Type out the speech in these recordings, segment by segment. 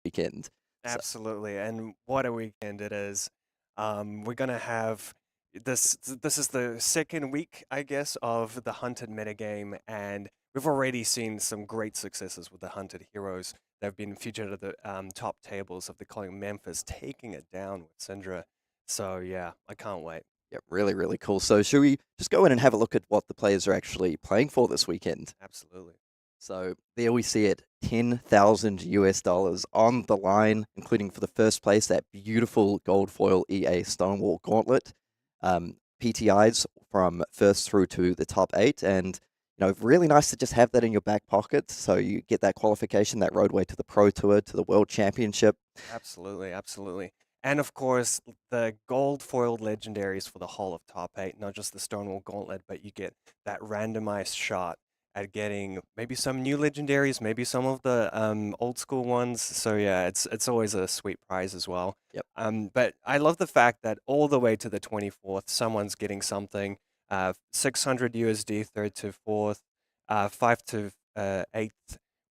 weekend. So, Absolutely, and what a weekend it is. We're gonna have this is the second week, I guess, of the hunted metagame, and we've already seen some great successes with the hunted heroes that have been featured at the top tables of the calling Memphis, taking it down with Cindra. So yeah, I can't wait. yeah, really, really cool. So should we just go in and have a look at what the players are actually playing for this weekend? Absolutely. So there we see it, 10,000 US dollars on the line, including for the first place, that beautiful gold foil EA Stonewall Gauntlet. PTIs from first through to the top 8, and really nice to just have that in your back pocket, so you get that qualification, that roadway to the Pro Tour, to the World Championship. Absolutely, absolutely. And of course, the gold foiled legendaries for the whole of top 8, not just the Stonewall Gauntlet, but you get that randomized shot at getting maybe some new legendaries, maybe some of the old school ones. So yeah, it's always a sweet prize as well. Yep. But I love the fact that all the way to the 24th, someone's getting something. 600 USD, third to fourth, 5 to 8th.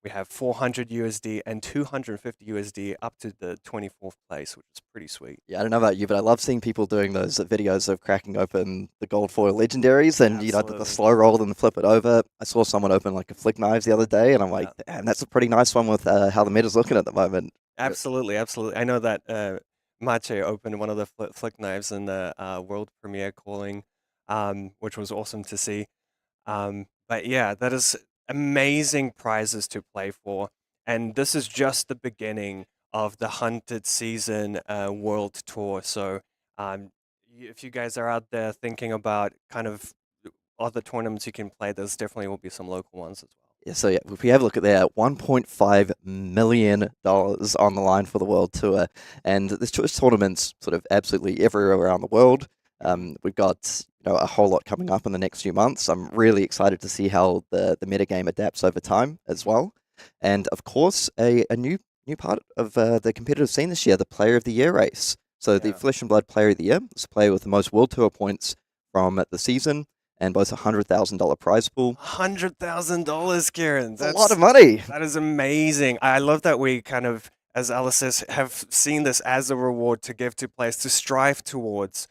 We have 400 USD and 250 USD up to the 24th place, which is pretty sweet. Yeah, I don't know about you, but I love seeing people doing those videos of cracking open the gold foil legendaries and, the Absolutely. slow roll and flip it over. I saw someone open like a flick knives the other day, and I'm like, Yeah. damn, that's a pretty nice one with how the meta's looking at the moment. Absolutely, absolutely. I know that Mache opened one of the flick knives in the world premiere calling, which was awesome to see. But yeah, that is amazing prizes to play for. And this is just the beginning of the Hunted Season World Tour. So if you guys are out there thinking about kind of other tournaments you can play, there's definitely will be some local ones as well. Yeah, so yeah, if we have a look at that, $1.5 million on the line for the World Tour, and there's choice tournaments sort of absolutely everywhere around the world. We've got a whole lot coming up in the next few months. I'm really excited to see how the metagame adapts over time as well, and of course a new part of the competitive scene this year, the Player of the Year race. So the Yeah. Flesh and Blood Player of the Year is a player with the most World Tour points from the season, and both a $100,000 prize pool. $100,000, Kieran. It's a lot of money. That is amazing. I love that we kind of, as LSS, have seen this as a reward to give to players to strive towards,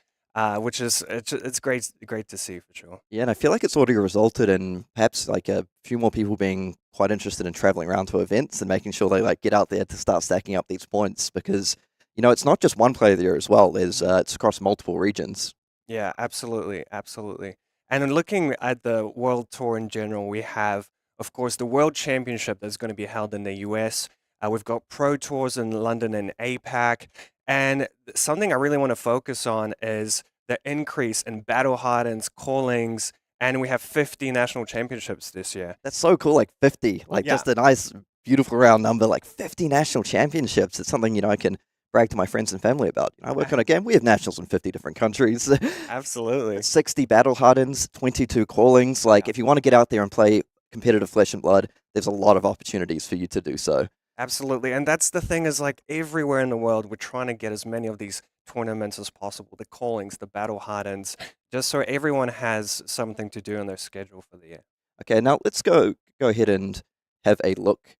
which is it's great to see for sure. Yeah, and I feel like it's already resulted in perhaps like a few more people being quite interested in traveling around to events and making sure they like get out there to start stacking up these points because it's not just one player of the year as well. There's it's across multiple regions. Yeah, absolutely, absolutely. And then looking at the World Tour in general, we have, of course, the World Championship that's going to be held in the US. We've got Pro Tours in London and APAC. And something I really want to focus on is the increase in battle hardens, callings, and we have 50 national championships this year. That's so cool, like 50, like Yeah, just a nice, beautiful round number, like 50 national championships. It's something I can brag to my friends and family about. I work on a game. We have nationals in 50 different countries. absolutely. 60 battle hardens, 22 callings. Like, Yeah. if you want to get out there and play competitive Flesh and Blood, there's a lot of opportunities for you to do so. Absolutely. And that's the thing is like everywhere in the world, we're trying to get as many of these tournaments as possible, the callings, the battle hardens, just so everyone has something to do in their schedule for the year. Okay, now let's go ahead and have a look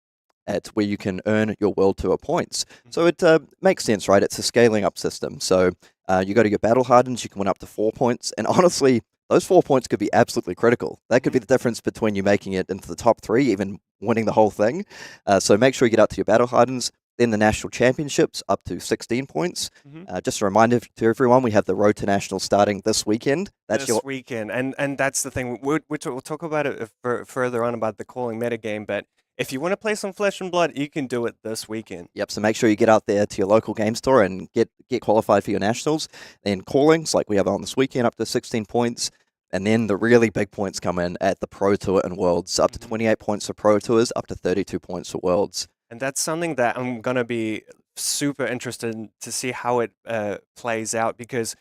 at where you can earn your World Tour points. So it makes sense, right? It's a scaling up system. So you go to your battle hardens, you can win up to 4 points, and honestly, those 4 points could be absolutely critical. That could be the difference between you making it into the top 3, even winning the whole thing. So make sure you get out to your battle hardens. Then the national championships up to 16 points. Mhm. Just a reminder to everyone, we have the Road to National starting this weekend. That's This weekend, and that's the thing. We'll talk about it further on about the calling metagame, but if you want to play some Flesh and Blood, you can do it this weekend. Yep, so make sure you get out there to your local game store and get qualified for your nationals. Then callings, like we have on this weekend, up to 16 points. And then the really big points come in at the Pro Tour and Worlds, up to 28 points for Pro Tours, up to 32 points for Worlds. And that's something that I'm going to be super interested in to see how it plays out because,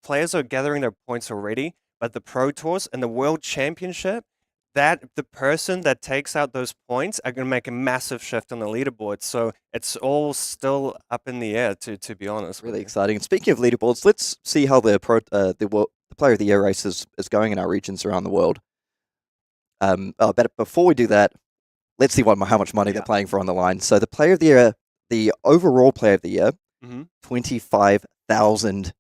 players are gathering their points already, but the Pro Tours and the World Championship, that the person that takes out those points are going to make a massive shift on the leaderboard. So it's all still up in the air, to be honest with Really you. exciting. And speaking of leaderboards, let's see how the Player of the Year race is going in our regions around the world. But before we do that, let's see how much money they're playing for on the line. So the Player of the Year the overall player of the year, hmm $25,000.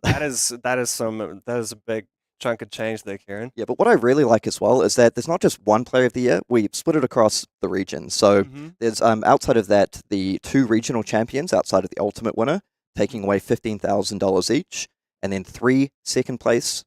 That is a big chunk of change there, Kieran. Yeah, but what I really like as well is that there's not just one player of the year. We split it across the regions. So hmm there's outside of that the 2 regional champions outside of the ultimate winner taking away $15,000 each, and then 3 second place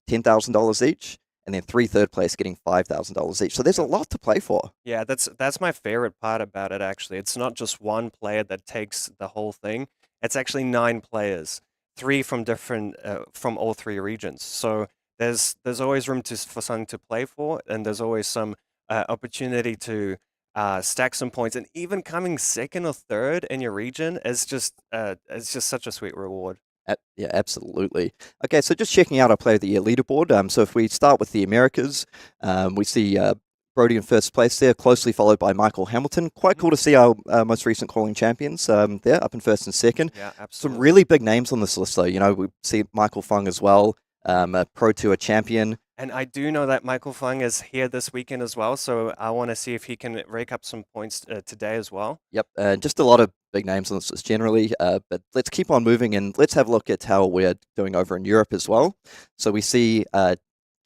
$10,000 each, and then 3 third place getting $5,000 each. So there's a lot to play for. Yeah, that's my favorite part about it. Actually, it's not just one player that takes the whole thing. It's actually 9 players, 3 from different from all 3 regions. So there's always room for something to play for, and there's always some opportunity to stack some points. And even coming second or third in your region is just such a sweet reward. Yeah, absolutely. Okay, so just checking out our Player of the Year leaderboard. So if we start with the Americas, we see Brody in first place there, closely followed by Michael Hamilton. Quite cool to see our most recent calling champions there, up in first and second. Yeah, Some absolutely. really big names on this list, though. You know, we see Michael Fung as well, a Pro Tour champion. And I do know that Michael Fung is here this weekend as well, so I want to see if he can rake up some points today as well. Yep, just a lot of big names on this list generally, but let's keep on moving and let's have a look at how we're doing over in Europe as well. So we see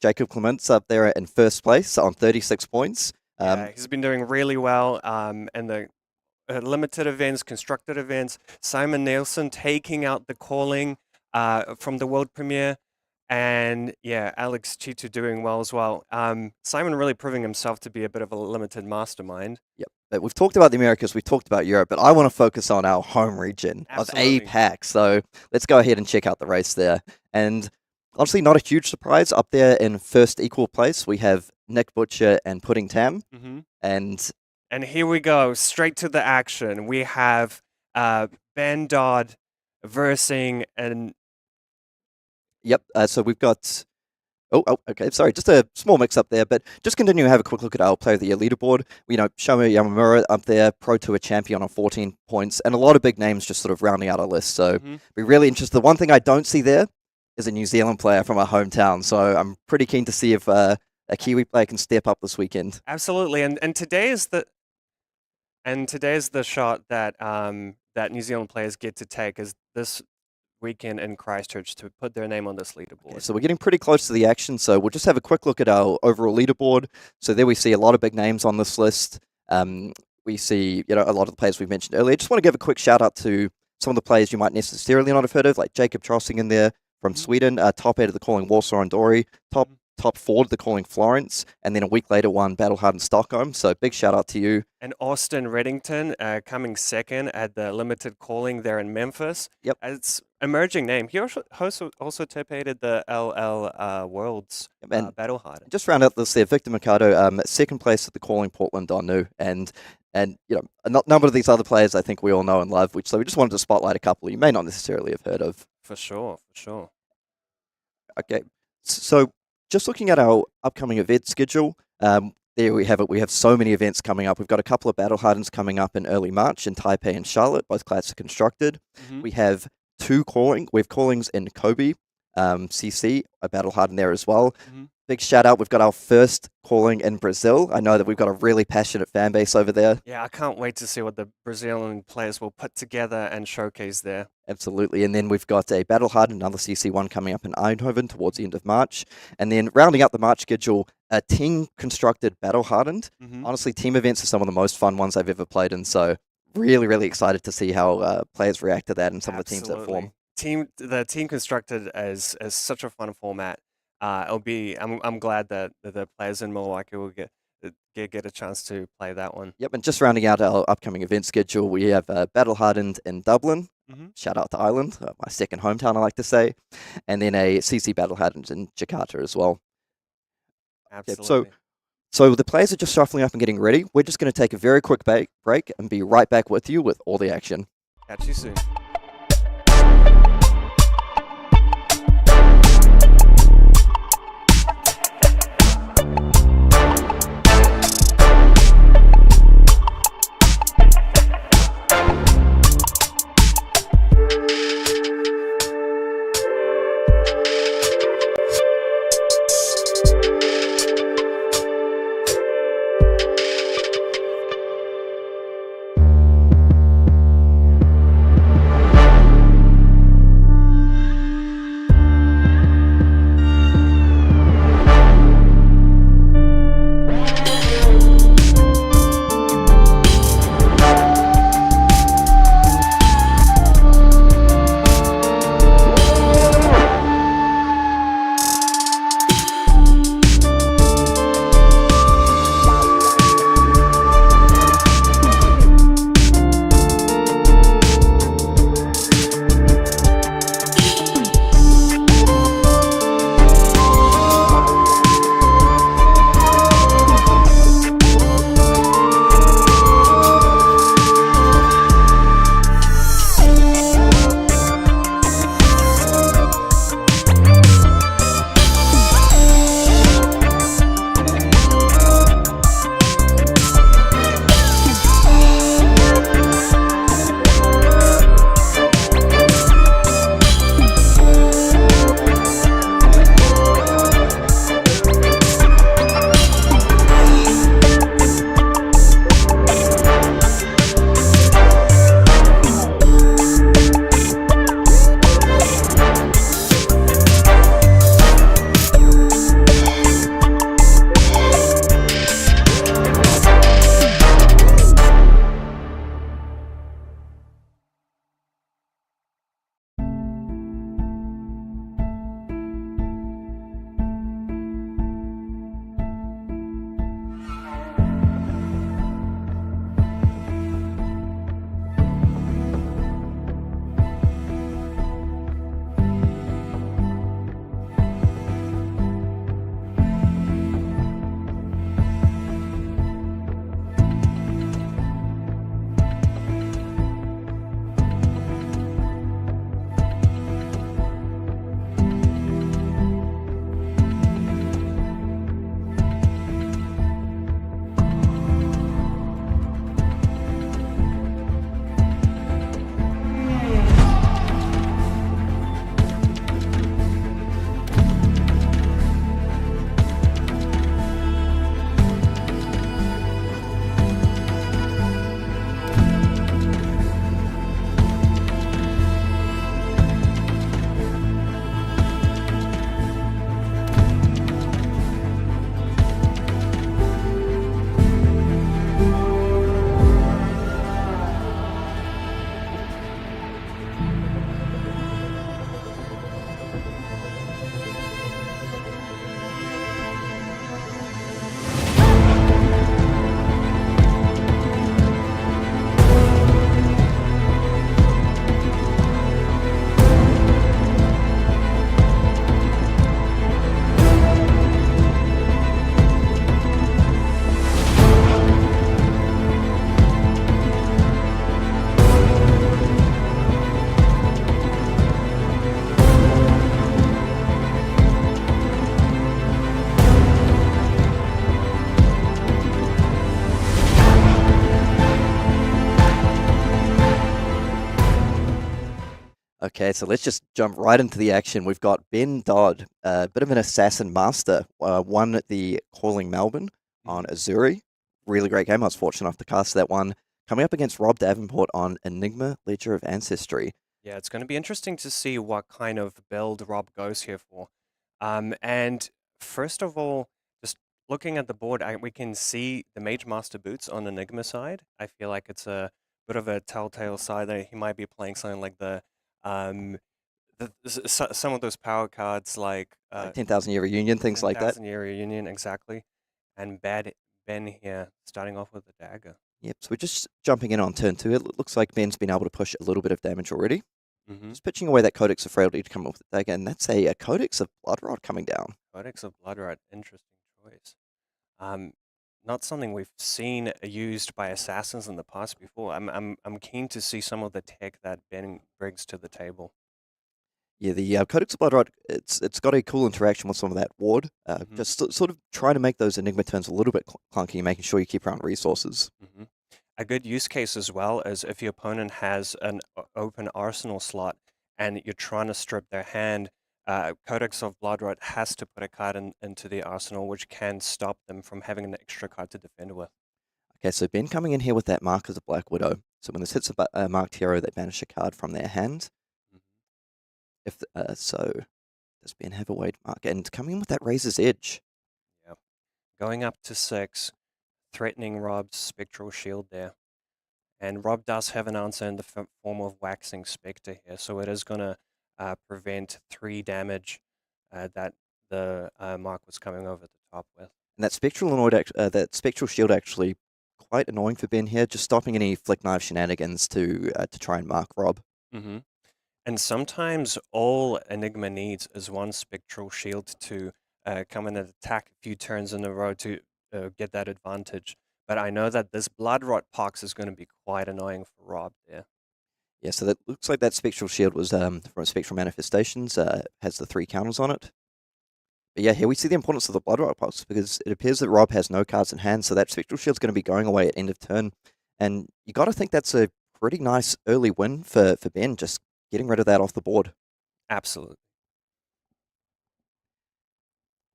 Jacob Clements up there in first place on 36 points. Yeah, he's been doing really well in the limited events, constructed events. Simon Nielsen taking out the calling from the world premiere. And yeah, Alex Chitu doing well as well. Simon really proving himself to be a bit of a limited mastermind. Yep. But we've talked about the Americas, we've talked about Europe, but I want to focus on our home region Absolutely. of APAC. So let's go ahead and check out the race there. And honestly, not a huge surprise. Up there in first equal place, we have Nick Butcher and Pudding Tam. Mm-hmm. And here we go, straight to the action. We have Ben Dodd versing and yep, so we've got... Oh, okay, sorry, just a small mix-up there, but just continue to have a quick look at our Player of the Year leaderboard. You know, Shomu Yamamura up there, Pro Tour champion on 14 points, and a lot of big names just sort of rounding out our list, so we're really interested. The one thing I don't see there is a New Zealand player from our hometown, so I'm pretty keen to see if a Kiwi player can step up this weekend. absolutely. And today is the shot that that New Zealand players get to take is this weekend in Christchurch to put their name on this leaderboard. Okay, so we're getting pretty close to the action, so we'll just have a quick look at our overall leaderboard. So there we see a lot of big names on this list. We see, you know, a lot of the players we mentioned earlier. Just want to give a quick shout out to some of the players you might necessarily not have heard of, like Jacob Trossing in there from Sweden, top 8 of the calling Warsaw and Dory, top 4 of the calling Florence, and then a week later won Battle Hard in Stockholm. So big shout out to you. And Austin Reddington coming second at the limited calling there in Memphis. Yep. It's emerging name. He also tapeated the LL Worlds Battle Hard. Just round out this there, Victor Mercado, second place at the calling Portland Donu, and you know, a number of these other players I think we all know and love, so we just wanted to spotlight a couple you may not necessarily have heard of. For sure. Okay, so just looking at our upcoming event schedule, there we have it. We have so many events coming up. We've got a couple of Battle Hardens coming up in early March in Taipei and Charlotte, both classic constructed. We have 2 calling. We have callings in Kobe, CC, a Battle Harden there as well. Big shout out, we've got our first calling in Brazil. I know that we've got a really passionate fan base over there. Yeah, I can't wait to see what the Brazilian players will put together and showcase there. Absolutely, and then we've got a Battle Harden, another CC1 coming up in Eindhoven towards the end of March. And then rounding out the March schedule, a team-constructed Battle Hardened. Honestly, team events are some of the most fun ones I've ever played in, so really, really excited to see how players react to that and some of the teams that form. The team constructed as such a fun format. I'm glad that the players in Milwaukee will get a chance to play that one. Yep, and just rounding out our upcoming event schedule, we have Battle Hardened in Dublin. Shout out to Ireland, my second hometown, I like to say. And then a CC Battle Hardened in Jakarta as well. Absolutely. Yep, so the players are just shuffling up and getting ready. We're just going to take a very quick break and be right back with you with all the action. Catch you soon. Okay, so let's just jump right into the action. We've got Ben Dodd, a bit of an assassin master, won the Calling Melbourne on Viserai. Really great game. I was fortunate enough to cast that one. Coming up against Rob Davenport on Enigma, Ledger of Ancestry. Yeah, it's going to be interesting to see what kind of build Rob goes here for. And first of all, just looking at the board, we can see the Mage Master Boots on Enigma side. I feel like it's a bit of a telltale side that he might be playing something like um, some of those power cards like Like 10,000 Year Reunion, things like that. 10,000 Year Reunion, exactly. And Bad Ben here, starting off with the dagger. Yep, so we're just jumping in on turn 2. It looks like Ben's been able to push a little bit of damage already. Just pitching away that Codex of Frailty to come up with the dagger, and that's a Codex of Bloodrot coming down. Codex of Bloodrot, interesting choice. Not something we've seen used by assassins in the past before. I'm keen to see some of the tech that Ben brings to the table. Yeah, the Codex of Bloodrot, it's got a cool interaction with some of that ward. Just sort of trying to make those Enigma turns a little bit clunky, making sure you keep around resources. A good use case as well is if your opponent has an open arsenal slot and you're trying to strip their hand, Codex of Bloodrot has to put a card into the arsenal, which can stop them from having an extra card to defend with. Okay, so Ben coming in here with that mark as a Black Widow. So when this hits a marked hero, they banish a card from their hand. If so, does Ben have a way to mark? And coming in with that Razor's Edge. Yep. Going up to 6, threatening Rob's Spectral Shield there. And Rob does have an answer in the form of Waxing Spectre here, so it is going to prevent 3 damage that the mark was coming over the top with. And that Spectral Shield actually quite annoying for Ben here, just stopping any Flick Knife shenanigans to try and mark Rob. And sometimes all Enigma needs is one Spectral Shield to come in and attack a few turns in a row to get that advantage. But I know that this Bloodrot Pox is going to be quite annoying for Rob there. Yeah, so that looks like that Spectral Shield was from Spectral Manifestations, has the 3 counters on it. But yeah, here we see the importance of the Bloodrot Pox, because it appears that Rob has no cards in hand, so that Spectral Shield's going to be going away at end of turn. And you got to think that's a pretty nice early win for Ben, just getting rid of that off the board. Absolutely.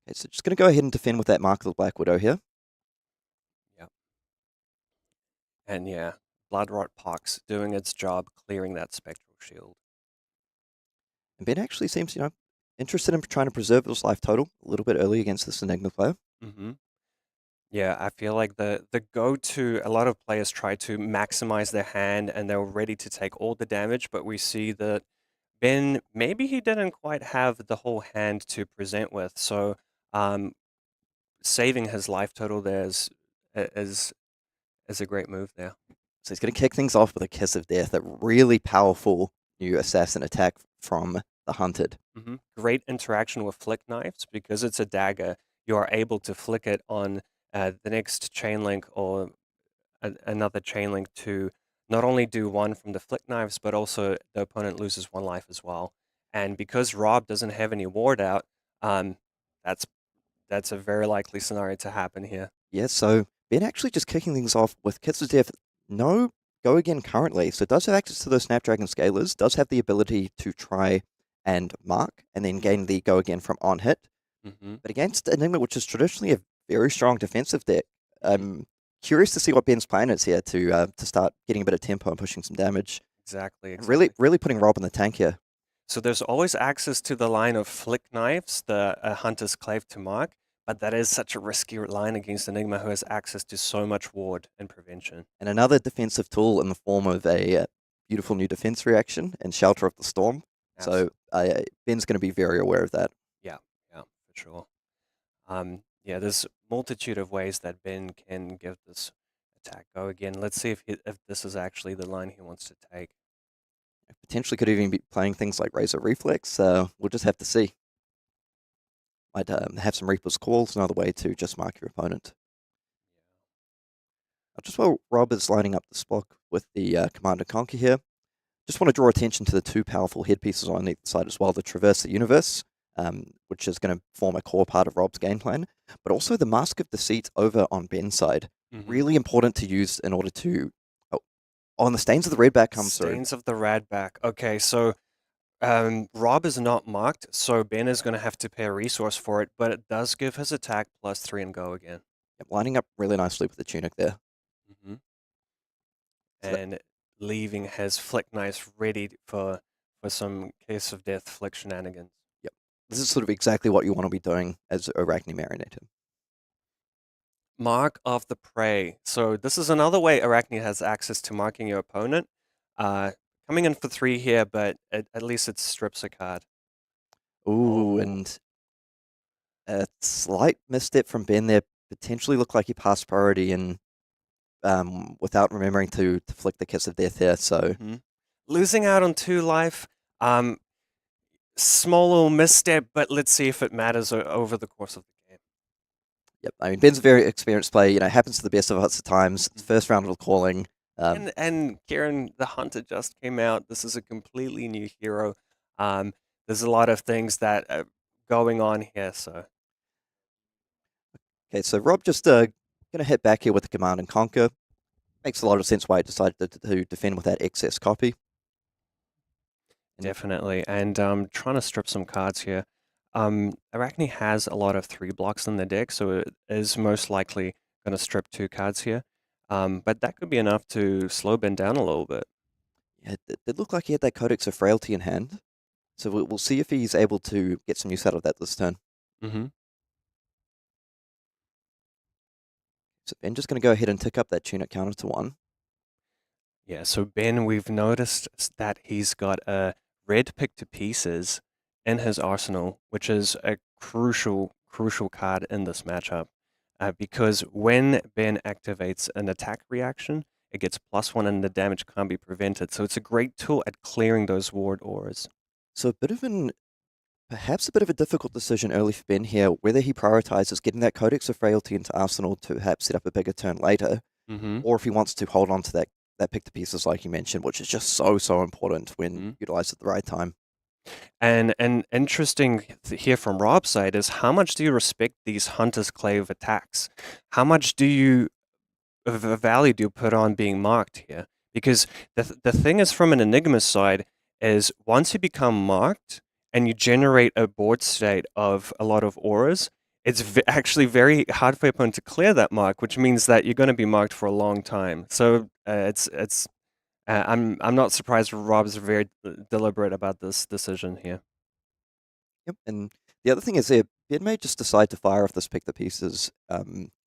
Okay, so just going to go ahead and defend with that Mark of the Black Widow here. Yep. And yeah, Bloodrot Pox doing its job, clearing that Spectral Shield. And Ben actually seems, interested in trying to preserve his life total a little bit early against this Enigma player. Yeah, I feel like the go-to, a lot of players try to maximize their hand and they're ready to take all the damage, but we see that Ben, maybe he didn't quite have the whole hand to present with, so saving his life total there is a great move there. So he's going to kick things off with a Kiss of Death, a really powerful new assassin attack from the Hunted. Great interaction with Flick Knives, because it's a dagger, you are able to flick it on the next chain link or another chain link to not only do 1 from the Flick Knives, but also the opponent loses 1 life as well. And because Rob doesn't have any ward out, that's a very likely scenario to happen here. Yeah, so Ben actually just kicking things off with Kiss of Death. No go again currently, so does have access to those Snapdragon Scalers, does have the ability to try and mark, and then gain the go again from on hit. But against Enigma, which is traditionally a very strong defensive deck, I'm curious to see what Ben's plan is here to start getting a bit of tempo and pushing some damage. Exactly. Really putting Rob in the tank here. So there's always access to the line of Flick Knives, the Hunter's Clave to mark, but that is such a risky line against Enigma, who has access to so much ward and prevention. And another defensive tool in the form of a beautiful new defense reaction and Shelter of the Storm. Absolutely. So Ben's going to be very aware of that. Yeah, for sure. Yeah, there's multitude of ways that Ben can give this attack go again. Let's see if this is actually the line he wants to take. Potentially could even be playing things like Razor Reflex. We'll just have to see. Might have some Reaper's Calls, another way to just mark your opponent. Just while Rob is lining up the Spock with the Command and Conquer here, just want to draw attention to the 2 powerful headpieces on either side as well, the Traverse the Universe, which is going to form a core part of Rob's game plan, but also the Mask of Deceit over on Ben's side. Really important to use in order to... Oh, and the Stains of the Redback comes through. Stains of the Radback. Okay, so Rob is not marked, so Ben is going to have to pay a resource for it, but it does give his attack +3 and go again. Yep, lining up really nicely with the tunic there. hmm So that, And leaving his flick knives ready for some case of death flick shenanigans. yep. This is sort of exactly what you want to be doing as Arakni Marionette. Mark of the prey. So this is another way Arakni has access to marking your opponent. Coming in for 3 here, but at least it strips a card. Ooh, Oh, and a slight misstep from Ben there. Potentially looked like he passed priority and without remembering to flick the kiss of death there. So losing out on 2 life. Small little misstep, but let's see if it matters over the course of the game. yep, I mean Ben's a very experienced player. You know, happens to the best of us at times. First round of calling. And Kieran the Hunter just came out. This is a completely new hero. There's a lot of things that are going on here. So Okay, so Rob just gonna hit back here with the command and conquer. Makes a lot of sense why he decided to defend with that excess copy. definitely, and trying to strip some cards here. Arakni has a lot of 3 blocks in the deck, so it is most likely going to strip 2 cards here. But that could be enough to slow Ben down a little bit. Yeah, it looked like he had that Codex of Frailty in hand. So we'll see if he's able to get some use out of that this turn. Mm-hmm. So Ben just going to go ahead and tick up that tunic counter to 1. Yeah, so Ben, we've noticed that he's got a red pick to pieces in his arsenal, which is a crucial card in this matchup. Because when Ben activates an attack reaction, it gets +1 and the damage can't be prevented. So it's a great tool at clearing those ward auras. So perhaps a bit of a difficult decision early for Ben here, whether he prioritizes getting that Codex of Frailty into Arsenal to perhaps set up a bigger turn later, Mm-hmm. or if he wants to hold on to that pick to pieces like you mentioned, which is just so important when utilized at the right time. And interesting here from Rob's side is how much do you respect these Hunter's Clave attacks? How much do you of a value do you put on being marked here? Because the thing is from an Enigma side is once you become marked and you generate a board state of a lot of auras, it's actually very hard for your opponent to clear that mark, which means that you're going to be marked for a long time. So I'm not surprised Rob's very deliberate about this decision here. Yep. And the other thing is there, Ben may just decide to fire off this pick the pieces,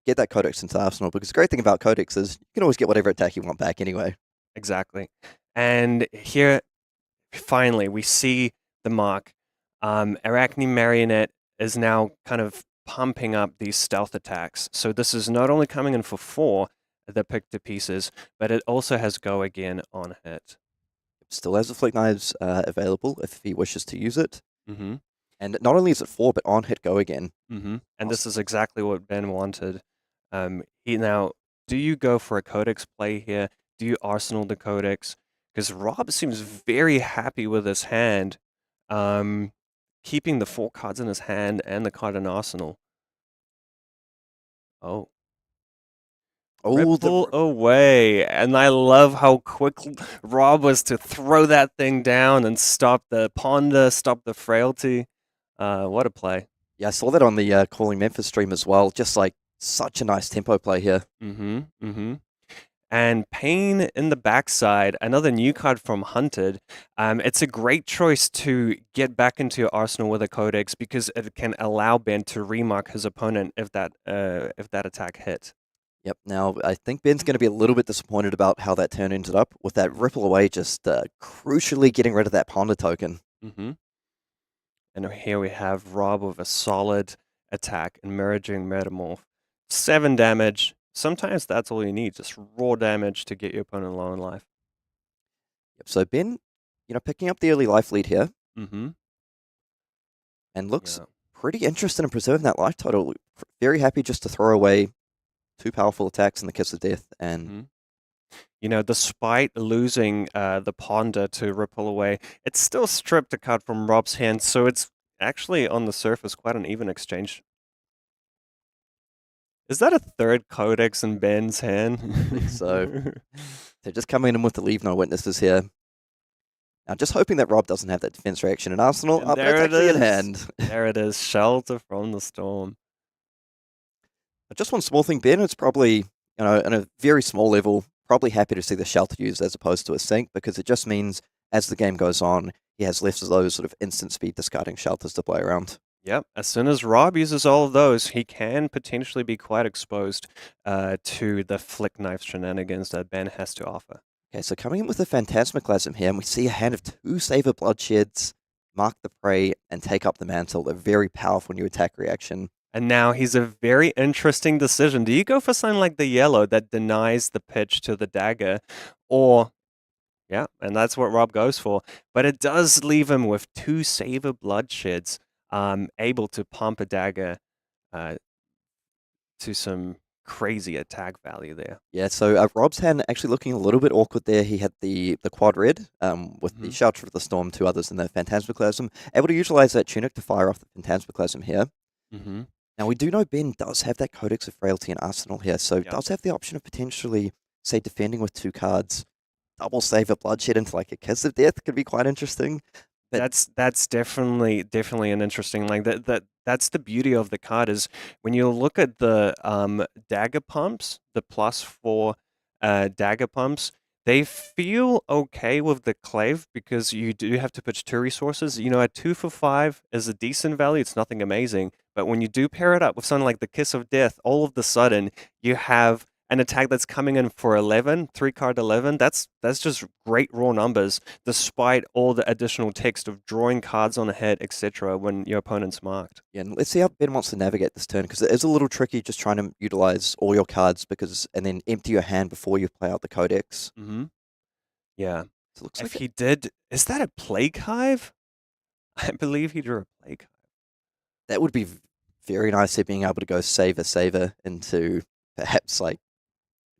get that Codex into Arsenal, because the great thing about Codex is you can always get whatever attack you want back anyway. Exactly. And here, finally, we see the mark. Arakni Marionette is now kind of pumping up these stealth attacks. So this is not only coming in for 4, the pick to pieces, but it also has go again on hit. Still has the Flick Knives available if he wishes to use it. Mm-hmm. And not only is it 4, but on hit go again. Mm-hmm. And this is exactly what Ben wanted. Do you go for a Codex play here? Do you arsenal the Codex? Because Rob seems very happy with his hand, keeping the 4 cards in his hand and the card in arsenal. Oh. Ripple away. And I love how quick Rob was to throw that thing down and stop the Ponder, stop the Frailty. What a play. Yeah, I saw that on the Calling Memphis stream as well. Just like such a nice tempo play here. Mm-hmm. Mm-hmm. And Pain in the Backside, another new card from Hunted. It's a great choice to get back into your arsenal with a Codex because it can allow Ben to remark his opponent if that attack hit. Yep. Now, I think Ben's going to be a little bit disappointed about how that turn ended up, with that Ripple Away just crucially getting rid of that Ponder token. Mm-hmm. And here we have Rob with a solid attack, Emerging Metamorph. 7 damage. Sometimes that's all you need, just raw damage to get your opponent low in life. Yep. So Ben, picking up the early life lead here. Mm-hmm. And looks pretty interested in preserving that life total. Very happy just to throw away 2 powerful attacks in the Kiss of Death. And despite losing the Ponder to Ripple Away, it still stripped a card from Rob's hand, so it's actually on the surface quite an even exchange. Is that a 3rd Codex in Ben's hand? I think so. They're just coming in with the Leave No Witnesses here. Now, just hoping that Rob doesn't have that defense reaction in Arsenal. And But there it's it actually in is. hand. There it is. Shelter from the storm. Just one small thing, Ben. It's probably, on a very small level, probably happy to see the shelter used as opposed to a sink, because it just means as the game goes on, he has less of those sort of instant speed discarding shelters to play around. Yep. As soon as Rob uses all of those, he can potentially be quite exposed to the flick knife shenanigans that Ben has to offer. Okay, so coming in with a Phantasmaclasm here, and we see a hand of 2 Savor Bloodsheds, Mark the Prey, and Take Up the Mantle, a very powerful new attack reaction. And now he's a very interesting decision. Do you go for something like the yellow that denies the pitch to the dagger? Or, yeah, and that's what Rob goes for. But it does leave him with 2 Savor Bloodsheds, able to pump a dagger to some crazy attack value there. Yeah, so Rob's hand actually looking a little bit awkward there. He had the quad red with the Shelter of the Storm, 2 others in the Phantasmaclasm, able to utilize that tunic to fire off the Phantasmaclasm here. Now, we do know Ben does have that Codex of Frailty in Arsenal here, so does have the option of potentially, say, defending with 2 cards, double Savor Bloodshed into like a Kiss of Death could be quite interesting. That's definitely an interesting, like that's the beauty of the card is when you look at the dagger pumps, the +4 dagger pumps, they feel okay with the clave because you do have to put 2 resources. A 2 for 5 is a decent value. It's nothing amazing, but when you do pair it up with something like the Kiss of Death, all of the sudden you have an attack that's coming in for 11, 3-card 11. That's just great raw numbers, despite all the additional text of drawing cards on the head, etc. when your opponent's marked. Yeah, and let's see how Ben wants to navigate this turn, because it is a little tricky just trying to utilize all your cards and then empty your hand before you play out the Codex. Yeah. So it looks If like he did, is that a Plague Hive? I believe he drew a Plague Hive. that would be very nice here, being able to go Savor into perhaps like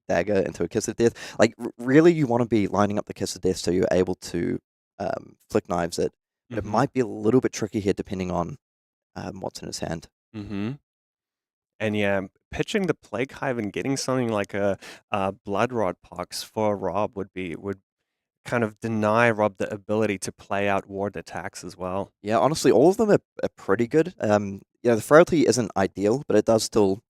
dagger into a Kiss of Death. Like, really, you want to be lining up the Kiss of Death so you're able to flick knives it. But it might be a little bit tricky here depending on what's in his hand. And yeah, pitching the Plague Hive and getting something like a Blood Rod Pox for Rob would kind of deny Rob the ability to play out ward attacks as well. Yeah, honestly, all of them are pretty good. The Frailty isn't ideal, but it does still...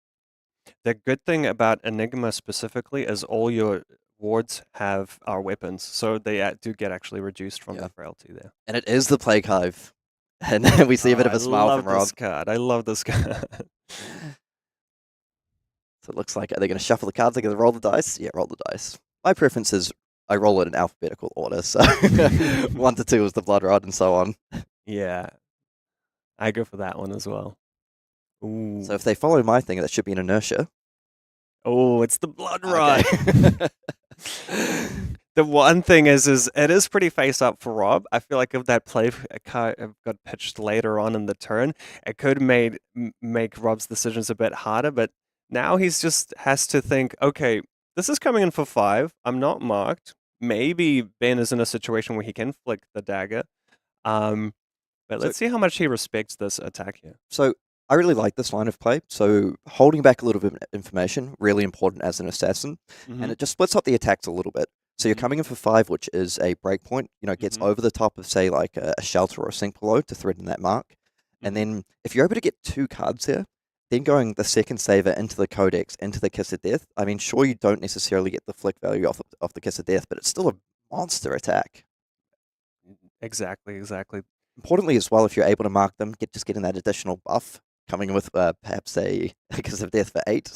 The good thing about Enigma specifically is all your wards are weapons, so they do get actually reduced from the Frailty there. And it is the Plague Hive. And we see a bit of a smile from Rob. I love this card. I love this card. So it looks like, are they going to shuffle the cards? They're going to roll the dice? Yeah, roll the dice. My preference is I roll it in alphabetical order, so 1 to 2 is the Blood Rod and so on. Yeah, I go for that one as well. Ooh. So if they follow my thing, that should be an inertia. Oh, it's the Blood Rod. Okay. The one thing is it is pretty face up for Rob. I feel like if that play got pitched later on in the turn, it could make Rob's decisions a bit harder, but now he's just has to think, okay, this is coming in for 5. I'm not marked. Maybe Ben is in a situation where he can flick the dagger. But let's see how much he respects this attack here. So I really like this line of play. So holding back a little bit of information, really important as an assassin. And it just splits up the attacks a little bit. So you're coming in for 5, which is a breakpoint, gets over the top of, say, like a shelter or a sink below to threaten that mark. And then if you're able to get 2 cards here, then going the second Savor into the Codex, into the Kiss of Death, I mean, sure, you don't necessarily get the flick value off the Kiss of Death, but it's still a monster attack. Exactly. Importantly as well, if you're able to mark them, getting that additional buff, coming in with perhaps a Kiss of Death for 8.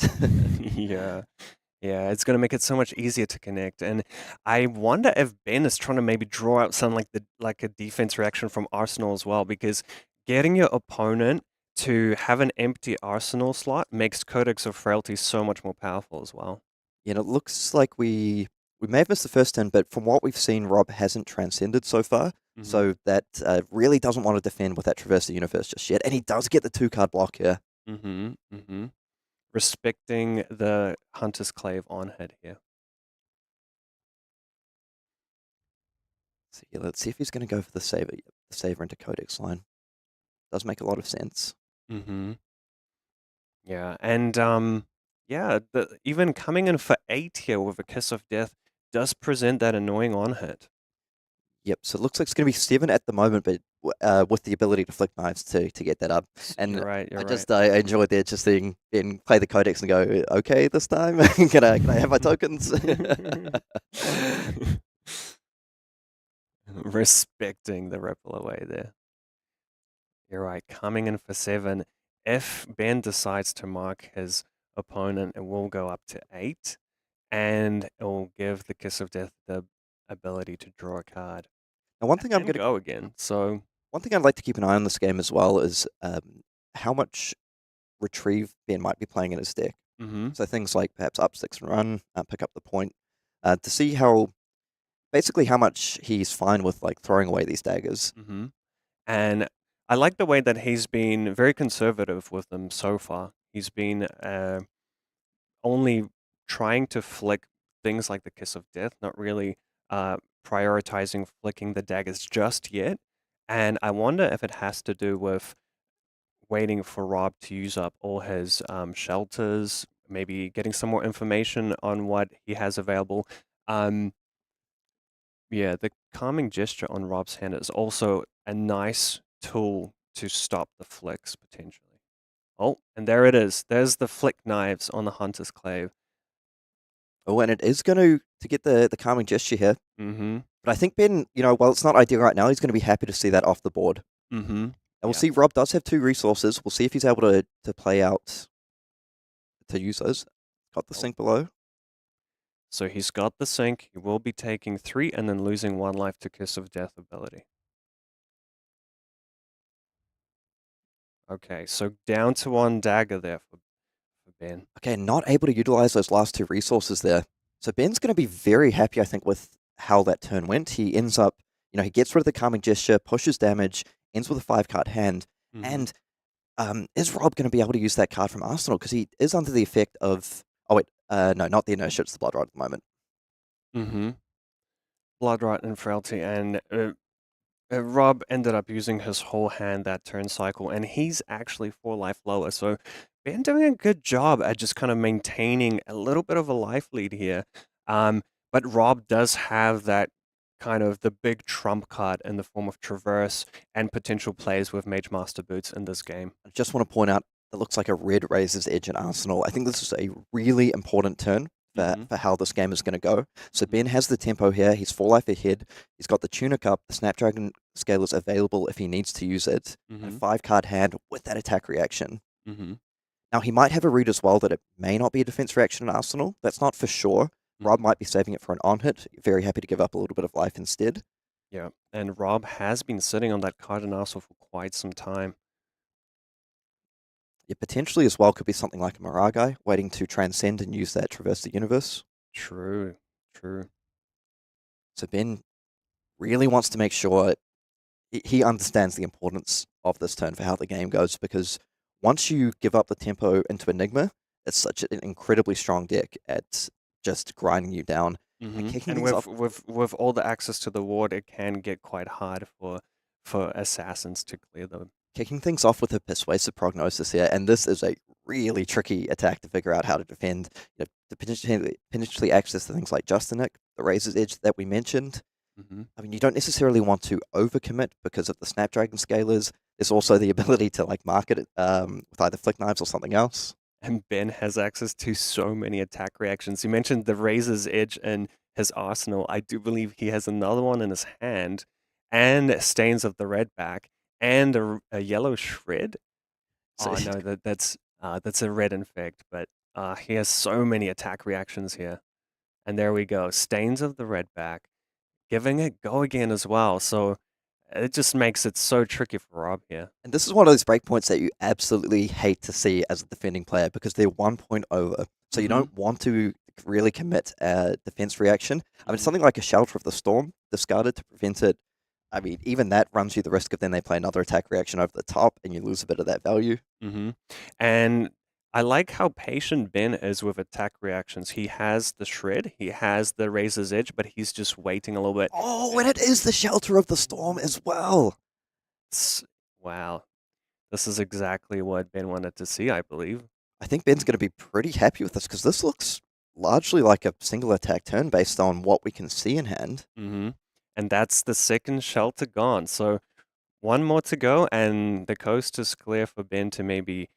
Yeah, it's going to make it so much easier to connect. And I wonder if Ben is trying to maybe draw out something like a defense reaction from Arsenal as well, because getting your opponent to have an empty Arsenal slot makes Codex of Frailty so much more powerful as well. Yeah, and it looks like we may have missed the first turn, but from what we've seen, Rob hasn't transcended so far. So that really doesn't want to defend with that Traverse the Universe just yet. And he does get the 2-card block here. Respecting the Hunter's Clave on head here. So yeah, let's see if he's going to go for the Savor into Codex line. Does make a lot of sense. Yeah, and even coming in for 8 here with a Kiss of Death does present that annoying on hit. Yep, so it looks like it's going to be 7 at the moment, but with the ability to flick knives to get that up. And You're right. You're I right. just I enjoyed there just seeing Ben play the codex and go, okay, this time can I have my tokens? Respecting the ripple away there. You're right. Coming in for 7. If Ben decides to mark his opponent, it will go up to 8, and it will give the Kiss of Death the ability to draw a card Now, one thing I'm and going to go again. So, one thing I'd like to keep an eye on this game as well is how much retrieve Ben might be playing in his deck. mhm, So things like perhaps up 6 and run, pick up the point, to see how basically how much he's fine with like throwing away these daggers. mhm. And I like the way that he's been very conservative with them so far. He's been only trying to flick things like the Kiss of Death, not really prioritizing flicking the daggers just yet. And I wonder if it has to do with waiting for Rob to use up all his shelters, maybe getting some more information on what he has available. Um, yeah, the calming gesture on Rob's hand is also a nice tool to stop the flicks potentially. Oh, and there it is. There's the flick knives on the Hunter's Clave. Oh, and it is going to get the calming gesture here. Mm-hmm. But I think Ben, while it's not ideal right now, he's going to be happy to see that off the board. Mm-hmm. And we'll see Rob does have 2 resources. We'll see if he's able to play out to use those. Got the sink below. So he's got the sink. He will be taking 3 and then losing 1 life to Kiss of Death ability. Okay, so down to 1 dagger there for Ben. Okay, not able to utilize those last 2 resources there. So Ben's going to be very happy, I think, with how that turn went. He ends up, he gets rid of the calming gesture, pushes damage, ends with a 5-card hand, Mm-hmm. and is Rob going to be able to use that card from Arsenal? Because he is under the effect of, no, not the inertia, it's the blood rod at the moment. Mm-hmm. Blood Rot and Fealty, and Rob ended up using his whole hand that turn cycle, and he's actually 4 life lower. So Ben doing a good job at just kind of maintaining a little bit of a life lead here. But Rob does have that kind of the big trump card in the form of Traverse and potential plays with Mage Master Boots in this game. I just want to point out, it looks like a red Razor's Edge in Arsenal. I think this is a really important turn for how this game is going to go. So Ben has the tempo here. He's 4 life ahead. He's got the Tunic up. The Snapdragon Scale is available if he needs to use it. And a 5-card hand with that attack reaction. Now, he might have a read as well that it may not be a defense reaction in Arsenal. That's not for sure. Rob might be saving it for an on-hit. Very happy to give up a little bit of life instead. Yeah, and Rob has been sitting on that card in Arsenal for quite some time. Yeah, potentially as well could be something like a Miragai, waiting to transcend and use that Traverse the Universe. True. So Ben really wants to make sure he understands the importance of this turn for how the game goes, because once you give up the tempo into Enigma, it's such an incredibly strong deck at just grinding you down. And kicking And things off, with all the access to the ward, it can get quite hard for assassins to clear them. kicking things off with a persuasive prognosis here, and this is a really tricky attack to figure out how to defend. To potentially access the things like Justinic, the Razor's Edge that we mentioned. I mean, you don't necessarily want to overcommit because of the Snapdragon Scalers. There's also the ability to like market it with either flick knives or something else. And Ben has access to so many attack reactions. You mentioned the Razor's Edge in his arsenal. I do believe he has another one in his hand, and Stains of the Redback, and a yellow Shred. So, Oh no, that's a red infect, but he has so many attack reactions here. And there we go, Stains of the Redback, giving it go again as well. So it just makes it so tricky for Rob here. and this is one of those breakpoints that you absolutely hate to see as a defending player because they're 1 point over. So you don't want to really commit a defense reaction. I mean, something like a Shelter of the Storm discarded to prevent it. I mean, even that runs you the risk of then they play another attack reaction over the top and you lose a bit of that value. And I like how patient Ben is with attack reactions. He has the Shred, he has the Razor's Edge, but he's just waiting a little bit. Oh, and it is the Shelter of the Storm as well. Wow. This is exactly what Ben wanted to see, I believe. I think Ben's going to be pretty happy with this because this looks largely like a single attack turn based on what we can see in hand. And that's the second shelter gone. So one more to go, and the coast is clear for Ben to maybe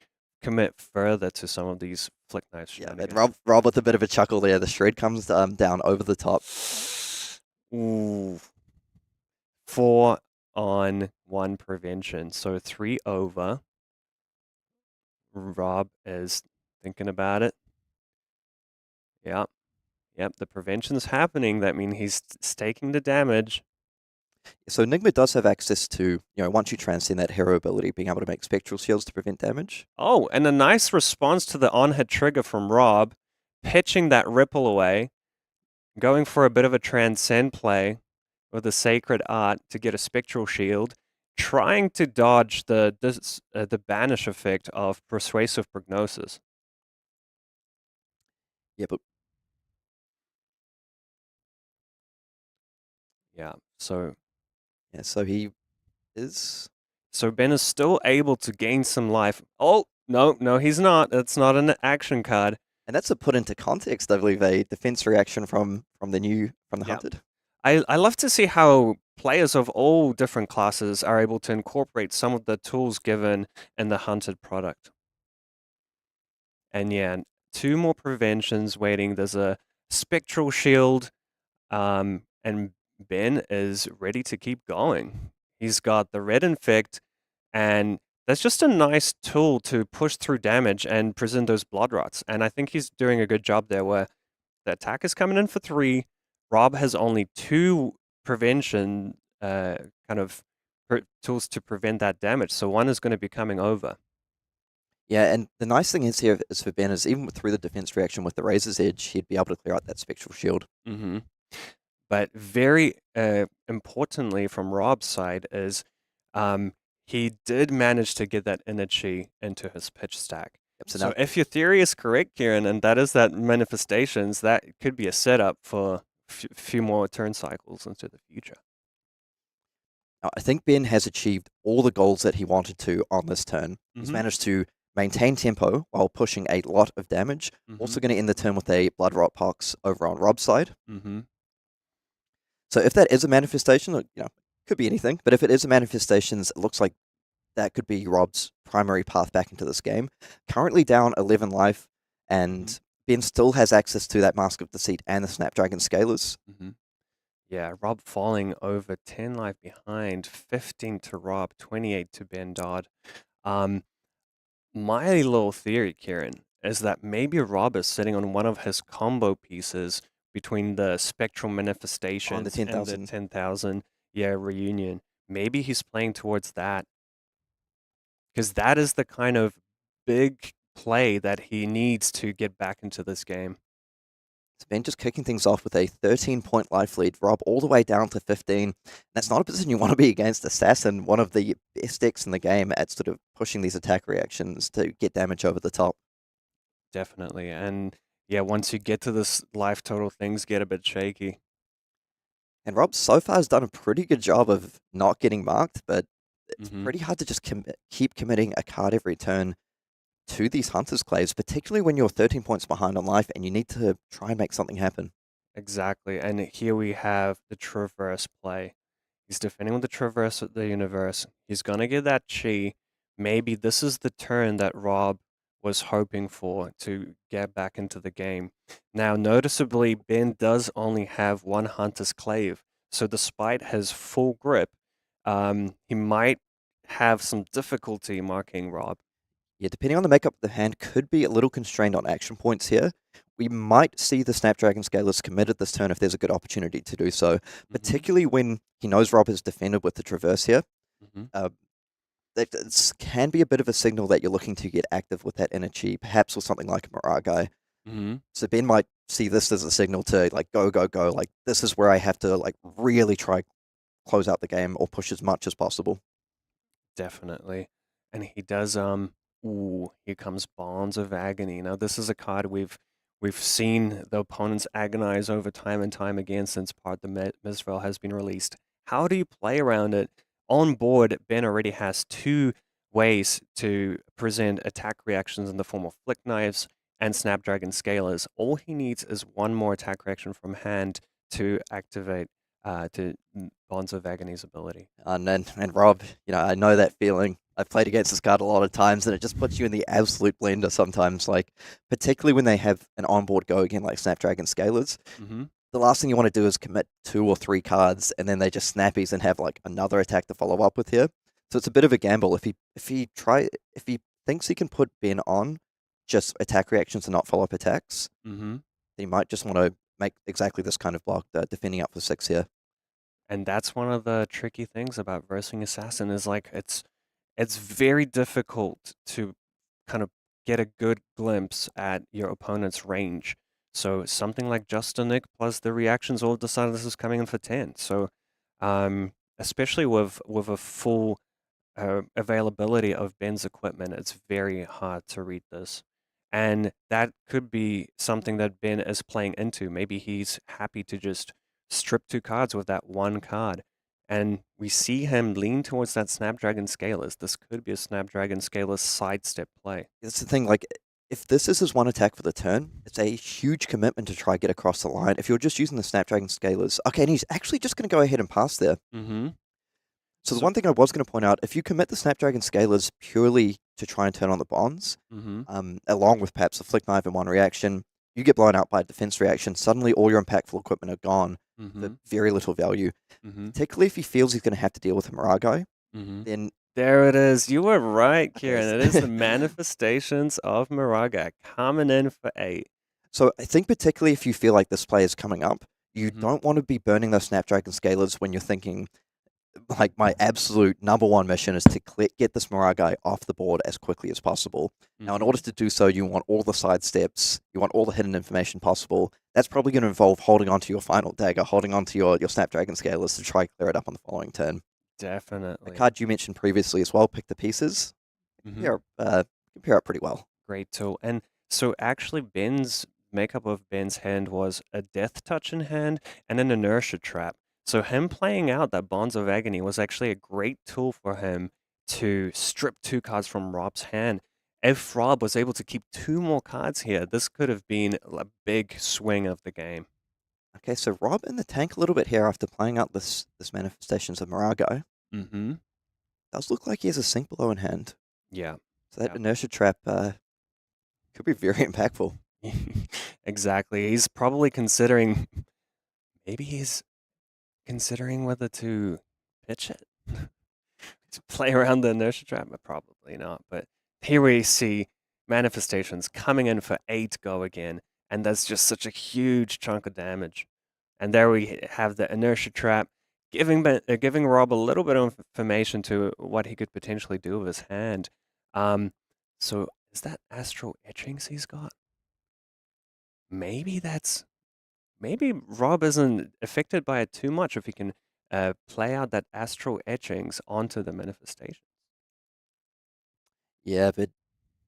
commit further to some of these flick knife Yeah, but shenanigans. Rob with a bit of a chuckle there. The shred comes down over the top. Ooh. 4 on 1 prevention. So 3 over. Rob is thinking about it. Yep. Yep, the prevention's happening. That means he's taking the damage. So Enigma does have access to, once you transcend that hero ability, being able to make spectral shields to prevent damage. Oh, and a nice response to the on-hit trigger from Rob, pitching that ripple away, going for a bit of a transcend play with a sacred art to get a spectral shield, trying to dodge the banish effect of persuasive prognosis. Yeah, but Yeah, so he is. So Ben is still able to gain some life. Oh, no, he's not. That's not an action card. And that's to put into context, I believe, a defense reaction from the Yeah. hunted. I love to see how players of all different classes are able to incorporate some of the tools given in the hunted product. And yeah, 2 more preventions waiting. There's a spectral shield, and Ben is ready to keep going. He's got the red infect, and that's just a nice tool to push through damage and present those blood rots. And I think he's doing a good job there where the attack is coming in for 3. Rob has only 2 prevention kind of tools to prevent that damage. So 1 is going to be coming over. Yeah, and the nice thing is here is for Ben is even through the defense reaction with the Razor's Edge, he'd be able to clear out that spectral shield. Mm-hmm. But very importantly from Rob's side is he did manage to get that energy into his pitch stack. Yep, So if your theory is correct, Kieran, and that is that manifestations, that could be a setup for a few more turn cycles into the future. I think Ben has achieved all the goals that he wanted to on this turn. He's managed to maintain tempo while pushing a lot of damage. Also going to end the turn with a Blood Rot Pox over on Rob's side. So if that is a manifestation, could be anything, but if it is a manifestation, it looks like that could be Rob's primary path back into this game. Currently down 11 life, and Ben still has access to that Mask of Deceit and the Snapdragon Scalers. Yeah, Rob falling over 10 life behind, 15 to Rob, 28 to Ben Dodd. My little theory, Kieran, is that maybe Rob is sitting on one of his combo pieces between the Spectral Manifestations and the 10,000 reunion. Maybe he's playing towards that. Because that is the kind of big play that he needs to get back into this game. It's Ben just kicking things off with a 13-point life lead. Rob all the way down to 15. That's not a position you want to be against Assassin, one of the best decks in the game at sort of pushing these attack reactions to get damage over the top. Definitely. And yeah, once you get to this life total, things get a bit shaky. And Rob so far has done a pretty good job of not getting marked, but it's pretty hard to just keep committing a card every turn to these Hunter's Claves, particularly when you're 13 points behind on life and you need to try and make something happen. Exactly. And here we have the Traverse play. He's defending with the Traverse of the Universe. He's going to get that Chi. Maybe this is the turn that Rob was hoping for to get back into the game. Now, noticeably, Ben does only have 1 Hunter's Clave. So despite his full grip, he might have some difficulty marking Rob. Yeah, depending on the makeup of the hand, could be a little constrained on action points here. We might see the Snapdragon Scalers committed this turn if there's a good opportunity to do so, particularly when he knows Rob has defended with the Traverse here. That can be a bit of a signal that you're looking to get active with that energy, perhaps with something like a Mirage. So Ben might see this as a signal to like go, like this is where I have to like really try close out the game or push as much as possible. Definitely. And he does ooh, here comes Bonds of Agony. Now this is a card we've seen the opponents agonize over time and time again since part the Misrael has been released. How do you play around it? On board, Ben already has 2 ways to present attack reactions in the form of Flick Knives and Snapdragon Scalers. All he needs is 1 more attack reaction from hand to activate to Bonds of Agony's ability. And Rob, I know that feeling. I've played against this card a lot of times, and it just puts you in the absolute blender sometimes. Like, particularly when they have an onboard go again, like Snapdragon Scalers. Mm-hmm. The last thing you want to do is commit 2 or 3 cards, and then they just snappies and have like another attack to follow up with here. So it's a bit of a gamble. If he thinks he can put Ben on just attack reactions and not follow up attacks, Mm-hmm. he might just want to make exactly this kind of block, defending up for 6 here. And that's one of the tricky things about versing Assassin is like it's very difficult to kind of get a good glimpse at your opponent's range. So something like Just a Nick plus the reactions all decided this is coming in for 10. So especially with a full availability of Ben's equipment, it's very hard to read this. And that could be something that Ben is playing into. Maybe he's happy to just strip 2 cards with that 1 card. And we see him lean towards that Snapdragon Scalers. This could be a Snapdragon Scalers sidestep play. That's the thing, like, if this is his 1 attack for the turn, it's a huge commitment to try get across the line. If you're just using the Snapdragon Scalers, okay, and he's actually just going to go ahead and pass there. Mm-hmm. So the one thing I was going to point out, if you commit the Snapdragon Scalers purely to try and turn on the bonds, along with perhaps a Flick Knife and 1 reaction, you get blown out by a defense reaction. Suddenly all your impactful equipment are gone for very little value. Particularly if he feels he's going to have to deal with a Miragai, then... There it is. You were right, Kieran. Okay. It is the manifestations of Miragai coming in for 8. So I think particularly if you feel like this play is coming up, you don't want to be burning those Snapdragon Scalers when you're thinking, like, my absolute number 1 mission is to get this Miragai off the board as quickly as possible. Now, in order to do so, you want all the side steps, you want all the hidden information possible. That's probably going to involve holding onto your final dagger, holding onto your Snapdragon Scalers to try clear it up on the following turn. Definitely. The card you mentioned previously as well, Pick the Pieces, compare up pretty well. Great tool. And so actually Ben's makeup of Ben's hand was a Death Touch in hand and an Inertia Trap. So him playing out that Bonds of Agony was actually a great tool for him to strip 2 cards from Rob's hand. If Rob was able to keep 2 more cards here, this could have been a big swing of the game. Okay, so Rob in the tank a little bit here after playing out this Manifestations of Miragai. Does look like he has a Sink Below in hand. Yeah. So that Inertia Trap could be very impactful. Exactly. He's probably considering, maybe he's considering whether to pitch it, to play around the Inertia Trap, but probably not. But here we see Manifestations coming in for 8 go again, and that's just such a huge chunk of damage. And there we have the Inertia Trap, giving Rob a little bit of information to what he could potentially do with his hand. So is that Astral Etchings he's got? Maybe Rob isn't affected by it too much if he can play out that Astral Etchings onto the Manifestation. Yeah, but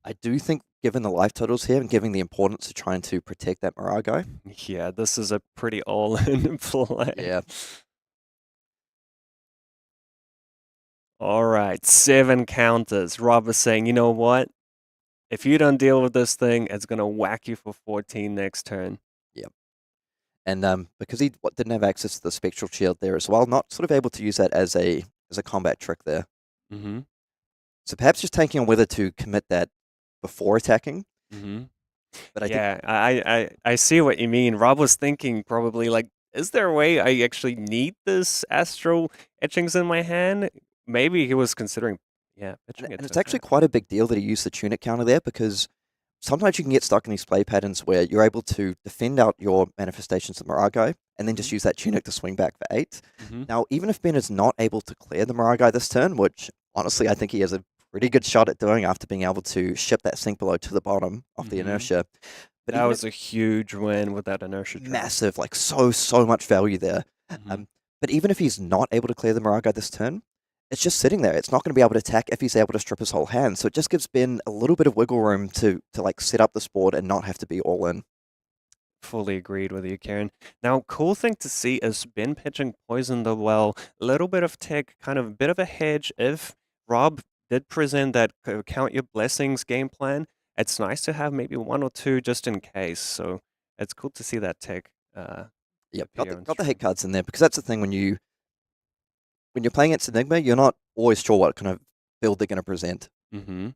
I do think, given the life totals here and given the importance of trying to protect that Miragai. Yeah, this is a pretty all-in play. Yeah. All right, 7 counters. Rob is saying, you know what? If you don't deal with this thing, it's going to whack you for 14 next turn. Yep. And because he didn't have access to the Spectral Shield there as well, not sort of able to use that as a combat trick there. So perhaps just taking on whether to commit that before attacking. But I see what you mean. Rob was thinking probably like, is there a way I actually need this Astral Etchings in my hand? Maybe he was considering, pitching it. And it's actually quite a big deal that he used the Tunic counter there, because sometimes you can get stuck in these play patterns where you're able to defend out your Manifestations of Miragai and then just use that Tunic to swing back for 8. Now, even if Ben is not able to clear the Miragai this turn, which honestly I think he has a pretty good shot at doing after being able to ship that Sink Below to the bottom of the Inertia. But that was a huge win with that Inertia trap. Massive, like so much value there. But even if he's not able to clear the Miragai this turn, it's just sitting there. It's not going to be able to attack if he's able to strip his whole hand. So it just gives Ben a little bit of wiggle room to like set up this board and not have to be all in. Fully agreed with you, Kieran. Now, cool thing to see is Ben pitching Poison the Well. A little bit of tech, kind of a bit of a hedge. If Rob did present that Count Your Blessings game plan, it's nice to have maybe 1 or 2 just in case. So it's cool to see that tech Yep, appear on got the screen. hate cards in there because that's the thing when you're playing against Enigma, you're not always sure what kind of build they're going to present. Mm-hmm.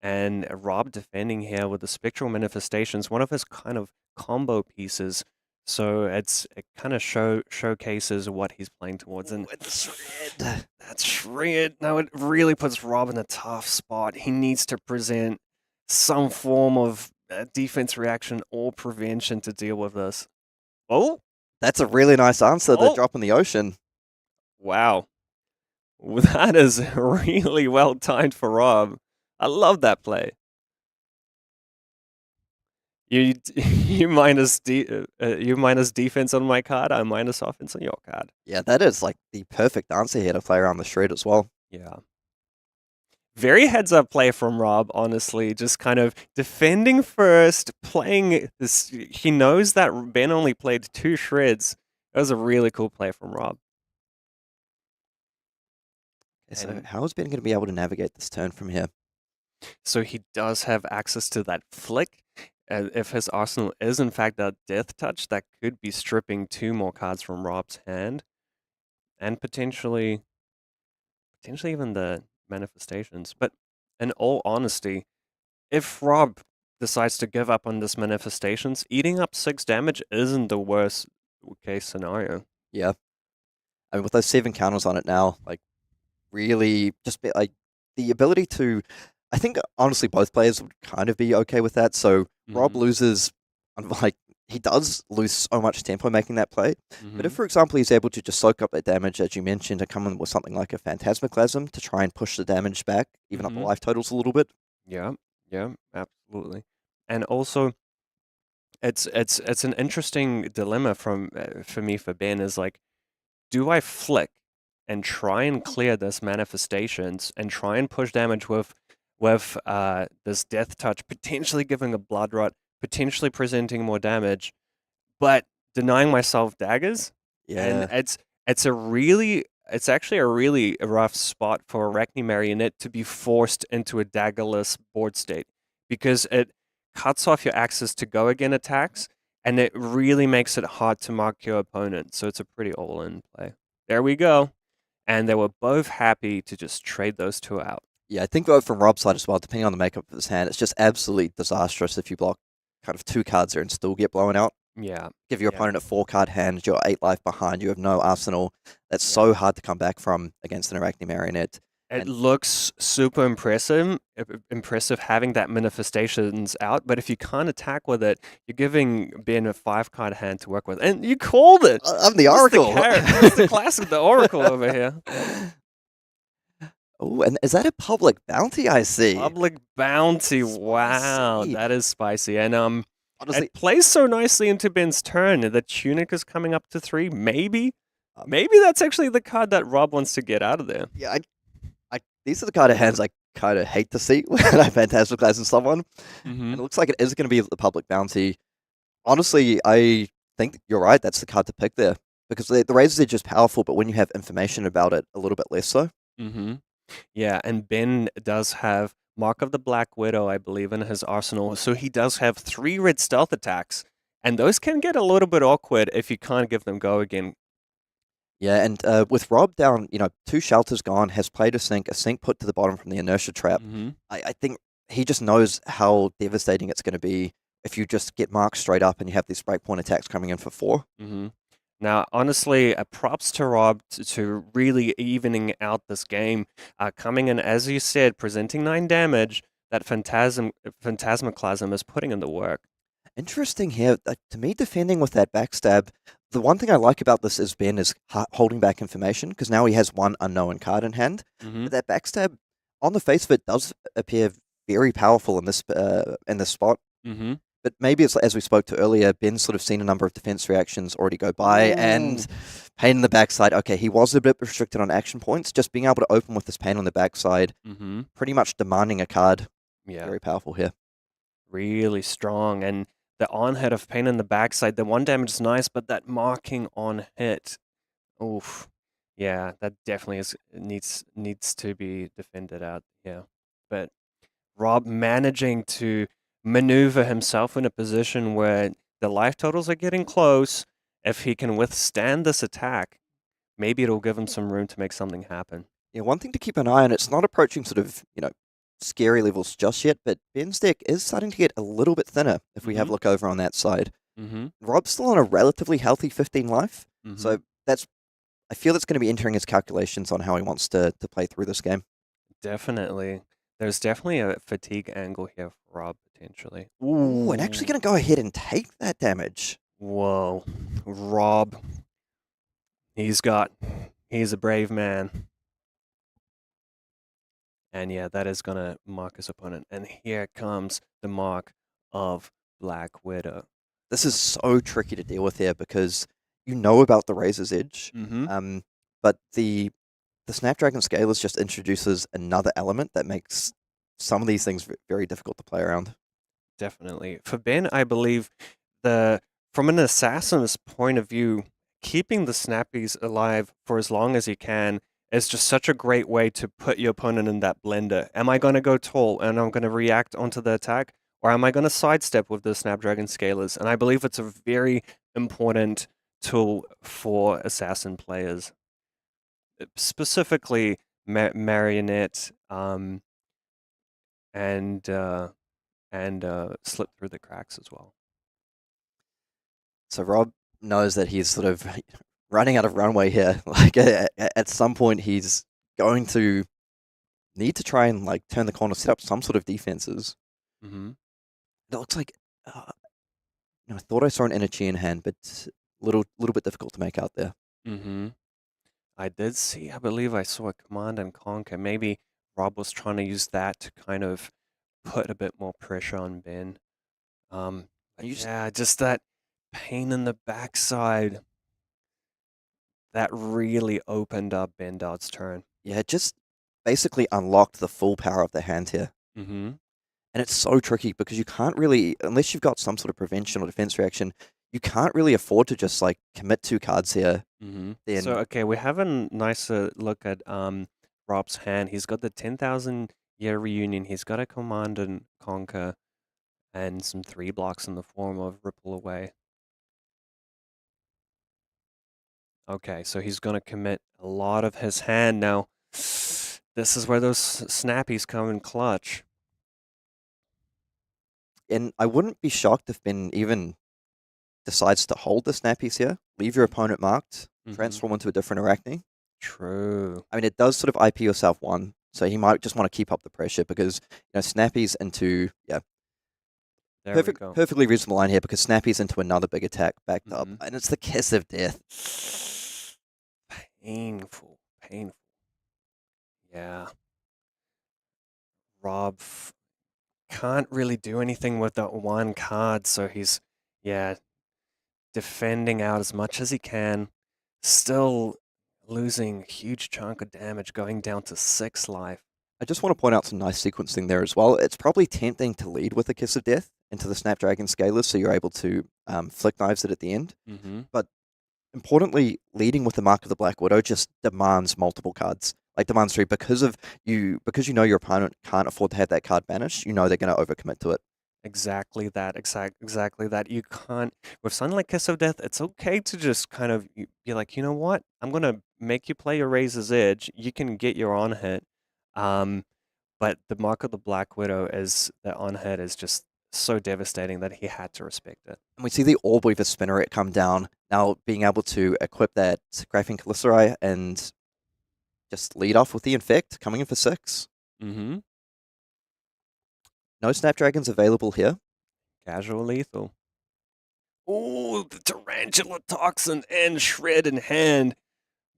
And Rob defending here with the Spectral Manifestations, one of his kind of combo pieces. So it kind of showcases what he's playing towards. And It's red. that's shred. Now it really puts Rob in a tough spot. He needs to present some form of defense reaction or prevention to deal with this. Oh, That's a really nice answer. The Oh. drop in the ocean. wow. That is really well timed for Rob. I love that play. You minus you minus defense on my card. I minus offense on your card. Yeah, that is like the perfect answer here to play around the shred as well. Yeah. Very heads up play from Rob, honestly. Just kind of defending first, playing this. He knows that Ben only played 2 shreds. That was a really cool play from Rob. So And how is Ben going to be able to navigate this turn from here? so he does have access to that flick. And if his arsenal is in fact a death touch, that could be stripping 2 more cards from Rob's hand. And potentially even the manifestations. But in all honesty, if Rob decides to give up on this manifestations, eating up 6 damage isn't the worst case scenario. Yeah. I mean, with those 7 counters on it now, like, really just be, like, the ability to... I think, honestly, both players would kind of be okay with that. So Rob loses... Like, he does lose so much tempo making that play. But if, for example, he's able to just soak up that damage, as you mentioned, and come in with something like a Phantasmaclasm to try and push the damage back, even up the life totals a little bit. Yeah, absolutely. And also, it's an interesting dilemma for me for Ben is like, do I flick and try and clear this manifestations and try and push damage with this death touch, potentially giving a blood rot, potentially presenting more damage, but denying myself daggers? And Yeah. it's actually a really rough spot for Arakni Marionette to be forced into a daggerless board state because it cuts off your access to go again attacks and it really makes it hard to mark your opponent. So it's a pretty all-in play. There we go. And they were both happy to just trade those 2 out. Yeah, I think from Rob's side as well, depending on the makeup of his hand, it's just absolutely disastrous if you block kind of 2 cards there and still get blown out. Yeah. Give your opponent a 4-card hand, you're 8 life behind, you have no arsenal. That's Yeah. so hard to come back from against an Arakni Marionette. It And- looks super impressive having that manifestations out, but if you can't attack with it, you're giving Ben a 5-card hand to work with. And you called it! I'm the Oracle! That's the class of the Oracle over here. Oh, and is that a public bounty I see? Public bounty, wow, Spicy. that is spicy. And Honestly, it plays so nicely into Ben's turn. The Tunic is coming up to 3, maybe? Maybe that's actually the card that Rob wants to get out of there. yeah, these are the kind of hands I kind of hate to see when I Phantasmaclasm someone. And it looks like it is going to be the public bounty. Honestly, I think you're right. That's the card to pick there. Because the Razors are just powerful, but when you have information about it, a little bit less so. Yeah, and Ben does have Mark of the Black Widow, I believe, in his arsenal. So he does have 3 red stealth attacks. And those can get a little bit awkward if you can't give them go again. Yeah, and with Rob down, 2 shelters gone, has played a sink put to the bottom from the inertia trap. I think he just knows how devastating it's going to be if you just get marked straight up and you have these breakpoint attacks coming in for 4. Now, honestly, props to Rob to really evening out this game. Coming in, as you said, presenting 9 damage, that Phantasmaclasm is putting in the work. Interesting here. To me, defending with that backstab, the one thing I like about this is Ben is holding back information because now he has 1 unknown card in hand. But that backstab, on the face of it, does appear very powerful in this spot. But maybe it's as we spoke to earlier, Ben's sort of seen a number of defense reactions already go by and pain in the backside. Okay, he was a bit restricted on action points. Just being able to open with this pain on the backside, pretty much demanding a card. Yeah. Very powerful here. Really strong. And the on hit of pain in the backside, the 1 damage is nice, but that marking on hit, oof. Yeah, that definitely needs to be defended out. Yeah. But Rob managing to maneuver himself in a position where the life totals are getting close if he can withstand this attack, maybe it'll give him some room to make something happen. Yeah, one thing to keep an eye on, it's not approaching sort of, scary levels just yet, but Ben's deck is starting to get a little bit thinner if we have a look over on that side. Rob's still on a relatively healthy 15 life, so I feel it's going to be entering his calculations on how he wants to play through this game. Definitely. There's definitely a fatigue angle here for Rob, potentially. Ooh, and actually going to go ahead and take that damage. Whoa. Rob. He's a brave man. And yeah, that is going to mark his opponent. And here comes the mark of Black Widow. This is so tricky to deal with here because you know about the Razor's Edge, but the Snapdragon Scalers just introduces another element that makes some of these things very difficult to play around. Definitely. For Ben, I believe from an assassin's point of view, keeping the snappies alive for as long as you can is just such a great way to put your opponent in that blender. Am I going to go tall and I'm going to react onto the attack? Or am I going to sidestep with the Snapdragon Scalers? And I believe it's a very important tool for assassin players. Specifically, Marionette and slip through the cracks as well. So Rob knows that he's sort of running out of runway here. Like at some point, he's going to need to try and turn the corner, set up some sort of defenses. It looks like I thought I saw an energy in hand, but little bit difficult to make out there. I did see. I believe I saw a command and conquer. Maybe Rob was trying to use that to kind of put a bit more pressure on Ben. Just that pain in the backside that really opened up Ben Dodd's turn. Yeah, it just basically unlocked the full power of the hand here. And it's so tricky because you can't really, unless you've got some sort of prevention or defense reaction, you can't really afford to just commit 2 cards here. Then So okay, we have a nicer look at Rob's hand. He's got the 10,000 year reunion. He's got a command and conquer and some 3 blocks in the form of ripple away. Okay, so he's going to commit a lot of his hand now. This is where those snappies come in clutch. And I wouldn't be shocked if Ben even decides to hold the snappies here, leave your opponent marked, transform into a different Arakni. True. I mean, it does sort of IP yourself 1, so he might just want to keep up the pressure because snappies into perfectly reasonable line here because snappies into another big attack backed up, and it's the kiss of death. Painful. Yeah. Rob can't really do anything with that 1 card, so he's defending out as much as he can, still losing a huge chunk of damage, going down to 6 life. I just want to point out some nice sequencing there as well. It's probably tempting to lead with a Kiss of Death into the Snapdragon Scalers so you're able to flick knives it at the end. But importantly, leading with the Mark of the Black Widow just demands multiple cards. Demands 3 because you know your opponent can't afford to have that card banished. You know they're going to overcommit to it. Exactly that. Exactly that. You can't, with something like Kiss of Death, it's okay to just kind of be like, you know what? I'm going to make you play your Razor's Edge. You can get your on hit. But the Mark of the Black Widow is the on hit is just so devastating that he had to respect it. And we see the Orb Weaver Spinneret come down, now being able to equip that Graphing Viserai and just lead off with the Infect, coming in for 6. No Snapdragons available here. Casual lethal. Ooh, the Tarantula Toxin and Shred in hand.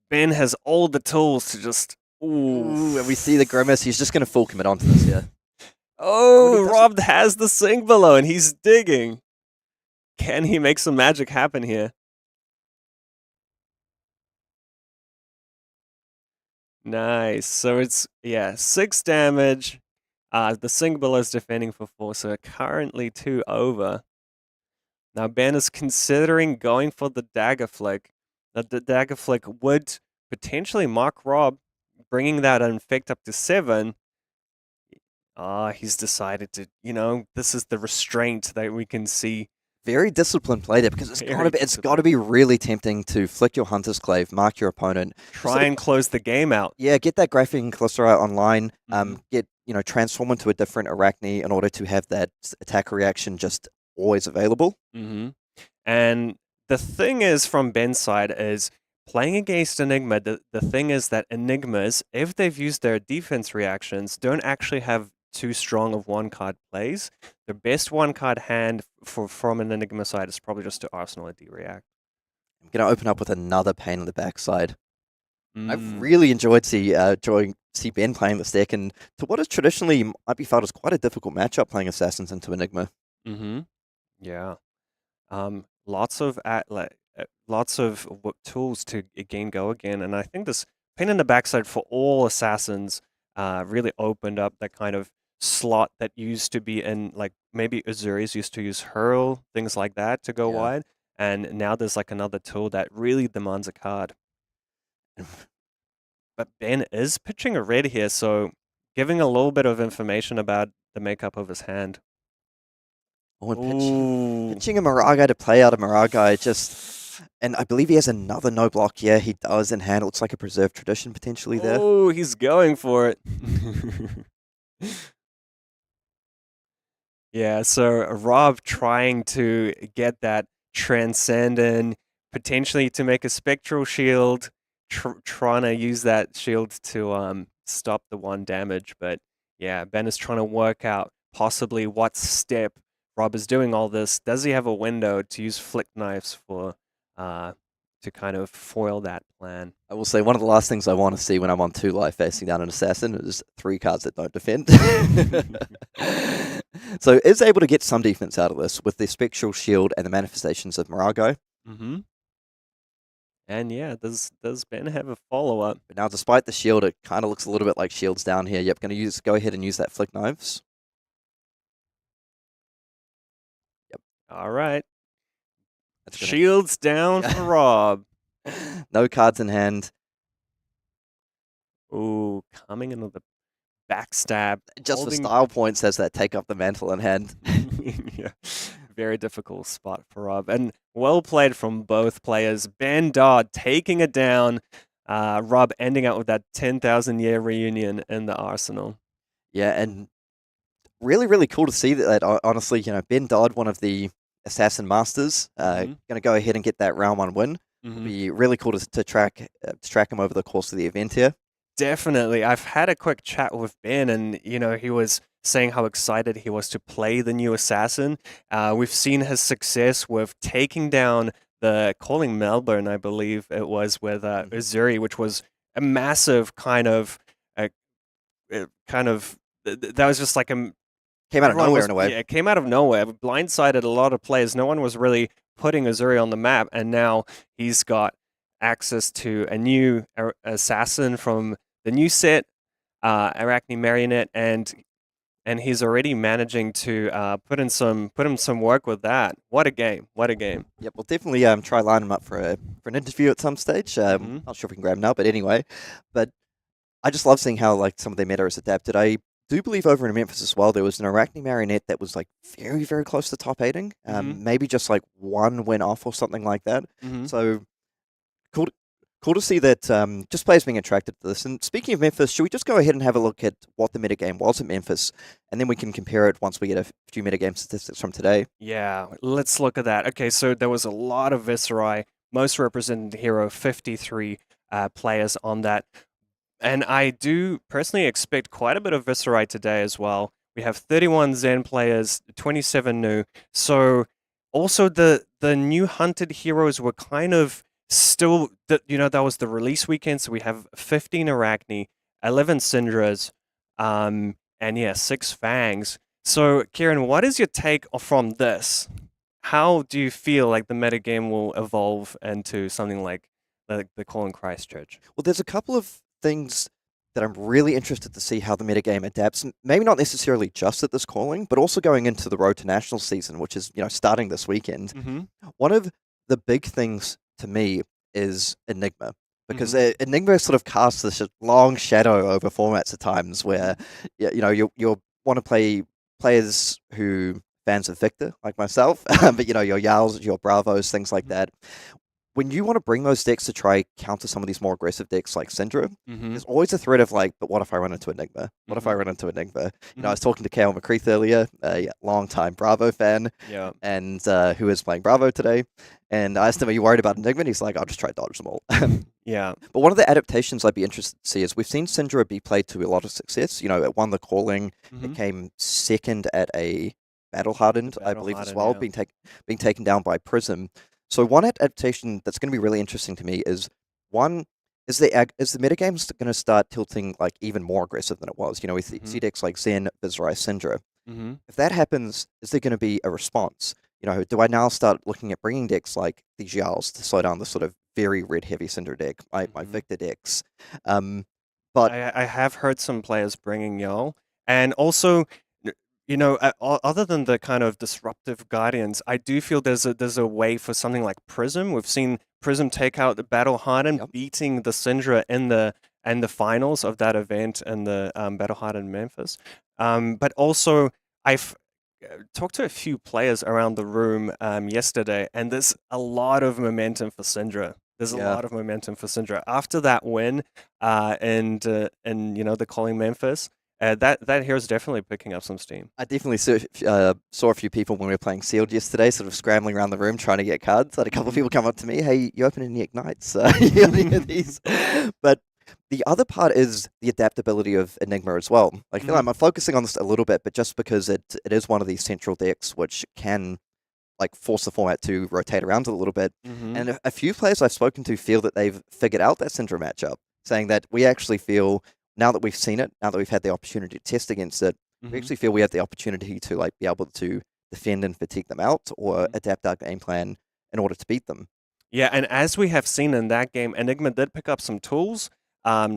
Ben has all the tools to just... Ooh, and we see the Grimace. He's just going to full commit onto this here. Oh, Rob has the sink below and he's digging. Can he make some magic happen here? Nice. So it's, 6 damage. The sink below is defending for 4, so currently 2 over. Now Ben is considering going for the Dagger Flick. Now the Dagger Flick would potentially mark Rob, bringing that infect up to 7. He's decided to, this is the restraint that we can see Very disciplined play there, because it's Very got to be disciplined. really tempting to flick your Hunter's Clave, mark your opponent, Try and close the game out. get that Graphic Viserai online, Mhm. get transform into a different Arakni in order to have that attack reaction just always available. And the thing is, from Ben's side, is playing against Enigma, the thing is that Enigmas, if they've used their defense reactions, don't actually have too strong of one-card plays. The best one-card hand from an Enigma side is probably just to Arsenal a D-react. I'm going to open up with another pain in the backside. I've Mm. really enjoyed see Ben playing this deck, and to what is traditionally might be felt as quite a difficult matchup, playing Assassins into Enigma. Yeah. Lots of tools to again go again, and I think this pain in the backside for all assassins really opened up that kind of slot that used to be in, like, maybe Uzuri's used to use hurl, things like that, to go Yeah. wide, and now there's like another tool that really demands a card. But Ben is pitching a red here, so giving a little bit of information about the makeup of his hand. Oh, and Ooh. pitching a Miragai to play out a Miragai, and I believe he has another no block. Yeah, he does in hand. It looks like a preserved tradition potentially there. Oh, he's going for it. Yeah, so Rob trying to get that Transcendent, potentially to make a Spectral Shield, trying to use that shield to stop the 1 damage. But yeah, Ben is trying to work out possibly what step Rob is doing all this. Does he have a window to use Flick Knives for to kind of foil that plan? I will say one of the last things I want to see when I'm on 2 life facing down an Assassin is 3 cards that don't defend. So is able to get some defense out of this with the Spectral Shield and the manifestations of Miragai. And yeah, does Ben have a follow-up? But now, despite the shield, it kind of looks a little bit like shields down here. Yep, going to go ahead and use that Flick Knives. Yep. All right. That's Shields down for Rob. No cards in hand. Ooh, coming into the backstab. Just for style points, has that take up the mantle in hand. Yeah, very difficult spot for Rob. And well played from both players. Ben Dodd taking it down. Rob ending up with that 10,000-year reunion in the arsenal. Yeah, and really cool to see that. Honestly, Ben Dodd, one of the Assassin Masters, going to go ahead and get that round 1 win. It'll be really cool to track him over the course of the event here. Definitely. I've had a quick chat with Ben, and he was saying how excited he was to play the new Assassin. We've seen his success with taking down the Calling Melbourne, I believe it was, with Uzuri, which was a massive kind of that was just like a came out of nowhere in a way. Yeah, it came out of nowhere. Blindsided a lot of players. No one was really putting Uzuri on the map, and now he's got access to a new assassin from the new set, Arakni Marionette, and he's already managing to put in some work with that. What a game! What a game! Yep, we'll definitely try line him up for an interview at some stage. Not sure if we can grab him now, but anyway. But I just love seeing how some of their meta is adapted. I do believe over in Memphis as well, there was an Arakni Marionette that was very close to top 8ing. Maybe just 1 win off or something like that. So cool to see that just players being attracted to this. And speaking of Memphis, should we just go ahead and have a look at what the metagame was at Memphis, and then we can compare it once we get a few metagame statistics from today? Yeah, let's look at that. Okay, so there was a lot of Viserai, most represented hero, 53 players on that. And I do personally expect quite a bit of Viserai today as well. We have 31 Zen players, 27 new. So also the new hunted heroes were kind of still, that was the release weekend. So we have 15 Arakni, 11 Cindras, and yeah, 6 Fangs. So Kieran, what is your take from this? How do you feel like the metagame will evolve into something like the call in Christchurch? Well, there's a couple of things that I'm really interested to see how the metagame adapts. Maybe not necessarily just at this calling, but also going into the Road to National season, which is starting this weekend. One of the big things to me is Enigma, because Enigma sort of casts this long shadow over formats at times where you want to play players who fans of Victor, like myself, but your Yaos, your Bravos, things like that. When you want to bring those decks to try counter some of these more aggressive decks like Cindra, there's always a threat of like, but what if I run into Enigma? What if I run into Enigma? I was talking to Kale McCreath earlier, a long-time Bravo fan, and who is playing Bravo today, and I asked him, are you worried about Enigma? And he's like, I'll just try to dodge them all. Yeah. But one of the adaptations I'd be interested to see is we've seen Cindra be played to a lot of success. It won the calling. It came second at a Battle Hardened, I believe, as well, being taken down by Prism. So one adaptation that's going to be really interesting to me is the metagame's going to start tilting like even more aggressive than it was. We see decks like Zen, Viserai, Cindra. If that happens, is there going to be a response? Do I now start looking at bringing decks like the Xiaos to slow down the sort of very red heavy Cindra deck, my Victor decks? But I have heard some players bringing Yao, and also, other than the kind of disruptive guardians, I do feel there's a way for something like Prism. We've seen Prism take out the Battle Hardened, beating the Cindra in the finals of that event in the Battle Hardened Memphis. But also, I've talked to a few players around the room yesterday, and there's a lot of momentum for Cindra. There's a lot of momentum for Cindra after that win, and the calling Memphis. That hero's definitely picking up some steam. I definitely saw a few people when we were playing Sealed yesterday, sort of scrambling around the room trying to get cards. I had a couple of people come up to me, "Hey, you open any Ignites? You got any of these?" But the other part is the adaptability of Enigma as well. Like, I feel like I'm focusing on this a little bit, but just because it is one of these central decks which can like force the format to rotate around a little bit. And a few players I've spoken to feel that they've figured out that Cindra matchup, saying that we actually feel, now that we've seen it, now that we've had the opportunity to test against it, we actually feel we have the opportunity to like be able to defend and fatigue them out or adapt our game plan in order to beat them. Yeah, and as we have seen in that game, Enigma did pick up some tools.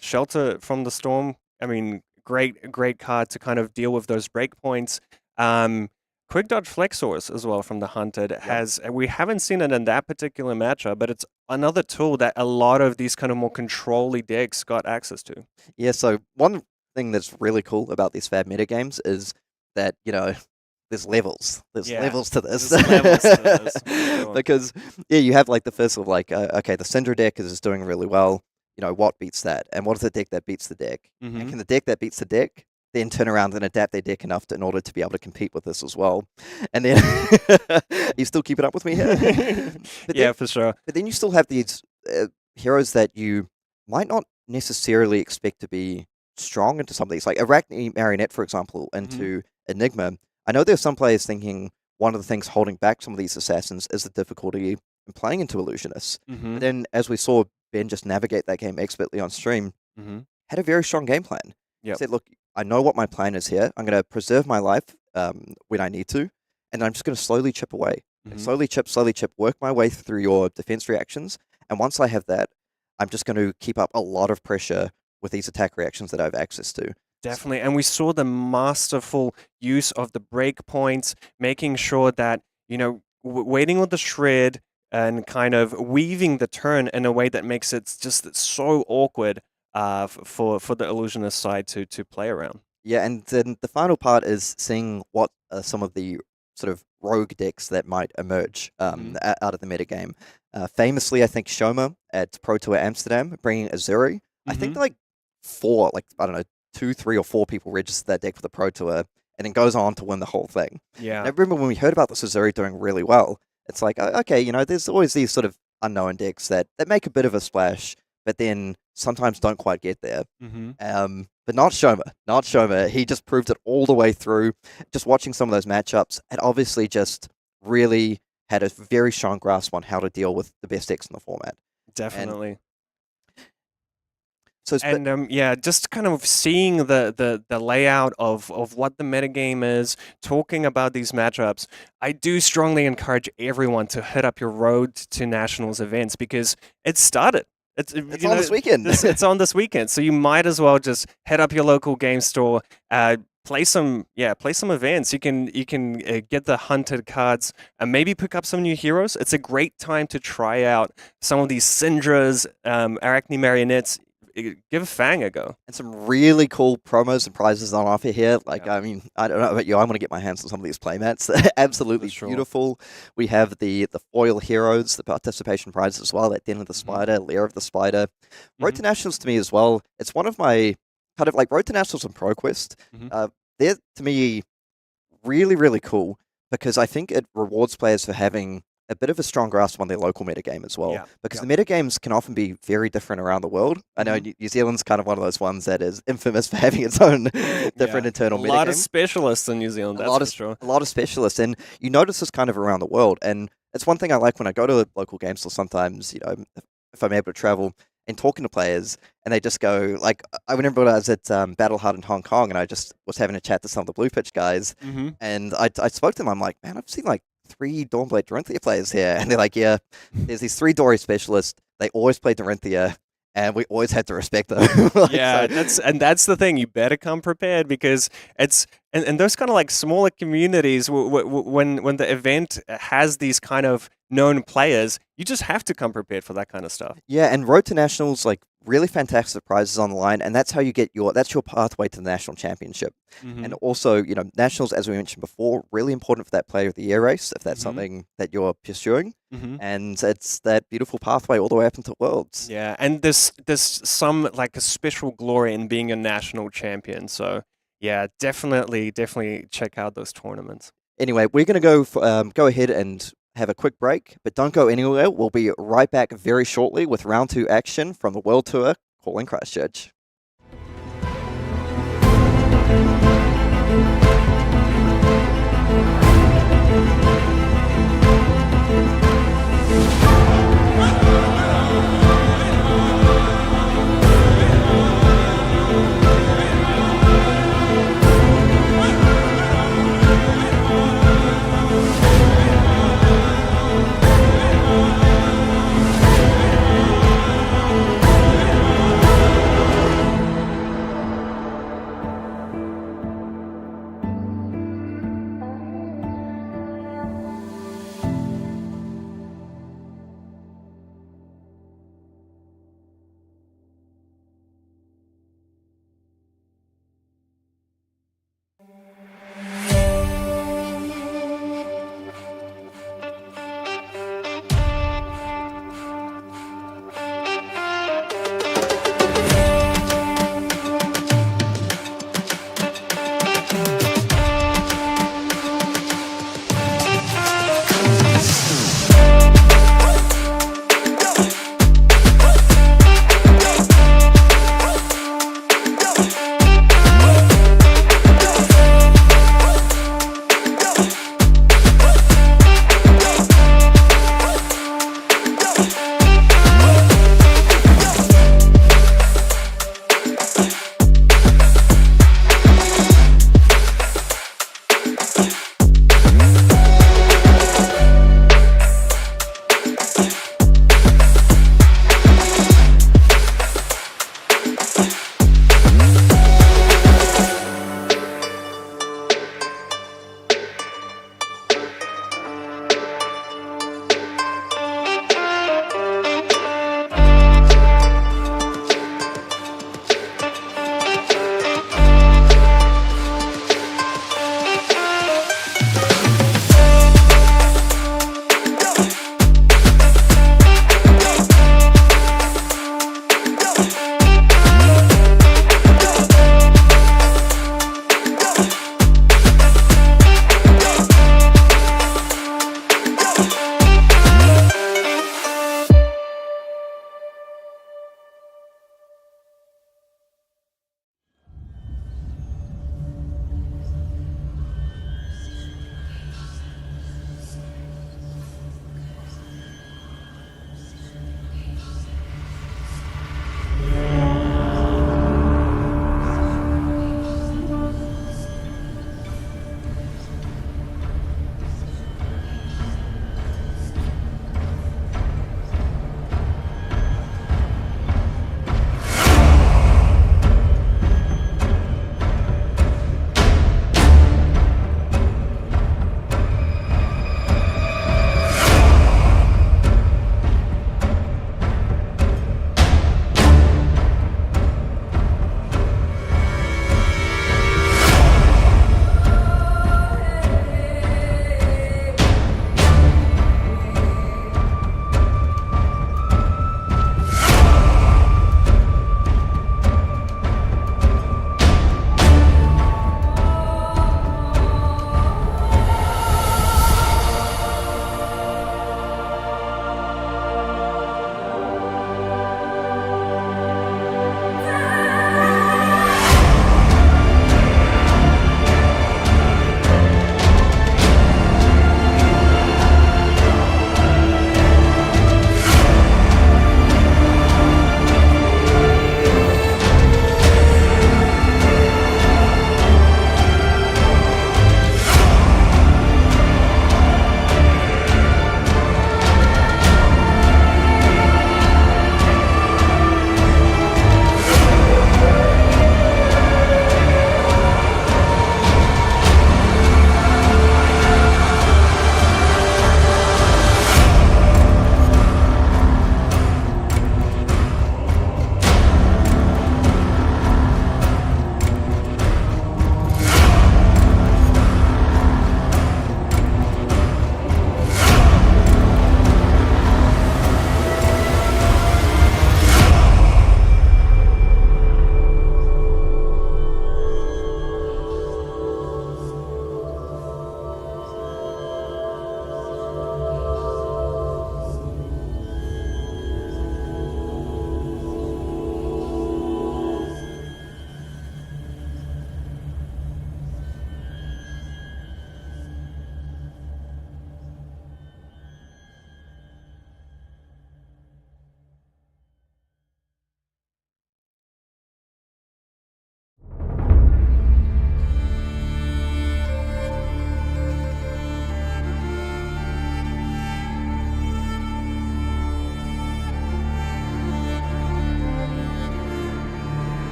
Shelter from the Storm, I mean, great card to kind of deal with those breakpoints. Quick Dodge Flexors as well from the Hunted we haven't seen it in that particular matchup, but it's another tool that a lot of these kind of more control-y decks got access to. Yeah, so one thing that's really cool about these Fab metagames is that, there's levels. There's levels to this. Sure. Because, you have like the first of like, okay, the Cindra deck is doing really well. What beats that? And what is the deck that beats the deck? And can the deck that beats the deck then turn around and adapt their deck enough in order to be able to compete with this as well? And then, you still keeping up with me here? Yeah, for sure. But then you still have these heroes that you might not necessarily expect to be strong into some of these, like Arakni Marionette, for example, into Enigma. I know there's some players thinking one of the things holding back some of these assassins is the difficulty in playing into Illusionists. But then, as we saw Ben just navigate that game expertly on stream, had a very strong game plan. He said, look, I know what my plan is here. I'm going to preserve my life when I need to, and I'm just going to slowly chip away. And slowly chip, work my way through your defense reactions. And once I have that, I'm just going to keep up a lot of pressure with these attack reactions that I have access to. Definitely. And we saw the masterful use of the breakpoints, making sure that, waiting with the shred and kind of weaving the turn in a way that makes it just so awkward for the illusionist side to play around. Yeah, and then the final part is seeing what are some of the sort of rogue decks that might emerge out of the metagame. Famously, I think Shoma at Pro Tour Amsterdam bringing Azuri. I think like 2, 3, or 4 people registered that deck for the Pro Tour and then goes on to win the whole thing. Yeah. And I remember when we heard about this Azuri doing really well, it's like, okay, there's always these sort of unknown decks that make a bit of a splash, but then sometimes don't quite get there. But not Shoma. Not Shoma. He just proved it all the way through. Just watching some of those matchups, and obviously just really had a very strong grasp on how to deal with the best decks in the format. Definitely. And just kind of seeing the layout of what the metagame is, talking about these matchups, I do strongly encourage everyone to hit up your Road to Nationals events because it started. It's on this weekend. It's on this weekend, so you might as well just head up your local game store, play some events. You can get the hunted cards and maybe pick up some new heroes. It's a great time to try out some of these Cindras, Arakni Marionettes. give Fang a go. And some really cool promos and prizes on offer here. Like, Yeah. I mean, I don't know about you, I want to get my hands on some of these playmats. They're absolutely For sure. beautiful. We have the foil heroes, the participation prizes as well, like Den of the Spider, Lair of the Spider. Road to Nationals to me as well, it's one of my, kind of like Road to Nationals and ProQuest, they're, to me, really, really cool because I think it rewards players for having a bit of a strong grasp on their local metagame as well. Yeah, Because the metagames can often be very different around the world. I know New Zealand's kind of one of those ones that is infamous for having its own different internal metagame. A lot of specialists in New Zealand, that's for sure. A lot of specialists, and you notice this kind of around the world. And it's one thing I like when I go to local game stores sometimes, you know, if I'm able to travel and talking to players, and they just go, like, I remember when I was at Battle Hard in Hong Kong, and I just was having a chat to some of the Blue Pitch guys, and I spoke to them, I'm like, man, I've seen like 3 Dawnblade Dorinthia players here, and they're like, yeah, there's these 3 Dory specialists, they always played Dorinthia, and we always had to respect them. Like, yeah, so, that's the thing. You better come prepared because it's and those kind of like smaller communities. When the event has these kind of known players, you just have to come prepared for that kind of stuff. yeah, and Road to Nationals, like, really fantastic prizes on the line, and that's how you get that's your pathway to the national championship. And also, you know, nationals, as we mentioned before, really important for that player of the year race if that's something that you're pursuing, and it's that beautiful pathway all the way up into worlds. Yeah, and there's some like a special glory in being a national champion. So yeah, definitely check out those tournaments. Anyway, we're going to go ahead and have a quick break, but don't go anywhere. We'll be right back very shortly with round 2 action from the World Tour calling Christchurch.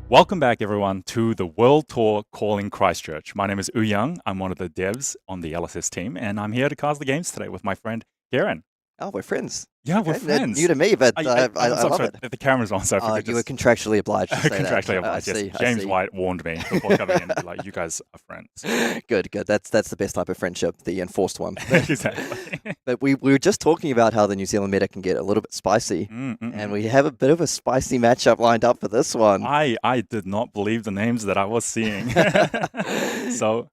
Welcome back, everyone, to the World Tour Calling Christchurch. My name is Uhyoung. I'm one of the devs on the LSS team, and I'm here to cast the games today with my friend Kieran. Oh, we're friends. Yeah, we're Okay, friends. new to me, but I I'm love sorry, it. the camera's on, so I forget You were just contractually obliged to say that. contractually I obliged. Yes, see, I James see. White warned me before coming in to be like, "You guys are friends." Good. That's the best type of friendship, the enforced one. Exactly. But we were just talking about how the New Zealand meta can get a little bit spicy, and we have a bit of a spicy matchup lined up for this one. I did not believe the names that I was seeing. So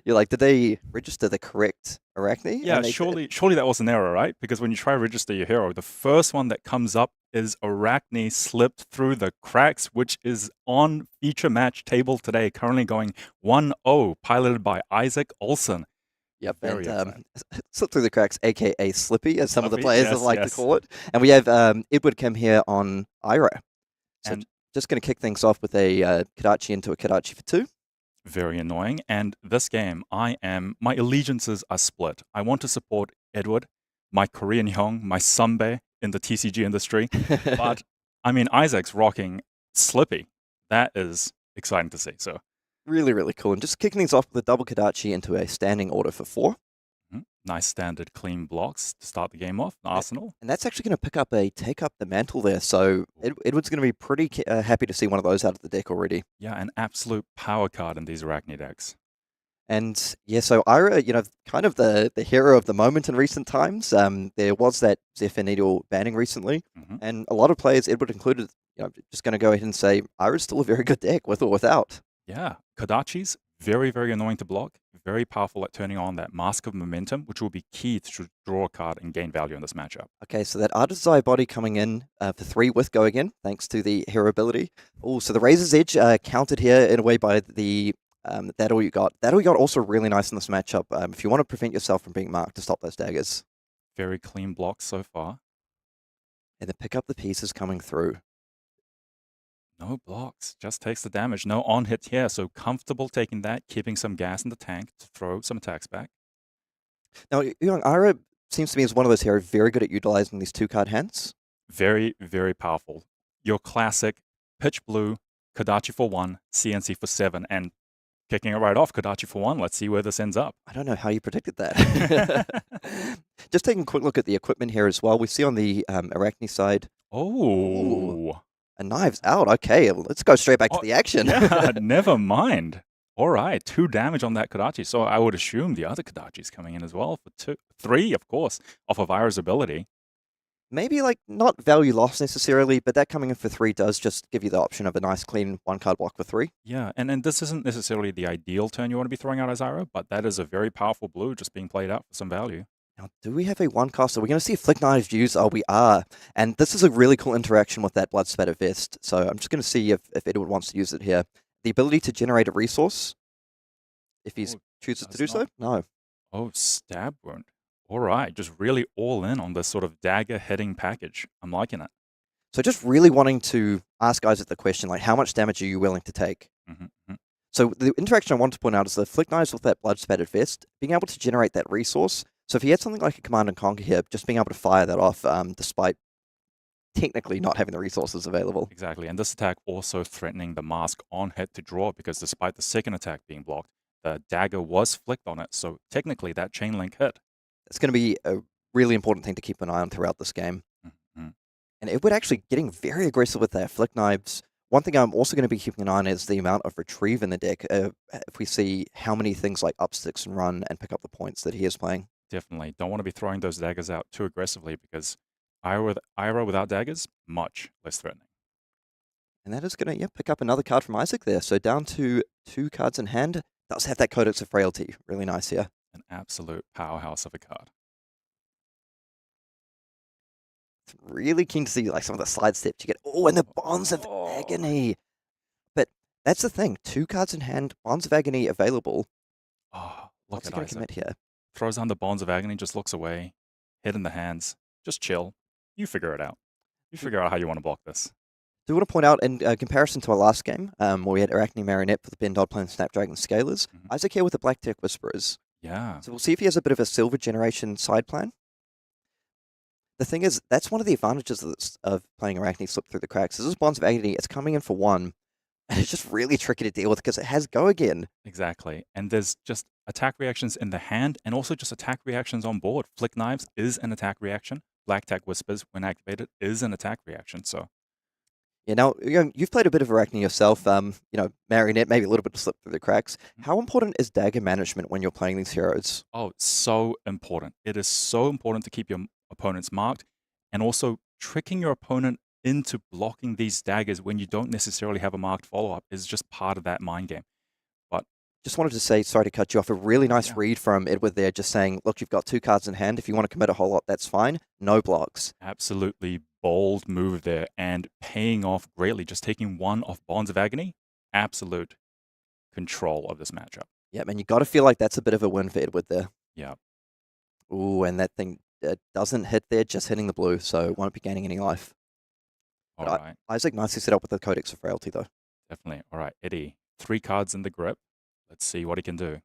You're like, did they register the correct Arakni? yeah, And they surely that was an error, right? Because when you try to register your hero, the first one that comes up is Arakni slipped through the cracks, which is on feature match table today, currently going 1-0, piloted by Isaac Olssen. Yep, Very and exciting. slipped through the cracks, aka Slippy, as some of the Slippy, players yes, like to yes. call it. And we have Edward Kim here on Ira. So And just going to kick things off with a Kadachi into a Kadachi for 2. very annoying. And this game, my allegiances are split. I want to support Edward, my Korean Hyung, my Sambe in the TCG industry. But I mean, Isaac's rocking Slippy. That is exciting to see. So Really, really cool. And just kicking things off with a double Kadachi into a standing order for 4. nice standard clean blocks to start the game off. Arsenal. And that's actually going to take up the mantle there. So Edward's going to be pretty happy to see one of those out of the deck already. Yeah, an absolute power card in these Arakni decks. And yeah, so Ira, kind of the hero of the moment in recent times. There was that Zephyr Needle banning recently, and a lot of players, Edward included, just going to go ahead and say Ira's still a very good deck with or without. Yeah, Kadachi's very, very annoying to block. Very powerful at turning on that Mask of Momentum, which will be key to draw a card and gain value in this matchup. Okay, so that Artist's Eye body coming in for 3 with Go again, thanks to the hero ability. Oh, so the Razor's Edge countered here in a way by the That All You Got. That All You Got also really nice in this matchup. If you want to prevent yourself from being marked to stop those daggers. Very clean blocks so far. And then pick up the pieces coming through. No blocks, just takes the damage. No on hit here, so comfortable taking that, keeping some gas in the tank to throw some attacks back. Now, Ira seems to me as one of those heroes very good at utilizing these 2-card hands. Very, very powerful. Your classic pitch blue, Kadachi for 1, CNC for 7, and kicking it right off, Kadachi for 1. Let's see where this ends up. I don't know how you predicted that. Just taking a quick look at the equipment here as well. We see on the Arakni side. Oh. A Knives Out. Okay, let's go straight back to the action. Yeah, never mind. All right, 2 damage on that Kadachi. So I would assume the other Kadachi's coming in as well for 3, of course, off of Ira's ability. Maybe not value loss necessarily, but that coming in for 3 does just give you the option of a nice clean 1-card block for 3. Yeah, and this isn't necessarily the ideal turn you want to be throwing out as Ira, but that is a very powerful blue just being played out for some value. Now, do we have a 1-caster? We're going to see Flick Knives use. Oh, we are. And this is a really cool interaction with that Blood Spatter Vest. So I'm just going to see if Edward wants to use it here. The ability to generate a resource, if he chooses to do so? No. Oh, Stab Wound. All right, just really all in on this sort of dagger heading package. I'm liking it. So just really wanting to ask Isaac the question, how much damage are you willing to take? So the interaction I want to point out is the Flick Knives with that Blood Spattered Vest, being able to generate that resource. So if he had something like a Command and Conquer here, just being able to fire that off despite technically not having the resources available. Exactly, and this attack also threatening the mask on hit to draw, because despite the second attack being blocked, the dagger was flicked on it, so technically that chain link hit. It's going to be a really important thing to keep an eye on throughout this game. And Edward actually getting very aggressive with that Flick Knives. One thing I'm also going to be keeping an eye on is the amount of retrieve in the deck. If we see how many things like upsticks and run and pick up the points that he is playing. Definitely. Don't want to be throwing those daggers out too aggressively, because Ira without daggers, much less threatening. And that is going to pick up another card from Isaac there. So down to 2 cards in hand. Does have that Codex of Fealty. Really nice here. An absolute powerhouse of a card. Really keen to see some of the side steps you get. Oh, and the Bonds of Agony. But that's the thing. 2 cards in hand, Bonds of Agony available. Oh, What's look at he going Isaac. to commit here? Throws down the Bonds of Agony, just looks away. Head in the hands. Just chill. You figure it out. You figure out how you want to block this. Do want to point out, in comparison to our last game, where we had Arakni Marionette for the Ben Dodd playing Snapdragon Scalers, Isaac here with the Black Tech Whisperers. Yeah. So we'll see if he has a bit of a silver generation side plan. The thing is, that's one of the advantages of playing Arakni slip through the cracks. This is Bonds of Agony. It's coming in for 1, And it's just really tricky to deal with because it has go again. Exactly. And there's just attack reactions in the hand and also just attack reactions on board. Flick Knives is an attack reaction. Black Tag Whispers, when activated, is an attack reaction. So Yeah, now you've played a bit of Arakni yourself. Marionette, maybe a little bit to slip through the cracks. How important is dagger management when you're playing these heroes? oh, it's so important. It is so important to keep your opponents marked and also tricking your opponent into blocking these daggers when you don't necessarily have a marked follow-up is just part of that mind game. But Just wanted to say, sorry to cut you off, a really nice yeah, read from Edward there, just saying, look, you've got 2 cards in hand. If you want to commit a whole lot, that's fine. No blocks. absolutely bold move there and paying off greatly. Just taking 1 off Bonds of Agony, absolute control of this matchup. Yep, and you got to feel like that's a bit of a win for Edward there. Yeah. Ooh, and that thing doesn't hit there, just hitting the blue, so won't be gaining any life. All But right. Isaac nicely set up with the Codex of Frailty, though. Definitely. All right, Eddie. 3 cards in the grip. Let's see what he can do.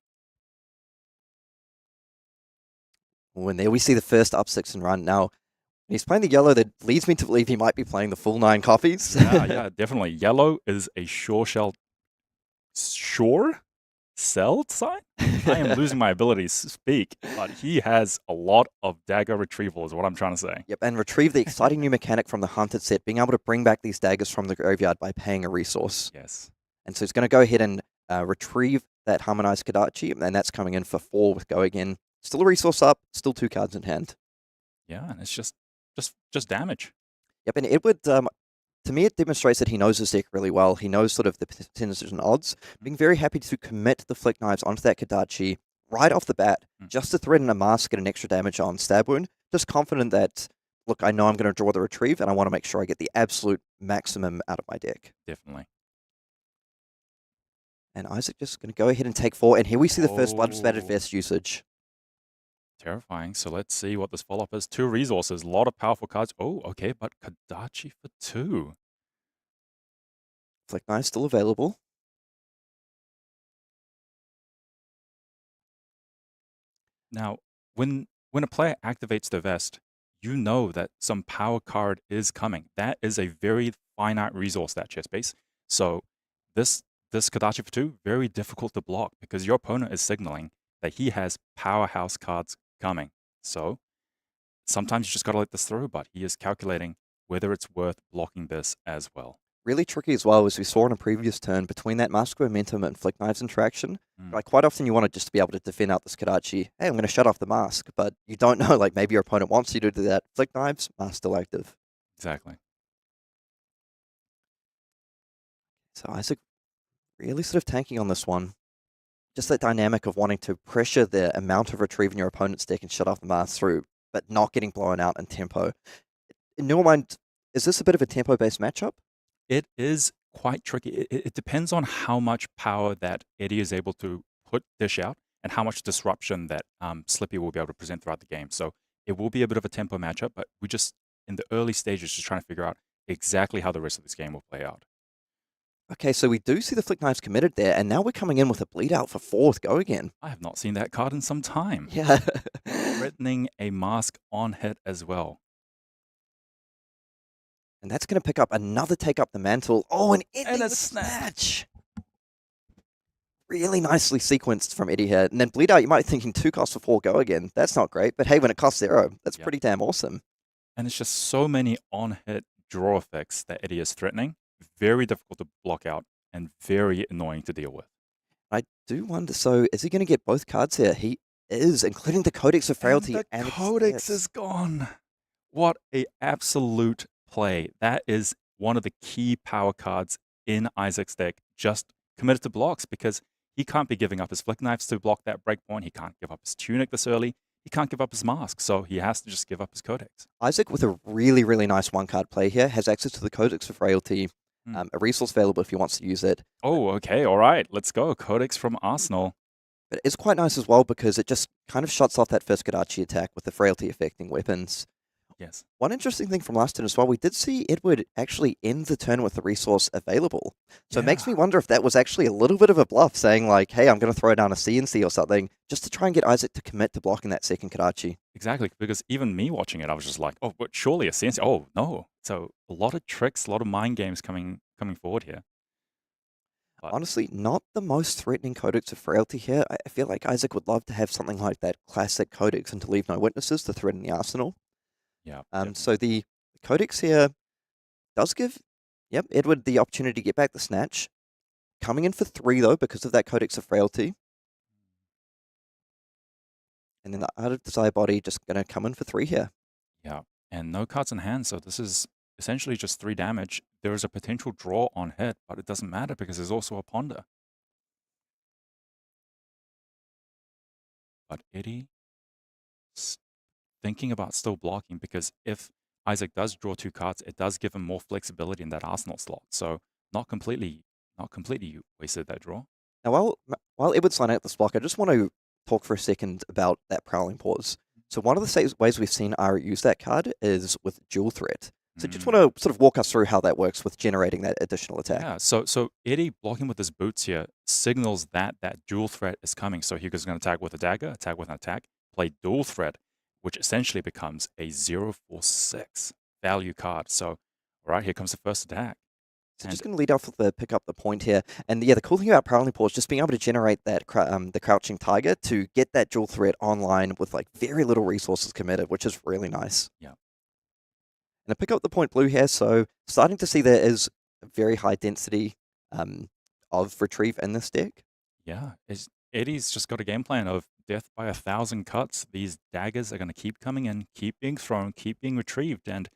Ooh, and there we see the first up 6 and run. Now, he's playing the yellow that leads me to believe he might be playing the full 9 copies. Yeah, definitely. Yellow is a sure sell sign? I am losing my ability to speak, but he has a lot of dagger retrieval is what I'm trying to say. Yep, and retrieve the exciting new mechanic from the Hunted set, being able to bring back these daggers from the graveyard by paying a resource. Yes. And so he's going to go ahead and retrieve that Harmonized Kodachi, and that's coming in for 4 with go again. Still a resource up, still 2 cards in hand. Yeah, and it's just damage. Yep, and Edward, to me, it demonstrates that he knows his deck really well. He knows sort of the percentages and odds, being very happy to commit the Flick Knives onto that Kodachi right off the bat, just to threaten a mask and an extra damage on Stab Wound. Just confident that, look, I know I'm going to draw the retrieve, and I want to make sure I get the absolute maximum out of my deck. Definitely. And Isaac just going to go ahead and take 4, and here we see the first Blood Spattered Vest usage. Terrifying. So let's see what this follow-up is. 2 resources, a lot of powerful cards. Oh, okay, but Kodachi for 2. Flick Knife still available. Now, when a player activates the vest, you know that some power card is coming. That is a very finite resource, that chest base. So this Kodachi for 2, very difficult to block because your opponent is signaling that he has powerhouse cards coming. So sometimes you just got to let this through, but he is calculating whether it's worth blocking this as well. Really tricky as well, as we saw in a previous turn, between that Mask of Momentum and Flick Knives interaction. Like, quite often you want to just be able to defend out this Kodachi. Hey, I'm going to shut off the mask, but you don't know, like, maybe your opponent wants you to do that. Flick Knives, mask still active. Exactly. So Isaac really sort of tanking on this one. Just that dynamic of wanting to pressure the amount of retrieve in your opponent's deck and shut off the mask through, but not getting blown out in tempo. In your mind, is this a bit of a tempo-based matchup? It is quite tricky. It depends on how much power that Eddie is able to dish out and how much disruption that Slippy will be able to present throughout the game. So it will be a bit of a tempo matchup, but we just, in the early stages, just trying to figure out exactly how the rest of this game will play out. Okay, so we do see the Flick Knives committed there, and now we're coming in with a bleed out for 4 with go again. I have not seen that card in some time. Yeah. Threatening a mask on hit as well. And that's going to pick up another take up the mantle. Oh, and ending a the snatch. Really nicely sequenced from Eddie here. And then bleed out, you might be thinking 2 costs for 4 go again. That's not great. But hey, when it costs 0, that's pretty damn awesome. And it's just so many on-hit draw effects that Eddie is threatening. Very difficult to block out and very annoying to deal with. I do wonder, so is he going to get both cards here? He is, including the Codex of Frailty. And the Codex is gone. What a absolute play. That is one of the key power cards in Isaac's deck. Just committed to blocks because he can't be giving up his Flick Knives to block that breakpoint. He can't give up his Tunic this early. He can't give up his mask, so he has to just give up his Codex. Isaac, with a really, really nice 1-card play here, has access to the Codex of Frailty, a resource available if he wants to use it. Oh, okay, all right, let's go. Codex from Arsenal. But it's quite nice as well because it just kind of shuts off that first Kodachi attack with the Frailty affecting weapons. Yes. One interesting thing from last turn as well, we did see Edward actually end the turn with the resource available. So it makes me wonder if that was actually a little bit of a bluff, saying like, hey, I'm going to throw down a CNC or something, just to try and get Isaac to commit to blocking that second Kodachi. Exactly, because even me watching it, I was just like, oh, but surely a CNC. Oh, no. So a lot of tricks, a lot of mind games coming forward here. Honestly, not the most threatening codex of Fealty here. I feel like Isaac would love to have something like that classic codex and to leave no witnesses to threaten the arsenal. Yeah. So the codex here does give, Edward the opportunity to get back the snatch. Coming in for 3 though, because of that codex of Fealty. And then the Art of Desire body just gonna come in for 3 here. Yeah, and no cards in hand, so this is essentially just 3 damage. There is a potential draw on hit, but it doesn't matter because there's also a ponder. But Eddie thinking about still blocking, because if Isaac does draw 2 cards, it does give him more flexibility in that arsenal slot. So not completely wasted that draw. Now, while Edward's lining up this block, I just want to talk for a second about that Prowling Pause. So one of the ways we've seen Ara use that card is with Dual Threat. So just want to sort of walk us through how that works with generating that additional attack. Yeah, so Eddie blocking with his boots here signals that dual threat is coming. So he's going to attack with a dagger, attack with an attack, play dual threat, which essentially becomes a 0/4/6 value card. So, all right, here comes the first attack. So just going to lead off with the pick up the point here. And yeah, the cool thing about Prowling Paw is just being able to generate that the Crouching Tiger to get that dual threat online with like very little resources committed, which is really nice. Yeah. And I pick up the point blue here, so starting to see there is a very high density of retrieve in this deck. Yeah, Eddie's just got a game plan of death by 1,000 cuts. These daggers are going to keep coming in, keep being thrown, keep being retrieved, and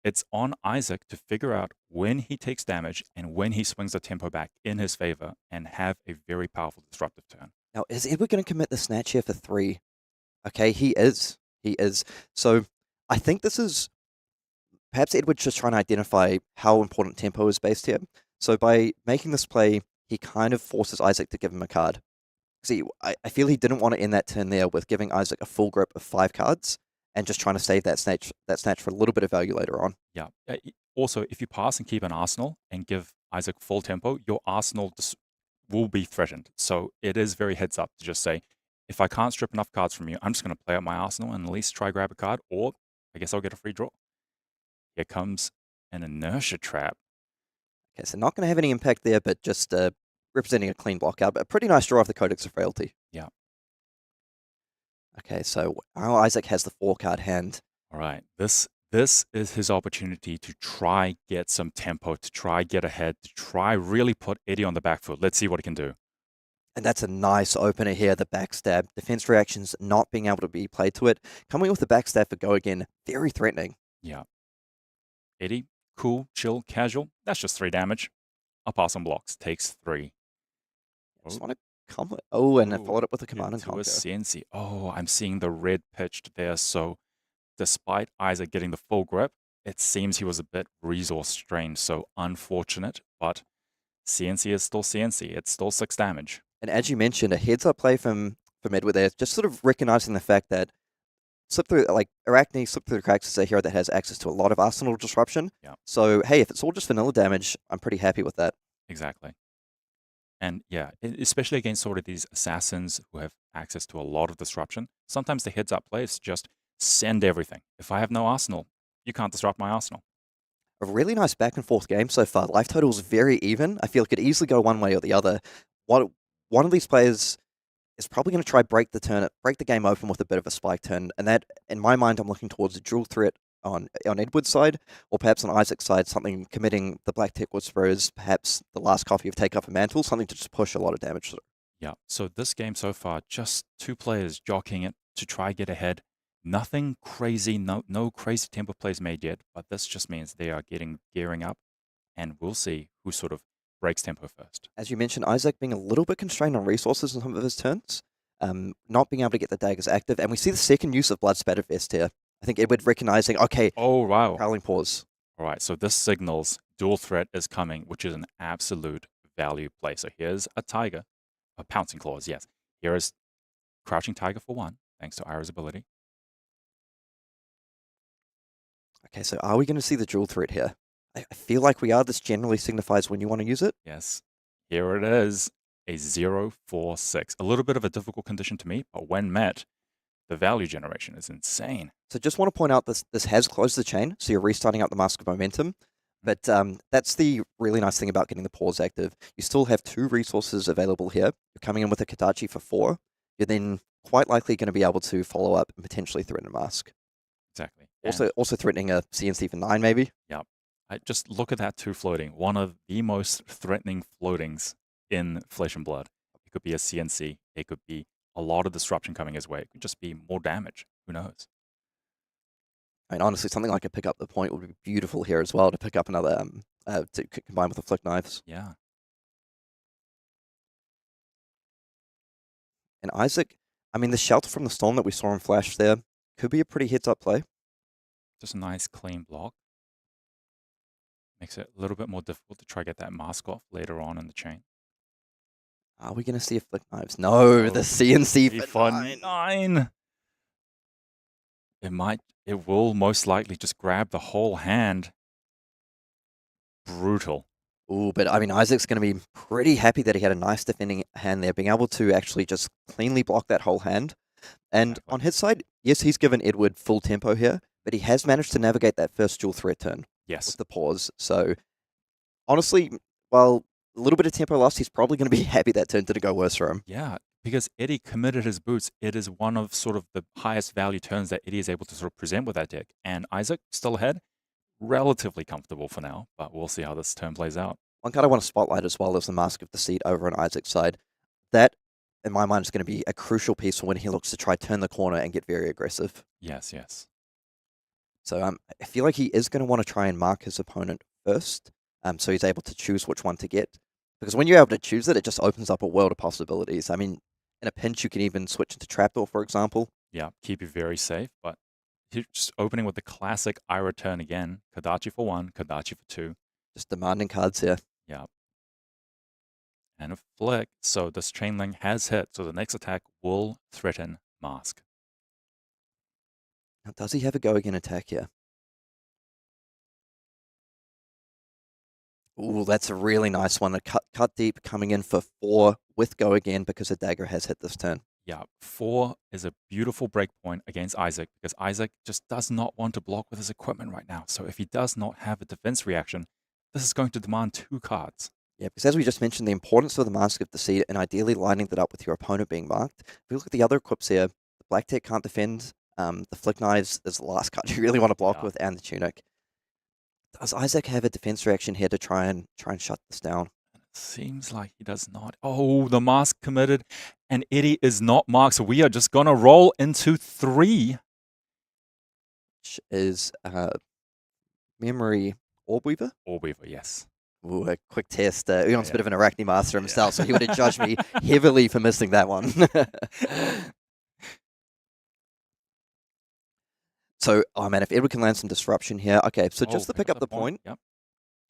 it's on Isaac to figure out when he takes damage and when he swings the tempo back in his favor and have a very powerful disruptive turn. Now, is Edward going to commit the snatch here for 3? Okay, he is. He is. So I think this is perhaps Edward's just trying to identify how important tempo is based here. So by making this play, he kind of forces Isaac to give him a card. See, I feel he didn't want to end that turn there with giving Isaac a full grip of 5 cards and just trying to save that snatch for a little bit of value later on. Yeah. Also, if you pass and keep an arsenal and give Isaac full tempo, your arsenal will be threatened. So it is very heads up to just say, if I can't strip enough cards from you, I'm just going to play out my arsenal and at least try grab a card, or I guess I'll get a free draw. Here comes an inertia trap. Okay, so not going to have any impact there, but just representing a clean block out. But a pretty nice draw off the Codex of Fealty. Yeah. Okay, so our Isaac has the 4-card hand. All right. This is his opportunity to try get some tempo, to try get ahead, to try really put Eddie on the back foot. Let's see what he can do. And that's a nice opener here, the backstab. Defense reactions not being able to be played to it. Coming with the backstab for go again, very threatening. Yeah. Eddie, cool, chill, casual. That's just 3 damage. I'll pass on blocks. Takes 3. I just want to comment. Oh, and I followed up with a command and conquer. A CNC. Oh, I'm seeing the red pitched there. So despite Isaac getting the full grip, it seems he was a bit resource strained. So unfortunate, but CNC is still CNC. It's still 6 damage. And as you mentioned, a heads-up play from Edward there, just sort of recognizing the fact that Arakni slip through the cracks is a hero that has access to a lot of arsenal disruption. Yeah. So hey, if it's all just vanilla damage, I'm pretty happy with that. Exactly. And yeah, especially against sort of these assassins who have access to a lot of disruption, sometimes the heads-up play is just send everything. If I have no arsenal, you can't disrupt my arsenal. A really nice back and forth game so far. Life total is very even. I feel it could easily go one way or the other. One of these players is probably going to try break the game open with a bit of a spike turn, and that, in my mind, I'm looking towards a dual threat on Edward's side, or perhaps on Isaac's side, something committing the Black Tech Whisperers, perhaps the last copy of Take Up a Mantle, something to just push a lot of damage through. Yeah, so this game so far, just 2 players jockeying it to try get ahead. Nothing crazy, no crazy tempo plays made yet, but this just means they are gearing up, and we'll see who sort of breaks tempo first. As you mentioned, Isaac being a little bit constrained on resources in some of his turns, not being able to get the daggers active, and we see the second use of Blood Spatter Vest here. I think Edward recognizing, okay, oh wow, Prowling Pause. All right, so this signals dual threat is coming, which is an absolute value play. So here's a tiger, a pouncing claws, yes. Here is Crouching Tiger for 1, thanks to Ira's ability. Okay, so are we going to see the dual threat here? I feel like we are. This generally signifies when you want to use it. Yes, here it is, a 0/4/6. A little bit of a difficult condition to meet, but when met, the value generation is insane. So just want to point out this has closed the chain, so you're restarting up the Mask of Momentum. But that's the really nice thing about getting the pause active. You still have 2 resources available here. You're coming in with a Kodachi for 4. You're then quite likely going to be able to follow up and potentially threaten a mask. Exactly. Also threatening a CNC for 9 maybe. Yeah. Just look at that 2 floating. One of the most threatening floatings in Flesh and Blood. It could be a CNC. It could be a lot of disruption coming his way. It could just be more damage. Who knows? I mean, honestly, something like a pick up the point would be beautiful here as well to pick up another, to combine with the flick knives. Yeah. And Isaac, I mean, the shelter from the storm that we saw in Flash there could be a pretty heads-up play. Just a nice clean block. Makes it a little bit more difficult to try to get that mask off later on in the chain. Are we going to see a flick knives? No, the CNC for 9. 9. It will most likely just grab the whole hand. Brutal. Ooh, but I mean, Isaac's going to be pretty happy that he had a nice defending hand there, being able to actually just cleanly block that whole hand. And Exactly. on his side, yes, he's given Edward full tempo here, but he has managed to navigate that first dual threat turn Yes. with the pause. So, honestly, while a little bit of tempo lost, he's probably going to be happy that turn didn't go worse for him. Yeah, because Eddie committed his boots. It is one of sort of the highest value turns that Eddie is able to sort of present with that deck. And Isaac, still ahead, relatively comfortable for now, but we'll see how this turn plays out. One card I want to spotlight as well is the Mask of Deceit over on Isaac's side. That, in my mind, is going to be a crucial piece for when he looks to try turn the corner and get very aggressive. Yes, yes. So I feel like he is going to want to try and mark his opponent first, so he's able to choose which one to get. Because when you're able to choose it, it just opens up a world of possibilities. I mean, in a pinch, you can even switch into Trapdoor, for example. Yeah, keep you very safe, but he's just opening with the classic Ira turn again. Kodachi for 1, Kodachi for 2. Just demanding cards here. Yeah. And a flick, so this chain link has hit, so the next attack will threaten mask. Now, does he have a go again attack here? Ooh, that's a really nice one. A cut deep coming in for 4 with go again because a dagger has hit this turn. Yeah, 4 is a beautiful break point against Isaac because Isaac just does not want to block with his equipment right now. So if he does not have a defense reaction, this is going to demand 2 cards. Yeah, because as we just mentioned, the importance of the Mask of Deceit and ideally lining that up with your opponent being marked. If we look at the other equips here, the Black Tech can't defend. The Flick Knives is the last card you really want to block with, and the Tunic. Does Isaac have a defense reaction here to try and shut this down? It seems like he does not. Oh, the mask committed, and Eddie is not marked. So we are just going to roll into 3. Which is Memory Orbweaver? Orbweaver, yes. Ooh, a quick test. Uhyoung's a bit of an Arakni master himself, Yeah. so he would have judged me heavily for missing that one. So, oh man, if Edward can land some disruption here. Okay, so just to pick up the point. Yep.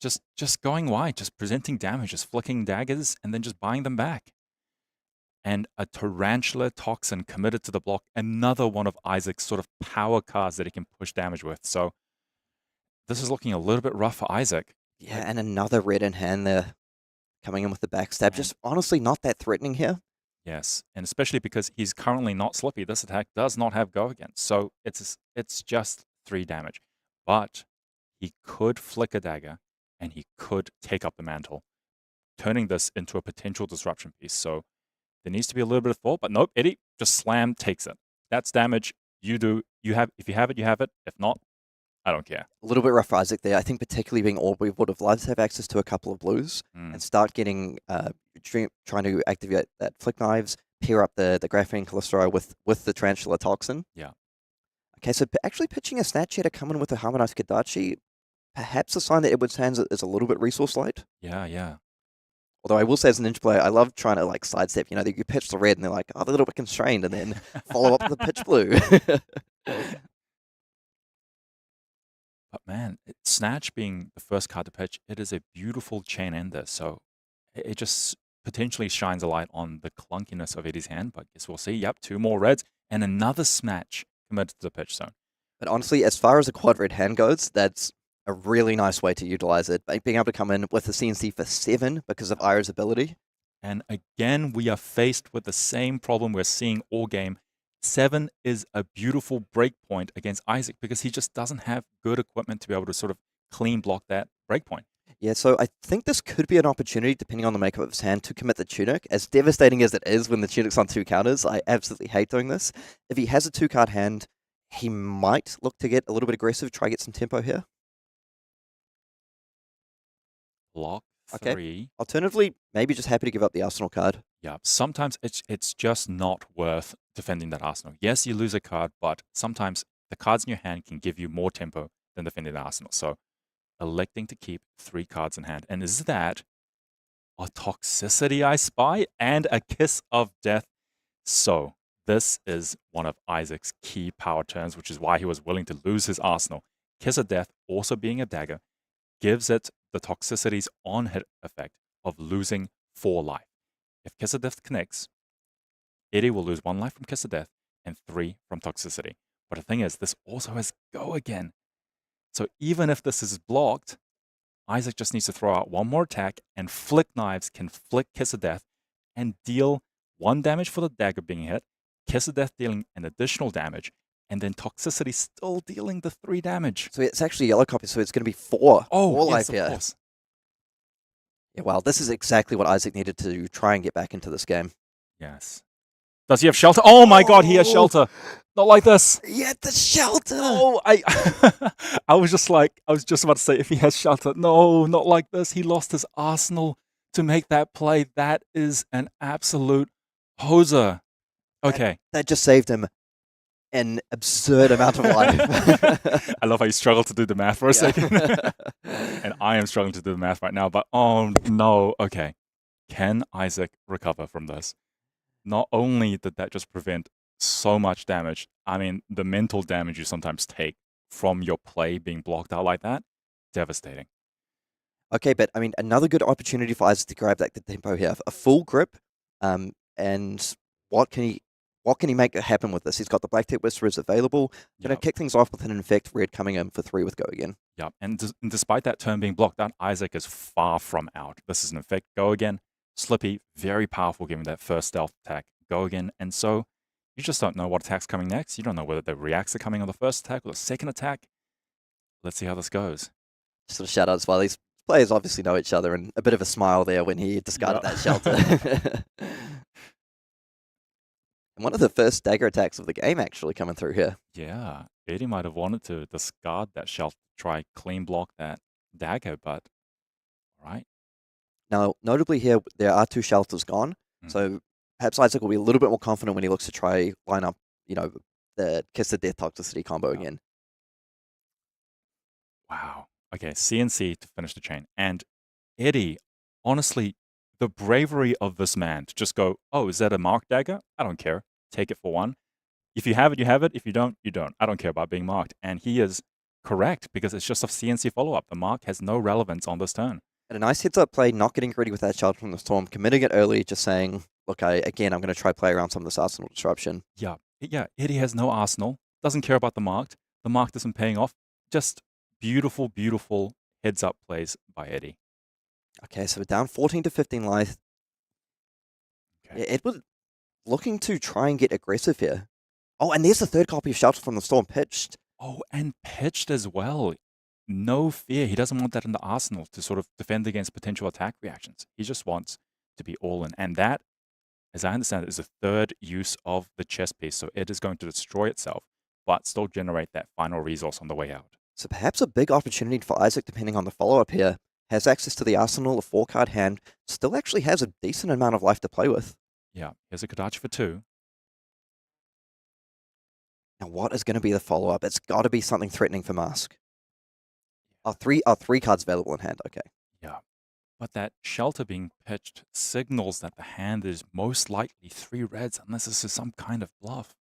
Just going wide, just presenting damage, just flicking daggers, and then just buying them back. And a Tarantula Toxin committed to the block, another one of Isaac's sort of power cards that he can push damage with. So this is looking a little bit rough for Isaac. Yeah, and another red in hand there, coming in with the backstab. Just honestly not that threatening here. Yes, and especially because he's currently not Slippy. This attack does not have go again. So it's just 3 damage. But he could flick a dagger, and he could take up the mantle, turning this into a potential disruption piece. So there needs to be a little bit of thought, but nope, Eddie just slam takes it. That's damage. If you have it, you have it. If not, I don't care. A little bit rough for Isaac there. I think particularly being Orb, would have loved to have access to a couple of blues and start getting trying to activate that Flick Knives, pair up the Graphene Cholesterol with the Tarantula Toxin. Yeah. Okay, so actually pitching a Snatch here to come in with a Harmonized Kodachi, perhaps a sign that Edward's hands is a little bit resource light. Yeah. Although I will say as an Ninja player, I love trying to like sidestep. You know, you pitch the red and they're like, oh, they're a little bit constrained, and then follow up with the pitch blue. But man, Snatch being the first card to pitch, it is a beautiful chain ender. So it just potentially shines a light on the clunkiness of Eddie's hand. But guess we'll see. Yep, 2 more reds and another Snatch committed to the pitch zone. But honestly, as far as a quad red hand goes, that's a really nice way to utilize it. Being able to come in with the CNC for 7 because of Ira's ability. And again, we are faced with the same problem we're seeing all game. 7 is a beautiful break point against Isaac because he just doesn't have good equipment to be able to sort of clean block that breakpoint. Yeah, so I think this could be an opportunity, depending on the makeup of his hand, to commit the Tunic. As devastating as it is when the Tunic's on 2 counters, I absolutely hate doing this. If he has a 2-card hand, he might look to get a little bit aggressive, try get some tempo here. Block Okay. 3. Alternatively, maybe just happy to give up the Arsenal card. Yeah, sometimes it's just not worth defending that Arsenal. Yes, you lose a card, but sometimes the cards in your hand can give you more tempo than defending the Arsenal. So electing to keep 3 cards in hand. And is that a Toxicity I spy and a Kiss of Death? So this is one of Isaac's key power turns, which is why he was willing to lose his Arsenal. Kiss of Death, also being a dagger, gives it the Toxicity's on-hit effect of losing 4 life. If Kiss of Death connects, Eddie will lose 1 life from Kiss of Death and 3 from Toxicity. But the thing is, this also has Go Again. So even if this is blocked, Isaac just needs to throw out 1 more attack, and Flick Knives can flick Kiss of Death and deal 1 damage for the dagger being hit, Kiss of Death dealing an additional damage, and then Toxicity still dealing the 3 damage. So it's actually a yellow copy, so it's going to be 4. Oh, 4 yes, life of here. course. Yeah, wow, this is exactly what Isaac needed to try and get back into this game. Yes. Does he have shelter? Oh my god, he has Oh. shelter. Not like this. Yeah, the shelter! Oh, I was just about to say, if he has shelter, no, not like this. He lost his Arsenal to make that play. That is an absolute hoser. Okay. That just saved him an absurd amount of life. I love how you struggle to do the math for a second. Yeah. And I am struggling to do the math right now, but oh no. Okay. Can Isaac recover from this? Not only did that just prevent so much damage, I mean, the mental damage you sometimes take from your play being blocked out like that, devastating. Okay, but I mean, another good opportunity for Isaac to grab that tempo here. A full grip, and what can he make happen with this? He's got the Black Tech Whisperers available. Gonna Yep. kick things off with an Infect Red coming in for 3 with Go Again. Yeah, and despite that turn being blocked out, Isaac is far from out. This is an effect. Go Again. Slippy, very powerful given that first stealth attack. Go Again. And so you just don't know what attack's coming next. You don't know whether the reacts are coming on the first attack or the second attack. Let's see how this goes. Just sort of shout out as well. These players obviously know each other, and a bit of a smile there when he discarded Yeah. that shelter. And one of the first dagger attacks of the game actually coming through here. Yeah, Eddie might have wanted to discard that shelter, try clean block that dagger, but all right. Now, notably here, there are 2 shelters gone, so perhaps Isaac will be a little bit more confident when he looks to try line up, the Kiss of Death Toxicity combo Yeah. again. Wow. Okay, CNC to finish the chain. And Eddie, honestly, the bravery of this man to just go, oh, is that a marked dagger? I don't care. Take it for 1. If you have it, you have it. If you don't, you don't. I don't care about being marked. And he is correct because it's just a CNC follow-up. The mark has no relevance on this turn. And a nice heads-up play, not getting greedy with that shelter from the storm, committing it early, just saying, look, I'm going to try play around some of this Arsenal disruption. Yeah, Eddie has no arsenal. Doesn't care about the marked. The marked isn't paying off. Just beautiful, beautiful heads-up plays by Eddie. Okay, so we're down 14 to 15 life. Okay. Yeah, Edward looking to try and get aggressive here. Oh, and there's the 3rd copy of Shelter from the Storm pitched. Oh, and pitched as well. No fear. He doesn't want that in the arsenal to sort of defend against potential attack reactions. He just wants to be all in. And that, as I understand it, is the 3rd use of the chess piece. So it is going to destroy itself, but still generate that final resource on the way out. So perhaps a big opportunity for Isaac, depending on the follow-up here. Has access to the Arsenal, a 4-card hand, still actually has a decent amount of life to play with. Yeah, here's a Kodachi for 2. Now, what is going to be the follow-up? It's got to be something threatening for Mask. Are 3 cards available in hand? Okay. Yeah, but that shelter being pitched signals that the hand is most likely 3 reds unless this is some kind of bluff.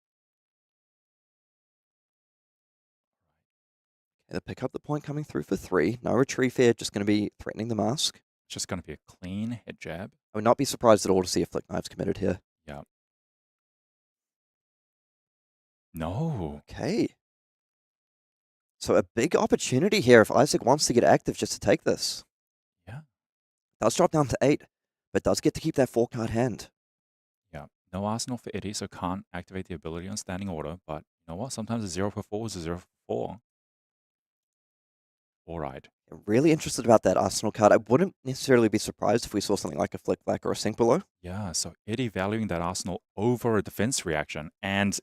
Okay, they pick up the point coming through for 3. No retrieve here, just going to be threatening the Mask. It's just going to be a clean head jab. I would not be surprised at all to see a Flick Knives committed here. Yeah. No. Okay. So a big opportunity here if Isaac wants to get active just to take this. Yeah. Does drop down to 8, but does get to keep that 4-card hand. Yeah. No arsenal for Eddie, so can't activate the ability on standing order. But you know what? Sometimes a 0 for 4 is a 0 for 4. All right. Really interested about that Arsenal card. I wouldn't necessarily be surprised if we saw something like a Flick Black or a Sink Below. Yeah, so Eddie valuing that Arsenal over a defense reaction. And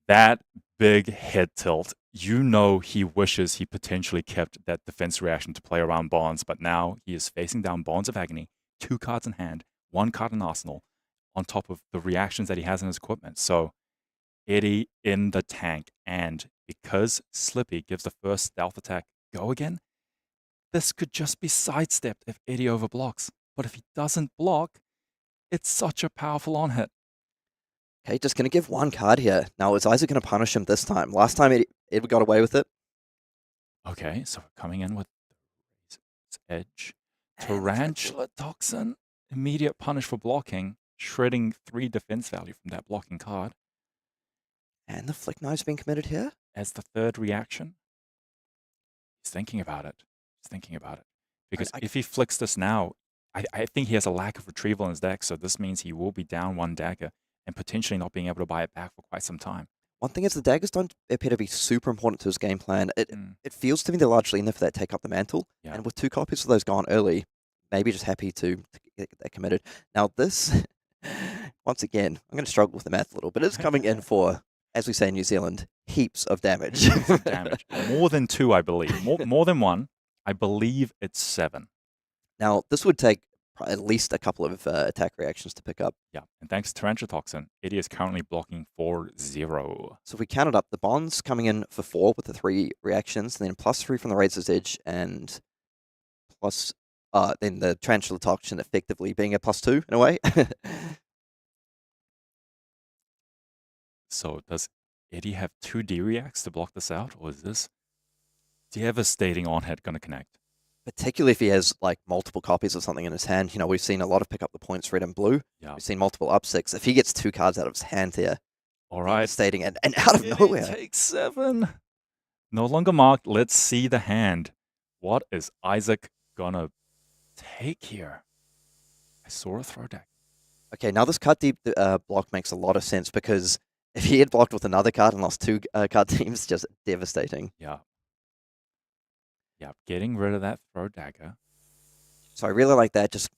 that big head tilt, you know he wishes he potentially kept that defense reaction to play around Bonds, but now he is facing down Bonds of Agony, 2 cards in hand, 1 card in Arsenal, on top of the reactions that he has in his equipment. So Eddie in the tank, and because Slippy gives the first stealth attack go again, this could just be sidestepped if Eddie overblocks. But if he doesn't block, it's such a powerful on hit. Okay, just going to give 1 card here. Now, is Isaac going to punish him this time? Last time Edward got away with it. Okay, so we're coming in with Edge. And Tarantula Toxin, immediate punish for blocking, shredding 3 defense value from that blocking card. And the Flick Knife's been committed here? As the 3rd reaction, he's thinking about it. Because if he flicks this now, I think he has a lack of retrieval in his deck, so this means he will be down 1 dagger and potentially not being able to buy it back for quite some time. One thing is the daggers don't appear to be super important to his game plan. It feels to me they're largely in there for that take up the mantle. Yeah. And with 2 copies of those gone early, maybe just happy to get that committed. Now this, once again, I'm going to struggle with the math a little, but it's coming in for, as we say in New Zealand, heaps of damage. Heaps of damage. More than 2, I believe. More than 1. I believe it's 7. Now, this would take at least a couple of attack reactions to pick up. Yeah, and thanks to Tarantula Toxin, Eddie is currently blocking for 0. So if we counted up the Bonds coming in for 4 with the 3 reactions, and then +3 from the Razor's Edge, and plus then the Tarantula Toxin effectively being a +2 in a way. So does Eddie have 2 D-reacts to block this out, or is this devastating on-hit going to connect? Particularly if he has like multiple copies of something in his hand. You know, we've seen a lot of pick up the points red and blue. Yeah. We've seen multiple up-6. If he gets 2 cards out of his hand here, All right. devastating and out of Eddie nowhere. takes 7. No longer marked. Let's see the hand. What is Isaac gonna take here? I saw a throw deck. Okay, now this cut deep block makes a lot of sense because if he had blocked with another card and lost 2 card teams, just devastating. Yeah. Yeah, getting rid of that throw dagger. So I really like that, just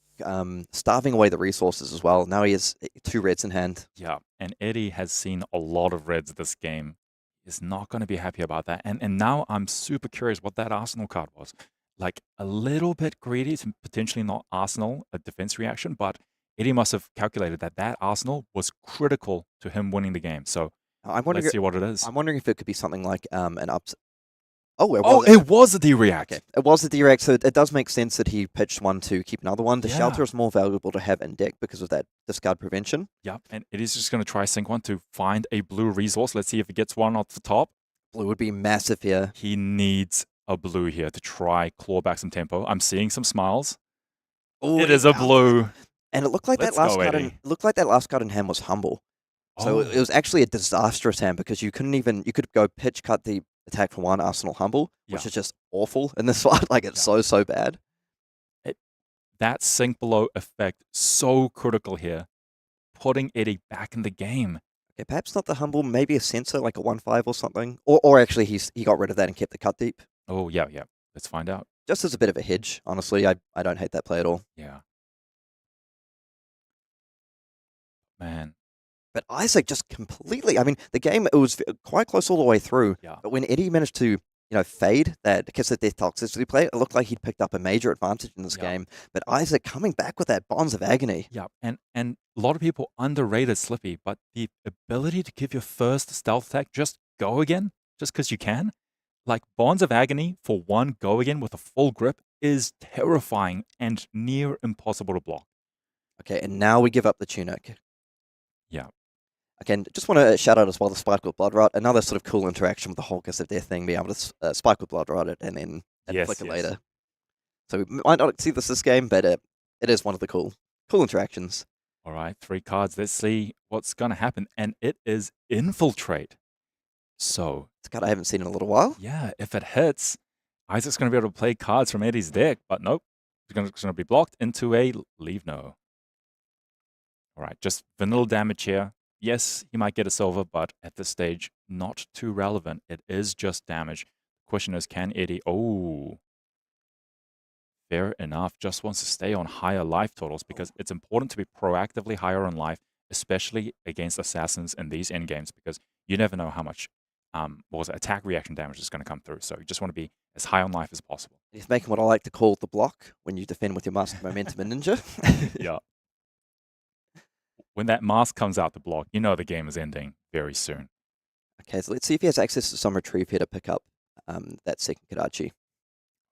starving away the resources as well. Now he has 2 reds in hand. Yeah, and Eddie has seen a lot of reds this game. He's not going to be happy about that. And now I'm super curious what that Arsenal card was. Like, a little bit greedy to potentially not Arsenal, a defense reaction, but Eddie must have calculated that that Arsenal was critical to him winning the game. So let's see what it is. I'm wondering if it could be something like an up. It was a D-react. Okay. It was a D-react, so it does make sense that he pitched 1 to keep another one. The Yeah. shelter is more valuable to have in deck because of that discard prevention. Yep, and Eddie's just going to try sync 1 to find a blue resource. Let's see if he gets one off the top. Blue would be massive here. He needs a blue here to try claw back some tempo. I'm seeing some smiles. Ooh, It is a blue. And it looked like Let's that last go, card. Eddie. Looked like that last card in hand was humble. So it was actually a disastrous hand because you could go pitch cut the attack for 1 Arsenal humble, which Yeah. is just awful in this fight. Like it's so bad. That sink below effect, so critical here. Putting Eddie back in the game. Okay, perhaps not the humble, maybe a sensor like a 1/5 or something. Or actually he got rid of that and kept the cut deep. Oh, yeah. Let's find out. Just as a bit of a hedge, honestly. I don't hate that play at all. Yeah. Man. But Isaac just completely, I mean, the game, it was quite close all the way through. Yeah. But when Eddie managed to, fade that Kiss of Death toxicity play, it looked like he'd picked up a major advantage in this Yeah. game. But Isaac coming back with that Bonds of Agony. Yeah, and a lot of people underrated Slippy, but the ability to give your first stealth attack just go again, just because you can, like Bonds of Agony for 1 go again with a full grip is terrifying and near impossible to block. Okay, and now we give up the tunic. Yeah. Again, just want to shout out as well the Spike with Blood Rot. Another sort of cool interaction with the whole Kiss of Death thing, being able to Spike with Blood Rot it and then flick it later. So we might not see this game, but it is one of the cool interactions. All right, 3 cards. Let's see what's going to happen. And it is Infiltrate. So, It's a card I haven't seen in a little while. yeah, if it hits, Isaac's going to be able to play cards from Eddie's deck, but nope. It's going to be blocked into a Leave No. All right, just vanilla damage here. Yes, he might get a silver, but at this stage, not too relevant. It is just damage. The question is, can Eddie... Oh, fair enough, just wants to stay on higher life totals because it's important to be proactively higher on life, especially against assassins in these endgames, because you never know how much attack reaction damage is going to come through. So you just want to be as high on life as possible. He's making what I like to call the block when you defend with your Master Momentum and Ninja. Yeah. When that mask comes out the block, you know the game is ending very soon. Okay, so let's see if he has access to some retrieve here to pick up that second Kadachi.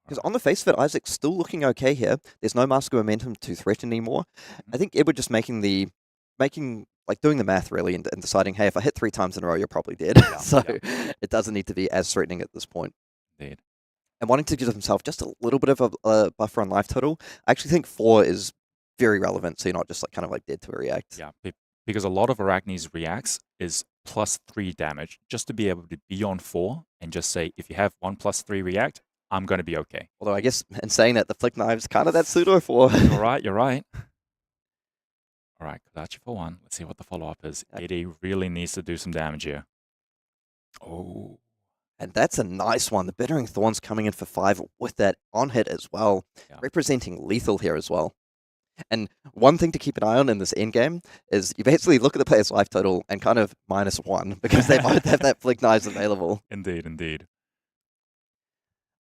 Because on the face of it, Isaac's still looking okay here. There's no Master Momentum to threaten anymore. I think Edward just doing the math really and deciding, hey, if I hit 3 times in a row, you're probably dead. Yeah, So yeah. it doesn't need to be as threatening at this point. Indeed. And wanting to give himself just a little bit of a buffer on life total, I actually think 4 is very relevant, so you're not just kind of dead to a react. Yeah, because a lot of Arakni's reacts is +3 damage, just to be able to be on 4 and just say, if you have 1 +3 react, I'm going to be okay. Although I guess in saying that, the flick knive's kind of that pseudo 4. You're right, you're right. All right, Kadachi for 1. Let's see what the follow-up is. Eddie really needs to do some damage here. Oh. And that's a nice one. The Bittering Thorns coming in for 5 with that on-hit as well, representing lethal here as well. And one thing to keep an eye on in this endgame is you basically look at the player's life total and kind of -1 because they both have that flick knives available. Indeed, indeed.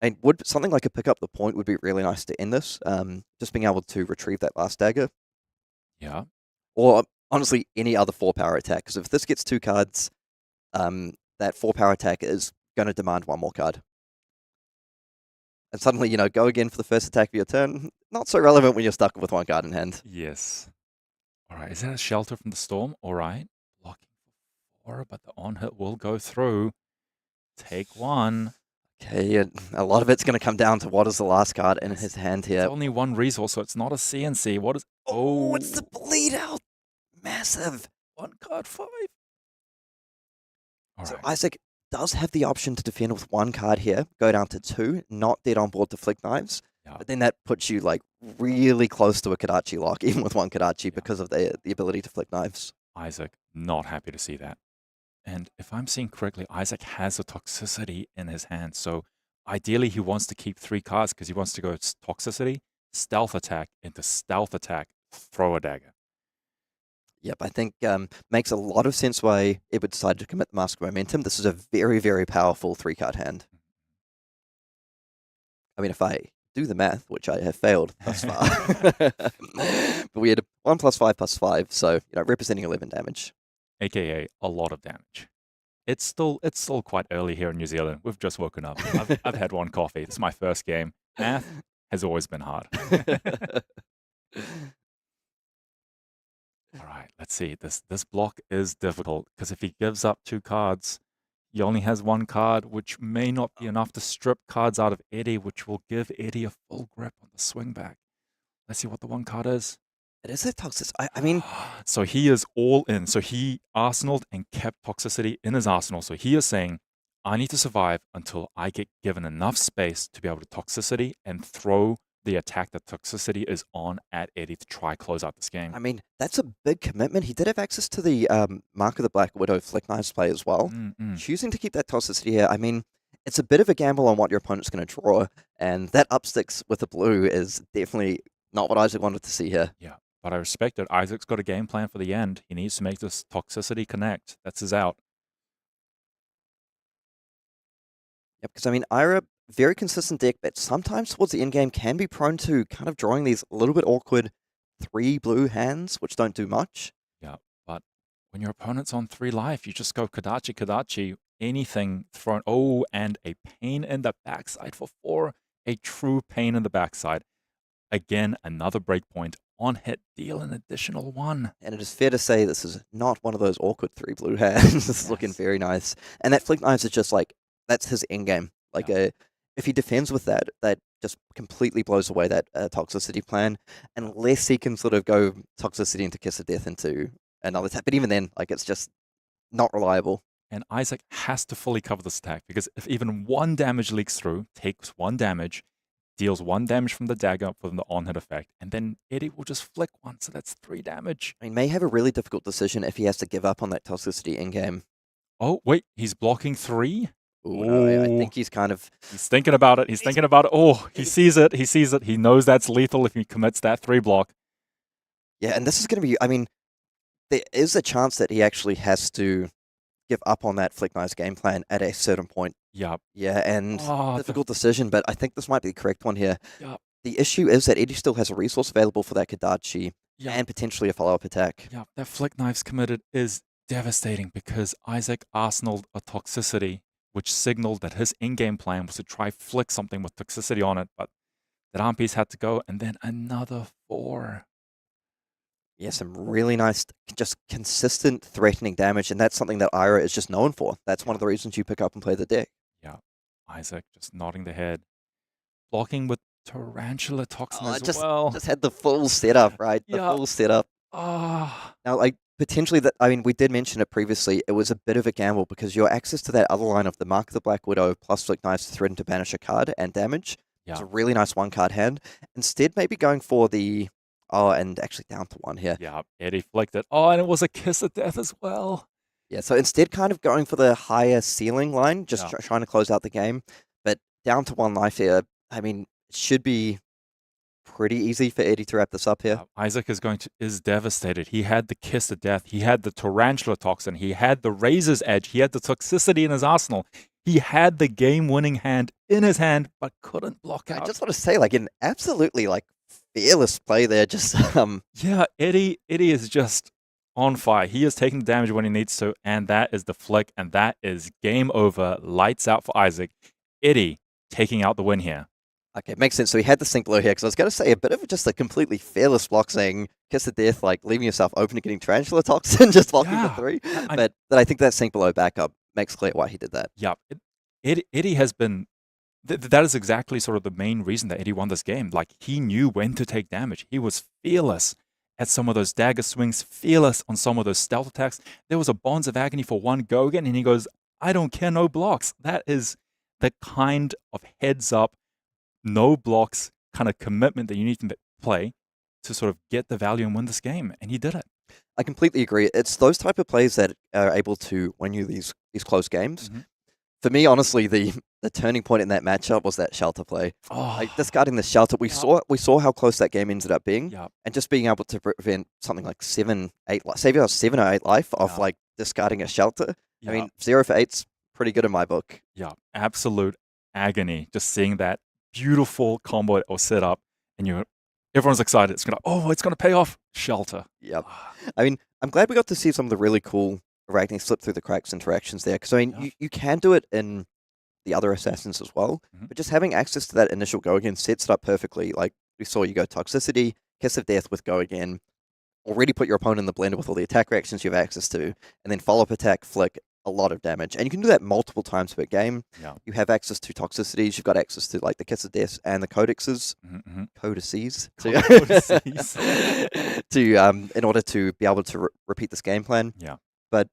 And something like a pick up the point would be really nice to end this. Just being able to retrieve that last dagger. Yeah. Or honestly, any other 4-power attack. Because if this gets 2 cards, that 4-power attack is going to demand 1 more card. And suddenly, go again for the first attack of your turn. Not so relevant when you're stuck with 1 card in hand. Yes. All right, is that a shelter from the storm? All right. Blocking for 4, but the on-hit will go through. Take 1. Okay, a lot of it's going to come down to what is the last card in his hand here. It's only 1 resource, so it's not a CNC. What is... Oh, it's the bleed out. Massive. 1 card 5. All So right. Isaac does have the option to defend with 1 card here, go down to 2, not dead on board to flick knives. Yeah. But then that puts you really close to a Kadachi lock, even with 1 Kadachi, because of the ability to flick knives. Isaac, not happy to see that. And if I'm seeing correctly, Isaac has a toxicity in his hand. So ideally, he wants to keep 3 cards because he wants to go toxicity, stealth attack, into stealth attack, throw a dagger. Yep, I think makes a lot of sense why Edward decided to commit the Mask of Momentum. This is a very, very powerful 3-card hand. I mean, if I do the math, which I have failed thus far, but we had 1 + 5 + 5, so representing 11 damage. AKA a lot of damage. It's still quite early here in New Zealand. We've just woken up. I've had 1 coffee. It's my first game. Math has always been hard. All right, let's see. This block is difficult because if he gives up 2 cards, he only has 1 card, which may not be enough to strip cards out of Eddie, which will give Eddie a full grip on the swing back. Let's see what the 1 card is. It is a toxic. I mean, so he is all in. So he arsenaled and kept toxicity in his arsenal. So he is saying, I need to survive until I get given enough space to be able to toxicity and throw the attack that toxicity is on at Eddie to try close out this game. I mean, that's a big commitment. He did have access to the Mark of the Black Widow flick knives play as well. Choosing to keep that toxicity here, I mean, it's a bit of a gamble on what your opponent's going to draw, and that upsticks with the blue is definitely not what Isaac wanted to see here. Yeah, but I respect it. Isaac's got a game plan for the end. He needs to make this toxicity connect. That's his out. Yep, because I mean, Ira, very consistent deck, but sometimes towards the end game can be prone to kind of drawing these a little bit awkward 3 blue hands, which don't do much. Yeah, but when your opponent's on 3 life, you just go Kadachi, Kadachi, anything thrown. Oh, and a pain in the backside for 4. A true pain in the backside. Again, another breakpoint. On hit, deal an additional 1. And it is fair to say this is not one of those awkward 3 blue hands. This is looking very nice. And that flick knives is just that's his end game. If he defends with that, that just completely blows away that toxicity plan, unless he can sort of go toxicity into Kiss of Death into another attack. But even then, it's just not reliable. And Isaac has to fully cover this attack, because if even 1 damage leaks through, takes 1 damage, deals 1 damage from the dagger from the on-hit effect, and then Eddie will just flick 1, so that's 3 damage. I mean, may have a really difficult decision if he has to give up on that toxicity in-game. Oh, wait, he's blocking 3? Ooh, no, I Ooh. think he's kind of... He's thinking about it. He's thinking about it. Oh, he sees it. He sees it. He knows that's lethal if he commits that 3 block. Yeah, and this is going to be... I mean, there is a chance that he actually has to give up on that Flick Knives game plan at a certain point. Yep. Yeah, and Oh, difficult decision, but I think this might be the correct one here. Yep. The issue is that Eddie still has a resource available for that Kadachi Yep. and potentially a follow-up attack. Yeah, that Flick Knives committed is devastating because Isaac arsenaled a toxicity, which signaled that his in-game plan was to try flick something with toxicity on it, but that arm piece had to go, and then another 4. Yeah, some really nice, just consistent threatening damage, and that's something that Ira is just known for. That's one of the reasons you pick up and play the deck. Yeah, Isaac just nodding the head, blocking with Tarantula Toxin as well. Just had the full setup, right? The Yeah. full setup. Ah, Now, like, potentially, I mean, we did mention it previously, it was a bit of a gamble because your access to that other line of the Mark of the Black Widow plus Flick Knives to threaten to banish a card and damage. It's a really nice 1-card hand. Instead, maybe going for the... Oh, and actually down to 1 here. Yeah, Eddie flicked it. Oh, and it was a kiss of death as well. Yeah, so instead kind of going for the higher ceiling line, just trying to close out the game. But down to 1 life here, I mean, it should be pretty easy for Eddie to wrap this up here. Isaac is devastated. He had the kiss of death. He had the Tarantula Toxin. He had the Razor's Edge. He had the toxicity in his arsenal. He had the game-winning hand in his hand, but couldn't block out. I just want to say, like, an absolutely, like, fearless play there. Just, Yeah, Eddie is just on fire. He is taking the damage when he needs to, and that is the flick, and that is game over. Lights out for Isaac. Eddie taking out the win here. Okay, makes sense. So he had the sync blow here, because I was going to say a bit of just a completely fearless block saying kiss of death, like leaving yourself open to getting Tarantula Toxin, just blocking the 3. But I think that sync below backup makes clear why he did that. Yeah, Eddie has been... that is exactly sort of the main reason that Eddie won this game. Like, he knew when to take damage. He was fearless at some of those dagger swings, fearless on some of those stealth attacks. There was a Bonds of Agony for 1 go again, and he goes, I don't care, no blocks. That is the kind of heads up, no blocks kind of commitment that you need to play to sort of get the value and win this game. And he did it. I completely agree. It's those type of plays that are able to win you these close games. Mm-hmm. For me, honestly, the turning point in that matchup was that shelter play. Oh, Like discarding the shelter, we saw how close that game ended up being, yeah. and just being able to prevent something like 7, 8, save us 7 or 8 life off like discarding a shelter. Yeah. I mean, 0 for 8's pretty good in my book. Yeah, absolute agony. Just seeing that beautiful combo or setup, and everyone's excited. It's gonna pay off. Shelter. Yep. I mean, I'm glad we got to see some of the really cool Arakni slip through the cracks interactions there, because I mean, you can do it in the other assassins as well, but just having access to that initial go again sets it up perfectly. Like we saw, you go toxicity, kiss of death with go again, already put your opponent in the blender with all the attack reactions you have access to, and then follow-up attack, flick, a lot of damage. And you can do that multiple times per game. Yeah. You have access to toxicities, you've got access to like the kiss of death and the codexes, codices, in order to be able to repeat this game plan. Yeah. But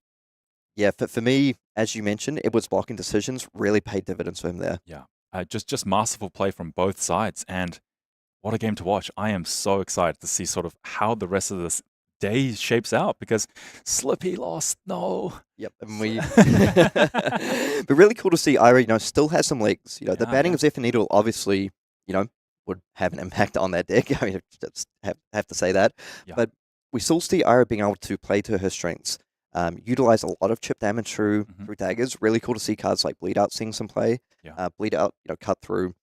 yeah, for me, as you mentioned, Edward's blocking decisions really paid dividends for him there. Yeah. Just masterful play from both sides, and what a game to watch. I am so excited to see sort of how the rest of this day shapes out, because Slippy lost. No. Yep. And but really cool to see Ira, still has some legs. The banning of Zephyr Needle obviously, would have an impact on that deck. I mean, just have to say that. Yeah. But we still see Ira being able to play to her strengths. Utilize a lot of chip damage through daggers. Really cool to see cards like Bleed Out seeing some play. Yeah. Bleed Out, Cut Through.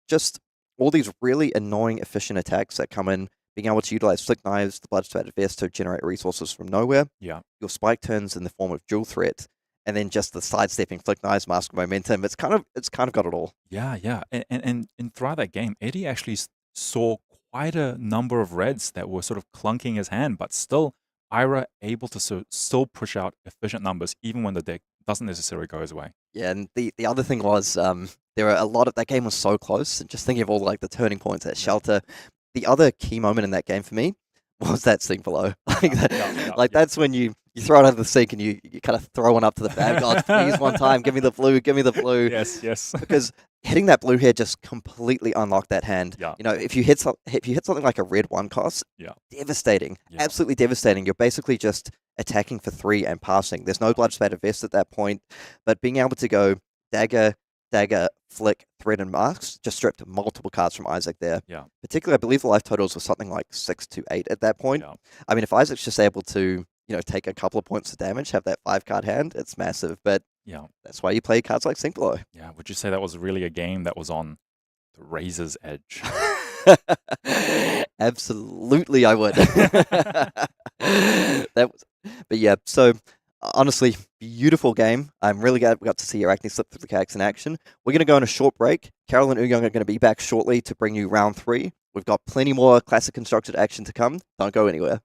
Just all these really annoying, efficient attacks that come in. Being able to utilize Flick Knives, the Blood-Spattered Vest to generate resources from nowhere. Yeah. Your spike turns in the form of dual threat, and then just the sidestepping Flick Knives, Mask of Momentum. It's kind of got it all. Yeah. And throughout that game, Eddie actually saw quite a number of reds that were sort of clunking his hand, but still Ira able to still push out efficient numbers even when the deck doesn't necessarily go his way. Yeah, and the other thing was there were a lot of that game was so close. And just thinking of all like the turning points at shelter. The other key moment in that game for me was that sink below. That's when you throw it out of the sink and you kind of throw one up to the bad gods. Please, one time, give me the blue, give me the blue. Yes. Because hitting that blue here just completely unlocked that hand. Yeah. If you hit something like a red 1 cost, devastating, absolutely devastating. You're basically just attacking for 3 and passing. There's no Blood-Spattered Vest at that point, but being able to go Dagger, Flick, Thread, and Masks just stripped multiple cards from Isaac there. Yeah. Particularly, I believe the life totals were something like 6 to 8 at that point. Yeah. I mean, if Isaac's just able to, take a couple of points of damage, have that 5-card hand, it's massive. But Yeah. that's why you play cards like Sync Below. Yeah. Would you say that was really a game that was on the razor's edge? Absolutely, I would. But yeah, so honestly, beautiful game. I'm really glad we got to see Arakni slip through the cacks in action. We're going to go on a short break. Keeran and Uhyoung are going to be back shortly to bring you round 3. We've got plenty more classic constructed action to come. Don't go anywhere.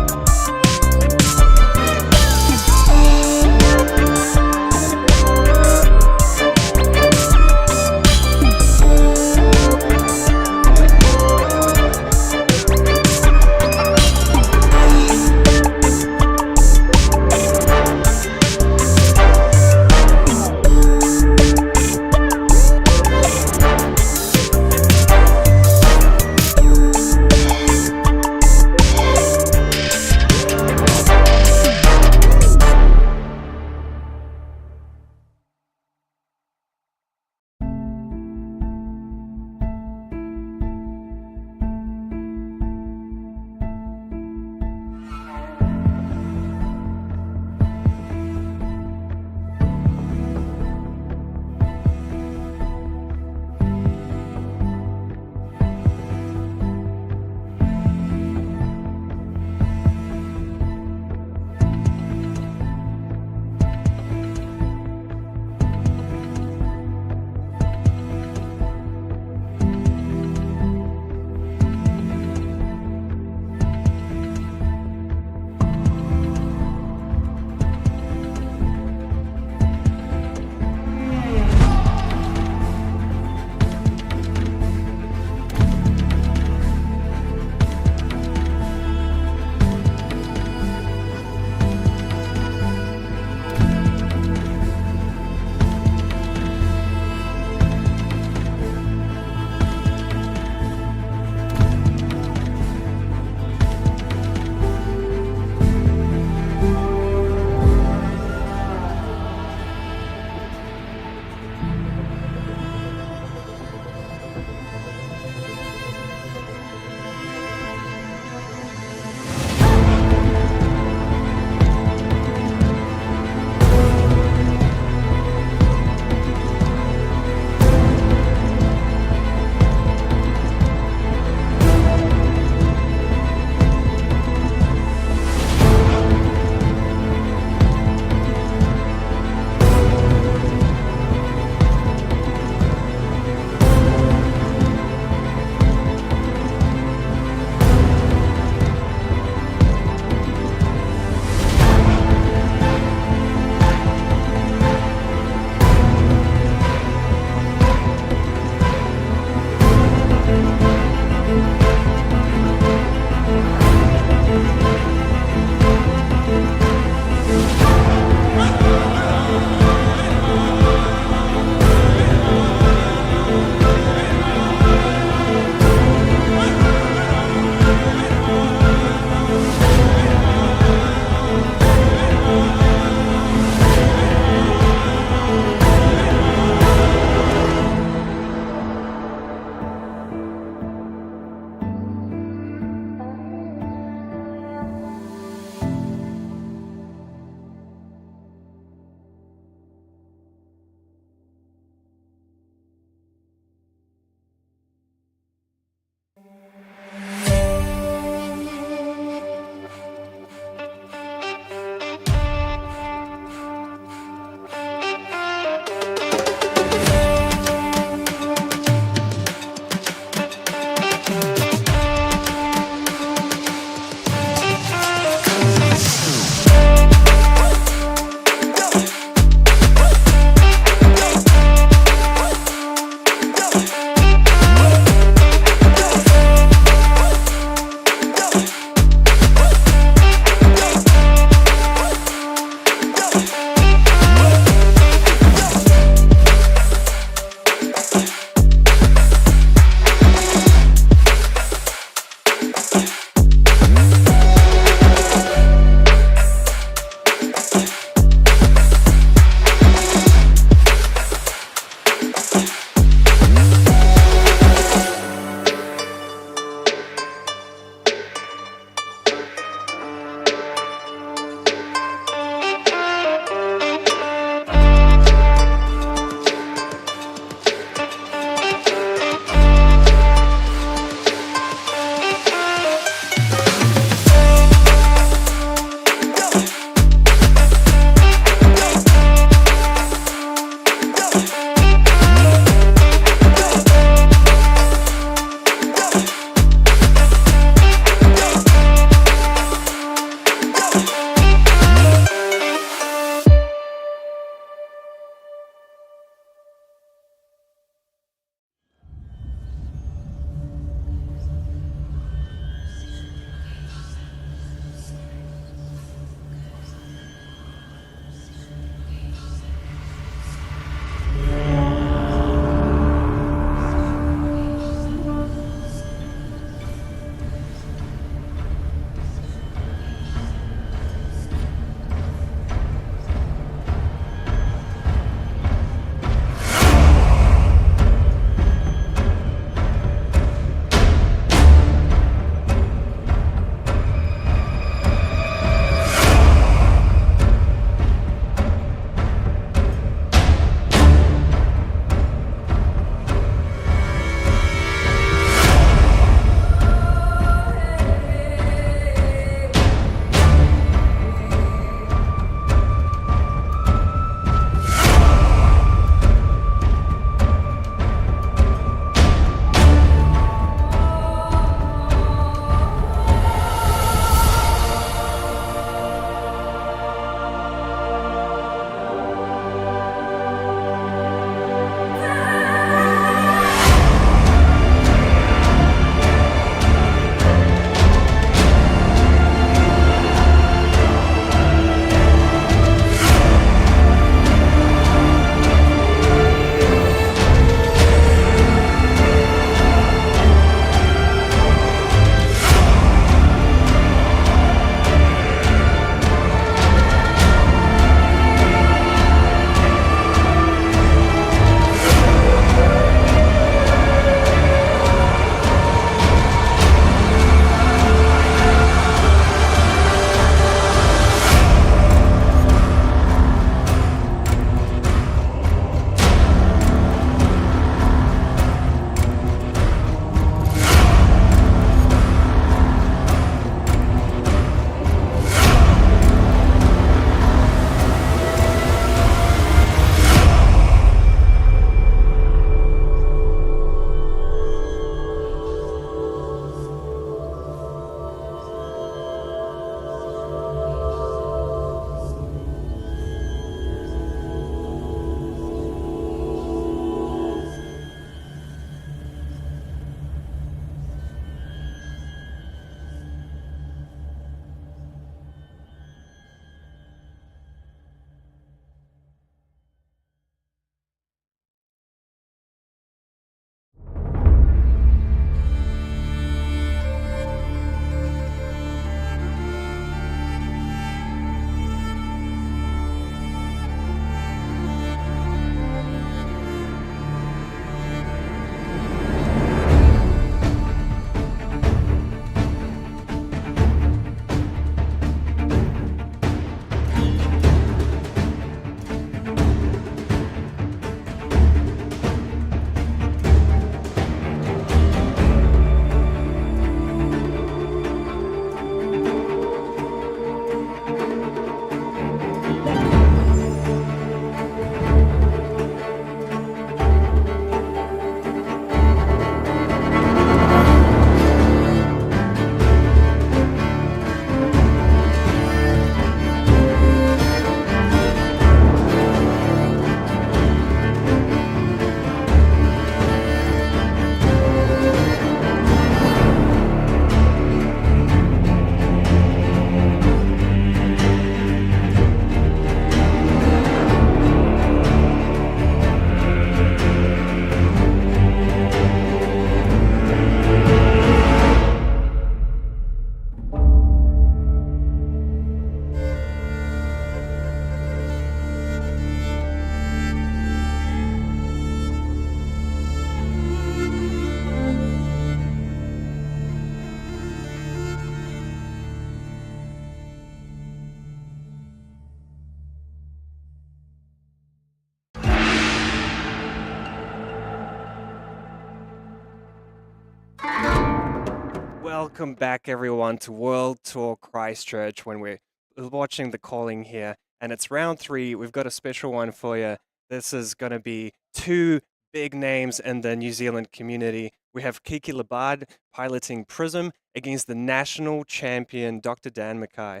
Welcome back, everyone, to World Tour Christchurch when we're watching the calling here. And it's round 3. We've got a special one for you. This is going to be 2 big names in the New Zealand community. We have Kiki Labad piloting Prism against the national champion, Dr. Dan McKay.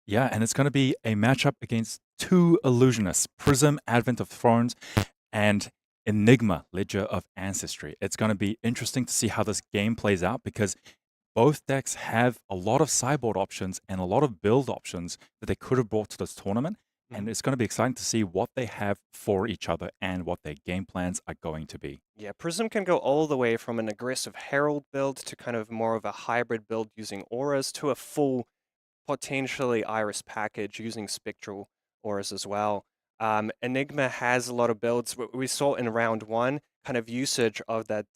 Yeah, and it's going to be a matchup against 2 illusionists, Prism, Advent of Thrones, and Enigma, Ledger of Ancestry. It's going to be interesting to see how this game plays out because both decks have a lot of sideboard options and a lot of build options that they could have brought to this tournament. And it's going to be exciting to see what they have for each other and what their game plans are going to be. Yeah, Prism can go all the way from an aggressive Herald build to kind of more of a hybrid build using auras to a full, potentially Iris package using spectral auras as well. Enigma has a lot of builds. We saw in round 1 kind of usage of that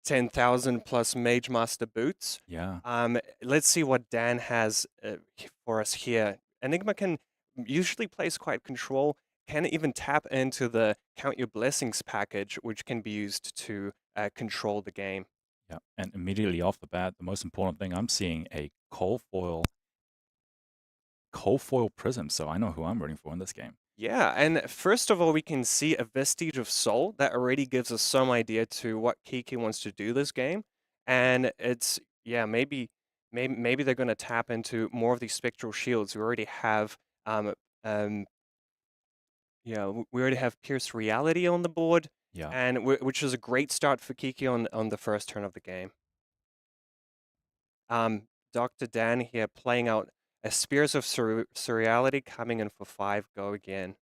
10,000 plus Mage Master boots. Yeah. Let's see what Dan has for us here. Enigma can usually plays quite control, can even tap into the Count Your Blessings package, which can be used to control the game. Yeah. And immediately off the bat, the most important thing I'm seeing a coal foil Prism. So I know who I'm rooting for in this game. Yeah, and first of all, we can see a Vestige of Soul. That already gives us some idea to what Kiki wants to do this game. And it's, yeah, maybe they're going to tap into more of these Spectral Shields. We already have, we already have Pierce Reality on the board. Yeah. And which is a great start for Kiki on the first turn of the game. Dr. Dan here playing out a Spears of Surreality coming in for 5, go again.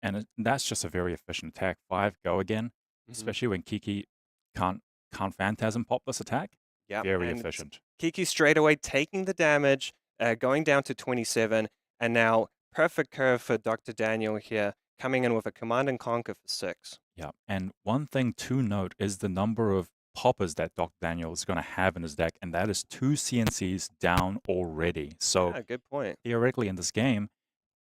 And that's just a very efficient attack. 5, go again, especially when Kiki can't Phantasm pop this attack. Yeah, very efficient. Kiki straight away taking the damage, going down to 27, and now perfect curve for Dr. Daniel here, coming in with a Command and Conquer for 6. Yeah, and one thing to note is the number of poppers that Dr. Daniel is going to have in his deck, and that is 2 CNCs down already. So Yeah, good point. theoretically in this game,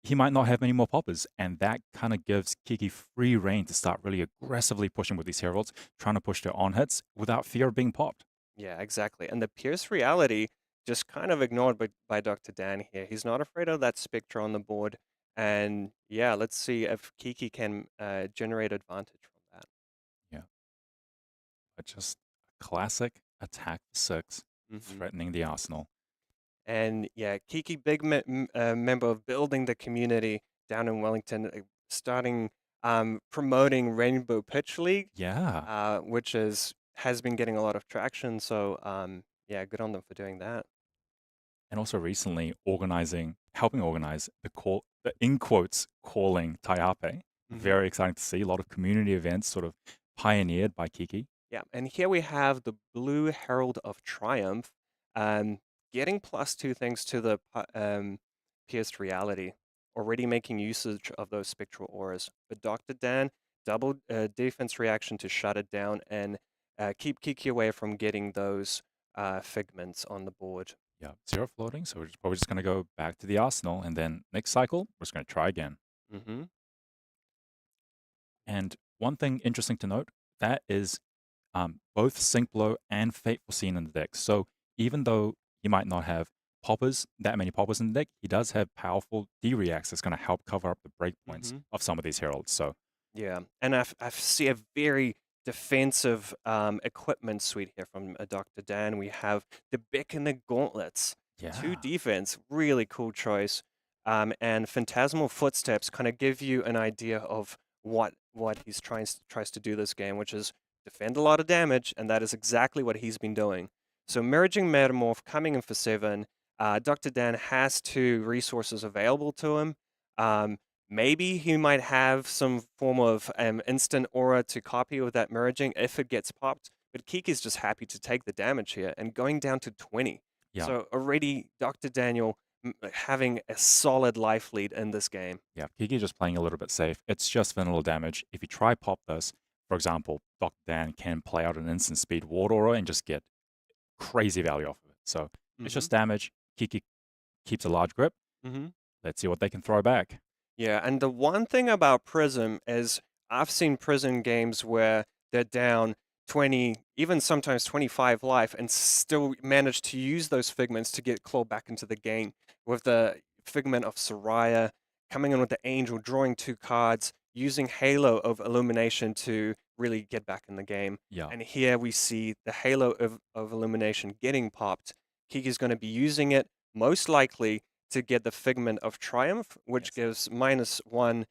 he might not have many more poppers, and that kind of gives Kiki free reign to start really aggressively pushing with these heralds, trying to push their on hits without fear of being popped. Yeah, exactly. And the Pierce Reality just kind of ignored by Dr. Dan here. He's not afraid of that Spectre on the board. And yeah, let's see if Kiki can generate advantage from that. Yeah. But just a classic attack for 6, threatening the arsenal. And yeah, Kiki, big member of building the community down in Wellington, starting promoting Rainbow Pitch League. Yeah. Which has been getting a lot of traction. So yeah, good on them for doing that. And also recently helping organize the in quotes calling Taiape. Very exciting to see. A lot of community events sort of pioneered by Kiki. Yeah, and here we have the Blue Herald of Triumph, getting +2 thanks to the Pierced Reality, already making usage of those spectral auras. But Dr. Dan, double defense reaction to shut it down and keep Kiki away from getting those figments on the board. Yeah, 0 floating, so we're probably just going to go back to the arsenal, and then next cycle, we're just going to try again. And one thing interesting to note, that is both Sync Blow and Fateful Scene in the deck. So even though he might not have that many poppers in the deck, he does have powerful D-Reacts that's going to help cover up the breakpoints of some of these heralds. So yeah, and I see a very defensive equipment suite here from Dr. Dan. We have the Beck and the Gauntlets. yeah. 2 defense, really cool choice. And Phantasmal Footsteps kind of give you an idea of what he's tries to do this game, which is defend a lot of damage, and that is exactly what he's been doing. So Merging Metamorph coming in for 7. Dr. Dan has 2 resources available to him. Maybe he might have some form of instant aura to copy with that merging if it gets popped, but Kiki's just happy to take the damage here and going down to 20. Yeah. So already Dr. Daniel having a solid life lead in this game. Yeah, Kiki just playing a little bit safe. It's just vanilla damage. If you try pop this, for example, Dr. Dan can play out an instant speed ward aura and just get crazy value off of it. So it's just damage. Kiki keeps a large grip. Let's see what they can throw back. Yeah, and the one thing about Prism is I've seen Prism games where they're down 20, even sometimes 25 life and still manage to use those figments to get claw back into the game. With the figment of Soraya, coming in with the angel, drawing 2 cards, using Halo of Illumination to really get back in the game. Yeah. And here we see the Halo of Illumination getting popped. Kiki's going to be using it most likely to get the Figment of Triumph, which Yes. gives -1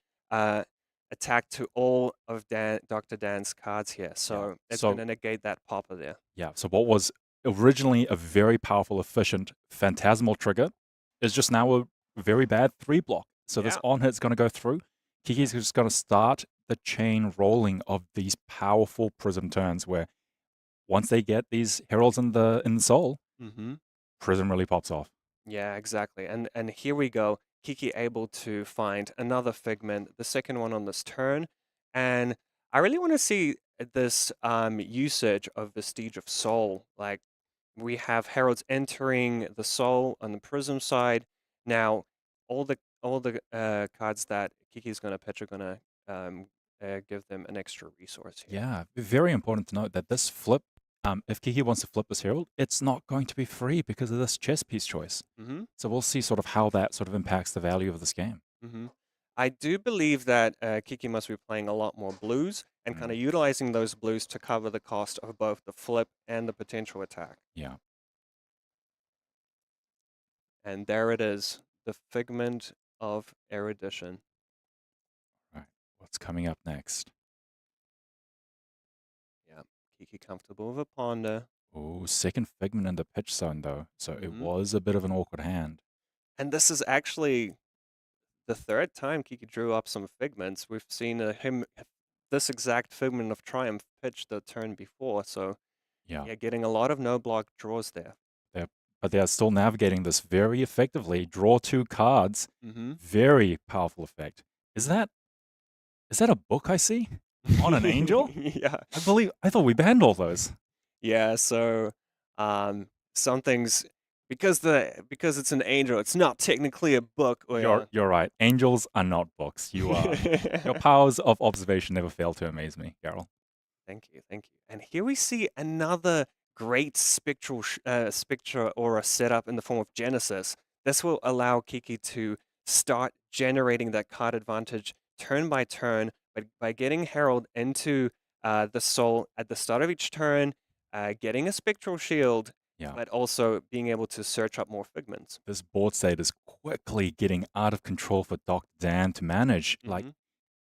attack to all of Dr. Dan's cards here. So it's going So to negate that popper there. yeah. So what was originally a very powerful, efficient, phantasmal trigger is just now a very bad 3-block. So this Yeah. on hit's going to go through. Kiki's just going to start the chain rolling of these powerful Prism turns where once they get these heralds in the soul, Mm-hmm. Prism really pops off. Yeah, exactly. And here we go. Kiki able to find another figment, the second one on this turn. And I really want to see this usage of Vestige of Soul. Like we have heralds entering the soul on the Prism side. Now all the cards that Kiki's going to pitch are going to give them an extra resource here. Yeah, very important to note that this flip, if Kiki wants to flip this herald, it's not going to be free because of this chess piece choice. Mm-hmm. So we'll see sort of how that sort of impacts the value of this game. Mm-hmm. I do believe that Kiki must be playing a lot more blues and kind of utilizing those blues to cover the cost of both the flip and the potential attack. Yeah. And there it is, the Figment of Erudition. Right. What's coming up next? Yeah, Kiki comfortable with a ponder. Oh, second figment in the pitch zone though, so it Mhm. was a bit of an awkward hand. And this is actually the third time Kiki drew up some figments. We've seen him this exact Figment of Triumph pitch the turn before, so Yeah. yeah, getting a lot of no block draws there. But they are still navigating this very effectively. Draw 2 cards. Mm-hmm. Very powerful effect. Is that a book I see on an angel? Yeah. I thought we banned all those. Yeah, so some things because it's an angel, it's not technically a book. Or You're right. Angels are not books. You are. Your powers of observation never fail to amaze me, Karol. Thank you, thank you. And here we see another great spectra aura setup in the form of Genesis. This will allow Kiki to start generating that card advantage turn by turn by getting Herald into the soul at the start of each turn, getting a spectral shield, Yeah. but also being able to search up more figments. This board state is quickly getting out of control for Dr. Dan to manage. Like, Mhm.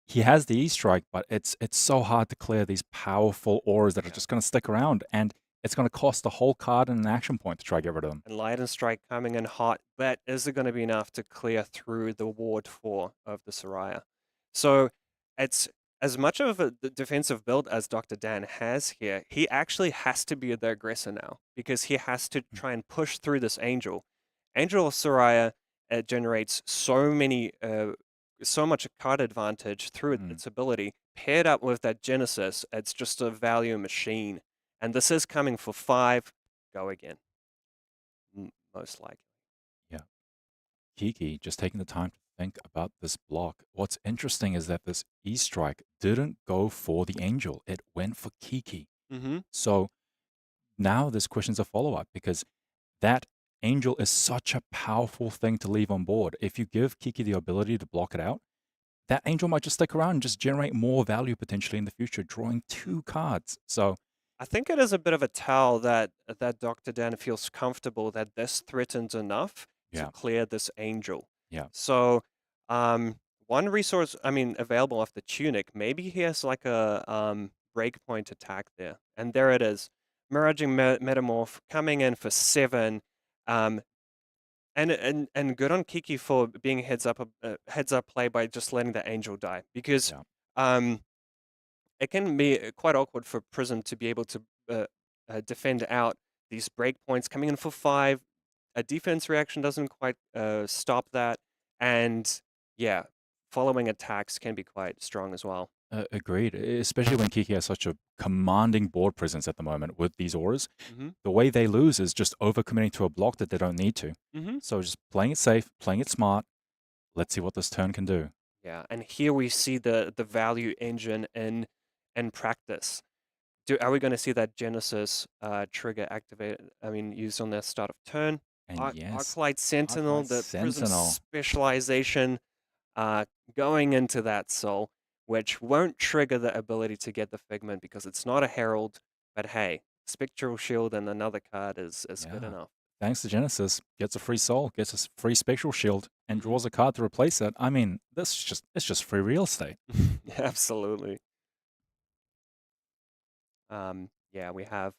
he has the E-Strike, but it's so hard to clear these powerful auras that are just going to stick around, and it's going to cost a whole card and an action point to try to get rid of them. And Light and Strike coming in hot, but is it going to be enough to clear through the Ward 4 of the Soraya? So it's as much of a defensive build as Dr. Dan has here, he actually has to be the aggressor now because he has to try and push through this Angel. Angel Soraya generates so much card advantage through its ability. Paired up with that Genesis, it's just a value machine. And this is coming for 5. Go again. Most likely. Yeah. Kiki, just taking the time to think about this block. What's interesting is that this E-Strike didn't go for the Angel. It went for Kiki. Mm-hmm. So now this question's a follow-up because that Angel is such a powerful thing to leave on board. If you give Kiki the ability to block it out, that Angel might just stick around and just generate more value potentially in the future, drawing 2 cards. So I think it is a bit of a tell that Dr. Dan feels comfortable that this threatens enough Yeah. to clear this Angel. Yeah. So one resource, available off the Tunic, maybe he has like a breakpoint attack there. And there it is. Miraging Metamorph coming in for 7. And good on Kiki for being heads up play by just letting the Angel die. Because Yeah. it can be quite awkward for Prism to be able to defend out these breakpoints coming in for 5. A defense reaction doesn't quite stop that. And yeah, following attacks can be quite strong as well. Agreed. Especially when Kiki has such a commanding board presence at the moment with these auras. Mm-hmm. The way they lose is just overcommitting to a block that they don't need to. Mm-hmm. So just playing it safe, playing it smart. Let's see what this turn can do. Yeah, and here we see the value engine in practice. are we going to see that Genesis trigger activated? I mean, used on their start of turn. And yes, Arclight Sentinel, Arclight the Prism Sentinel. specialization going into that soul, which won't trigger the ability to get the Figment because it's not a Herald. But hey, Spectral Shield and another card is good Yeah. enough. Thanks to Genesis, gets a free soul, gets a free spectral shield, and Mhm. draws a card to replace it. I mean, it's just free real estate. Absolutely. Yeah, we have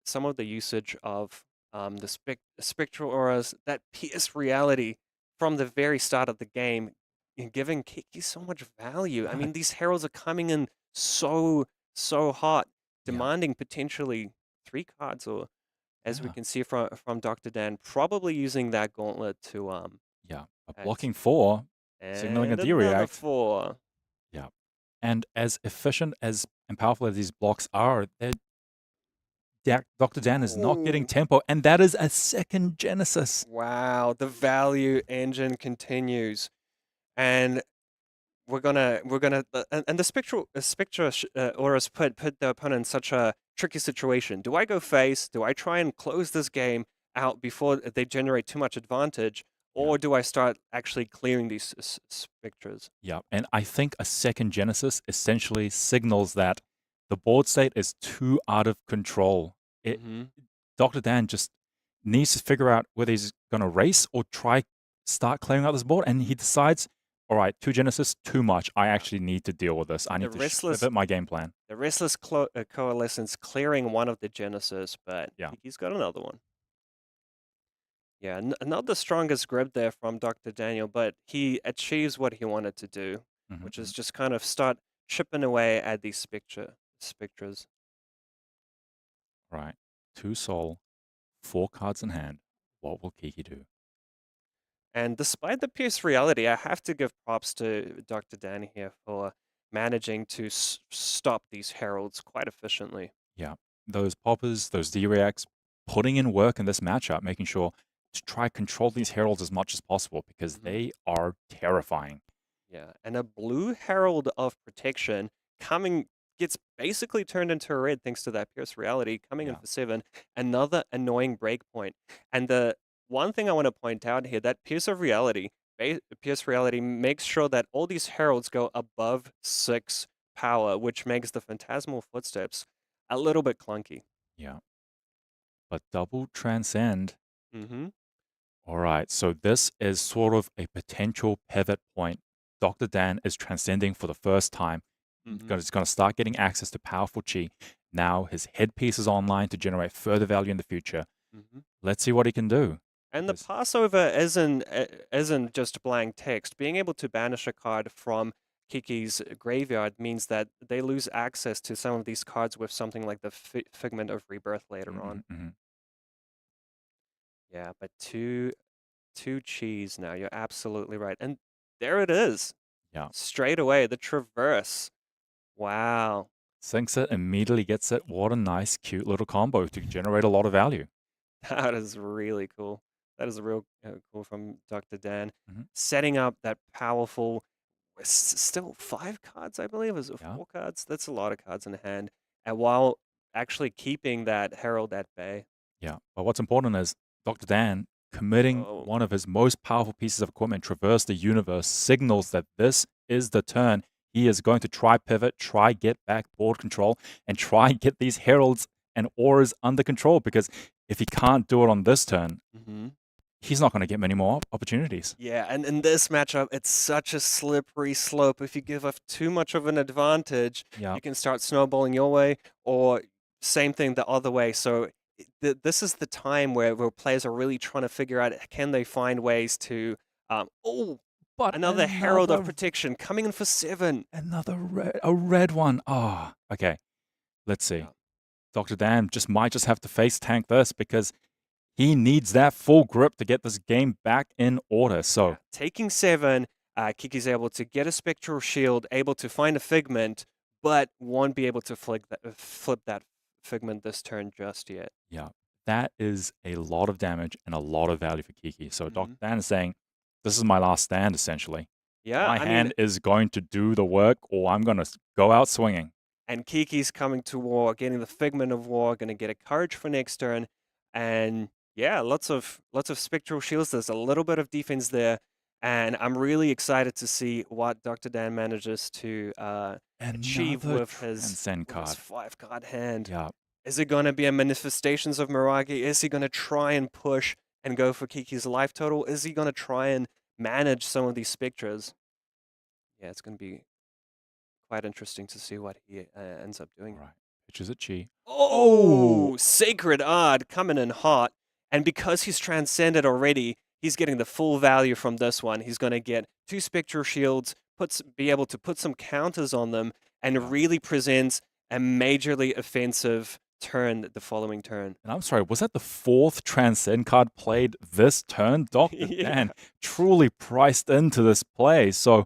some of the usage of the spectral auras that pierce reality from the very start of the game, and giving Kiki so much value. I Yeah. mean, these heralds are coming in so hot, Yeah. demanding potentially 3 cards, or as we Yeah. can see from Dr. Dan, probably using that gauntlet to Yeah. A add- blocking 4, signaling a and another D-react. 4. Yeah. And as efficient as and powerful as these blocks are, Dr. Dan is not getting Ooh. tempo, and that is a second Genesis. Wow, the value engine continues, and we're gonna and the spectra auras put the opponent in such a tricky situation. Do I go face? Do I try and close this game out before they generate too much advantage, or do I start actually clearing these spectras? Yeah, and I think a second Genesis essentially signals that the board state is too out of control. Mm-hmm. Dr. Dan just needs to figure out whether he's going to race or start clearing out this board, and he decides, all right, 2 Genesis, too much. I actually need to deal with this. I need to pivot my game plan. The Restless Coalescence clearing one of the Genesis, but Yeah. Kiki's got another one. Yeah, not the strongest grip there from Dr. Daniel, but he achieves what he wanted to do, which is just kind of start chipping away at these spectras. Right. 2 soul, 4 cards in hand. What will Kiki do? And despite the pierce reality, I have to give props to Dr. Dan here for managing to stop these heralds quite efficiently. Yeah. Those poppers, those D-reacts, putting in work in this matchup, making sure to try control these heralds as much as possible because they are terrifying. Yeah, and a blue herald of protection gets basically turned into a red thanks to that pierce reality coming in for 7. Another annoying breakpoint. And the one thing I want to point out here, that pierce reality makes sure that all these heralds go above 6 power, which makes the phantasmal footsteps a little bit clunky. Yeah. But double transcend. Mm-hmm. All right. So this is sort of a potential pivot point. Dr. Dan is transcending for the first time. He's going to start getting access to powerful chi. Now his headpiece is online to generate further value in the future. Let's see what he can do. And the Passover isn't just blank text. Being able to banish a card from Kiki's graveyard means that they lose access to some of these cards with something like the Figment of Rebirth later on. Yeah, but two cheese now. You're absolutely right. And there it is. Yeah. Straight away, the Traverse. Wow. Sinks it, immediately gets it. What a nice, cute little combo to generate a lot of value. That is really cool. That is real cool from Dr. Dan. Setting up that powerful, still 5 cards, I believe. Is it 4 cards? That's a lot of cards in hand. And while actually keeping that Herald at bay. Yeah. But what's important is Dr. Dan committing one of his most powerful pieces of equipment, Traverse the Universe, signals that this is the turn. He is going to try pivot, try get back board control, and try get these heralds and auras under control, because if he can't do it on this turn, he's not going to get many more opportunities. Yeah, and in this matchup, it's such a slippery slope. If you give up too much of an advantage, you can start snowballing your way, or same thing the other way. So this is the time where players are really trying to figure out, can they find ways to, but another Herald of Protection coming in for 7. A red one. Oh, okay. Let's see. Dr. Dan might just have to face tank this, because he needs that full grip to get this game back in order. So taking 7, Kiki's able to get a Spectral Shield, able to find a Figment, but won't be able to flip that Figment this turn just yet. Yeah, that is a lot of damage and a lot of value for Kiki. So Dr. Dan is saying, this is my last stand, essentially. Yeah, my hand is going to do the work, or I'm going to go out swinging. and Kiki's coming to war, getting the Figment of War, going to get a Courage for next turn, and yeah, lots of Spectral Shields. There's a little bit of defense there, and I'm really excited to see what Dr. Dan manages to achieve Another with his transcend card. 5-card hand. Yeah. Is it going to be a Manifestations of Mirage? Is he going to try and push and go for Kiki's life total? Is he going to try and manage some of these Spectras? Yeah, it's going to be quite interesting to see what he ends up doing. All right. Pitches at Chi. Oh, Sacred Art coming in hot. And because he's transcended already, he's getting the full value from this one. He's going to get 2 Spectral Shields, be able to put some counters on them, and really presents a majorly offensive turn the following turn. And I'm sorry, was that the 4th transcend card played this turn? Dr. Dan truly priced into this play. So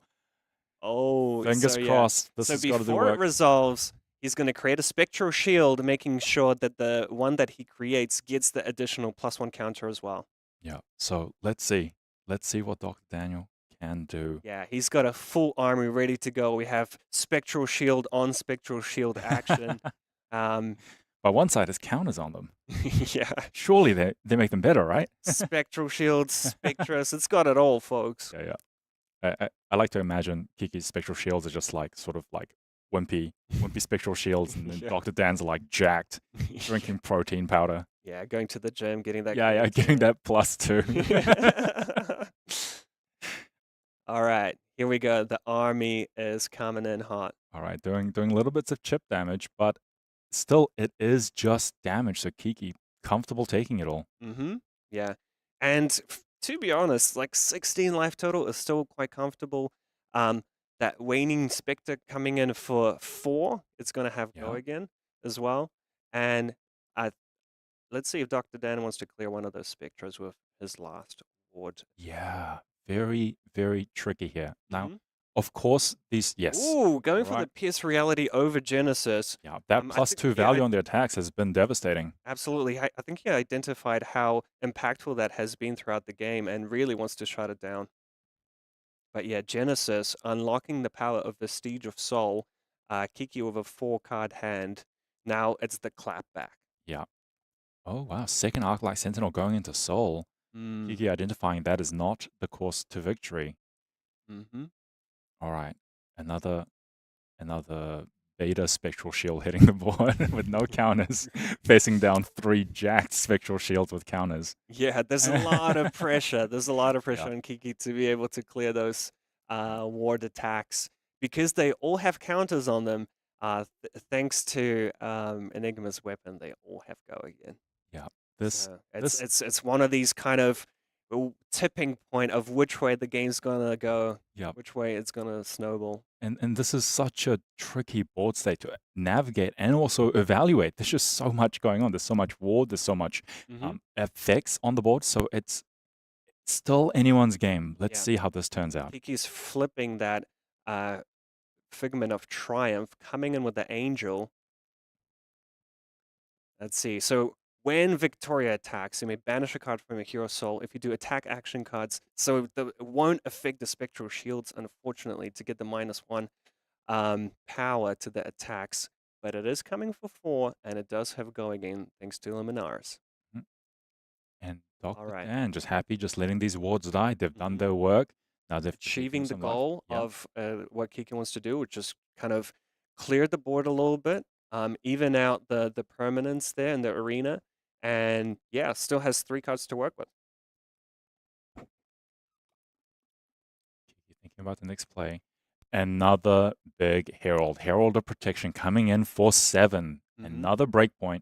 fingers crossed. This has got to do before it work. resolves, he's going to create a Spectral Shield, making sure that the one that he creates gets the additional +1 counter as well. Yeah. So let's see. Let's see what Dr. Daniel can do. Yeah, he's got a full army ready to go. We have Spectral Shield on Spectral Shield action. But one side has counters on them. Yeah. Surely they make them better, right? Spectral Shields, Spectras, it's got it all, folks. Yeah. I like to imagine Kiki's Spectral Shields are just like sort of like wimpy Spectral Shields, and then Dr. Dan's are like jacked, drinking protein powder. Yeah, going to the gym, getting that. Yeah, getting that +2. All right, here we go. The army is coming in hot. All right, doing little bits of chip damage, but still, it is just damage. So Kiki, comfortable taking it all. Mm-hmm. Yeah, and to be honest, like 16 life total is still quite comfortable. That Waning Spectre coming in for 4, it's going to have go again as well. And let's see if Dr. Dan wants to clear one of those Spectras with his last ward. Yeah, very, very tricky here. Now, of course, yes. Ooh, going for the Pierce Reality over Genesis. Yeah, that +2 value on the attacks has been devastating. Absolutely. I think he identified how impactful that has been throughout the game and really wants to shut it down. But yeah, Genesis unlocking the power of Vestige of Soul. Kiki with a 4-card hand. Now it's the clapback. Yeah. Oh, wow. Second Arclight Sentinel going into Soul. Kiki identifying that is not the course to victory. All right. Another beta Spectral Shield hitting the board with no counters, facing down 3 jacked Spectral Shields with counters. Yeah, there's a lot of pressure. There's a lot of pressure on Kiki to be able to clear those ward attacks because they all have counters on them. Thanks to Enigma's weapon, they all have go again. Yeah, it's one of these kind of tipping point of which way the game's gonna go, which way it's gonna snowball. And this is such a tricky board state to navigate and also evaluate. There's just so much going on. There's so much ward. There's so much effects on the board. So it's still anyone's game. Let's see how this turns out. Kiki's flipping that Figment of Triumph, coming in with the Angel. Let's see. So when Victoria attacks, you may banish a card from your hero soul. If you do attack action cards, so it won't affect the Spectral Shields, unfortunately, to get the -1 power to the attacks. But it is coming for 4, and it does have go again, thanks to Luminaris. And Dr. Dan just happy, just letting these wards die. They've done their work. Now they've achieving the goal of what Kiki wants to do, which is kind of clear the board a little bit, even out the permanents there in the arena. And yeah, still has 3 cards to work with. Thinking about the next play. Another big Herald. Herald of Protection coming in for 7. Another breakpoint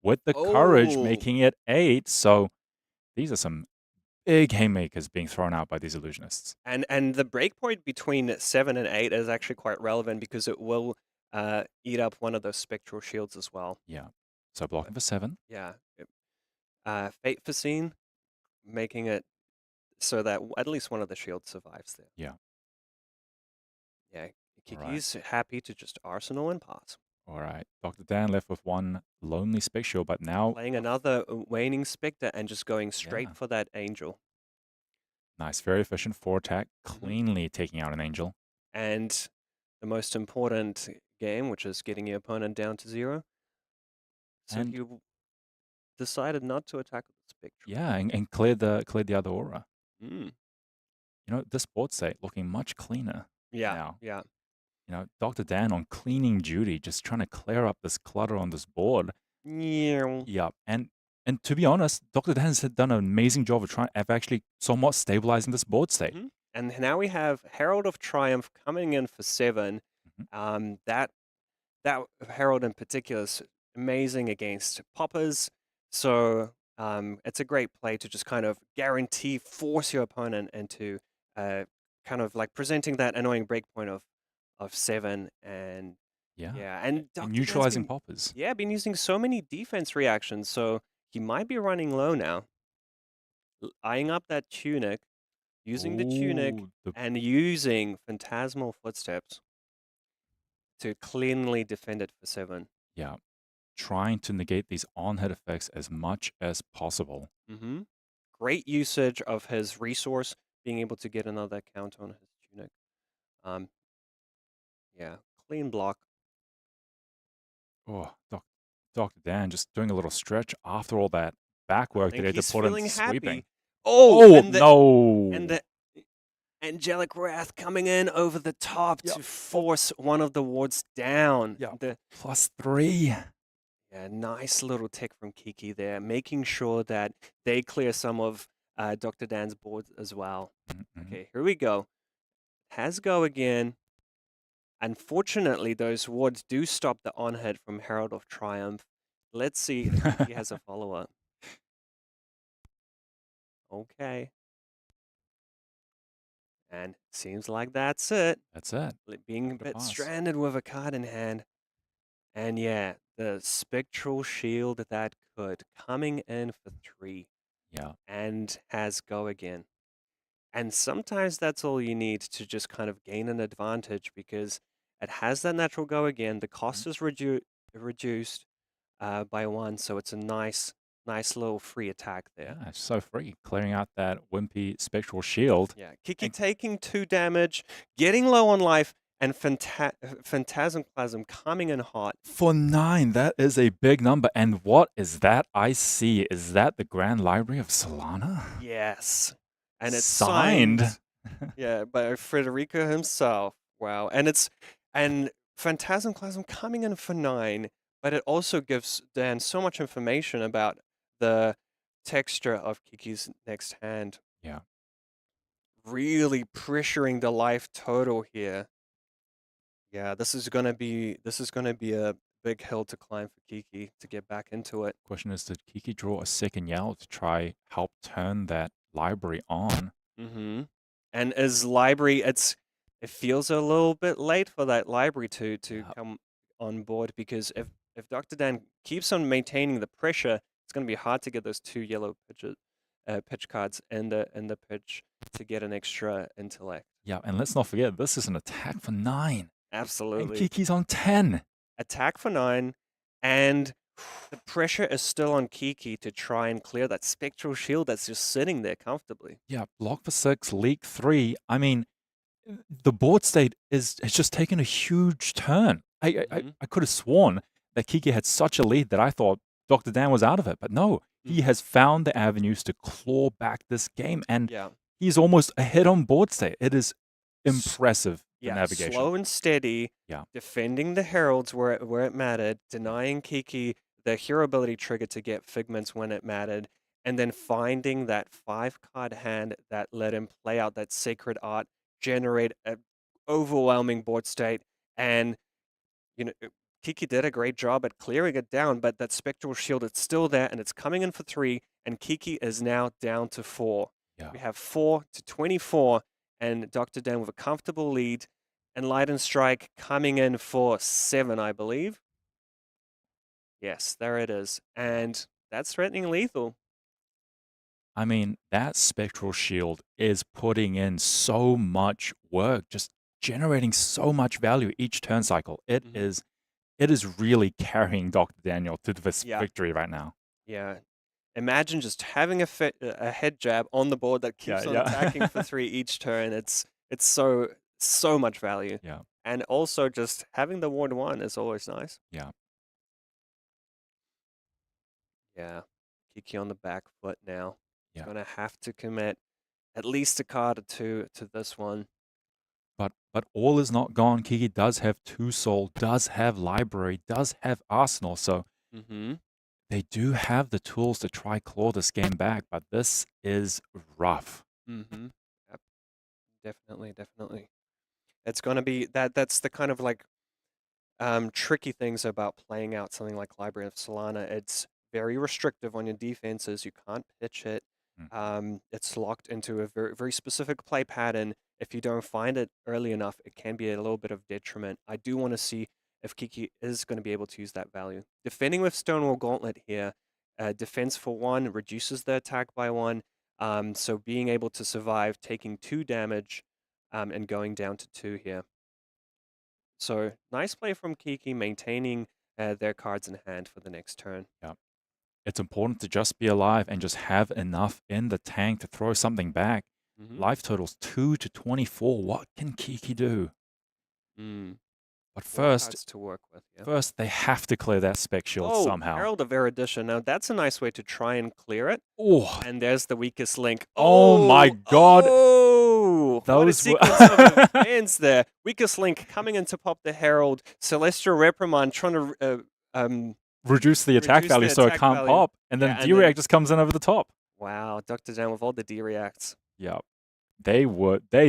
with the Courage making it 8. So these are some big haymakers being thrown out by these illusionists. And the breakpoint between 7 and 8 is actually quite relevant because it will eat up one of those Spectral Shields as well. Yeah. So blocking for 7. Yeah. Fate Foreseen, making it so that at least one of the shields survives there. Yeah. Yeah. Kiki's happy to just arsenal and pass. All right. Dr. Dan left with 1 lonely Spec Shield, but now playing another Waning Spectre and just going straight for that Angel. Nice. Very efficient 4 attack, cleanly taking out an Angel. And the most important, game, which is getting your opponent down to 0. So And he decided not to attack with the Spectral. yeah, and cleared the other aura. Mm. You know, this board state looking much cleaner Yeah, now. yeah. You know, Dr. Dan on cleaning duty, just trying to clear up this clutter on this board. Yeah. Yeah, and to be honest, Dr. Dan has done an amazing job of actually somewhat stabilizing this board state. Mhm. And now we have Herald of Triumph coming in for 7. Mhm. That Herald in particular is amazing against poppers. So it's a great play to just kind of guarantee, force your opponent into kind of like presenting that annoying breakpoint of 7. And Yeah, yeah, and and Dr. Dan's neutralizing been, poppers. been using so many defense reactions. So he might be running low now. Eyeing up that tunic, using the tunic, Ooh, the and using Phantasmal Footsteps to cleanly defend it for 7. yeah, trying to negate these on-hit effects as much as possible. Mm-hmm. Great usage of his resource, being able to get another count on his tunic. Yeah, clean block. Oh, Dr. Dan just doing a little stretch after all that back I work think that he had to he's put in feeling sweeping. happy. Oh, Oh, and no. the Angelic Wrath coming in over the top Yep. to force one of the wards down. Yeah. The +3. Yeah, nice little tick from Kiki there, making sure that they clear some of Dr. Dan's boards as well. Mhm. Okay, here we go. Has go again. Unfortunately, those wards do stop the on-hit from Herald of Triumph. Let's see if Kiki has a follow-up. Okay. And seems like that's it. That's it. Being a Good bit pass. stranded with a card in hand. And yeah, the Spectral Shield that could, coming in for 3. Yeah. And has go again. And sometimes that's all you need to just kind of gain an advantage because it has that natural go again. The cost is reduced by 1, so it's a nice little free attack there. Yeah, it's so free. Clearing out that wimpy spectral shield. Yeah, Kiki And- taking 2 damage, getting low on life, and Phantasm coming in hot. For 9, that is a big number. And what is that I see? Is that the Grand Library of Solana? Yes. And it's Signed. signed yeah, by Frederico himself. Wow. And Phantasm coming in for 9, but it also gives Dan so much information about the texture of Kiki's next hand. Yeah. Really pressuring the life total here. Yeah, this is gonna be a big hill to climb for Kiki to get back into it. Question is, did Kiki draw a second yell to try help turn that library on? Mm-hmm. And as library, it feels a little bit late for that library to Yep. come on board because if Dr. Dan keeps on maintaining the pressure, it's going to be hard to get those 2 yellow pitch cards in the pitch to get an extra intellect. Yeah, and let's not forget, this is an attack for 9. And Absolutely. Kiki's on 10. Attack for 9, and the pressure is still on Kiki to try and clear that spectral shield that's just sitting there comfortably. Yeah, block for 6, leak 3. I mean, the board state has just taken a huge turn. Mhm. I could have sworn that Kiki had such a lead that I thought Dr. Dan was out of it. But no, he has found the avenues to claw back this game, and Yeah. he's almost ahead on board state. It is impressive, the Yeah, navigation. slow and steady. Yeah. Defending the heralds where it mattered, denying Kiki the hero ability trigger to get figments when it mattered, and then finding that 5-card hand that let him play out that sacred art, generate an overwhelming board state, and Kiki did a great job at clearing it down, but that spectral shield is still there and it's coming in for 3, and Kiki is now down to 4. Yeah. We have 4 to 24, and Dr. Dan with a comfortable lead, and Light and Strike coming in for 7, I believe. Yes, there it is. And that's threatening lethal. I mean, that spectral shield is putting in so much work, just generating so much value each turn cycle. It is really carrying Dr. Daniel to this victory right now. Yeah. Imagine just having a head jab on the board that keeps on attacking for 3 each turn. It's so much value. Yeah. And also just having the ward 1 is always nice. Yeah. Yeah. Kiki on the back foot now. Yeah. Gonna have to commit at least a card or 2 to this one. But all is not gone. Kiki does have 2 soul, does have library, does have arsenal. So Mm-hmm. they do have the tools to try claw this game back, but this is rough. Mm-hmm. Yep. Definitely. It's gonna be that's the kind of like tricky things about playing out something like Library of Solana. It's very restrictive on your defenses. You can't pitch it. It's locked into a very specific play pattern. If you don't find it early enough, it can be a little bit of detriment. I do want to see if Kiki is going to be able to use that value. Defending with Stonewall Gauntlet here, defense for 1 reduces the attack by 1. So being able to survive, taking 2 damage, and going down to 2 here. So nice play from Kiki, maintaining their cards in hand for the next turn. Yeah. It's important to just be alive and just have enough in the tank to throw something back. Life totals 2 to 24. What can Kiki do? But first, to work with, yeah. first they have to clear that spec shield somehow. Herald of Erudition. Now that's a nice way to try and clear it. Oh, And there's the weakest link. Oh my God. Oh, what a Those sequence of events there. Weakest link coming in to pop the Herald. Celestial Reprimand trying to reduce the attack Reduce value the so it attack can't value. pop. And then Yeah, and D-React then- just comes in over the top. wow, Dr. Dan with all the D-reacts. Yeah. They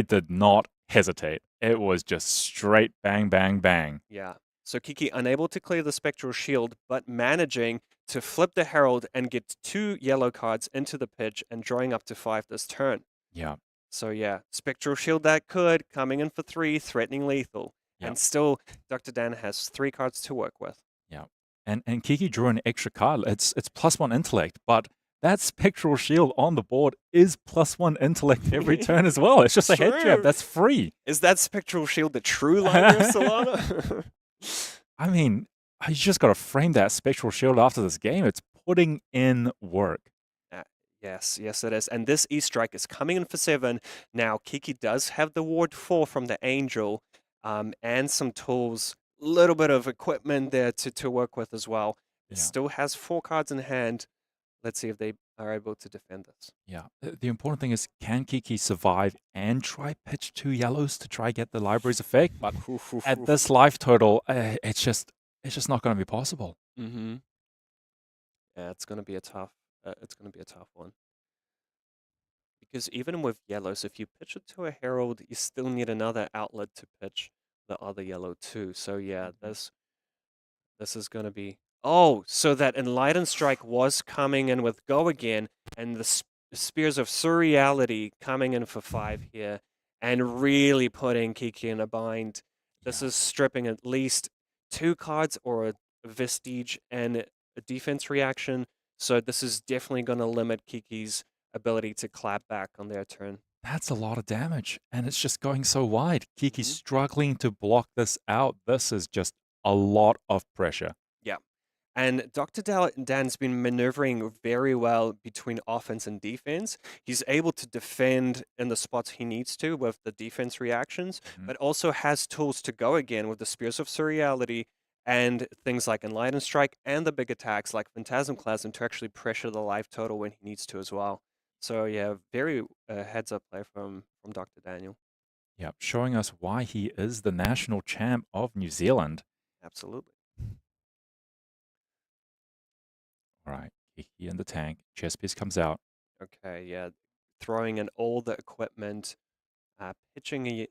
did not hesitate. It was just straight bang, bang, bang. Yeah. So Kiki unable to clear the Spectral Shield, but managing to flip the Herald and get 2 yellow cards into the pitch and drawing up to 5 this turn. Yeah. So yeah, Spectral Shield that could, coming in for 3, threatening lethal. Yeah. And still, Dr. Dan has 3 cards to work with. Yeah. And Kiki drew an extra card. It's +1 intellect, but that Spectral Shield on the board is +1 intellect every turn as well. It's just a head jab. True. That's free. Is that Spectral Shield the true Library of Solana? I mean, you just got to frame that Spectral Shield after this game. It's putting in work. Yes, it is. And this E-Strike is coming in for 7. Now, Kiki does have the Ward 4 from the Angel, and some tools, little bit of equipment there to work with as well. It Yeah. still has 4 cards in hand. Let's see if they are able to defend this. Yeah. The important thing is, can Kiki survive and try pitch 2 yellows to try get the library's effect? But at this life total, it's just not going to be possible. Mm-hmm. Yeah, it's going to be a tough one. Because even with yellows, if you pitch it to a Herald, you still need another outlet to pitch the other yellow too. So yeah, this is going to be... Oh, so that Enlightened Strike was coming in with Go Again, and the Spears of Surreality coming in for 5 here, and really putting Kiki in a bind. This is stripping at least 2 cards or a Vestige and a defense reaction. So this is definitely going to limit Kiki's ability to clap back on their turn. That's a lot of damage, and it's just going so wide. Kiki's struggling to block this out. This is just a lot of pressure. Yeah. And Dr. Dan's been maneuvering very well between offense and defense. He's able to defend in the spots he needs to with the defense reactions, but also has tools to go again with the Spears of Surreality and things like Enlightened Strike and the big attacks like Phantasmclasm to actually pressure the life total when he needs to as well. So yeah, very heads-up play from Dr. Daniel. Yeah, showing us why he is the national champ of New Zealand. Absolutely. All right, Kiki in the tank. Chess piece comes out. Okay, yeah. Throwing in all the equipment, pitching a...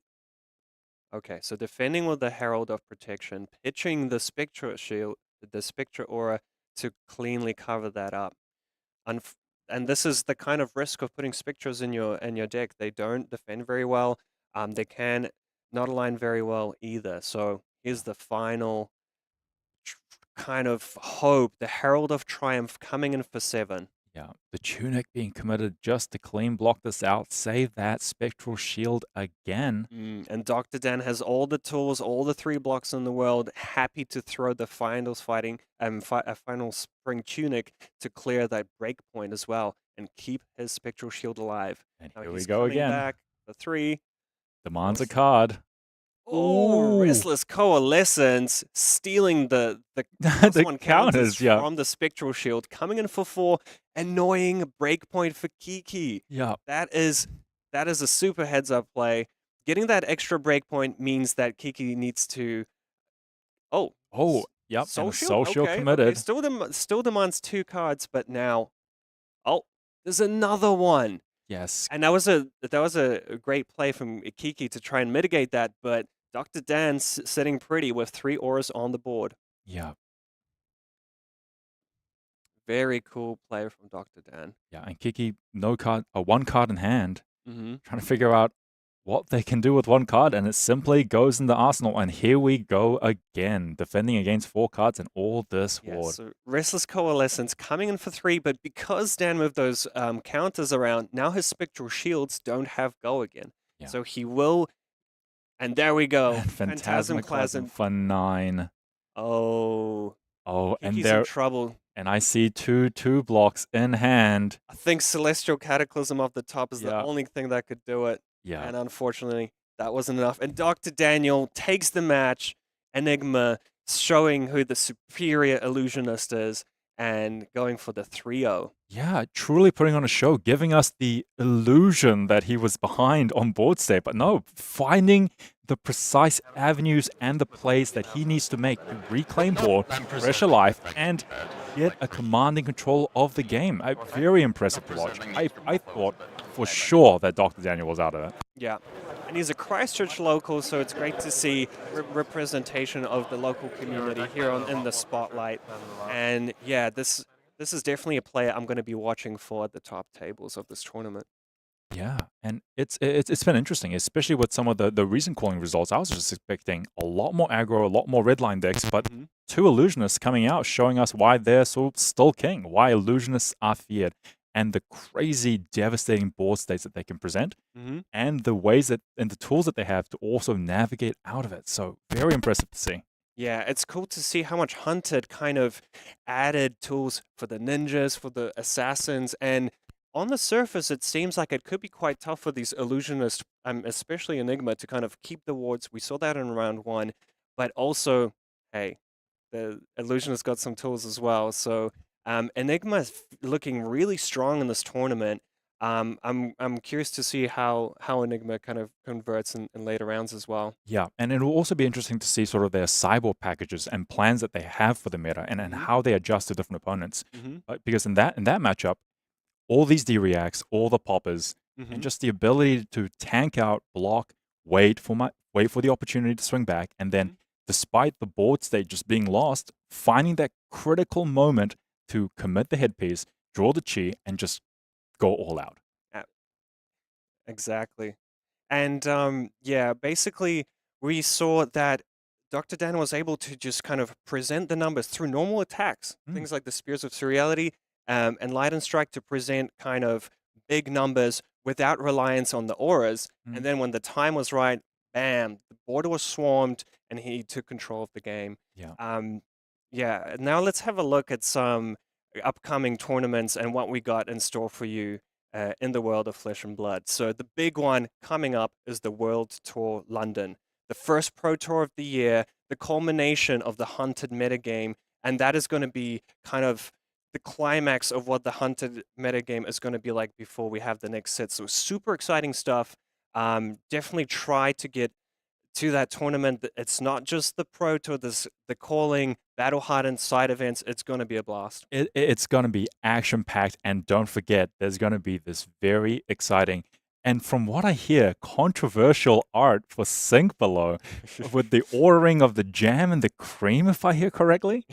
Okay, so defending with the Herald of Protection, pitching the Spectra Shield, the Spectra Aura to cleanly cover that up. And this is the kind of risk of putting Spectras in your deck. They don't defend very well. They can not align very well either. So here's the final kind of hope, the Herald of Triumph coming in for 7. Yeah, the Tunic being committed just to clean block this out, save that Spectral Shield again. And Dr. Dan has all the tools, all the 3 blocks in the world, happy to throw the final Spring Tunic to clear that breakpoint as well and keep his Spectral Shield alive. And Now here we he's go coming again. back for 3. Demands a card. Oh, Ooh. Restless Coalescence stealing the The +1 counters counters, yeah. from the Spectral Shield, coming in for 4, annoying breakpoint for Kiki. Yeah. That is a super heads-up play. Getting that extra breakpoint means that Kiki needs to... Oh, Oh, yep. Soul And a Shield? Soul Shield Okay, committed. still demands 2 cards, but now... Oh, there's another one. Yes. And that was a great play from Kiki to try and mitigate that, but Dr. Dan's sitting pretty with 3 auras on the board. Yeah. Very cool play from Dr. Dan. Yeah. And Kiki, no card, 1 card in hand, Mm-hmm. trying to figure out what they can do with 1 card, and it simply goes in the arsenal. And here we go again, defending against 4 cards and all this Yeah, ward. so Restless Coalescence coming in for 3, but because Dan moved those counters around, now his Spectral Shields don't have go again. Yeah. So he will... And there we go. And Phantasmaclasm for 9. Oh, Oh, and Kiki's in trouble. And I see two blocks in hand. I think Celestial Cataclysm off the top is the Yeah. only thing that could do it. Yeah. And unfortunately, that wasn't enough. And Dr. Daniel takes the match. Enigma showing who the superior illusionist is and going for the 3-0. Yeah, truly putting on a show, giving us the illusion that he was behind on board state. But no, finding the precise avenues and the plays that he needs to make to reclaim board, pressure life, and get a commanding control of the game. Very impressive to watch. I thought for sure that Dr. Daniel was out of it. Yeah. And he's a Christchurch local, so it's great to see representation of the local community here in the spotlight. And yeah, this is definitely a player I'm going to be watching for at the top tables of this tournament. Yeah, and it's been interesting, especially with some of the recent calling results. I was just expecting a lot more aggro, a lot more redline decks, but 2 illusionists coming out showing us why they're still king, why illusionists are feared, and the crazy devastating board states that they can present, and the ways that and the tools that they have to also navigate out of it. So very impressive to see. Yeah, it's cool to see how much Hunted kind of added tools for the ninjas, for the assassins, and on the surface, it seems like it could be quite tough for these illusionists, especially Enigma, to kind of keep the wards. We saw that in round 1, but also, hey, the illusionist got some tools as well. So Enigma is looking really strong in this tournament. I'm curious to see how Enigma kind of converts in later rounds as well. Yeah, and it will also be interesting to see sort of their cyborg packages and plans that they have for the meta and how they adjust to different opponents. Because in that matchup, all these D-reacts, all the poppers, and just the ability to tank out, block, wait for the opportunity to swing back, and then despite the board state just being lost, finding that critical moment to commit the headpiece, draw the chi, and just go all out. Exactly. And yeah, basically we saw that Dr. Dan was able to just kind of present the numbers through normal attacks, things like the Spears of Surreality and Light and Strike to present kind of big numbers without reliance on the auras. And then when the time was right, bam, the border was swarmed and he took control of the game. Yeah. Yeah, now let's have a look at some upcoming tournaments and what we got in store for you in the world of Flesh and Blood. So the big one coming up is the World Tour London, the first Pro Tour of the year, the culmination of the Hunted metagame, and that is going to be kind of the climax of what the Hunted metagame is going to be like before we have the next set. So super exciting stuff. Definitely try to get to that tournament. It's not just the Pro Tour, there's the calling, battle hardened side events. It's going to be a blast. It's going to be action-packed, and don't forget, there's going to be this very exciting, and from what I hear, controversial art for Sink Below with the ordering of the jam and the cream, if I hear correctly.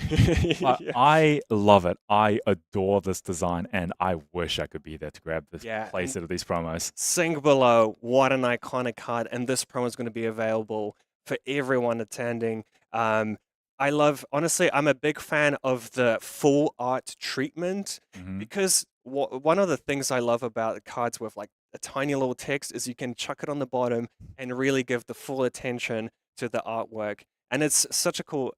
I love it. I adore this design, and I wish I could be there to grab this playset of these promos. Sink Below, what an iconic card, and this promo is going to be available for everyone attending. Honestly, I'm a big fan of the full art treatment because one of the things I love about cards with like a tiny little text is you can chuck it on the bottom and really give the full attention to the artwork. And it's such a cool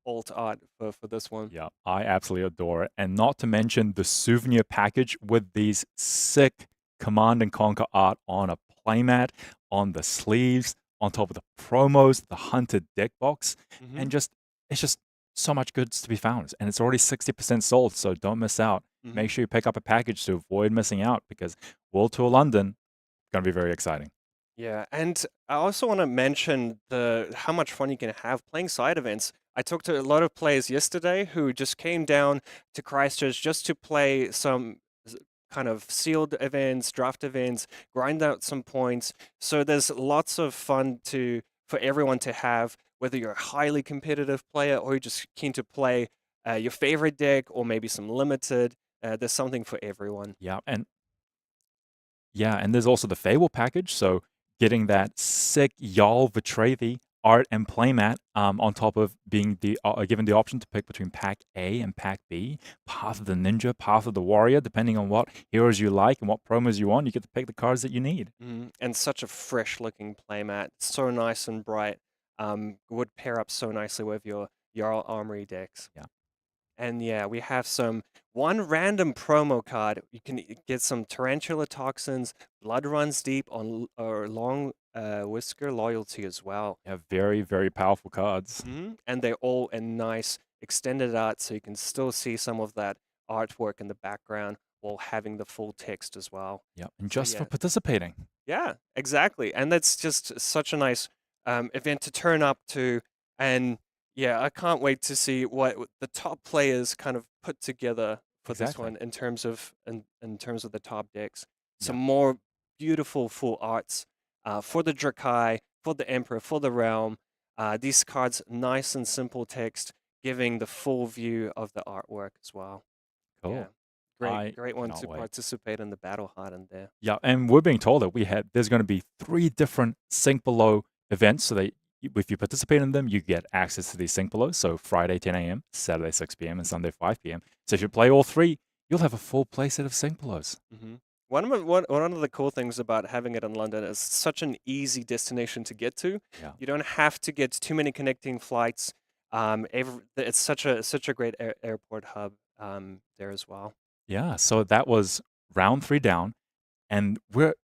alt art for this one. Yeah, I absolutely adore it. And not to mention the souvenir package with these sick Command and Conquer art on a playmat, on the sleeves, on top of the promos, the hunted deck box, Mhm. and it's just so much goods to be found. And it's already 60% sold, so don't miss out. Mhm. Make sure you pick up a package to avoid missing out, because World Tour London going to be very exciting. Yeah, and I also want to mention how much fun you can have playing side events. I talked to a lot of players yesterday who just came down to Christchurch just to play some kind of sealed events, draft events, grind out some points. So there's lots of fun for everyone to have, whether you're a highly competitive player or you're just keen to play your favorite deck or maybe some limited. There's something for everyone. And there's also the Fable package, so getting that sick Jarl Vitrevi art and playmat on top of being given the option to pick between Pack A and Pack B, Path of the Ninja, Path of the Warrior, depending on what heroes you like and what promos you want, you get to pick the cards that you need. And such a fresh looking playmat, so nice and bright. Would pair up so nicely with your Jarl Armory decks. Yeah. And yeah, we have one random promo card. You can get some Tarantula Toxins, Blood Runs Deep or Long Whisker Loyalty as well. Yeah, very, very powerful cards. And they're all in nice extended art, so you can still see some of that artwork in the background while having the full text as well. Yeah, and just for participating. Yeah, exactly. And that's just such a nice event to turn up to. And yeah, I can't wait to see what the top players kind of put together for this one in terms of the top decks. Some more beautiful full arts for the Drakai, for the Emperor, for the Realm. These cards, nice and simple text, giving the full view of the artwork as well. Cool. Yeah. Great one to participate in the Battle Hardened there. Yeah, and we're being told that there's going to be 3 different Sync Below events, so that if you participate in them, you get access to these Sync Belows. So Friday 10 a.m., Saturday 6 p.m., and Sunday 5 p.m. So if you play all 3, you'll have a full playset of Sync Belows. One of the cool things about having it in London is such an easy destination to get to. Yeah. You don't have to get too many connecting flights. It's such a great airport hub there as well. Yeah, so that was round 3 down, and we're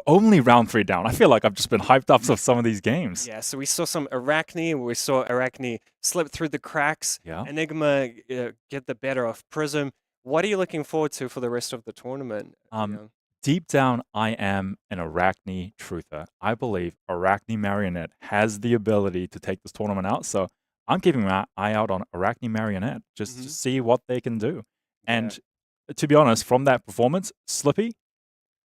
only round 3 down. I feel like I've just been hyped up for some of these games. Yeah, so we saw some Arakni. We saw Arakni slip through the cracks. Yeah. Enigma get the better of Prism. What are you looking forward to for the rest of the tournament? Deep down, I am an Arakni truther. I believe Arakni Marionette has the ability to take this tournament out, so I'm keeping my eye out on Arakni Marionette just to see what they can do. And to be honest, from that performance, Slippy,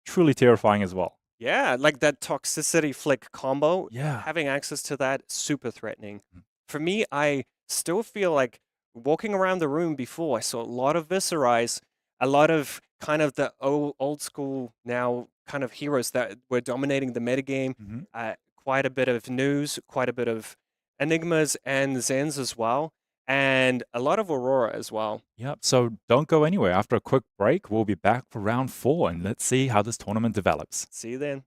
truly terrifying as well. Yeah, like that Toxicity Flick combo. Yeah. Having access to that, super threatening. For me, I still feel like walking around the room before, I saw a lot of Viserais, a lot of kind of the old school now kind of heroes that were dominating the metagame. Quite a bit of news, quite a bit of Enigmas and Zens as well, and a lot of Aurora as well. Yep, so don't go anywhere. After a quick break, we'll be back for round 4, and let's see how this tournament develops. See you then.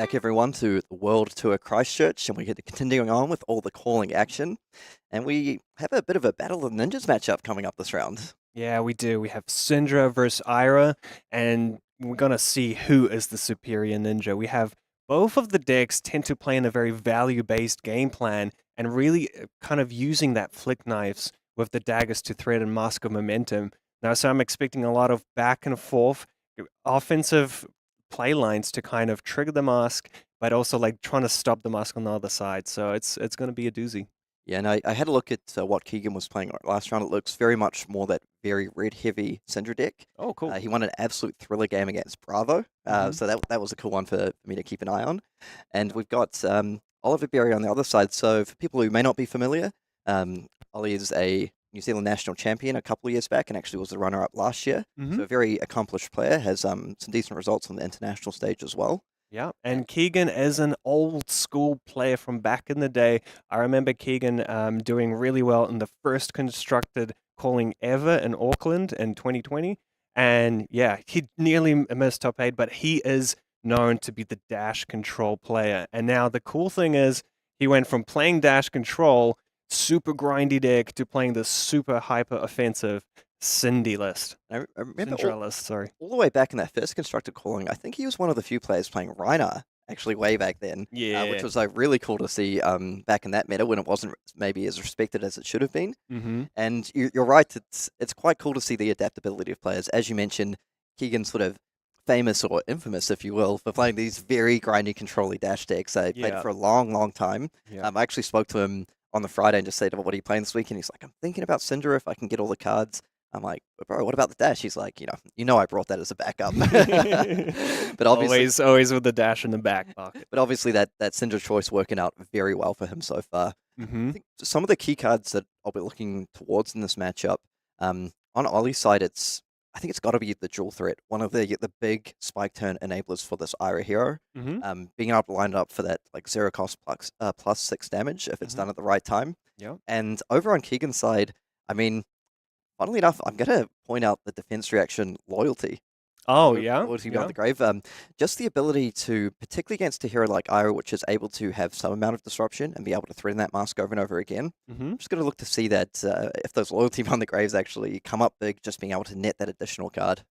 back, everyone, to the World Tour Christchurch, and we're continuing on with all the calling action. And we have a bit of a Battle of the Ninjas matchup coming up this round. Yeah, we do. We have Cindra versus Ira, and we're going to see who is the superior ninja. We have both of the decks tend to play in a very value-based game plan and really kind of using that flick knives with the daggers to thread and mask of momentum. Now, so I'm expecting a lot of back and forth offensive play lines to kind of trigger the mask, but also like trying to stop the mask on the other side. So it's going to be a doozy. Yeah, and I had a look at what Keegan was playing last round. It looks very much more that very red-heavy Cindra deck. Oh, cool. He won an absolute thriller game against Bravo, so that was a cool one for me to keep an eye on. And we've got Oliver Berry on the other side. So for people who may not be familiar, Ollie is a New Zealand national champion a couple of years back and actually was the runner-up last year. So a very accomplished player, has some decent results on the international stage as well. Yeah, and Keegan is an old school player from back in the day. I remember Keegan doing really well in the first constructed calling ever in Auckland in 2020. And yeah, he nearly missed top 8, but he is known to be the dash control player. And now the cool thing is he went from playing dash control, super grindy deck, to playing the super hyper offensive Cindy list. I remember Cindra list, sorry. all the way back in that first constructed calling, I think he was one of the few players playing Reiner, actually way back then. Yeah. Which was like really cool to see back in that meta when it wasn't maybe as respected as it should have been. And you're right, it's quite cool to see the adaptability of players. As you mentioned, Keegan's sort of famous or infamous, if you will, for playing these very grindy, controlly dash decks. He played it for a long, long time. I actually spoke to him on the Friday and just said, what are you playing this week? And he's like, I'm thinking about Cindra if I can get all the cards. I'm like, bro, what about the dash? He's like, I brought that as a backup. But obviously, always with the dash in the back pocket. But obviously, that Cindra choice working out very well for him so far. I think some of the key cards that I'll be looking towards in this matchup, on Ollie's side, I think it's got to be the dual threat, one of the big spike turn enablers for this Ira hero. Being able to line it up for that like 0 cost plus 6 damage if it's done at the right time. And over on Keegan's side, I mean, funnily enough, I'm going to point out the defense reaction loyalty. Oh, yeah? Loyalty beyond the grave. Just the ability to, particularly against a hero like Ira, which is able to have some amount of disruption and be able to threaten that mask over and over again. I'm just going to look to see that if those loyalty beyond the graves actually come up big, just being able to net that additional card.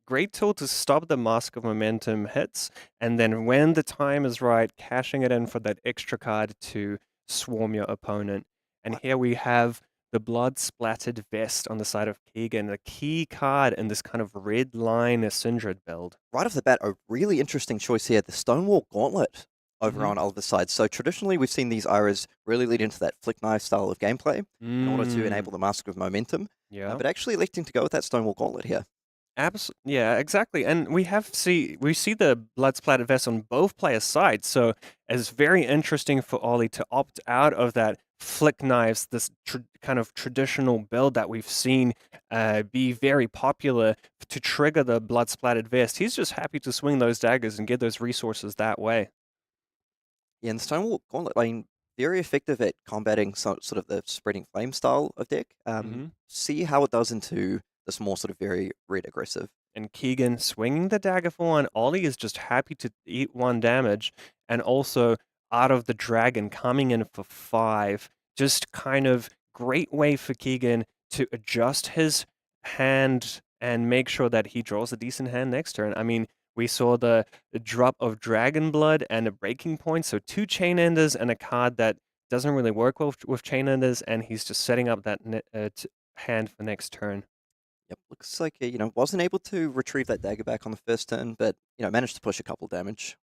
Great tool to stop the mask of momentum hits, and then when the time is right, cashing it in for that extra card to swarm your opponent. And here we have the blood-splattered vest on the side of Keegan, a key card in this kind of red line Cindra build. Right off the bat, a really interesting choice here, the Stonewall Gauntlet over on Oliver's side. So traditionally, we've seen these Iras really lead into that flick knife style of gameplay in order to enable the mask of momentum. But actually electing to go with that Stonewall Gauntlet here. Yeah, exactly. And we see the blood splattered vest on both players' sides, so it's very interesting for Ollie to opt out of that flick knives, this kind of traditional build that we've seen be very popular to trigger the blood splattered vest. He's just happy to swing those daggers and get those resources that way. Yeah, and Stonewall Gauntlet, I mean, very effective at combating sort of the spreading flame style of deck. See how it does into this more sort of very red aggressive. And Keegan swinging the dagger for 1. Ollie is just happy to eat 1 damage. And also, Art of the Dragon coming in for 5. Just kind of great way for Keegan to adjust his hand and make sure that he draws a decent hand next turn. I mean, we saw the drop of Dragon Blood and a Breaking Point. So 2 Chain Enders and a card that doesn't really work well with Chain Enders. And he's just setting up that hand for next turn. Yep, looks like he, wasn't able to retrieve that dagger back on the first turn, but, managed to push a couple damage.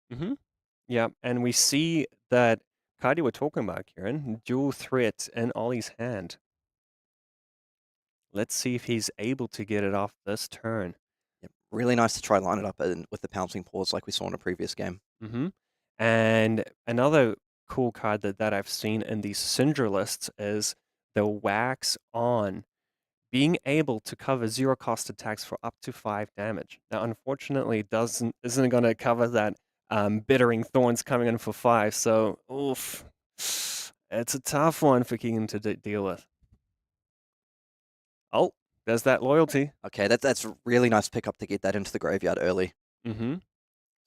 Yeah, and we see that card you were talking about, Kieran, dual threat in Ollie's hand. Let's see if he's able to get it off this turn. Yep, really nice to try and line it up with the pouncing paws like we saw in a previous game. And another cool card that I've seen in these Cindra lists is the Wax On. Being able to cover 0 cost attacks for up to 5 damage. Now, unfortunately, isn't going to cover that Bittering Thorns coming in for 5. So, oof, it's a tough one for Keegan to deal with. Oh, there's that loyalty. Okay, that's a really nice pickup to get that into the graveyard early.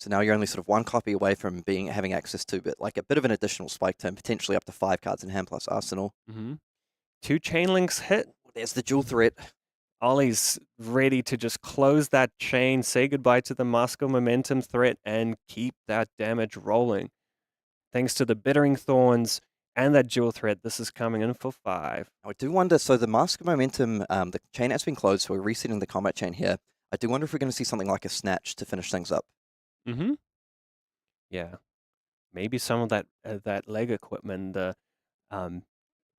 So now you're only sort of one copy away from having access to a bit of an additional spike turn, potentially up to 5 cards in hand plus Arsenal. 2 chain links hit. There's the dual threat. Ollie's ready to just close that chain, say goodbye to the Moscow momentum threat, and keep that damage rolling. Thanks to the Bittering Thorns and that dual threat, this is coming in for 5. I do wonder, so the Mask of Momentum, the chain has been closed, so we're resetting the combat chain here. I do wonder if we're going to see something like a Snatch to finish things up. Yeah. Maybe some of that leg equipment, the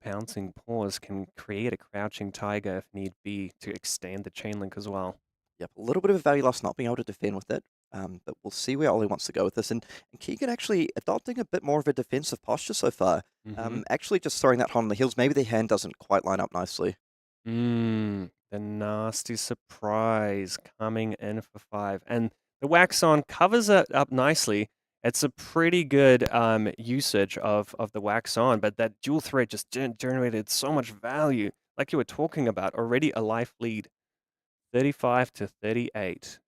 Pouncing Paws, can create a Crouching Tiger if need be to extend the chain link as well. Yep, a little bit of a value loss not being able to defend with it, but we'll see where Ollie wants to go with this. And Keegan actually adopting a bit more of a defensive posture so far. Actually just throwing that on the heels. Maybe the hand doesn't quite line up nicely. The nasty surprise coming in for 5. And the Wax On covers it up nicely. It's a pretty good usage of the Wax On, but that dual threat just generated so much value. Like you were talking about, already a life lead, 35 to 38.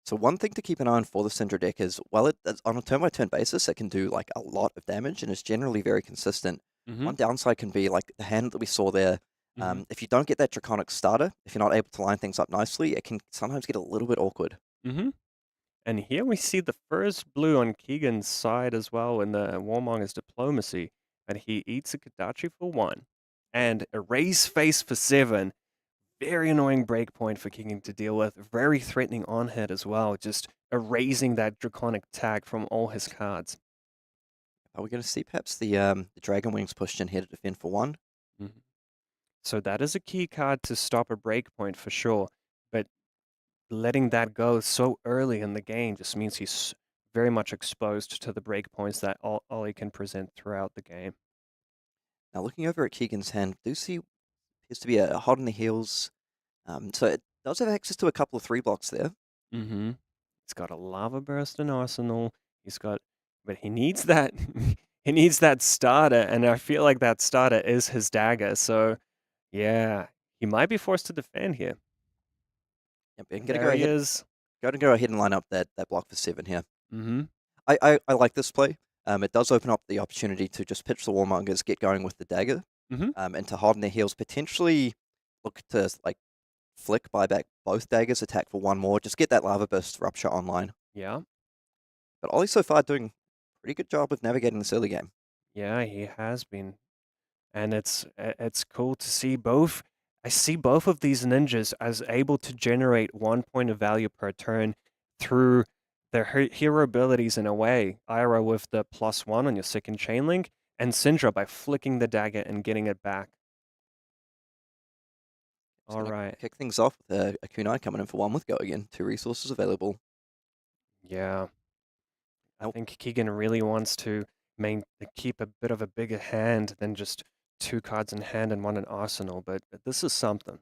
So one thing to keep an eye on for the Cindra deck is, while it's on a turn-by-turn basis, it can do a lot of damage and is generally very consistent. One downside can be the hand that we saw there. If you don't get that Draconic starter, if you're not able to line things up nicely, it can sometimes get a little bit awkward. And here we see the first blue on Keegan's side as well in the Warmonger's Diplomacy. And he eats a Kadachi for 1. And a Raise Face for 7. Very annoying breakpoint for Keegan to deal with. Very threatening on hit as well. Just erasing that Draconic tag from all his cards. Are we going to see perhaps the Dragon Wings pushed in here to defend for 1? So that is a key card to stop a breakpoint for sure. But letting that go so early in the game just means he's very much exposed to the breakpoints that Ollie can present throughout the game. Now looking over at Keegan's hand, do see appears to be a hot on the heels. So it does have access to a couple of 3 blocks there. He's got a Lava Burst in Arsenal. But he needs that. He needs that starter, and I feel like that starter is his dagger. So, yeah, he might be forced to defend here. Yep, I'm gonna go ahead and line up that block for 7 here. I like this play. It does open up the opportunity to just pitch the Warmongers, get going with the dagger, and to harden their heels, potentially look to flick, buy back both daggers, attack for 1 more, just get that Lava Burst Rupture online. Yeah. But Ollie so far doing a pretty good job of navigating this early game. Yeah, he has been. And it's cool to see both. I see both of these ninjas as able to generate 1 point of value per turn through their hero abilities in a way. Ira with the +1 on your second chain link, and Cindra by flicking the dagger and getting it back. All right. Kick things off with a kunai coming in for 1 with Go again. 2 resources available. Yeah. I think Keegan really wants to keep a bit of a bigger hand than just 2 cards in hand and 1 in arsenal, but this is something.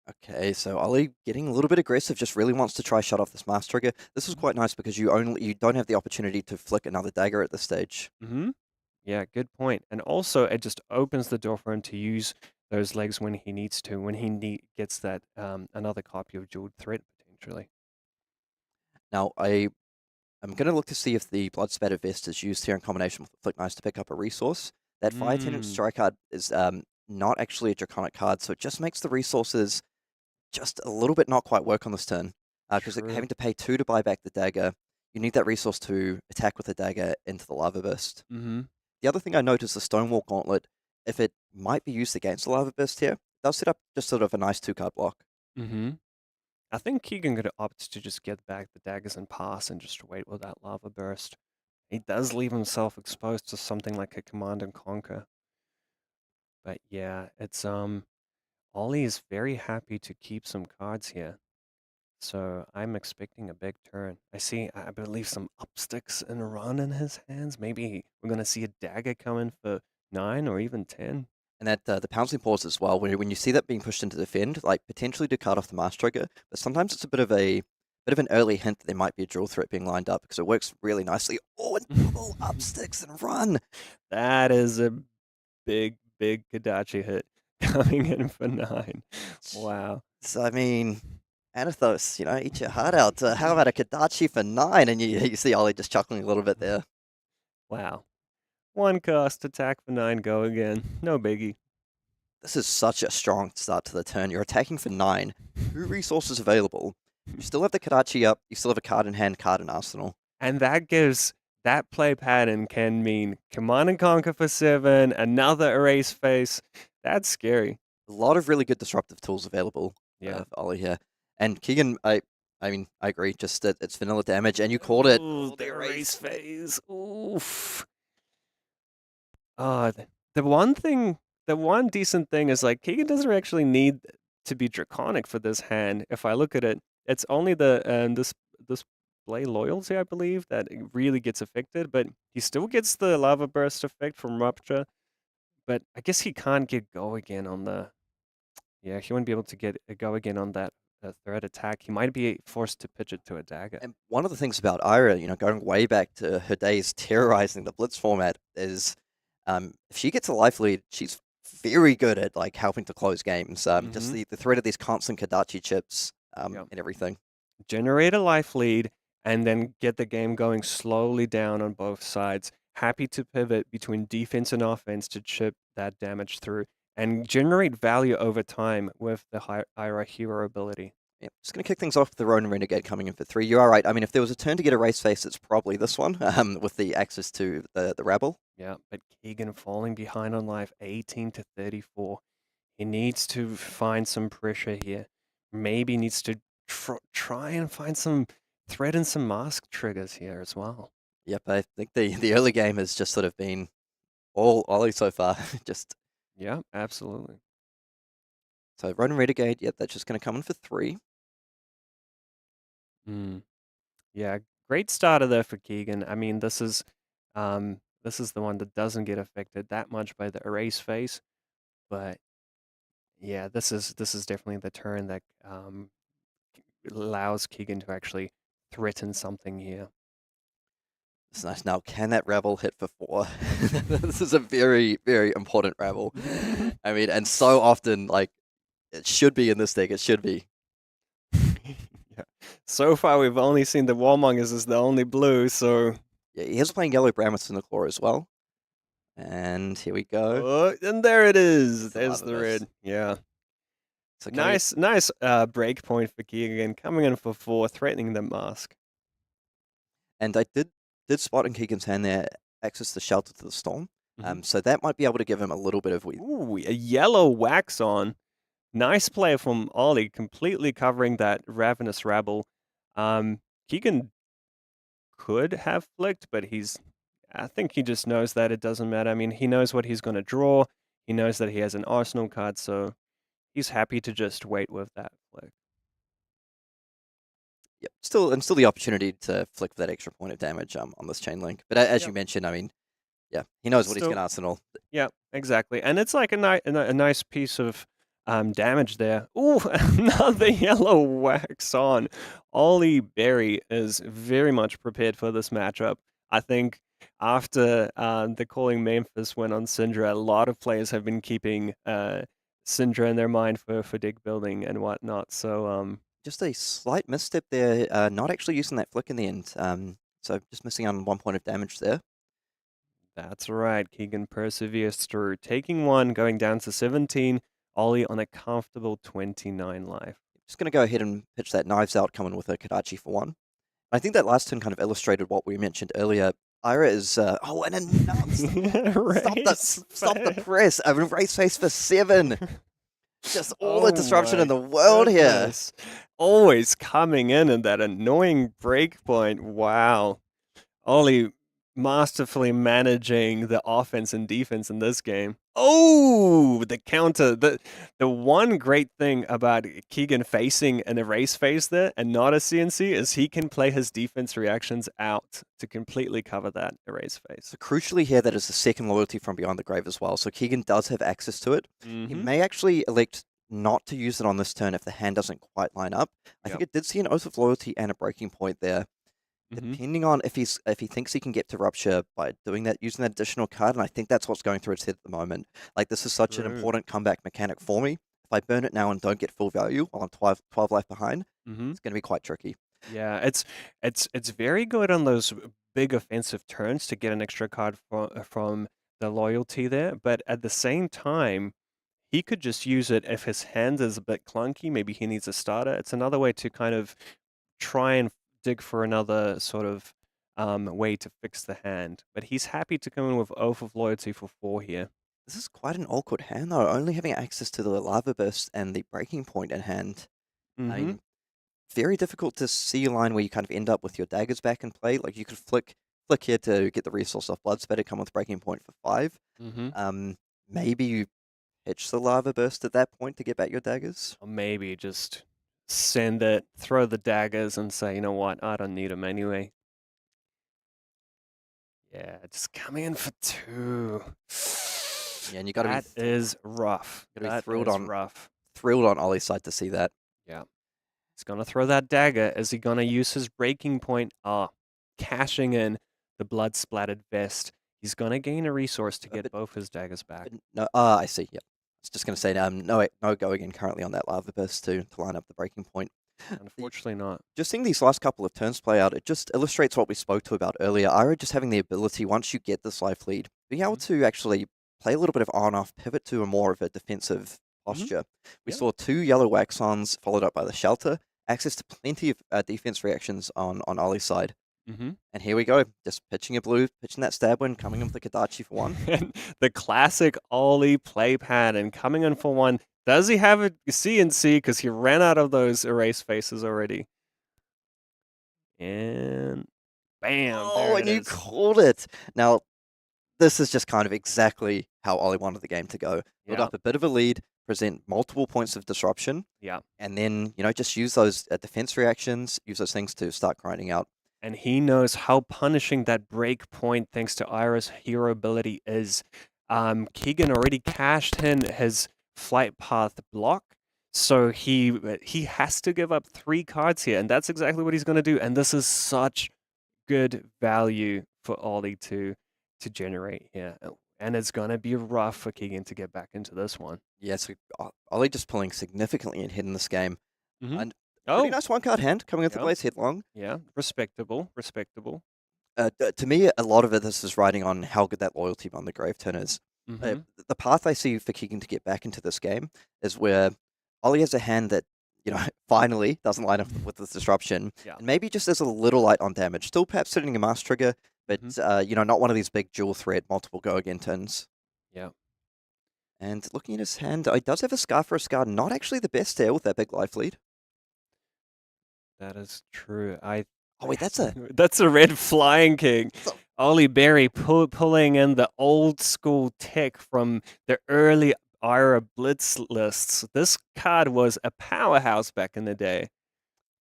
Okay, so Ollie getting a little bit aggressive, just really wants to try shut off this mask trigger. This is quite nice because you don't have the opportunity to flick another dagger at this stage. Yeah, good point. And also, it just opens the door for him to use those legs when he needs to, when he gets that another copy of Jeweled Threat potentially. Now, I'm going to look to see if the Blood Spatter Vest is used here in combination with Flick Knives to pick up a resource. That Fire Tenant Strike card is not actually a Draconic card, so it just makes the resources just a little bit not quite work on this turn. Because having to pay 2 to buy back the dagger, you need that resource to attack with the dagger into the Lava Burst. The other thing I noticed, the Stonewall Gauntlet, if it might be used against the Lava Burst here, it does set up just sort of a nice 2-card block. I think Keegan could opt to just get back the daggers and pass and just wait with that Lava Burst. He does leave himself exposed to something like a Command and Conquer. But yeah, it's Ollie is very happy to keep some cards here. So I'm expecting a big turn. I believe some upsticks and a run in his hands. Maybe we're going to see a dagger come in for 9 or even 10. And that the Pouncing Paws as well, when you see that being pushed into defend, potentially to cut off the mask trigger, but sometimes it's a bit of an early hint that there might be a drill threat being lined up because it works really nicely. Oh, and double upsticks and run! That is a big Kadachi hit coming in for 9. Wow. So, I mean, Anathos, eat your heart out. How about a Kadachi for 9? And you see Ollie just chuckling a little bit there. Wow. 1 cost, attack for 9, go again. No biggie. This is such a strong start to the turn. You're attacking for 9. 2 resources available. You still have the Kadachi up. You still have a card in hand, card in arsenal. And that play pattern can mean Command and Conquer for 7, another erase face. That's scary. A lot of really good disruptive tools available Yeah. for Ollie here. And Keegan, I agree. Just that it's vanilla damage, and you called it. Ooh, the erase phase. Oof. The one decent thing is like Keegan doesn't actually need to be draconic for this hand. If I look at it, it's only the display loyalty, I believe, that it really gets affected. But he still gets the lava burst effect from rupture. But I guess he can't get go again on the. Yeah, he wouldn't be able to get a go again on that threat attack. He might be forced to pitch it to a dagger. And one of the things about Ira, going way back to her days terrorizing the Blitz format, is if she gets a life lead, she's very good at like helping to close games. Just the threat of these constant Kadachi chips and everything. Generate a life lead and then get the game going slowly down on both sides. Happy to pivot between defense and offense to chip that damage through and generate value over time with the Ira hero ability. Yeah, just going to kick things off with the Ronin Renegade coming in for 3. You are right. I mean, if there was a turn to get a race face, it's probably this one with the access to the Rabble. Yeah, but Keegan falling behind on life, 18 to 34. He needs to find some pressure here. Maybe needs to try and find some threat and some mask triggers here as well. Yep, I think the early game has just sort of been all Ollie so far. Yeah, absolutely. So Ronin Renegade, yep, that's just going to come in for 3. Yeah, great starter there for Keegan. I mean, this is the one that doesn't get affected that much by the erase face, but yeah, this is definitely the turn that allows Keegan to actually threaten something here. It's nice. Now, can that Rabble hit for 4? This is a very, very important Rabble. I mean, and so often, like, it should be in this deck. It should be. Yeah. So far, we've only seen the Warmongers as the only blue, so... Yeah, he is playing yellow-brown with Cinderclaw as well. And here we go. Oh, and there it is. There's the red. Yeah. So nice break point for Keegan, coming in for 4, threatening the mask. And I did spot in Keegan's hand there, access the Shelter to the Storm. So that might be able to give him a little bit of... Ooh, a yellow wax on. Nice play from Ollie, completely covering that Ravenous Rabble. Keegan could have flicked, but I think he just knows that it doesn't matter. I mean, he knows what he's going to draw. He knows that he has an arsenal card, so he's happy to just wait with that flick. Yep, still the opportunity to flick that extra point of damage on this chain link. But as you mentioned, I mean, yeah, he knows what he's going to arsenal. Yeah, exactly. And it's like a nice piece of damage there. Ooh, another yellow wax on. Ollie Berry is very much prepared for this matchup. I think after the Calling Memphis win on Cindra, a lot of players have been keeping Cindra in their mind for deck building and whatnot. So just a slight misstep there, not actually using that flick in the end. So just missing on 1 point of damage there. That's right. Keegan perseveres through, taking 1, going down to 17. Ollie on a comfortable 29 life. Just going to go ahead and pitch that Knives Out coming with a Kadachi for 1. I think that last turn kind of illustrated what we mentioned earlier. Ira is... and stop the press. A race face for 7. Just all the disruption in the world here. Always coming in that annoying breakpoint. Wow. Ollie masterfully managing the offense and defense in this game. Oh, the counter. The one great thing about Keegan facing an erase phase there and not a CNC is he can play his defense reactions out to completely cover that erase phase. So crucially here, that is the second loyalty from Beyond the Grave as well. So Keegan does have access to it. He may actually elect not to use it on this turn if the hand doesn't quite line up. I think it did see an Oath of Loyalty and a breaking point there. Depending on if he thinks he can get to Rupture by doing that, using that additional card, and I think that's what's going through his head at the moment. Like, this is such an important comeback mechanic for me. if I burn it now and don't get full value while I'm 12 life behind, Mm-hmm. it's going to be quite tricky. Yeah, it's very good on those big offensive turns to get an extra card from the loyalty there, but at the same time, he could just use it if his hand is a bit clunky. Maybe he needs a starter. It's another way to kind of try and dig for another sort of way to fix the hand. But he's happy to come in with Oath of Loyalty for 4 here. This is quite an awkward hand, though, only having access to the Lava Burst and the Breaking Point in hand. I Mm-hmm. mean, very difficult to see a line where you kind of end up with your daggers back in play. Like, you could flick here to get the resource off Blood Spatter, come with Breaking Point for 5. Mm-hmm. Maybe you pitch the Lava Burst at that point to get back your daggers. Or maybe just send it, throw the daggers, and say, you know what, I don't need them anyway. Yeah, just coming in for 2. Yeah, and you got to That be is rough. gotta be That thrilled is on- rough. thrilled on Ollie's side to see that. Yeah. He's going to throw that dagger. Is he going to use his breaking point? Cashing in the blood-splattered vest. He's going to gain a resource to get but- both his daggers back. But no, I see. Yep. I was just going to say, no go again currently on that Lava Burst to line up the Breaking Point. Unfortunately not. Just seeing these last couple of turns play out, it just illustrates what we spoke to about earlier. Ira just having the ability, once you get this life lead, being able to actually play a little bit of on-off, pivot to a more of a defensive posture. We Yep. saw 2 yellow Waxons followed up by the Shelter, access to plenty of defense reactions on Ollie's side. Mm-hmm. And here we go, just pitching a blue, pitching that stab win, coming in with the Kadachi for 1. And the classic Ollie play pattern coming in for 1. Does he have a CNC? Because he ran out of those erase faces already. And bam. Oh, there and it you is. called it. Now, this is just kind of exactly how Ollie wanted the game to go. Build Yeah. up a bit of a lead, present multiple points of disruption, Yeah. and then, just use those defense reactions, use those things to start grinding out. And he knows how punishing that break point, thanks to Ira's hero ability, is. Keegan already cashed in his flight path block, so he has to give up 3 cards here, and that's exactly what he's going to do. And this is such good value for Ollie to generate here. And it's going to be rough for Keegan to get back into this one. Yeah, so Ollie just pulling significantly ahead in this game. Mhm. And Oh, pretty nice one-card hand coming with the Yeah. Blaze Headlong. yeah, respectable. To me, a lot of this is riding on how good that loyalty on the Grave Turn is. Mhm. The path I see for Keegan to get back into this game is where Ollie has a hand that, finally doesn't line up with this disruption. Yeah. And maybe just is a little light on damage. Still perhaps sitting a Mass Trigger, but, not one of these big dual threat, multiple go again turns. Yeah. And looking at his hand, he does have a Scar for a Scar. Not actually the best there with that big life lead. That is true. Oh, wait, that's a... That's a red Flying King. So- Ollie Berry pulling in the old school tech from the early Ira Blitz lists. This card was a powerhouse back in the day.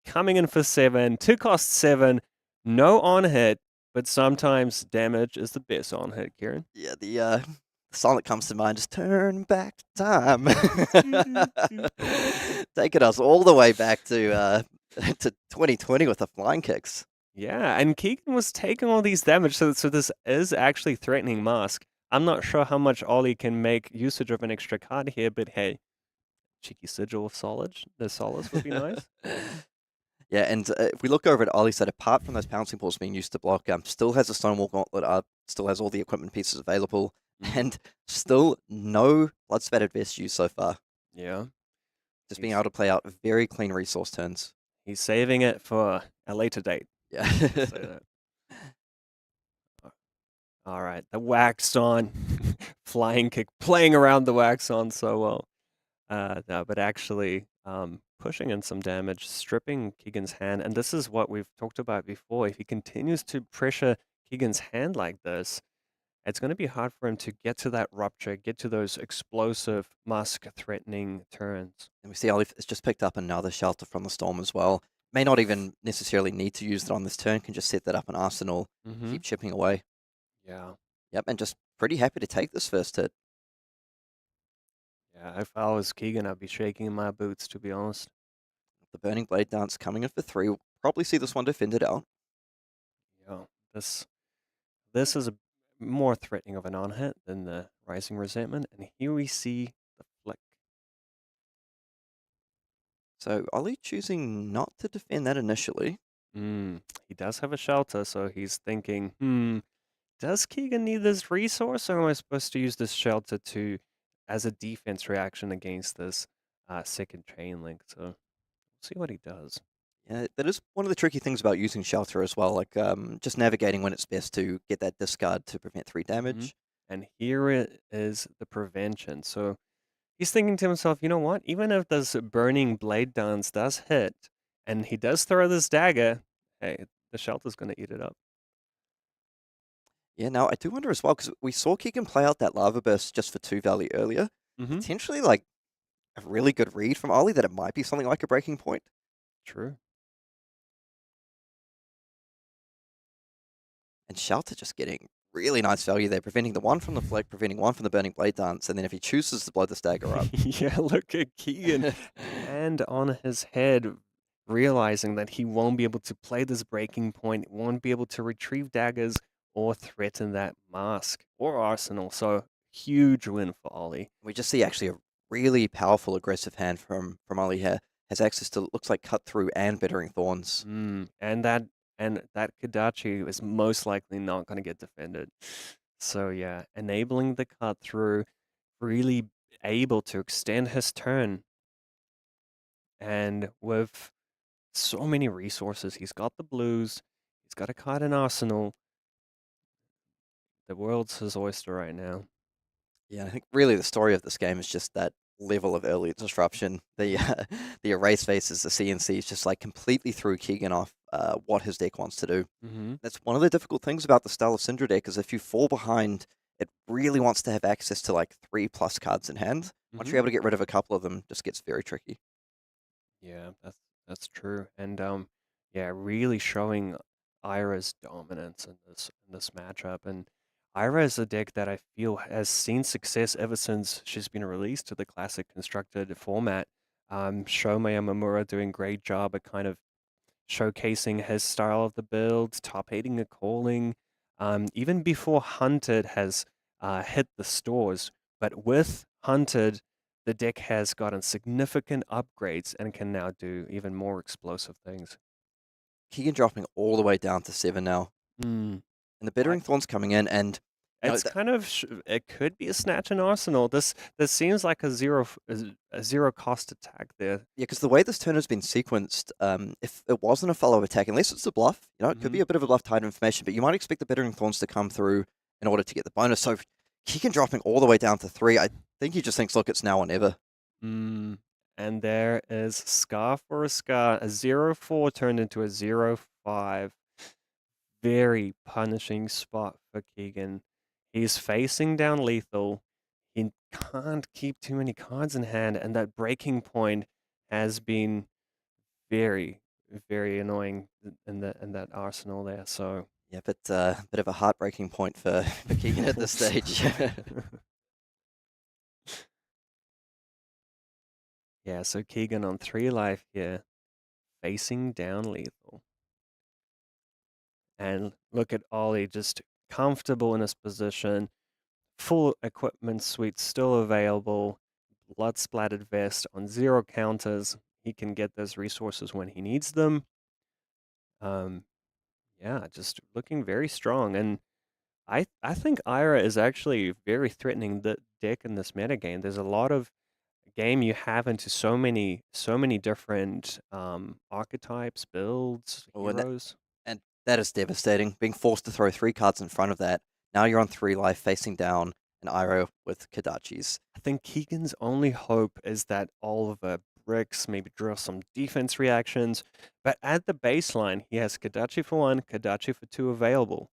Coming in for 7, 2 cost 7, no on hit, but sometimes damage is the best on hit, Kieran. Yeah, the song that comes to mind is Turn Back Time. Taking us all the way back to 2020 with the flying kicks. Yeah, and Keegan was taking all these damage, so this is actually threatening Mask. I'm not sure how much Ollie can make usage of an extra card here, but hey, cheeky sigil of the solace would be nice. Yeah, and if we look over at Ollie's side, apart from those pouncing balls being used to block, still has a Stonewall Gauntlet up, still has all the equipment pieces available, and still no blood spattered vest used so far. Yeah, Just being able to play out very clean resource turns. he's saving it for a later date. Yeah. Say that. All right, the wax on flying kick, playing around the wax on so well. No, but actually pushing in some damage, stripping Keegan's hand, and this is what we've talked about before. If he continues to pressure Keegan's hand like this, it's going to be hard for him to get to that rupture, get to those explosive, Musk-threatening turns. And we see Ollie has just picked up another Shelter from the Storm as well. May not even necessarily need to use it on this turn, can just set that up in Arsenal, keep chipping away. Yeah. Yep, and just pretty happy to take this first hit. Yeah, if I was Keegan, I'd be shaking in my boots, to be honest. The Burning Blade Dance coming in for 3. We'll probably see this one defended out. Yeah, this is a more threatening of an on-hit than the Rising Resentment, and here we see the flick. So Ollie choosing not to defend that initially. He does have a shelter, so he's thinking, does Keegan need this resource, or am I supposed to use this shelter as a defense reaction against this second chain link? So we'll see what he does. Yeah, that is one of the tricky things about using shelter as well, like just navigating when it's best to get that discard to prevent 3 damage. And here it is the prevention. So he's thinking to himself, you know what? Even if this burning blade dance does hit, and he does throw this dagger, hey, the shelter's going to eat it up. Yeah, now I do wonder as well, because we saw Keegan play out that lava burst just for 2 value earlier. Potentially like a really good read from Ollie that it might be something like a breaking point. True. And Shelter just getting really nice value there, preventing the 1 from the flick, preventing 1 from the burning blade dance, and then if he chooses to blow the stagger up. Yeah, look at Keegan. Hand on his head, realizing that he won't be able to play this breaking point, won't be able to retrieve daggers or threaten that mask or arsenal. So huge win for Ollie. We just see actually a really powerful aggressive hand from Ollie here. Has access to, looks like, Cut Through and Bittering Thorns. And that Kodachi is most likely not going to get defended. So yeah, enabling the cut through, really able to extend his turn. And with so many resources, he's got the blues, he's got a card in arsenal. The world's his oyster right now. Yeah, I think really the story of this game is just that level of early disruption. The the erase faces, the CNCs just like completely threw Keegan off what his deck wants to do. That's one of the difficult things about the style of Cindra deck is if you fall behind, it really wants to have access to like 3+ cards in hand. Once you're able to get rid of a couple of them, it just gets very tricky. Yeah, that's true. And yeah, really showing Ira's dominance in this matchup. And Ira is a deck that I feel has seen success ever since she's been released to the classic constructed format. Shomei Yamamura doing great job at kind of showcasing his style of the build, top 8ing a calling, even before Hunted has hit the stores. But with Hunted, the deck has gotten significant upgrades and can now do even more explosive things. Keegan dropping all the way down to 7 now. Mm. And the Bittering Thorns coming in, and It's kind of it could be a snatch and arsenal. This seems like a zero cost attack there. yeah, because the way this turn has been sequenced, if it wasn't a follow attack, unless it's a bluff, it could be a bit of a bluff tied information, but you might expect the Bittering Thorns to come through in order to get the bonus. So Keegan dropping all the way down to 3, I think he just thinks, look, it's now or never. And there is Scar for a Scar, a 0-4 turned into a 0-5. Very punishing spot for Keegan. He's facing down lethal. He can't keep too many cards in hand, and that breaking point has been very, very annoying in that arsenal there. So yeah, but bit of a heartbreaking point for Keegan at this stage. Yeah, so Keegan on 3 life here, facing down lethal. And look at Ollie, just comfortable in his position. Full equipment suite still available. Blood splattered vest on 0 counters. He can get those resources when he needs them. Yeah, just looking very strong. And I think Ira is actually very threatening the deck in this metagame. There's a lot of game you have into so many different archetypes, builds, heroes. And that is devastating. Being forced to throw 3 cards in front of that. Now you're on 3 life, facing down an Iro with Kodachis. I think Keegan's only hope is that Oliver bricks, maybe draw some defense reactions. But at the baseline, he has Kodachi for 1, Kodachi for 2 available.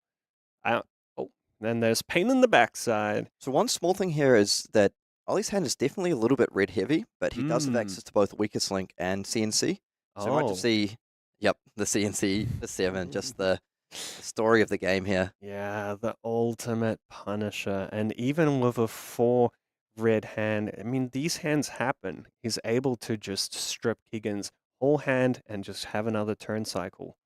Then there's pain in the backside. So one small thing here is that Ollie's hand is definitely a little bit red heavy, but he does have access to both Weakest Link and CNC. So we might just see, yep, the CNC, the 7, just the story of the game here. Yeah, the ultimate punisher. And even with a 4 red hand, I mean, these hands happen. He's able to just strip Keegan's whole hand and just have another turn cycle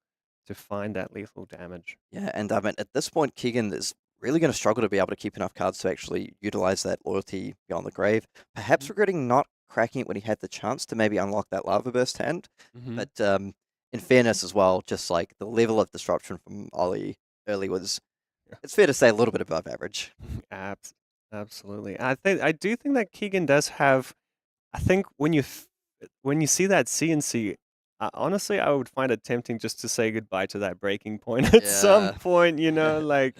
to find that lethal damage. Yeah, and I mean, at this point, Keegan is really going to struggle to be able to keep enough cards to actually utilize that loyalty beyond the grave. Perhaps regretting not cracking it when he had the chance to maybe unlock that Lava Burst hand. Mhm. But in fairness as well, just like the level of disruption from Ollie early was, Yeah. it's fair to say, a little bit above average. Absolutely. I do think that Keegan does have. I think when you see that CNC, honestly, I would find it tempting just to say goodbye to that breaking point at some Yeah. point. Like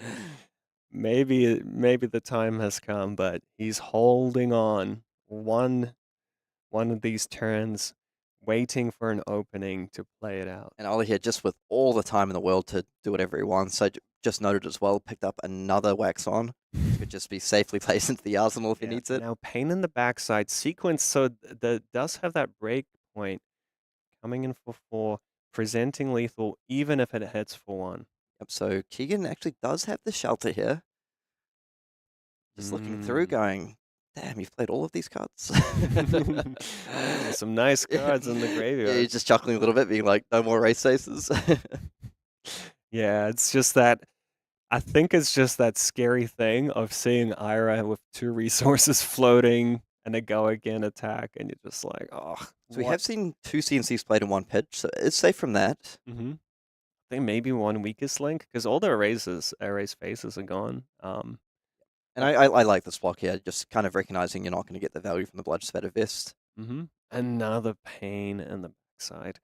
maybe the time has come, but he's holding on one of these turns, waiting for an opening to play it out. And Ollie here, just with all the time in the world to do whatever he wants. So just noted as well, picked up another wax on. Could just be safely placed into the arsenal if he Yeah, needs it. now pain in the backside sequence, so that does have that break point coming in for 4, presenting lethal even if it hits for 1. Yep, so Keegan actually does have the shelter here. Just looking through, going, damn, you've played all of these cards. Some nice cards in the Yeah, graveyard. he's just chuckling a little bit, being like, no more race faces. Yeah, it's just that. I think it's just that scary thing of seeing Ira with 2 resources floating and a go again attack, and you're just like, oh. So we have seen 2 CNCs played in one pitch, so it's safe from that. Mm-hmm. I think maybe one weakest link because all the erase faces are gone. And I like this block here, just kind of recognizing you're not going to get the value from the Blood Spatter Vest. Another pain in the backside.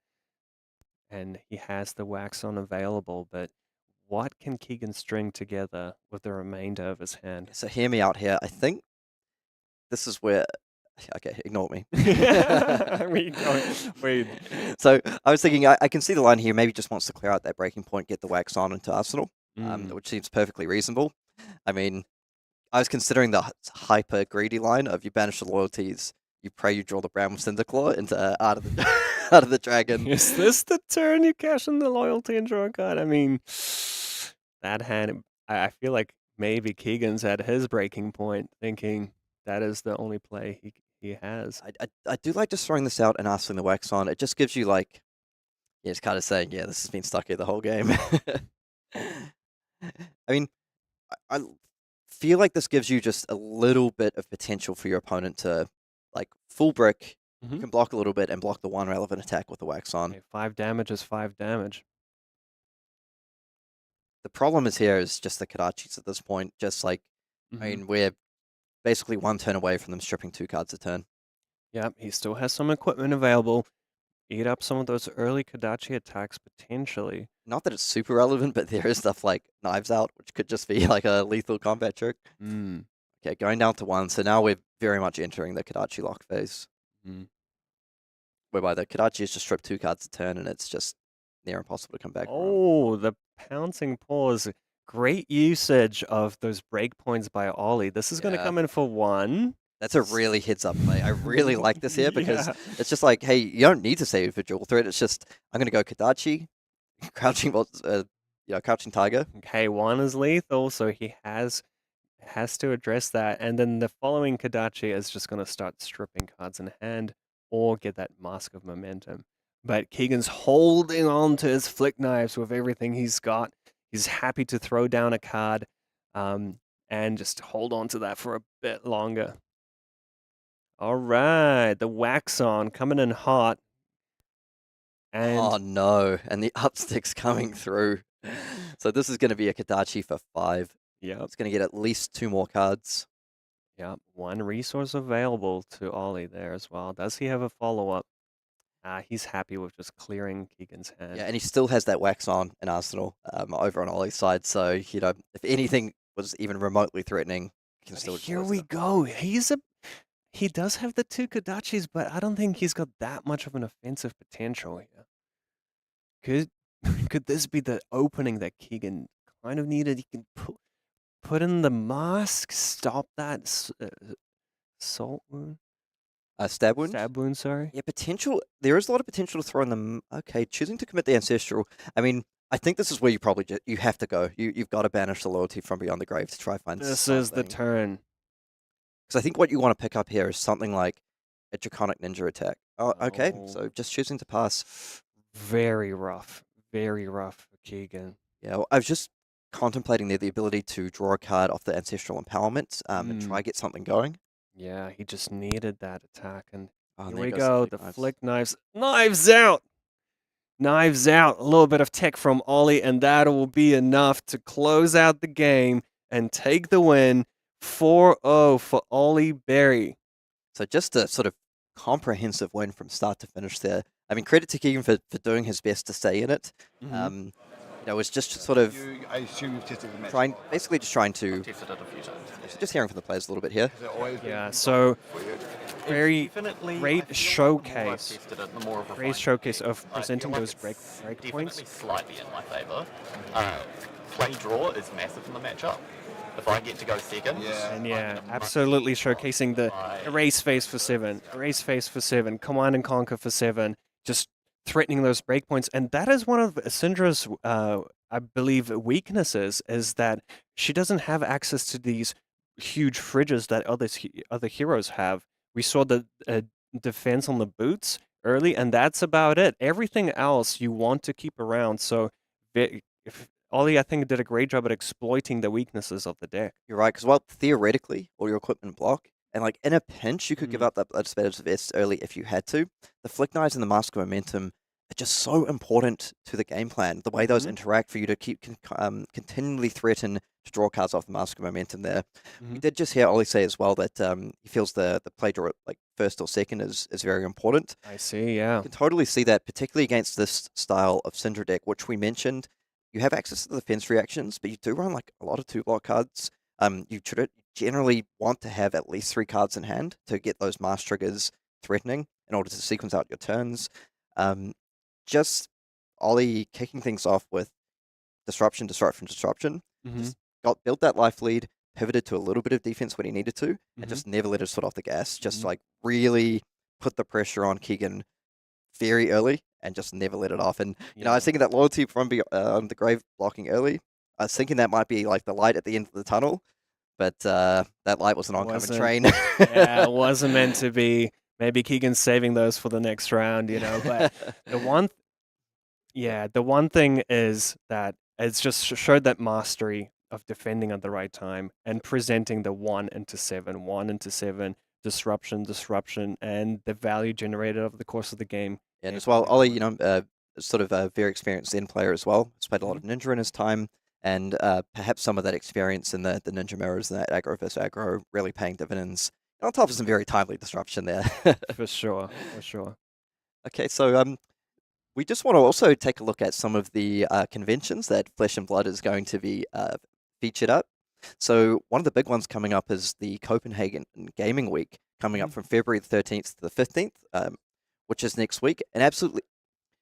And he has the wax on available, but what can Keegan string together with the remainder of his hand? So hear me out here. I think this is where... Okay, ignore me. Wait. So I was thinking, I can see the line here. Maybe just wants to clear out that breaking point, get the wax on into Arsenal, which seems perfectly reasonable. I mean, I was considering the hyper greedy line of you banish the loyalties, you pray you draw the Brown with Cinderclaw into Art of the Art of the Dragon. Is this the turn you cash in the loyalty and draw a card? I mean, that hand. I feel like maybe Keegan's at his breaking point, thinking that is the only play he has. I do like just throwing this out and asking the wax on. It just gives you like, yeah, it's kind of saying, yeah, this has been stuck here the whole game. I mean, I feel like this gives you just a little bit of potential for your opponent to, like, full brick, you can block a little bit and block the one relevant attack with the wax on. Okay, 5 damage is 5 damage. The problem is here is just the Kadachis at this point. Just like, I mean, we're basically 1 turn away from them stripping 2 cards a turn. Yep, he still has some equipment available. Eat up some of those early Kadachi attacks potentially. Not that it's super relevant, but there is stuff like Knives Out, which could just be like a lethal combat trick. Okay, going down to 1. So now we're very much entering the Kadachi lock phase. Whereby the Kadachi is just strip 2 cards a turn and it's just near impossible to come back from. Oh, the pouncing paws. Great usage of those breakpoints by Ollie. This is going to come in for 1. That's a really heads up play. I really like this here because it's just like, hey, you don't need to save a dual threat. It's just, I'm going to go Kadachi, crouching tiger. Okay, 1 is lethal, so he has to address that. And then the following Kadachi is just going to start stripping cards in hand or get that Mask of Momentum. But Keegan's holding on to his flick knives with everything he's got. He's happy to throw down a card and just hold on to that for a bit longer. All right, the wax on coming in hot. And oh no, and the upstick's coming through. So this is going to be a Kadachi for 5. Yep. It's going to get at least 2 more cards. Yep, 1 resource available to Ollie there as well. Does he have a follow-up? He's happy with just clearing Keegan's hand. Yeah, and he still has that wax on in Arsenal over on Ollie's side. So, you know, if anything was even remotely threatening, he can still. Here we go. He does have the 2 Kadachis, but I don't think he's got that much of an offensive potential here. Could this be the opening that Keegan kind of needed? He can put in the mask, stop that salt wound. Stab wound? Stab wound, sorry. Yeah, potential. There is a lot of potential to throw in them. Okay, choosing to commit the Ancestral. I mean, I think this is where you probably you have to go. You've got to banish the loyalty from beyond the grave to try find This something. is the turn. Because I think what you want to pick up here is something like a Draconic Ninja attack. Oh, okay. So just choosing to pass. Very rough. Very rough for Keegan. Yeah, well, I was just contemplating there the ability to draw a card off the Ancestral Empowerment and try get something going. Yeah, he just needed that attack. And Oh, here and there we goes go. flick The knives. flick knives. Knives out! Knives out. A little bit of tech from Ollie, and that will be enough to close out the game and take the win. 4-0 for Ollie Berry. So just a sort of comprehensive win from start to finish there. I mean, credit to Keegan for doing his best to stay in it. Mhm. It was just sort of I assume you've tested the match. basically just trying to, Tested it a few times. just hearing from the players a little bit here. Has it always been Yeah, so for you? very Definitely, I great feel like the more I've showcase. tested it, the more of a Great fine showcase tune. of I presenting feel like those it's break definitely points. slightly in my favour. Play draw is massive in the matchup. If I get to go second, Yeah. And I'm yeah, in a much absolutely better showcasing the spot. erase phase for 7, erase phase for 7, command and conquer for 7, just threatening those breakpoints. And that is one of Cindra's, I believe, weaknesses, is that she doesn't have access to these huge fridges that other heroes have. We saw the defense on the boots early, and that's about it. Everything else you want to keep around. So Ollie, I think, did a great job at exploiting the weaknesses of the deck. You're right, because well, theoretically, all your equipment block, and like in a pinch, you could give up that blood spatters vest early if you had to. The flick knives and the mask of momentum are just so important to the game plan. The way those interact for you to keep continually threaten to draw cards off the mask of momentum there. We did just hear Ollie say as well that he feels the play draw like first or second is very important. I see, yeah. You can totally see that, particularly against this style of Cindra deck, which we mentioned. You have access to the defense reactions, but you do run like a lot of 2-block cards. You generally want to have at least 3 cards in hand to get those mass triggers threatening in order to sequence out your turns. Just Ollie kicking things off with disruption. Mhm. Built that life lead, pivoted to a little bit of defense when he needed to, and just never let his foot off the gas. Just like really put the pressure on Keegan very early and just never let it off. And you know, I was thinking that loyalty from on the grave blocking early. I was thinking that might be like the light at the end of the tunnel, but that light was an oncoming Wasn't. train. Yeah, it wasn't meant to be. Maybe Keegan's saving those for the next round, you know. But the one thing is that it's just showed that mastery of defending at the right time and presenting the 1 into 7 disruption, and the value generated over the course of the game. And as well, Ollie, you know, sort of a very experienced Zen player as well. He's played a lot of Ninja in his time, and perhaps some of that experience in the Ninja mirrors and that aggro versus aggro really paying dividends. And on top of some very timely disruption there. For sure, for sure. Okay, so we just want to also take a look at some of the conventions that Flesh and Blood is going to be featured at. So one of the big ones coming up is the Copenhagen Gaming Week, coming up from February the 13th to the 15th, which is next week. And absolutely,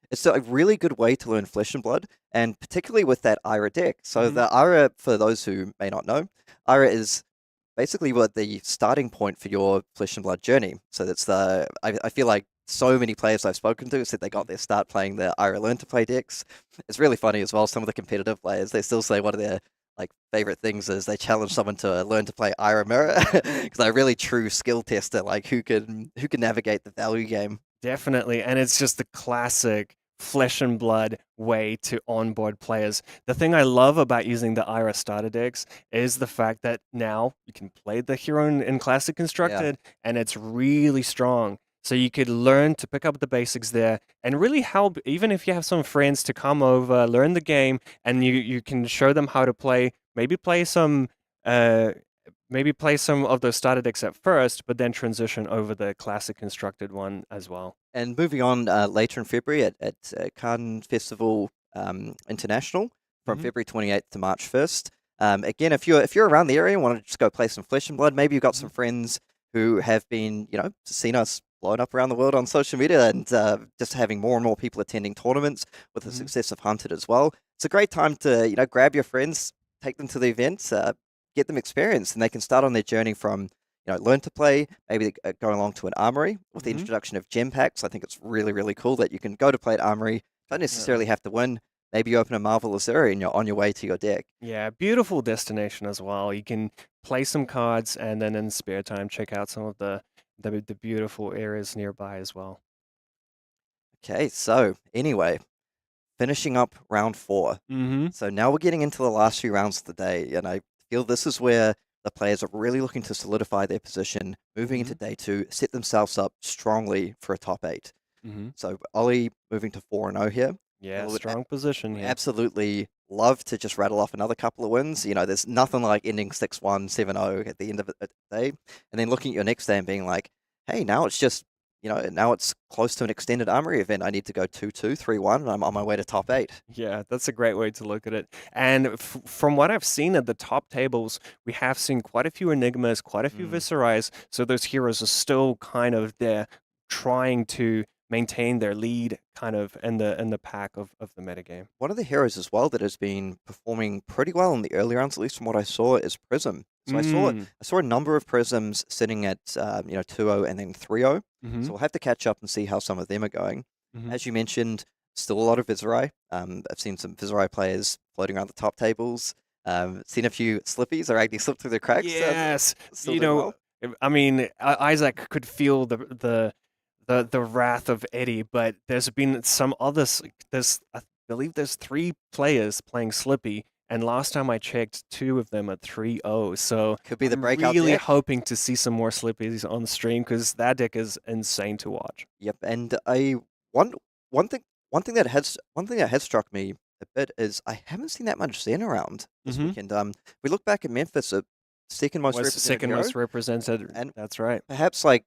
it's a really good way to learn Flesh and Blood, and particularly with that Ira deck. So the Ira, for those who may not know, Ira is basically what the starting point for your Flesh and Blood journey. So that's I feel like so many players I've spoken to said they got their start playing the Ira Learn to Play decks. It's really funny as well. Some of the competitive players, they still say one of their like favorite things is they challenge someone to learn to play Ira Mirror because they're really true skill tester, like who can navigate the value game. Definitely, and it's just the classic Flesh and Blood way to onboard players. The thing I love about using the Ira starter decks is the fact that now you can play the hero in Classic Constructed, and it's really strong. So you could learn to pick up the basics there and really help, even if you have some friends to come over, learn the game, and you can show them how to play, maybe play some of those starter decks at first, but then transition over the Classic Constructed one as well. And moving on later in February at Cannes Festival International from February 28th to March 1st. Again, if you're around the area and want to just go play some Flesh and Blood, maybe you've got some friends who have been, you know, seen us blowing up around the world on social media and just having more and more people attending tournaments with the success of Hunted as well. It's a great time to, you know, grab your friends, take them to the event, get them experience, and they can start on their journey from, you know, learn to play, maybe going along to an armory with the introduction of gem packs. I think it's really, really cool that you can go to play at armory, don't necessarily have to win. Maybe you open a Marvelous Area and you're on your way to your deck. Yeah, beautiful destination as well. You can play some cards and then in spare time check out some of the beautiful areas nearby as well. Okay, so anyway, finishing up round 4. So now we're getting into the last few rounds of the day, and I feel this is where the players are really looking to solidify their position, moving into day 2, set themselves up strongly for a top 8. So Ollie moving to 4-0 here. Yeah, would strong position here. absolutely love to just rattle off another couple of wins. You know, there's nothing like ending 6-1, 7-0 at the end of the day, and then looking at your next day and being like, hey, now it's just, you know, now it's close to an extended armory event. I need to go 2-2, 3-1, and I'm on my way to top 8. Yeah, that's a great way to look at it. And from what I've seen at the top tables, we have seen quite a few Enigmas, quite a few Viserais. So those heroes are still kind of there trying to maintain their lead kind of in the pack of the metagame. One of the heroes as well that has been performing pretty well in the early rounds, at least from what I saw, is Prism. So I saw a number of Prisms sitting at 2-0 and then 3-0. So we'll have to catch up and see how some of them are going. As you mentioned, still a lot of Viserai. I've seen some Viserai players floating around the top tables. Seen a few slippies. Arakni slipped through the cracks. Yes, still you doing know, well. I mean, Isaac could feel the wrath of Eddie, but there's been some others. I believe there's 3 players playing Slippy, and last time I checked, 2 of them are 3-0. So Could be the I'm breakout really deck. hoping to see some more Slippies on stream because that deck is insane to watch. Yep, and one thing that has struck me a bit is I haven't seen that much Zen around this weekend. We look back at Memphis, second most Was represented second hero, most represented, and that's right. perhaps like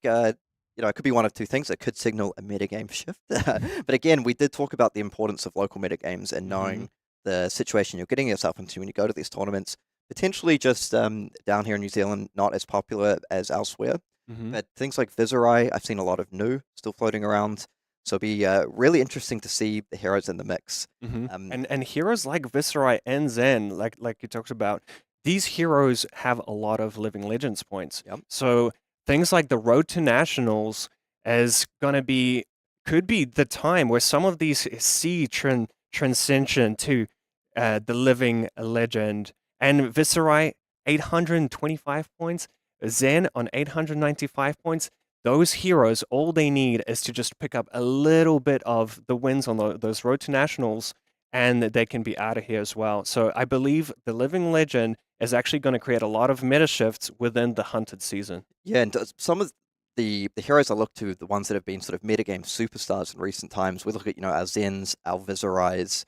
it could be one of two things. It could signal a metagame shift. But again, we did talk about the importance of local metagames and knowing the situation you're getting yourself into when you go to these tournaments. Potentially just down here in New Zealand, not as popular as elsewhere. But things like Viserai, I've seen a lot of new still floating around. So it'll be really interesting to see the heroes in the mix. And heroes like Viserai and Zen, like you talked about, these heroes have a lot of living legends points. Yep. So things like the Road to Nationals could be the time where some of these see transition to the living legend. And Viserai, 825 points, Zen on 895 points. Those heroes, all they need is to just pick up a little bit of the wins on those Road to Nationals, and they can be out of here as well. So I believe the Living Legend is actually going to create a lot of meta shifts within the Hunted season. Yeah, and some of the heroes I look to, the ones that have been sort of metagame superstars in recent times, we look at, our Zens, our Viserais,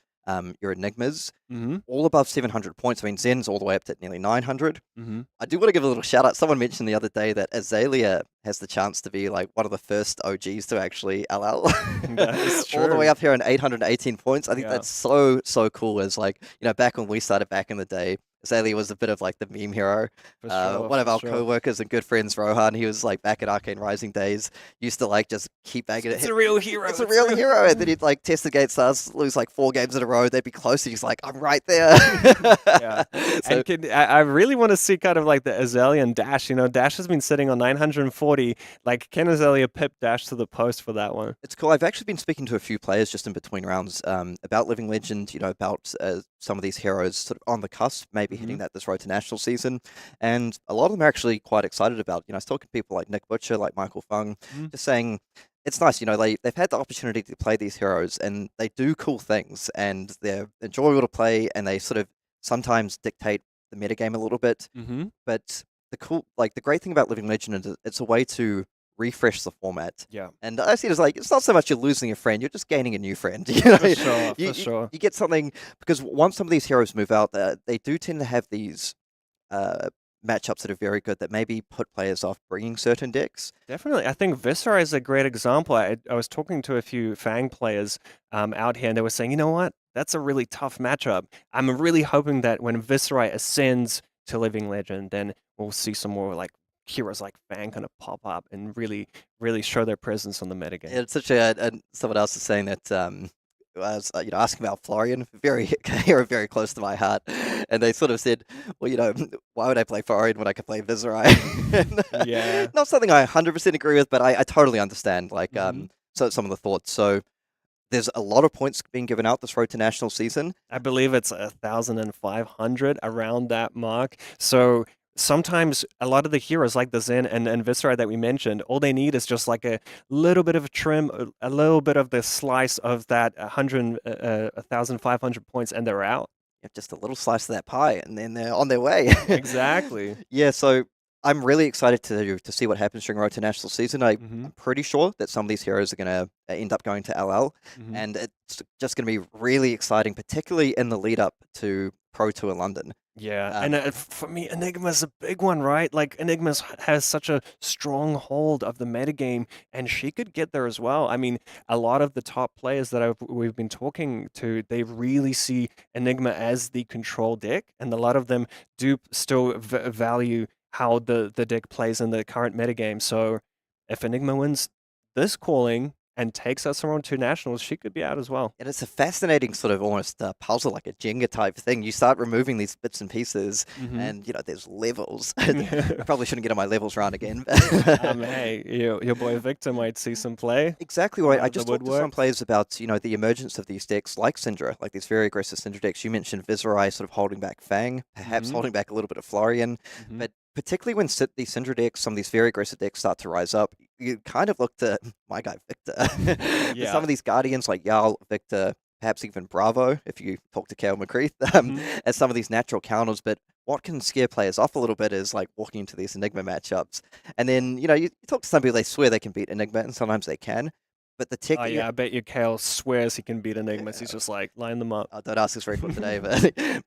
your Enigmas, all above 700 points. I mean, Zen's all the way up to nearly 900. I do want to give a little shout out. Someone mentioned the other day that Azalea has the chance to be like one of the first OGs to actually LL. That is true. All the way up here on 818 points. I think Yeah. that's so cool. As like, back when we started back in the day, Azalea was a bit of like the meme hero. For sure, One of for our sure. co-workers and good friends, Rohan, he was like back at Arcane Rising days, used to like just keep banging it. It's a real hero. It's a real hero. And then he'd like test against us, lose like 4 games in a row. They'd be close. And he's like, I'm right there. Yeah. So, And I really want to see kind of like the Azalea and Dash. Dash has been sitting on 940. Like, can Azalea pip Dash to the post for that one? it's cool. I've actually been speaking to a few players just in between rounds about Living Legend, about some of these heroes sort of on the cusp, maybe hitting this Road to National season. And a lot of them are actually quite excited about, I was talking to people like Nick Butcher, like Michael Fung, just saying, it's nice, they've had the opportunity to play these heroes and they do cool things and they're enjoyable to play and they sort of sometimes dictate the metagame a little bit. But the great thing about Living Legend is it's a way to refresh the format. Yeah. And I see it as like, it's not so much you're losing a friend, you're just gaining a new friend. For sure, for sure. You get something, because once some of these heroes move out, they do tend to have these matchups that are very good that maybe put players off bringing certain decks. Definitely. I think Viserai is a great example. I was talking to a few Fang players out here, and they were saying, you know what? That's a really tough matchup. I'm really hoping that when Viserai ascends to Living Legend, then we'll see some more like heroes like Fang kind of pop up and really, really show their presence on the metagame. Yeah, it's such someone else is saying that was asking about Florian, very hero very close to my heart, and they sort of said, well, why would I play Florian when I could play Viserai? Yeah. Not something I 100% agree with, but I totally understand so some of the thoughts. So there's a lot of points being given out this Road to National season. I believe it's 1,500 around that mark. So sometimes a lot of the heroes like the Zen and Viserai that we mentioned, all they need is just like a little bit of a trim, a little bit of the slice of that 1,500 points, and they're out. just a little slice of that pie, and then they're on their way. Exactly. Yeah, so I'm really excited to see what happens during Road to National season. I'm pretty sure that some of these heroes are going to end up going to LL, and it's just going to be really exciting, particularly in the lead up to Pro Tour London. Yeah, and for me, Enigma's a big one, right? Like, Enigma has such a strong hold of the metagame, and she could get there as well. I mean, a lot of the top players that we've been talking to, they really see Enigma as the control deck, and a lot of them do still value how the deck plays in the current metagame. So if Enigma wins this calling and takes us around to nationals, she could be out as well. And it's a fascinating sort of almost puzzle, like a Jenga type thing. You start removing these bits and pieces, and there's levels. I probably shouldn't get on my levels round again. Hey, your boy Victor might see some play. Exactly right. I just talked to some players about the emergence of these decks like Cindra, like these very aggressive Cindra decks. You mentioned Viserai sort of holding back Fang, perhaps holding back a little bit of Florian, but particularly when these Cindra decks, some of these very aggressive decks start to rise up, you kind of look to my guy Victor. Some of these Guardians like Jarl, Victor, perhaps even Bravo, if you talk to Kale McCreath, as some of these natural counters. But what can scare players off a little bit is like walking into these Enigma matchups. And then, you talk to some people, they swear they can beat Enigma, and sometimes they can. But the tech... Oh, yeah, I bet you Kale swears he can beat Enigmas. He's just like, line them up. Oh, don't ask this record today.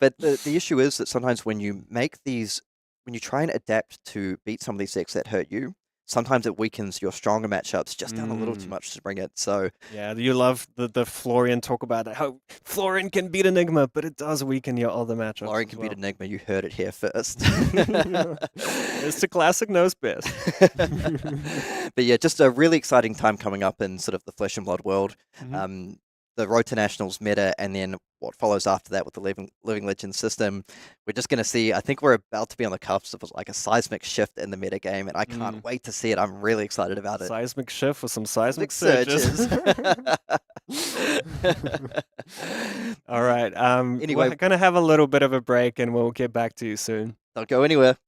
But the issue is that sometimes when you make these... When you try and adapt to beat some of these decks that hurt you, sometimes it weakens your stronger matchups just down a little too much to bring it. So yeah, you love the Florian talk about how Florian can beat Enigma, but it does weaken your other matchups. Florian can beat Enigma. You heard it here first. It's the classic knows best. But yeah, just a really exciting time coming up in sort of the Flesh and Blood world. The Road to Nationals meta, and then what follows after that with the Living Legends system. We're just going to see, I think we're about to be on the cusp of like a seismic shift in the meta game, and I can't wait to see it. I'm really excited about it. Seismic shift with some seismic surges. All right. Anyway, we're going to have a little bit of a break, and we'll get back to you soon. Don't go anywhere.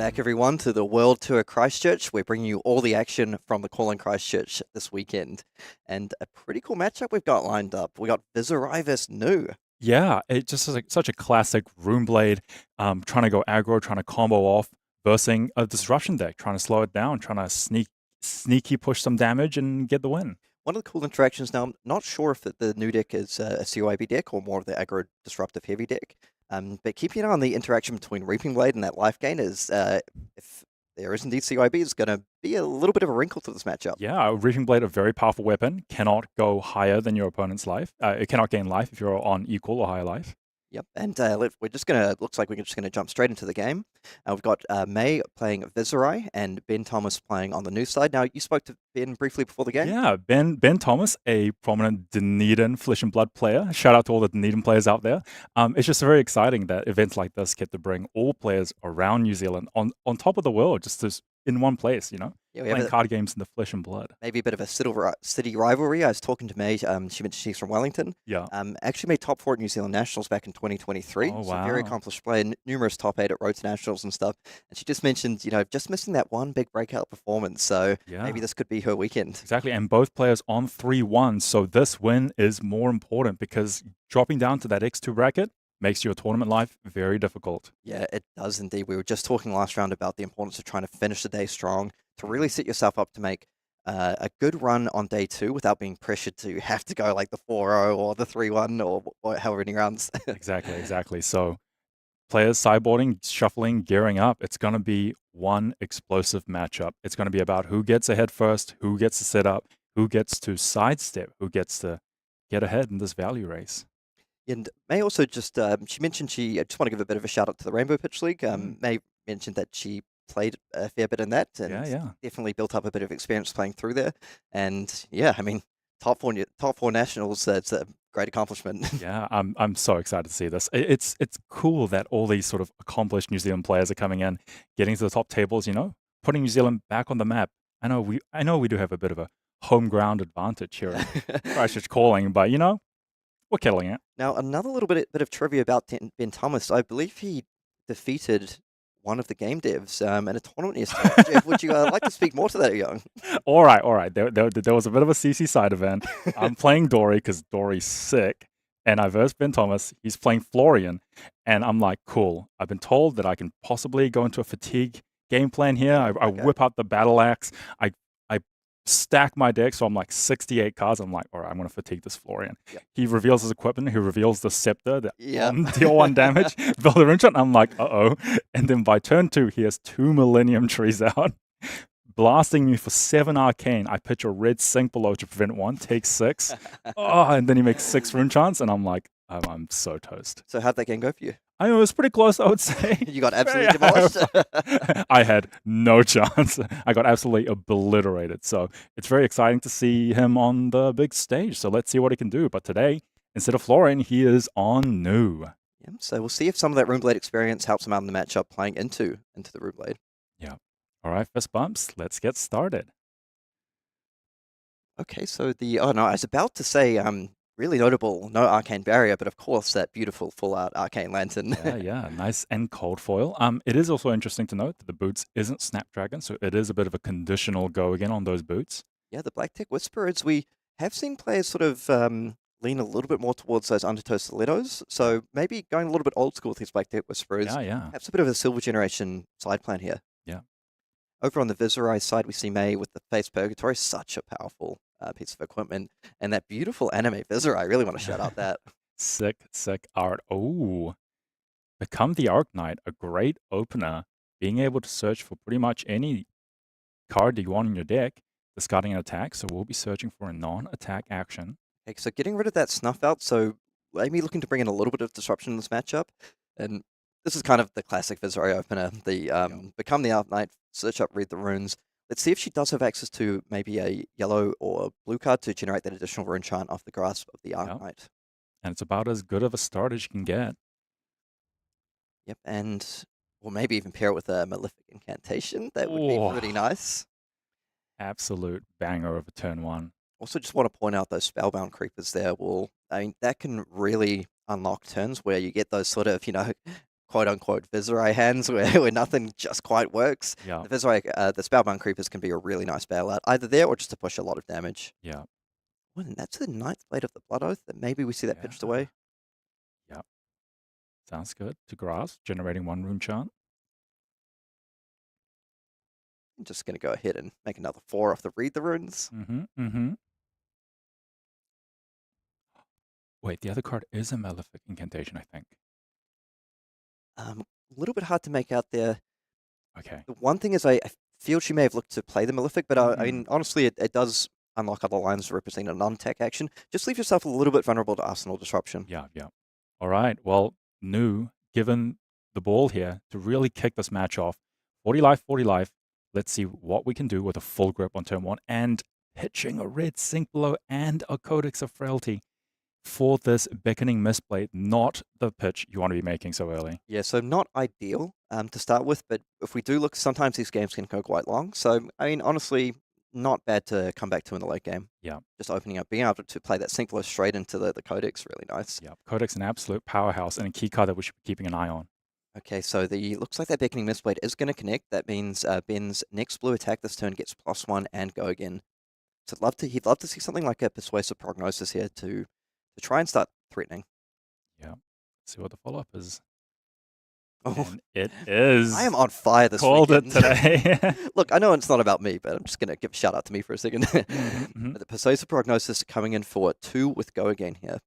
back, everyone, to the World Tour Christchurch. We're bringing you all the action from the call in Christchurch this weekend. And a pretty cool matchup we've got lined up. We got Viserai versus Nu. Yeah, it just is like such a classic Rune Blade, trying to go aggro, trying to combo off, versing a disruption deck, trying to slow it down, trying to sneaky push some damage and get the win. One of the cool interactions now, I'm not sure if the new deck is a COAB deck or more of the aggro disruptive heavy deck. But keeping an eye on the interaction between Reaping Blade and that life gain is, if there is indeed COAB, is going to be a little bit of a wrinkle to this matchup. Yeah, Reaping Blade, a very powerful weapon, cannot go higher than your opponent's life. It cannot gain life if you're on equal or higher life. Yep, and we're just gonna. Looks like we're just gonna jump straight into the game. We've got May playing Viserai and Ben Thomas playing on the new side. Now, you spoke to Ben briefly before the game. Yeah, Ben Thomas, a prominent Dunedin Flesh and Blood player. Shout out to all the Dunedin players out there. It's just very exciting that events like this get to bring all players around New Zealand on top of the world, just in one place. Yeah, Playing card games in the flesh and blood. maybe a bit of a city rivalry. I was talking to May. She mentioned she's from Wellington. Yeah. Actually made top 4 at New Zealand Nationals back in 2023. Oh, So very wow. accomplished player, numerous top 8 at Road to Nationals and stuff. And she just mentioned, just missing that one big breakout performance. So Yeah. maybe this could be her weekend. Exactly, and both players on 3-1, so this win is more important because dropping down to that X2 bracket makes your tournament life very difficult. Yeah, it does indeed. We were just talking last round about the importance of trying to finish the day strong, to really set yourself up to make a good run on day 2 without being pressured to have to go like the 4-0 or the 3-1 or however many rounds. Exactly. So players sideboarding, shuffling, gearing up, it's going to be one explosive matchup. It's going to be about who gets ahead first, who gets to set up, who gets to sidestep, who gets to get ahead in this value race. And May also just, she mentioned I just want to give a bit of a shout out to the Rainbow Pitch League. May mentioned that she played a fair bit in that and Yeah. definitely built up a bit of experience playing through there. And yeah, I mean, top four nationals, it's a great accomplishment. Yeah, I'm so excited to see this. It's cool that all these sort of accomplished New Zealand players are coming in, getting to the top tables, putting New Zealand back on the map. I know we do have a bit of a home ground advantage here in Christchurch calling, but we're killing it. Now, another little bit of trivia about Ben Thomas. I believe he defeated one of the game devs in a tournament yesterday. Jeff, would you like to speak more to that, Young? All right. There was a bit of a CC side event. I'm playing Dory because Dory's sick, and I versed Ben Thomas. He's playing Florian, and I'm like, cool. I've been told that I can possibly go into a fatigue game plan here. I Okay. whip out the battle axe. I stack my deck, so I'm like 68 cards. I'm like, all right, I'm going to fatigue this Florian. Yep. He reveals his equipment. He reveals the scepter that Yep. deal 1 damage. Build a rune shot. I'm like, uh-oh. And then by turn 2, he has 2 Millennium Trees out, blasting me for 7 Arcane. I pitch a red sink below to prevent 1, take 6. And then he makes 6 rune chants, and I'm like, I'm so toast. So how'd that game go for you? I know, it was pretty close, I would say. You got absolutely demolished? I had no chance. I got absolutely obliterated. So it's very exciting to see him on the big stage. So let's see what he can do. But today, instead of Florian, he is on Nu. Yeah, so we'll see if some of that Runeblade experience helps him out in the matchup playing into the Runeblade. Yeah. All right, fist bumps. Let's get started. Okay, so I was about to say really notable, no arcane barrier, but of course that beautiful full art arcane lantern. Yeah, nice and cold foil. It is also interesting to note that the boots isn't Snapdragon, so it is a bit of a conditional go again on those boots. Yeah, the Black Tech Whisperers, we have seen players sort of lean a little bit more towards those undertow stilettos, so maybe going a little bit old school with these Black Tech Whisperers. Yeah. Perhaps a bit of a Silver Generation side plan here. Yeah. Over on the Viserai side, we see May with the Face Purgatory, such a powerful piece of equipment, and that beautiful anime Viserai. I really want to shout out that. Sick art. Oh, Become the Arc Knight, a great opener. Being able to search for pretty much any card that you want in your deck, discarding an attack. So we'll be searching for a non-attack action. Okay, so getting rid of that snuff out, so maybe looking to bring in a little bit of disruption in this matchup, and this is kind of the classic Viserai opener, the Become the Arc Knight, search up, read the runes. Let's see if she does have access to maybe a yellow or blue card to generate that additional rune chant off the grasp of the Arc Yep. Knight. And it's about as good of a start as you can get. Yep, and or maybe even pair it with a Malefic Incantation. That would be pretty Oh. nice. Absolute banger over turn 1. Also, just want to point out those Spellbound Creepers there. That can really unlock turns where you get those sort of, quote-unquote Viserai hands where nothing just quite works. Yeah, The Viserai, the Spellbound Creepers can be a really nice bailout, either there or just to push a lot of damage. yeah, Well, and that's the Ninth Blade of the Blood Oath that maybe we see that pitched away. yeah. Sounds good. To grass, generating 1 rune chant. I'm just going to go ahead and make another 4 off the Read the Runes. Wait, the other card is a Malefic Incantation, I think. A little bit hard to make out there. Okay. The one thing is I feel she may have looked to play the Malefic, but I mean, honestly, it does unlock other lines representing a non-tech action. Just leave yourself a little bit vulnerable to Arsenal Disruption. Yeah, yeah. All right. Well, Nu, given the ball here to really kick this match off, 40 life, 40 life. Let's see what we can do with a full grip on turn 1 and pitching a red Sink Below and a Codex of Frailty for this Beckoning Mistblade, not the pitch you want to be making so early. Yeah, so not ideal to start with, but if we do look, sometimes these games can go quite long. So, I mean, honestly, not bad to come back to in the late game. Yeah. Just opening up, being able to play that Sink Below straight into the Codex, really nice. Yeah, Codex an absolute powerhouse and a key card that we should be keeping an eye on. Okay, so looks like that Beckoning Mistblade is going to connect. That means Ben's next blue attack this turn gets +1 and go again. So he'd love to see something like a Persuasive Prognosis here to try and start threatening. Yeah. See what the follow-up is. Oh, And it is. I am on fire this Called weekend. it today. Look, I know it's not about me, but I'm just going to give a shout out to me for a second. Mhm. But the Persuasive Prognosis coming in for 2 with Go Again here.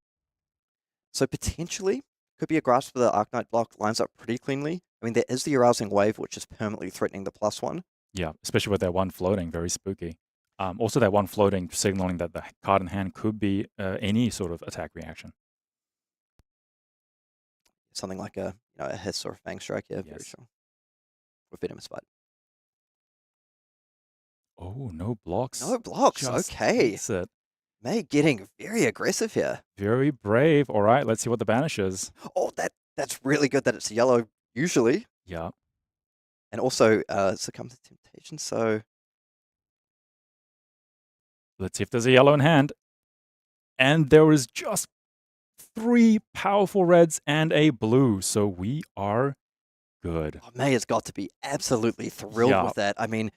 So potentially could be a grasp for the Arknight block, lines up pretty cleanly. I mean, there is the Arousing Wave, which is permanently threatening the +1. Yeah, especially with that one floating, very spooky. Also, that one floating, signaling that the card in hand could be any sort of attack reaction. Something like a Hiss or a Fang Strike, yeah, very Yes. strong. Or Venomous Bite. Oh, no blocks. No blocks, Just okay. hits it. May getting very aggressive here. Very brave. All right, let's see what the banish is. Oh, that's really good that it's yellow, usually. Yeah. And also Succumb to Temptation, so... Let's see if there's a yellow in hand. And there is just 3 powerful reds and a blue. So we are good. Oh, May has got to be absolutely thrilled Yeah. with that. I mean,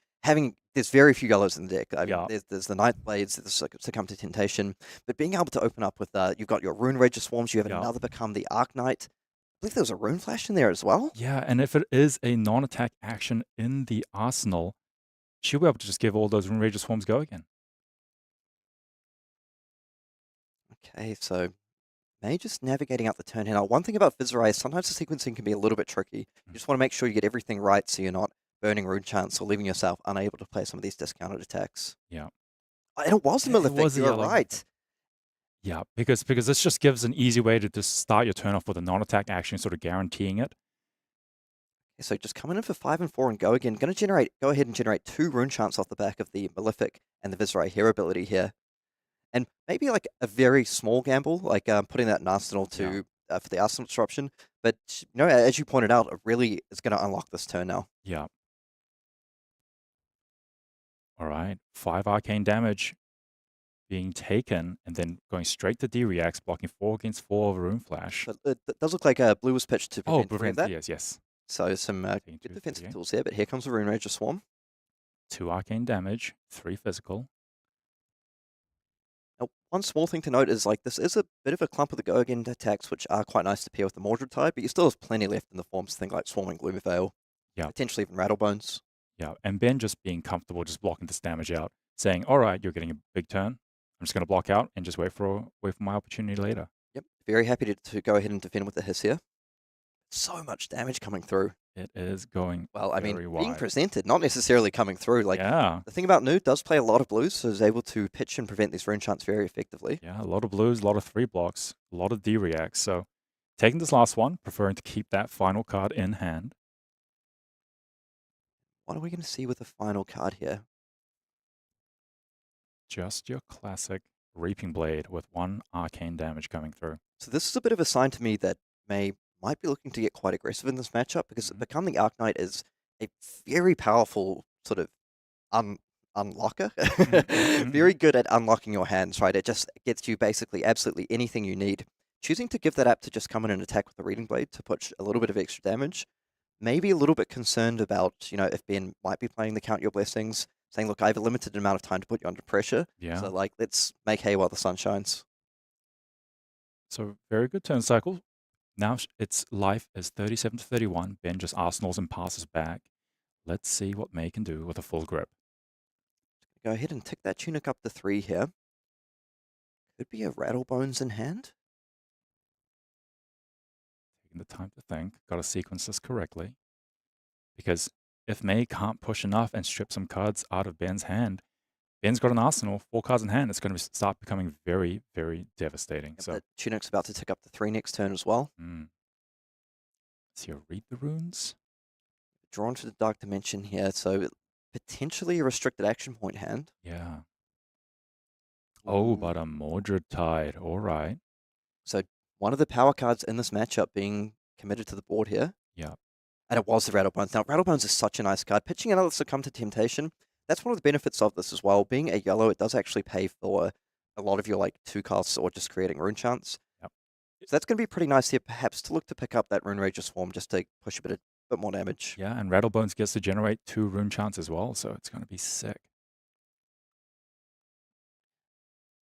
there's very few yellows in the deck. I mean, Yeah. there's the Night Blades, there's Succumb to Temptation, but being able to open up with, you've got your Rune Rager Swarms, you have Yeah. another become the Arknight. I believe there was a Rune Flash in there as well. Yeah, and if it is a non-attack action in the arsenal, she'll be able to just give all those Rune Rager Swarms go again. Okay, so May just navigating out the turn here. Now, one thing about Viserai is sometimes the sequencing can be a little bit tricky. You just want to make sure you get everything right so you're not burning Rune Chants or leaving yourself unable to play some of these discounted attacks. Yeah. Oh, and it was the It Malefic, was a you're yellow. right. Yeah, because this just gives an easy way to just start your turn off with a non-attack action, sort of guaranteeing it. Okay, so just coming in for 5 and 4 and go again. Going to go ahead and generate 2 Rune Chants off the back of the Malefic and the Viserai Hero ability here. And maybe like a very small gamble, like putting that in Arsenal to for the Arsenal disruption. But as you pointed out, it really is going to unlock this turn now. Yeah. All right, 5 arcane damage being taken, and then going straight to D-Reacts, blocking 4 against 4 of Rune Flash. But it does look like blue was pitched to prevent three of that. Yes. So some Taking good 2, defensive 3. tools here. But here comes the Rune Rager Swarm. 2 arcane damage, 3 physical. Now, one small thing to note is like this is a bit of a clump of the go again attacks, which are quite nice to pair with the Mordred Tide, but you still have plenty left in the forms, things like Swarming Gloomveil, potentially even Rattlebones. Yeah, and Ben just being comfortable just blocking this damage out, saying, all right, you're getting a big turn. I'm just going to block out and just wait for my opportunity later. Yep, very happy to go ahead and defend with the Hiss here. So much damage coming through. It is going Well, I mean, very being wide. presented, not necessarily coming through. Like Yeah, the thing about Nu does play a lot of blues, so is able to pitch and prevent these Rune Chants very effectively. yeah, a lot of blues, a lot of 3 blocks, a lot of D-Reacts. So taking this last one, preferring to keep that final card in hand. What are we going to see with the final card here? Just your classic Reaping Blade with 1 arcane damage coming through. So this is a bit of a sign to me that May might be looking to get quite aggressive in this matchup because Become the Arknight is a very powerful sort of unlocker. Very good at unlocking your hands, right? It just gets you basically absolutely anything you need. choosing to give that app to just come in and attack with the Reading Blade to put a little bit of extra damage. Maybe a little bit concerned about, if Ben might be playing the Count Your Blessings, saying, look, I have a limited amount of time to put you under pressure. Yeah. So, let's make hay while the sun shines. So very good turn cycle. Now its life is 37 to 31. Ben just arsenals and passes back. Let's see what May can do with a full grip. Go ahead and tick that Tunic up to 3 here. Could be a Rattlebones in hand. Taking the time to think. Got to sequence this correctly. Because if May can't push enough and strip some cards out of Ben's hand, Ben's got an arsenal, 4 cards in hand. It's going to start becoming very, very devastating. Yep, So that Tunic's about to tick up to 3 next turn as well. Let's see, read the runes. Drawn to the Dark Dimension here, so potentially a restricted action point hand. Yeah. Oh, Ooh. but a Mordred Tide. All right. So one of the power cards in this matchup being committed to the board here. Yeah. And it was the Rattlebones. Now, Rattlebones is such a nice card. Pitching another Succumb to Temptation, that's one of the benefits of this as well. Being a yellow, it does actually pay for a lot of your 2 costs or just creating rune chants. Yep. So that's going to be pretty nice here, perhaps to look to pick up that Rune Rager Swarm just to push a bit more damage. Yeah, and Rattlebones gets to generate 2 rune chants as well, so it's going to be sick.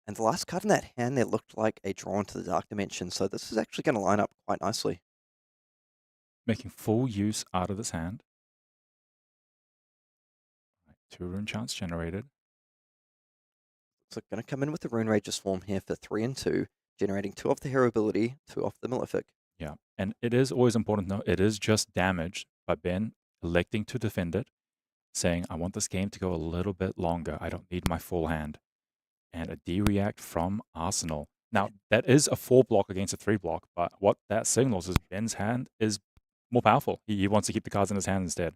And the last card in that hand there looked like a Drawn to the Dark Dimension, so this is actually going to line up quite nicely. Making full use out of this hand. Right, 2 rune chants generated. So going to come in with the Rune Rager Swarm here for 3 and 2, generating 2 off the hero ability, 2 off the Malefic. Yeah, and it is always important to know it is just damage, but Ben electing to defend it, saying, I want this game to go a little bit longer. I don't need my full hand. And a D-React from Arsenal. Now, that is a 4 block against a 3 block, but what that signals is Ben's hand is more powerful. He wants to keep the cards in his hand instead.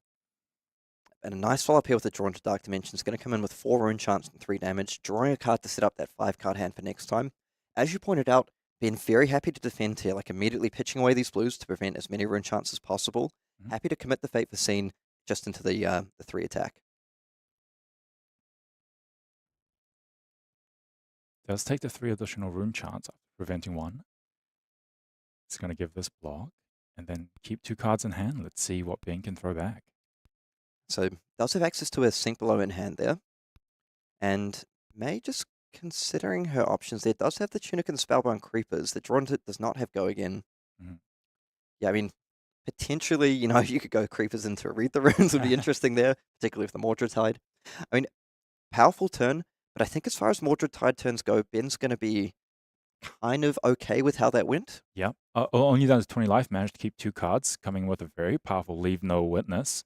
And a nice follow-up here with the Drawn to Dark Dimension is going to come in with 4 rune chants and 3 damage, drawing a card to set up that 5-card hand for next time. As you pointed out, Ben very happy to defend here, immediately pitching away these blues to prevent as many rune chants as possible. Mhm. Happy to commit the Fate for Scene just into the 3 attack. Does take the 3 additional rune chants, preventing 1. It's going to give this block, and then keep 2 cards in hand. Let's see what Ben can throw back. So does have access to a Sink Below in hand there. And May, just considering her options there, does have the Tunic and Spellbound Creepers. The Drawn to does not have Go Again. Mhm. Yeah, I mean, potentially, you could go Creepers into Read the Runes would be interesting there, particularly with the Mordred Tide. I mean, powerful turn, but I think as far as Mordred Tide turns go, Ben's going to be kind of okay with how that went. Yeah. Only down to 20 life, managed to keep 2 cards, coming with a very powerful Leave No Witness,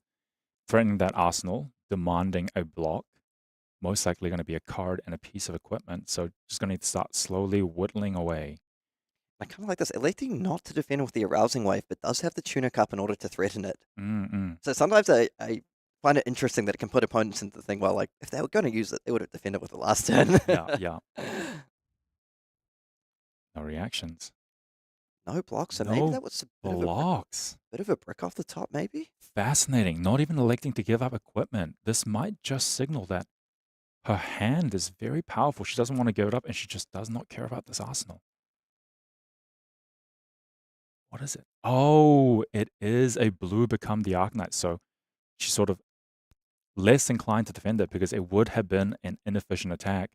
threatening that arsenal, demanding a block. Most likely going to be a card and a piece of equipment, so just going to need to start slowly whittling away. I kind of like this, electing not to defend with the Arousing Wave, but does have the Tunic up in order to threaten it. So sometimes I find it interesting that it can put opponents into the thing, well, if they were going to use it, they would have defended with the last turn. Yeah. No reactions. No blocks, so No maybe that was a blocks. bit of a brick off the top, maybe? Fascinating. Not even electing to give up equipment. This might just signal that her hand is very powerful. She doesn't want to give it up, and she just does not care about this arsenal. What is it? Oh, it is a blue become the Arknight. So she's sort of less inclined to defend it because it would have been an inefficient attack.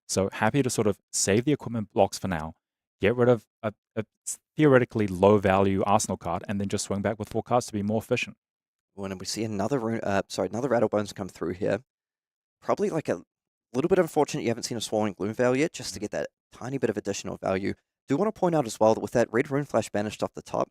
So happy to sort of save the equipment blocks for now, get rid of a theoretically low value arsenal card, and then just swing back with 4 cards to be more efficient. When we see another Rattlebones come through here, probably a little bit unfortunate you haven't seen a Swallowing Gloomveil yet, just to get that tiny bit of additional value. Do want to point out as well that with that red Rune Flash banished off the top,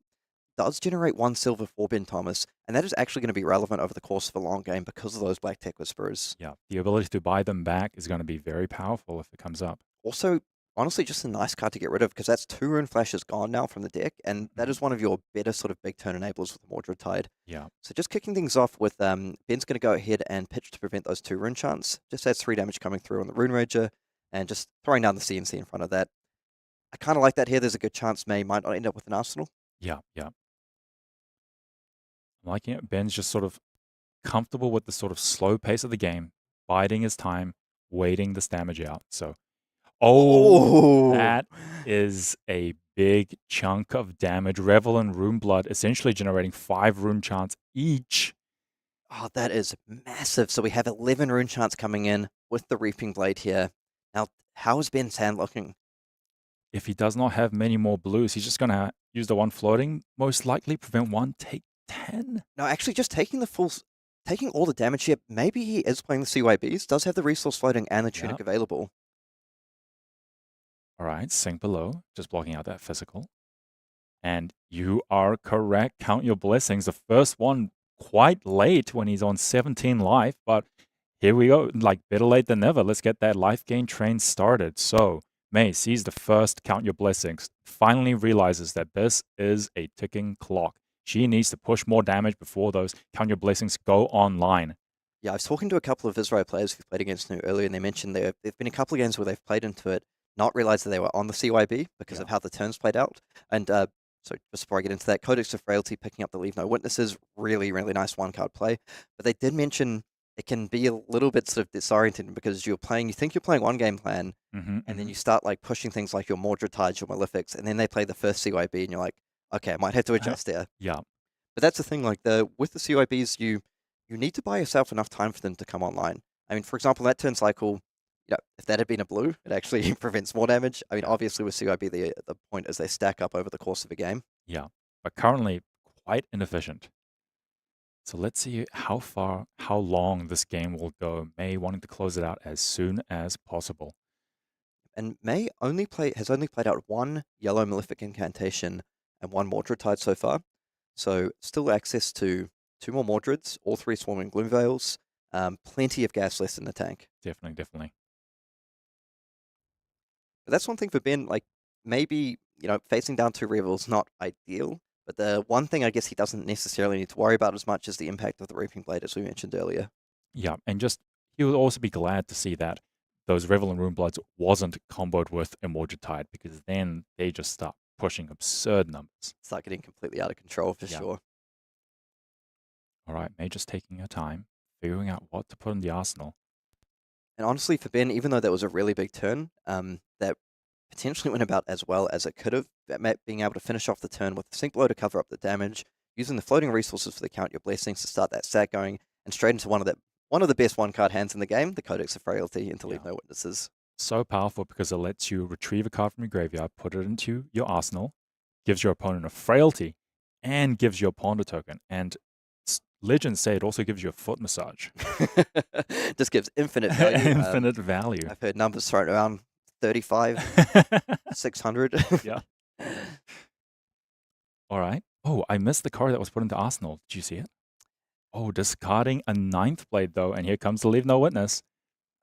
does generate 1 silver for Ben Thomas, and that is actually going to be relevant over the course of a long game because of those Black Tech Whisperers. Yeah, the ability to buy them back is going to be very powerful if it comes up. Also, honestly, just a nice card to get rid of because that's 2 Rune Flashes gone now from the deck, and that is one of your better sort of big turn enablers with the Mordred Tide. Yeah. So just kicking things off with Ben's going to go ahead and pitch to prevent those 2 rune chants. Just adds 3 damage coming through on the Rune Rager, and just throwing down the CNC in front of that. I kind of like that here. There's a good chance May might not end up with an arsenal. Yeah. I'm liking it. Ben's just sort of comfortable with the sort of slow pace of the game, biding his time, waiting this damage out. So Oh, Oh, that is a big chunk of damage. Revel and Rune Blood essentially generating 5 rune chants each. oh, that is massive. So we have 11 rune chants coming in with the Reaping Blade here. Now, how is Ben's hand looking? If he does not have many more blues, he's just going to use the one floating, most likely prevent 1, take 10. No, actually, just taking taking all the damage here. Maybe he is playing the CYBs. Does have the resource floating and the tunic available. All right, sink below, just blocking out that physical. And you are correct. Count your blessings. The first one quite late when he's on 17 life, but here we go. Like better late than never. Let's get that life gain train started. So May sees the first count your blessings, finally realizes that this is a ticking clock. She needs to push more damage before those count your blessings go online. Yeah, I was talking to a couple of Viserai players who played against New earlier, and they mentioned there've been a couple of games where they've played into it, not realized that they were on the CYB because of how the turns played out. And so just before I get into that, Codex of Fealty picking up the Leave No Witnesses, really, really nice one-card play. But they did mention it can be a little bit sort of disorienting because you think you're playing one game plan, and then you start like pushing things like your Mordred Tides, your Malefics, and then they play the first CYB, and you're like, okay, I might have to adjust there. Yeah. But that's the thing, like with the CYBs, you need to buy yourself enough time for them to come online. I mean, for example, that turn cycle, if that had been a blue, it actually prevents more damage. I mean, obviously with CYB, the point is they stack up over the course of a game. Yeah, but currently quite inefficient. So let's see how long this game will go. May wanting to close it out as soon as possible. And May has only played out one yellow Malefic Incantation and one Mordred Tide so far. So still access to 2 more Mordreds, all 3 Swarming Gloom Veils, plenty of gas left in the tank. Definitely. But that's one thing for Ben, like maybe, facing down 2 Revels not ideal, but the one thing I guess he doesn't necessarily need to worry about as much is the impact of the Reaping Blade, as we mentioned earlier. Yeah, and just he would also be glad to see that those Revel and Rune Bloods wasn't comboed with a Mordred Tide, because then they just start pushing absurd numbers. Start getting completely out of control for sure. All right, May just taking her time, figuring out what to put in the arsenal. And honestly, for Ben, even though that was a really big turn, that potentially went about as well as it could have, being able to finish off the turn with the Sink Blow to cover up the damage, using the floating resources for the Count Your Blessings to start that stack going, and straight into one of the best one-card hands in the game, the Codex of Fealty, into Leave No Witnesses. So powerful because it lets you retrieve a card from your graveyard, put it into your arsenal, gives your opponent a Fealty, and gives you a Ponder token. And legends say it also gives you a foot massage. Just gives infinite value. Infinite value. I've heard numbers thrown around 35, 600. Yeah. All right. Oh, I missed the card that was put into Arsenal. Did you see it? Oh, discarding a 9th blade, though. And here comes the Leave No Witness.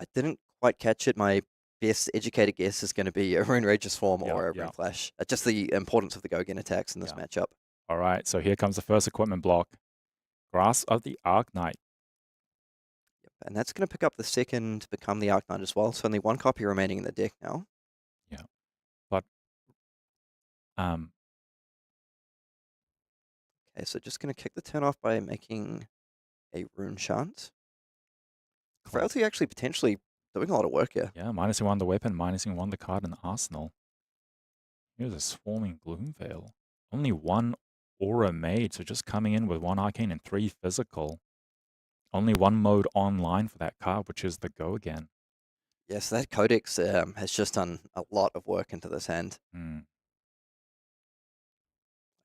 I didn't quite catch it. My best educated guess is going to be a Rune Rage's Form or a Rune Flash. Just the importance of the Go-Again attacks in this matchup. All right. So here comes the first equipment block. Grasp of the Arakni. Yep, and that's going to pick up the second Become the Arakni as well. So only 1 copy remaining in the deck now. Yeah. But okay, so just going to kick the turn off by making a Rune Chant. Fealty actually potentially doing a lot of work here. Yeah, minusing 1 the weapon, minusing 1 the card in the arsenal. Here's a Swarming Gloom Veil. Only 1 Aura made, so just coming in with 1 Arcane and 3 Physical. Only 1 mode online for that card, which is the Go Again. Yes, that Codex has just done a lot of work into this hand.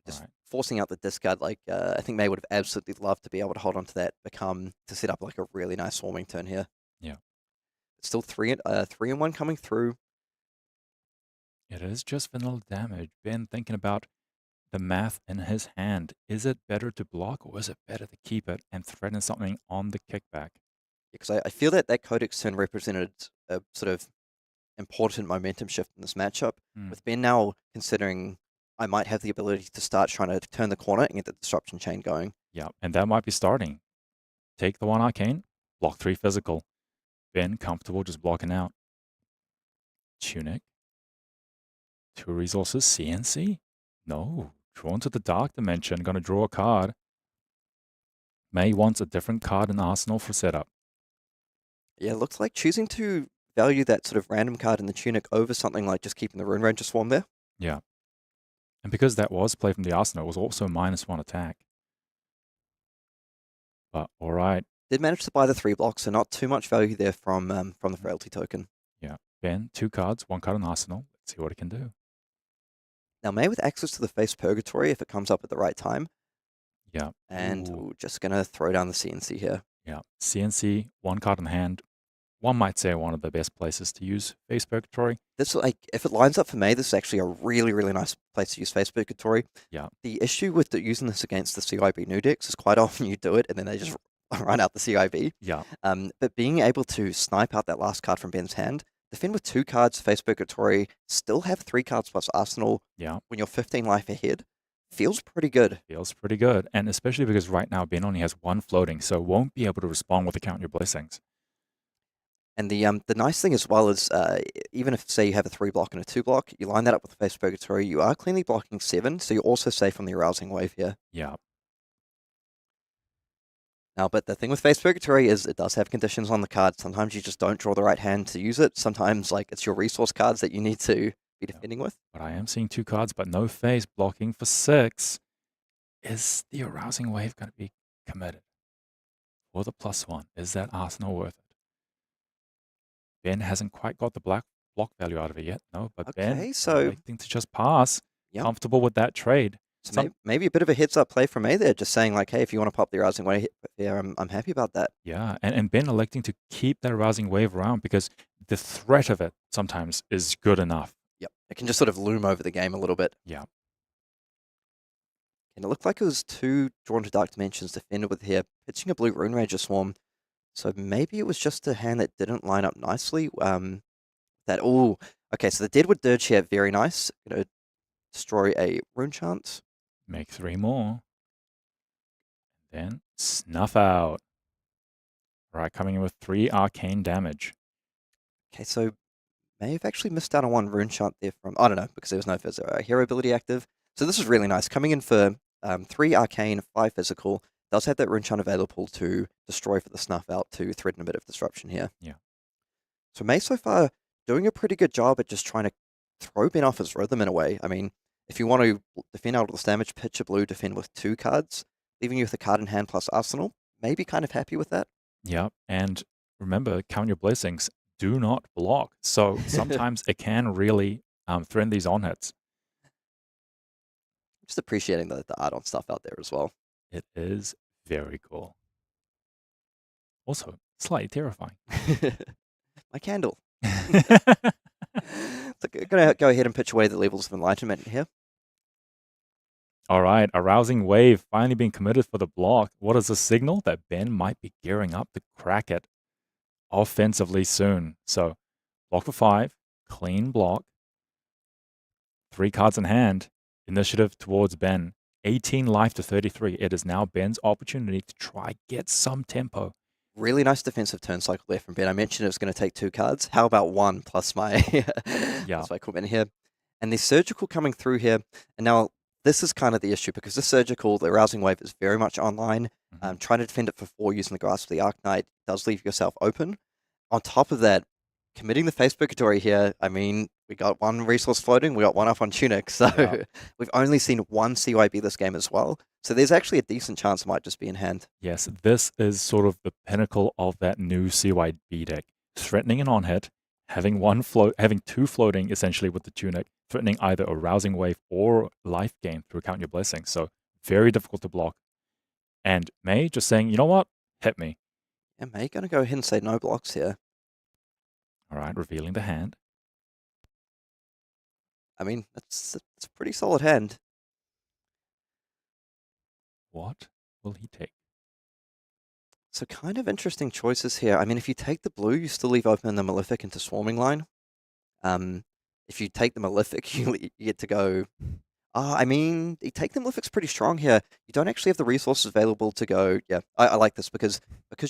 Just forcing out the discard, like I think May would have absolutely loved to be able to hold on to that Become to set up like a really nice swarming turn here. Yeah. It's still 3 and 1 coming through. It is just vanilla damage. Ben thinking about the math in his hand. Is it better to block or is it better to keep it and threaten something on the kickback? Because I feel that Codex turn represented a sort of important momentum shift in this matchup. With Ben now considering I might have the ability to start trying to turn the corner and get the disruption chain going. Yeah, and that might be starting. Take the 1 Arcane, block 3 Physical. Ben comfortable just blocking out. Tunic. 2 resources, CNC? No. Drawn to the Dark Dimension, gonna draw a card. May wants a different card in the arsenal for setup. Yeah, looks like choosing to value that sort of random card in the Tunic over something like just keeping the Rune Ranger Swarm there. Yeah. And because that was played from the Arsenal, it was also -1 attack. But all right. Did manage to buy the 3 blocks, so not too much value there from the Fealty token. Yeah. Ben, 2 cards, 1 card on Arsenal. Let's see what it can do. Now, May with access to the Face Purgatory if it comes up at the right time. Yeah. And Ooh. just going to throw down the CNC here. Yeah. CNC, 1 card in hand. One might say one of the best places to use Face Purgatory. This, like, if it lines up for May, this is actually a really, really nice place to use Face Purgatory. Yeah. The issue with using this against the CIB new decks is quite often you do it and then they just run out the CIB. Yeah. But being able to snipe out that last card from Ben's hand, defend with 2 cards, Face Purgatory, still have 3 cards plus Arsenal Yeah. when you're 15 life ahead, feels pretty good. Feels pretty good. And especially because right now Ben only has 1 floating, so won't be able to respond with the Count Your Blessings. And the nice thing as well is, even if, say, you have a 3 block and a 2 block, you line that up with the Face Purgatory, you are cleanly blocking 7, so you're also safe on the Arousing Wave here. Yeah. Now, but the thing with Face Purgatory is it does have conditions on the card. Sometimes you just don't draw the right hand to use it. Sometimes, like, it's your resource cards that you need to be defending with. But I am seeing 2 cards, but no face blocking for 6. Is the Arousing Wave going to be committed? For the +1, is that Arsenal worth it? Ben hasn't quite got the block value out of it yet, no, but Ben Okay, so electing to just pass, Yep. comfortable with that trade. So maybe a bit of a heads-up play from A there, just saying, like, hey, if you want to pop the Arousing Wave there, I'm happy about that. Yeah, and Ben electing to keep that Arousing Wave around because the threat of it sometimes is good enough. Yep. It can just sort of loom over the game a little bit. Yeah. And it looked like it was 2 Drawn to Dark Dimensions defended with here, pitching a blue Rune Ranger Swarm. So maybe it was just a hand that didn't line up nicely. Okay, so the Deadwood Dirge here, very nice. Gonna destroy a Rune Chant. Make 3 more. Then snuff out. All right, coming in with 3 arcane damage. Okay, so may have actually missed out on 1 Rune Chant there from, I don't know, because there was no hero ability active. So this is really nice. Coming in for 3 arcane, 5 physical. Does have that Rune Chant available to destroy for the snuff out to threaten a bit of disruption here. Yeah. So May so far doing a pretty good job at just trying to throw Ben off his rhythm in a way. I mean, if you want to defend out of this damage, pitch a blue, defend with 2 cards, leaving you with a card in hand plus Arsenal. Maybe kind of happy with that. Yeah, and remember, Count Your Blessings do not block. So sometimes it can really threaten these on hits. Just appreciating the art on stuff out there as well. It is very cool. Also, slightly terrifying. My candle. So gonna go ahead and pitch away the Levels of Enlightenment here. All right, Arousing Wave finally being committed for the block. What is a signal? That Ben might be gearing up to crack it offensively soon. So, block for 5, clean block, 3 cards in hand, initiative towards Ben. 18 life to 33. It is now Ben's opportunity to try get some tempo. Really nice defensive turn cycle there from Ben. I mentioned it was going to take 2 cards. How about 1 plus my plus my equipment here? And the Surgical coming through here. And now this is kind of the issue because the Surgical, the Arousing Wave is very much online. Trying to defend it for 4 using the Grasp of the Arknight does leave yourself open. On top of that, committing the Face Purgatory here, I mean, we got 1 resource floating, we got 1 up on Tunic, so we've only seen 1 CYB this game as well. So there's actually a decent chance it might just be in hand. Yes, this is sort of the pinnacle of that new CYB deck. Threatening an on-hit, having 2 floating essentially with the Tunic, threatening either a Rousing Wave or life gain through Count Your Blessings. So very difficult to block. And May just saying, you know what? Hit me. Yeah, May going to go ahead and say no blocks here. All right, revealing the hand. I mean, it's a pretty solid hand. What will he take? So kind of interesting choices here. I mean, if you take the blue, you still leave open the Malefic into Swarming line. If you take the Malefic, you get to go... I mean, you take the Malefic's pretty strong here. You don't actually have the resources available to go... Yeah, I like this because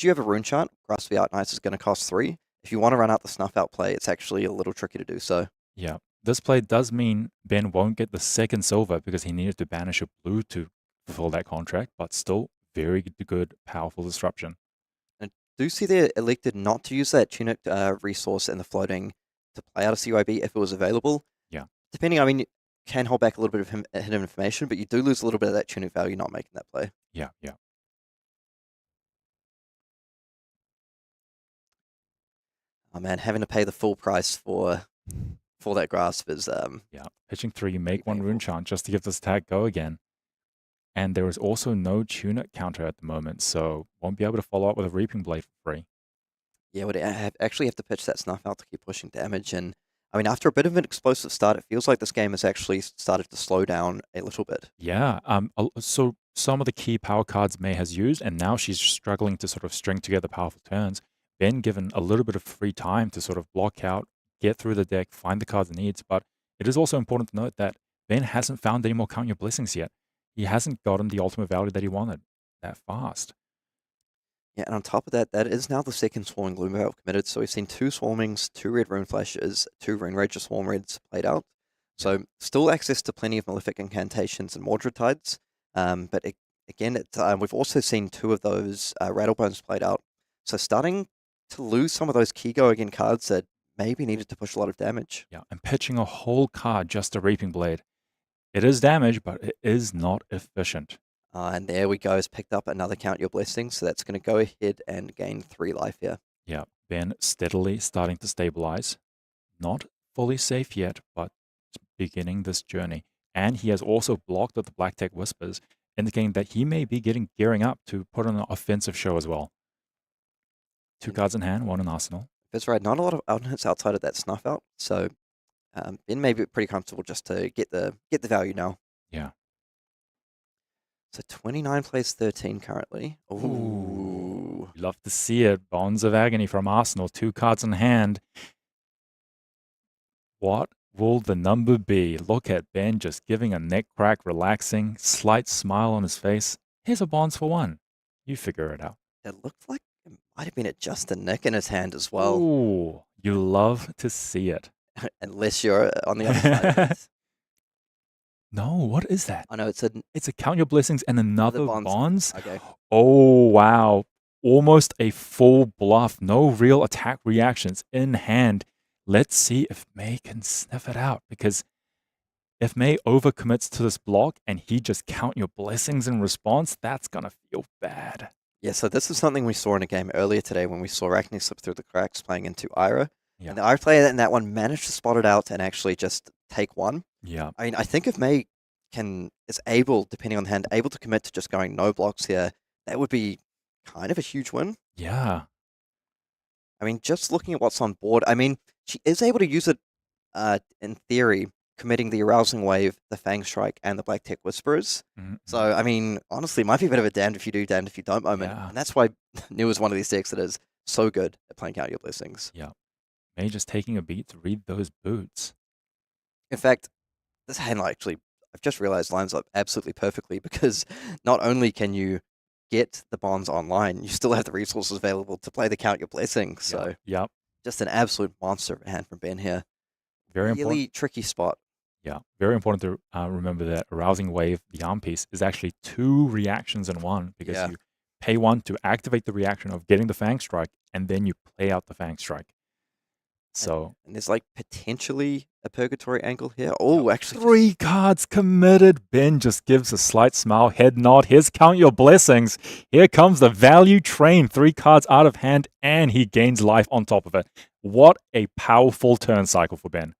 you have a Rune Chant, Grasp of the Arknights is going to cost 3. If you want to run out the Snuff Out play, it's actually a little tricky to do so. Yeah, this play does mean Ben won't get the second silver because he needed to banish a blue to fulfill that contract, but still very good, powerful disruption. And do see they elected not to use that tunic resource and the floating to play out a CYB if it was available. Yeah. Depending, I mean, you can hold back a little bit of hidden information, but you do lose a little bit of that tunic value not making that play. Yeah, yeah. Oh man, having to pay the full price for that grasp is Yeah. Pitching 3, you make pretty 1 rune painful. chant just to give this attack go again. And there is also no tunic counter at the moment, so won't be able to follow up with a Reaping Blade for free. Yeah, would actually have to pitch that snuff out to keep pushing damage. And I mean, after a bit of an explosive start, it feels like this game has actually started to slow down a little bit. Yeah. So some of the key power cards May has used, and now she's struggling to sort of string together powerful turns. Ben given a little bit of free time to sort of block out, get through the deck, find the cards it needs. But it is also important to note that Ben hasn't found any more Count Your Blessings yet. He hasn't gotten the ultimate value that he wanted that fast. Yeah, and on top of that, that is now the second Swarming Gloomveil committed. So we've seen 2 Swarmings, 2 Red Rune Flashes, 2 Rune Rager Swarm Reds played out. So still access to plenty of Malefic Incantations and Mordred Tides. But again, we've also seen 2 of those Rattlebones played out. So starting to lose some of those key go again cards that maybe needed to push a lot of damage. Yeah, and pitching a whole card just a Reaping Blade. It is damage, but it is not efficient. And there we go, has picked up another Count Your Blessings. So that's going to go ahead and gain 3 life here. Yeah, Ben steadily starting to stabilize. Not fully safe yet, but beginning this journey. And he has also blocked with the Black Tech Whispers, indicating that he may be gearing up to put on an offensive show as well. 2 cards in hand, 1 in arsenal. That's right, not a lot of out hits outside of that snuff out. So Ben may be pretty comfortable just to get the value now. Yeah. So 29 plays 13 currently. Ooh. You love to see it. Bonds of Agony from Arsenal, 2 cards in hand. What will the number be? Look at Ben just giving a neck crack, relaxing, slight smile on his face. Here's a Bonds for 1. You figure it out. It looked like it might have been just a nick in his hand as well. Ooh, you love to see it. Unless you're on the other side of it. No, what is that? I know, It's a Count Your Blessings and another Bonds. Okay. Oh, wow. Almost a full bluff. No real attack reactions in hand. Let's see if May can sniff it out. Because if May overcommits to this block and he just Count Your Blessings in response, that's going to feel bad. Yeah, so this is something we saw in a game earlier today when we saw Arakni slip through the cracks playing into Ira. Yeah. And the Ira player in that one managed to spot it out and actually just take 1. Yeah. I mean, I think if May is able, depending on the hand, able to commit to just going no blocks here, that would be kind of a huge win. Yeah. I mean, just looking at what's on board, I mean, she is able to use it, in theory, committing the Arousing Wave, the Fang Strike, and the Black Tech Whisperers. Mm-hmm. So, I mean, honestly, it might be a bit of a damned if you do, damned if you don't moment. Yeah. And that's why New is one of these decks that is so good at playing Count Your Blessings. Yeah. May just taking a beat to read those boots. In fact, this hand actually, I've just realized, lines up absolutely perfectly because not only can you get the bonds online, you still have the resources available to play the Count Your Blessings. So, Yep. just an absolute monster of a hand from Ben here. Very Really important. tricky spot. Yeah, very important to remember that Arousing Wave, the arm piece, is actually 2 reactions in 1 because Yeah. you pay 1 to activate the reaction of getting the Fang Strike, and then you play out the Fang Strike. So And there's like potentially a purgatory angle here. Oh, actually, 3 cards committed. Ben just gives a slight smile, head nod. Here's Count Your Blessings. Here comes the value train. 3 cards out of hand, and he gains life on top of it. What a powerful turn cycle for Ben.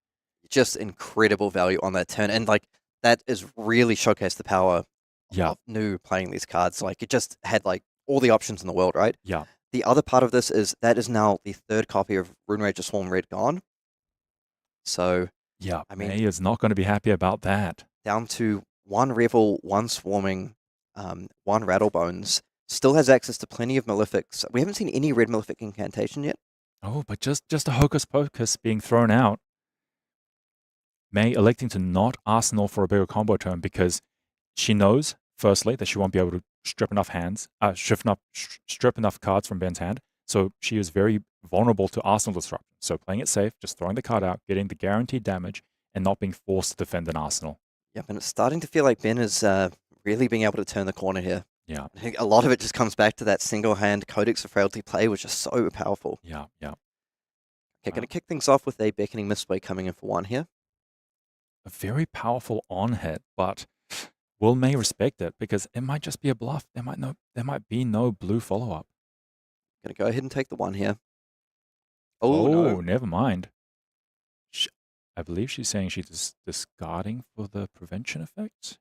just incredible value on that turn. And like that is really showcased the power Yeah. of New playing these cards. Like it just had like all the options in the world, right? Yeah. The other part of this is that is now the 3rd copy of Rune Rager Swarm Red gone. So Yeah, I mean- May is not going to be happy about that. down to 1 Revel, 1 Swarming, 1 Rattlebones. Still has access to plenty of Malefics. We haven't seen any red Malefic Incantation yet. Oh, but just a hocus pocus being thrown out. May electing to not Arsenal for a bigger combo turn because she knows, firstly, that she won't be able to strip enough cards from Ben's hand. So she is very vulnerable to Arsenal disruption. So playing it safe, just throwing the card out, getting the guaranteed damage, and not being forced to defend an Arsenal. Yep, and it's starting to feel like Ben is really being able to turn the corner here. Yeah, I think a lot of it just comes back to that single hand Codex of Frailty play, which is so powerful. yeah. Okay, going to kick things off with a Beckoning Mistplay coming in for 1 here. A very powerful on hit, but Will may respect it because it might just be a bluff. There might be no blue follow up. Going to go ahead and take the 1 here. Oh, no. Never mind. I believe she's saying she's discarding for the prevention effect.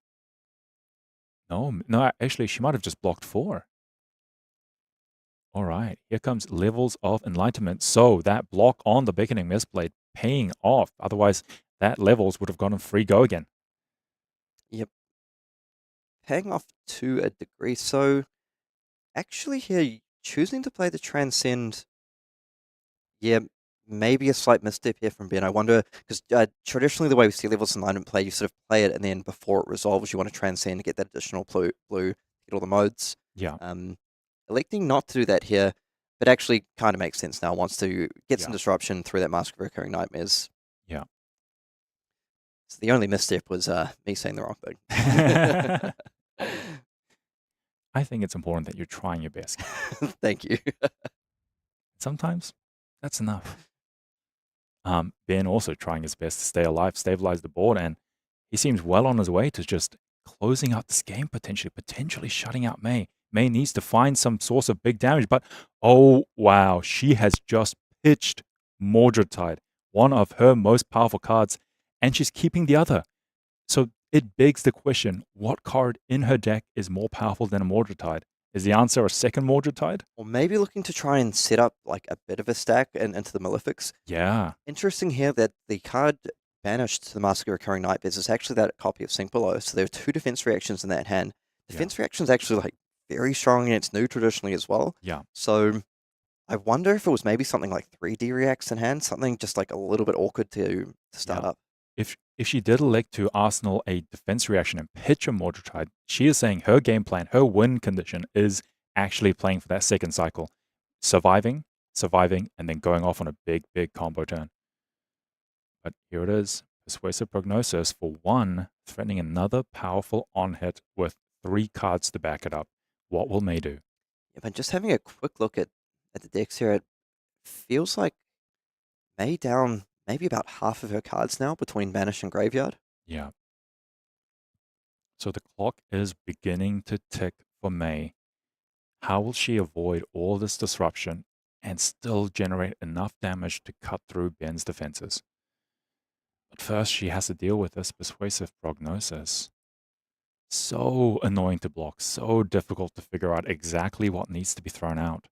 No, actually, she might have just blocked 4. All right, here comes Levels of Enlightenment. So that block on the Beckoning Mistblade paying off. Otherwise, that Levels would have gotten free go again. Yep. Paying off to a degree. So, actually here, choosing to play the Transcend, yeah, maybe a slight misstep here from Ben. I wonder, because traditionally the way we see Levels of Enlightenment play, you sort of play it and then before it resolves, you want to Transcend to get that additional blue, get all the modes. Yeah. Electing not to do that here, but actually kind of makes sense now. Wants to get some Yeah. disruption through that Mask of Recurring Nightmares. Yeah. So the only misstep was me saying the wrong thing. I think it's important that you're trying your best. Thank you. Sometimes that's enough. Ben also trying his best to stay alive, stabilize the board, and he seems well on his way to just closing out this game potentially shutting out May. May needs to find some source of big damage, but oh wow, she has just pitched Mordred Tide, one of her most powerful cards, and she's keeping the other. So it begs the question, what card in her deck is more powerful than a Mordred Tide? Is the answer a second Mordred Tide? Or maybe looking to try and set up like a bit of a stack into the Malefics. Yeah. Interesting here that the card banished to the Mask of Recurring Nightmares is actually that copy of Sink Below. So there are 2 defense reactions in that hand. Defense reactions actually like very strong against new traditionally as well. Yeah. So I wonder if it was maybe something like 3D reacts in hand, something just like a little bit awkward to start up. If she did elect to Arsenal a defense reaction and pitch a Mordred Tide, she is saying her game plan, her win condition is actually playing for that second cycle. Surviving, and then going off on a big combo turn. But here it is. Persuasive Prognosis for 1, threatening another powerful on-hit with 3 cards to back it up. What will May do? Yeah, but just having a quick look at the decks here, it feels like May down maybe about half of her cards now between Banish and Graveyard. Yeah. So the clock is beginning to tick for May. How will she avoid all this disruption and still generate enough damage to cut through Ben's defenses? But first, she has to deal with this Persuasive Prognosis. So annoying to block, so difficult to figure out exactly what needs to be thrown out.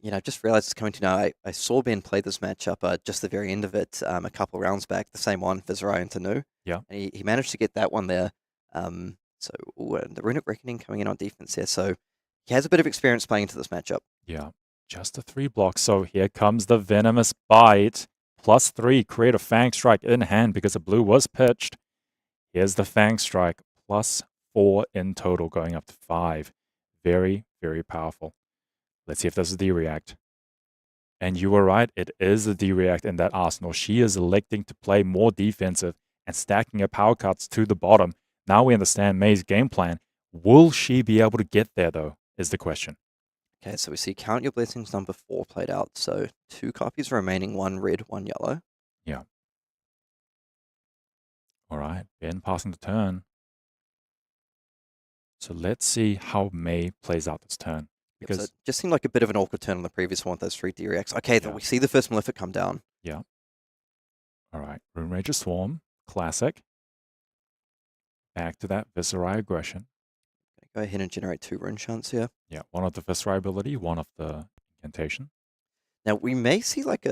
You know, I just realized it's coming to now. I saw Ben play this matchup just the very end of it a couple of rounds back, the same one, Viserai and Tanu. Yeah. And he managed to get that one there. And the Runic Reckoning coming in on defense here. So he has a bit of experience playing into this matchup. Yeah, just a 3 block. So here comes the Venomous Bite. +3, create a Fang Strike in hand because the blue was pitched. Here's the Fang Strike, +4 in total, going up to 5. Very, very powerful. Let's see if this is the react. And you were right, it is a D-react in that Arsenal. She is electing to play more defensive and stacking her power cuts to the bottom. Now we understand May's game plan. Will she be able to get there, though, is the question. Okay, so we see Count Your Blessings number 4 played out. So 2 copies remaining, 1 red, 1 yellow. Yeah. All right, Ben passing the turn. So let's see how May plays out this turn. Because so it just seemed like a bit of an awkward turn on the previous one with those 3 D-reacts. Okay, Yeah. we see the first Malefic come down. Yeah. All right, Rune Rager Swarm, classic. Back to that Viserai aggression. Go ahead and generate 2 rune shunts here. Yeah, one of the Viserai ability, one of the incantation. Now we may see like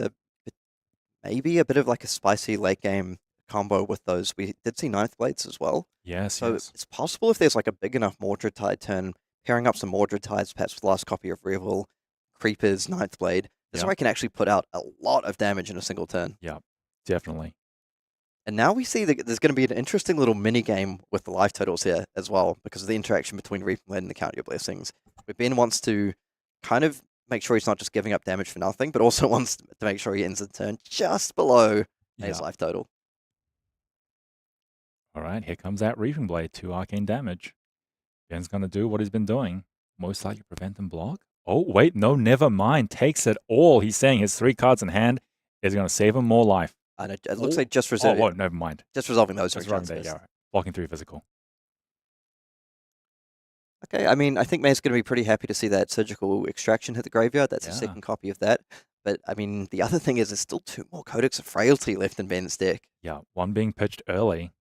maybe a bit of like a spicy late game combo with those. We did see Ninth Blades as well. Yes, So yes. it's possible if there's like a big enough Mordred Tide turn, pairing up some Mordred Tides, perhaps with the last copy of Revel, Creepers, Ninth Blade. This Yeah. way I can actually put out a lot of damage in a single turn. Definitely. And now we see that there's going to be an interesting little mini game with the life totals here as well, because of the interaction between Reaping Blade and the Count Your Blessings. Where Ben wants to kind of make sure he's not just giving up damage for nothing, but also wants to make sure he ends the turn just below his Yeah. life total. All right, here comes that Reaping Blade, 2 arcane damage. Ben's going to do what he's been doing. Most likely prevent and block. Oh, wait, no, never mind. Takes it all. He's saying his 3 cards in hand is going to save him more life. And it looks like just Oh, well, never mind. resolving those Just returns. there you go. Blocking 3 physical. Okay, I mean, I think May's going to be pretty happy to see that surgical extraction hit the graveyard. That's a Yeah. second copy of that. But, I mean, the other thing is there's still 2 more Codex of Frailty left in Ben's deck. Yeah, one being pitched early.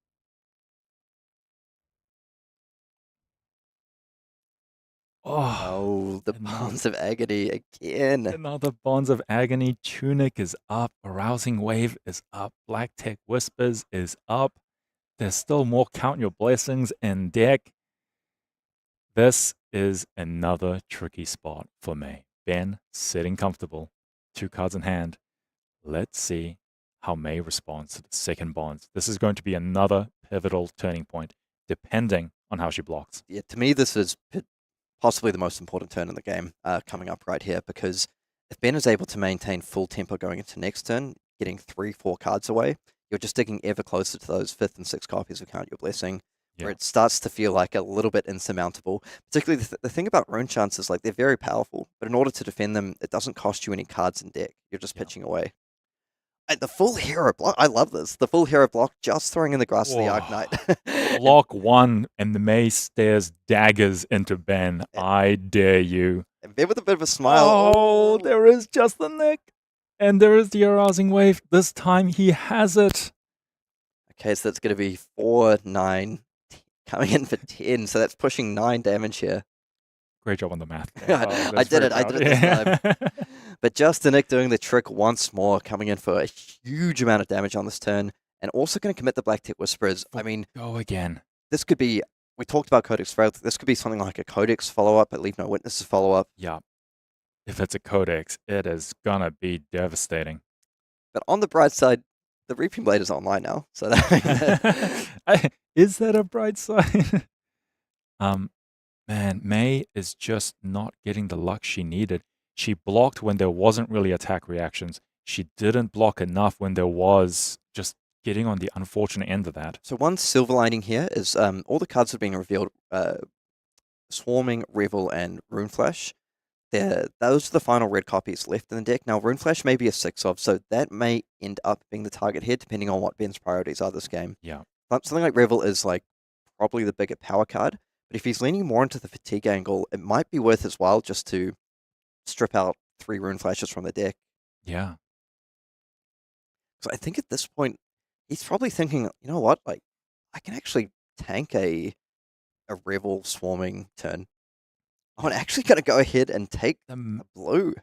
Oh, the Bonds of Agony again. Another Bonds of Agony. Tunic is up. Arousing Wave is up. Black Tech Whispers is up. There's still more Count Your Blessings in deck. This is another tricky spot for May. Ben sitting comfortable. 2 cards in hand. Let's see how May responds to the second Bonds. This is going to be another pivotal turning point, depending on how she blocks. Yeah, to me, this is possibly the most important turn in the game coming up right here, because if Ben is able to maintain full tempo going into next turn, getting 3-4 cards away, you're just digging ever closer to those 5th and 6th copies of Count Your Blessing, where it starts to feel like a little bit insurmountable. Particularly the thing about Rune Chants is like they're very powerful, but in order to defend them, it doesn't cost you any cards in deck. You're just pitching away. And the full hero block, I love this. The full hero block, just throwing in the grass of the Arknight. Block 1, and the May stares daggers into Ben. I dare you. And Ben with a bit of a smile. Oh, there is just the Nick. And there is the Arousing Wave. This time he has it. Okay, so that's going to be 4, 9, coming in for 10. So that's pushing 9 damage here. Great job on the math. I did it this time. But just the Nick doing the trick once more, coming in for a huge amount of damage on this turn, and also going to commit the Black Tech Whisperers. I mean, go again. This could be, we talked about Codex Frailty, this could be something like a Codex follow-up, a Leave No Witnesses follow-up. Yeah. If it's a Codex, it is going to be devastating. But on the bright side, the Reaping Blade is online now. So is that a bright side? Man, May is just not getting the luck she needed. She blocked when there wasn't really attack reactions. She didn't block enough when there was, just getting on the unfortunate end of that. So one silver lining here is all the cards that are being revealed, Swarming, Revel, and Rune Flash. Those are the final red copies left in the deck. Now, Rune Flash may be a 6 of, so that may end up being the target here, depending on what Ben's priorities are this game. Yeah. Something like Revel is like probably the bigger power card, but if he's leaning more into the fatigue angle, it might be worth his while just to strip out 3 Rune Flashes from the deck. Yeah. So I think at this point, he's probably thinking, you know what, like, I can actually tank a Revel Swarming turn. I'm actually going to go ahead and take a blue.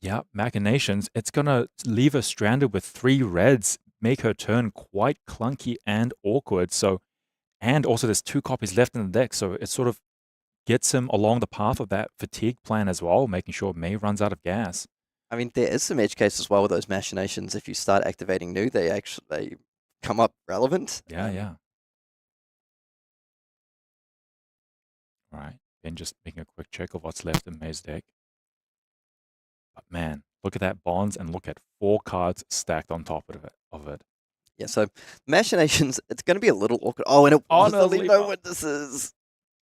Yeah, Machinations. It's going to leave her stranded with 3 reds, make her turn quite clunky and awkward. So, and also there's 2 copies left in the deck, so it sort of gets him along the path of that fatigue plan as well, making sure May runs out of gas. I mean, there is some edge case as well with those Machinations. If you start activating new, they come up relevant. Yeah. All right. Then just making a quick check of what's left in May's deck. But man, look at that Bonds and look at 4 cards stacked on top of it. Yeah, so Machinations, it's going to be a little awkward. Oh, and it was the Leave No Witnesses.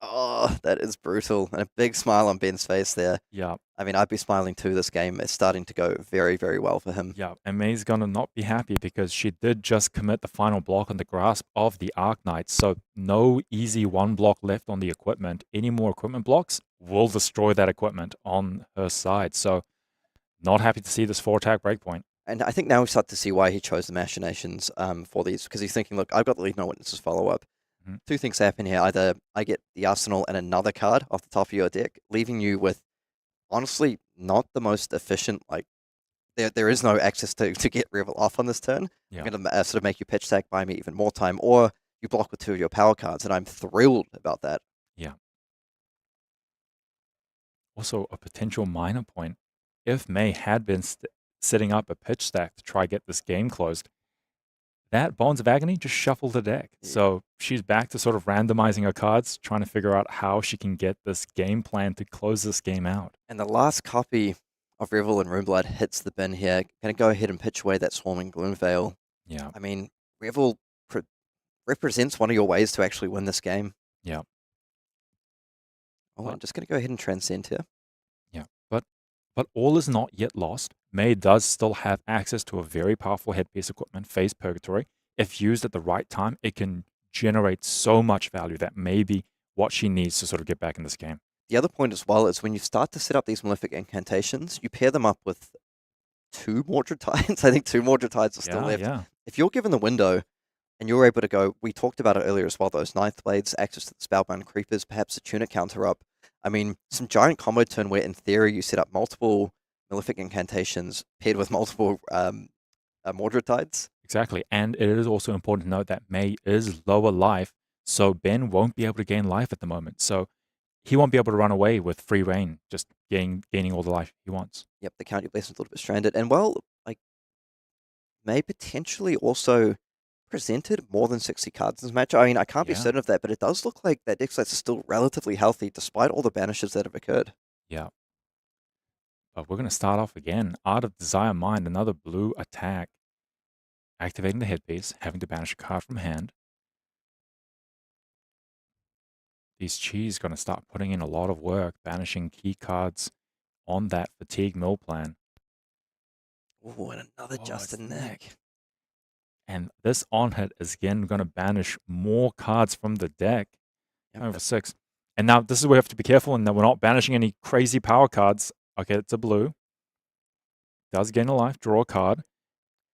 Oh, that is brutal. And a big smile on Ben's face there. Yeah. I mean, I'd be smiling too. This game is starting to go very, very well for him. Yeah, and May's going to not be happy because she did just commit the final block on the grasp of the Arknight. So no easy 1 block left on the equipment. Any more equipment blocks will destroy that equipment on her side. So not happy to see this 4-attack breakpoint. And I think now we start to see why he chose the Machinations for these, because he's thinking, look, I've got the Leave No Witnesses follow-up. 2 things happen here. Either I get the Arsenal and another card off the top of your deck, leaving you with, honestly, not the most efficient, like, there is no access to get Revel off on this turn. Yeah. I'm going to sort of make you pitch stack, buy me even more time, or you block with 2 of your power cards, and I'm thrilled about that. Yeah. Also, a potential minor point. If May had been setting up a pitch stack to try get this game closed, that Bonds of Agony just shuffled the deck. Yeah. So she's back to sort of randomizing her cards, trying to figure out how she can get this game plan to close this game out. And the last copy of Revel and Runeblood hits the bin here. Going to go ahead and pitch away that Swarming Gloomveil. Yeah. I mean, Revel represents one of your ways to actually win this game. Yeah. Oh, I'm just going to go ahead and transcend here. Yeah, but all is not yet lost. May does still have access to a very powerful headpiece equipment, Phase Purgatory. If used at the right time, it can generate so much value that may be what she needs to sort of get back in this game. The other point as well is when you start to set up these malefic incantations, you pair them up with 2 Mordred Tides. I think 2 Mordred Tides are still left. Yeah. If you're given the window and you're able to go, we talked about it earlier as well, those Ninth Blades, access to the Spellbound Creepers, perhaps a Tunic counter up. I mean, some giant combo turn where in theory you set up multiple malefic incantations paired with multiple Mordred Tides. Exactly. And it is also important to note that May is lower life, so Ben won't be able to gain life at the moment. So he won't be able to run away with free reign, just gaining all the life he wants. Yep, the Count Your Blessings a little bit stranded. And well, like, May potentially also presented more than 60 cards in this match. I mean, I can't be Yeah. certain of that, but it does look like that deck size is still relatively healthy despite all the banishes that have occurred. Yeah. But we're going to start off again. Art of Desire Mind, another blue attack. Activating the headpiece, having to banish a card from hand. These Chi's going to start putting in a lot of work, banishing key cards on that Fatigue Mill plan. Oh, and another Oh, Justin it's Neck. And this on-hit is again going to banish more cards from the deck. Yep, Over 6. And now this is where we have to be careful and that we're not banishing any crazy power cards. Okay, it's a blue. Does gain a life, draw a card.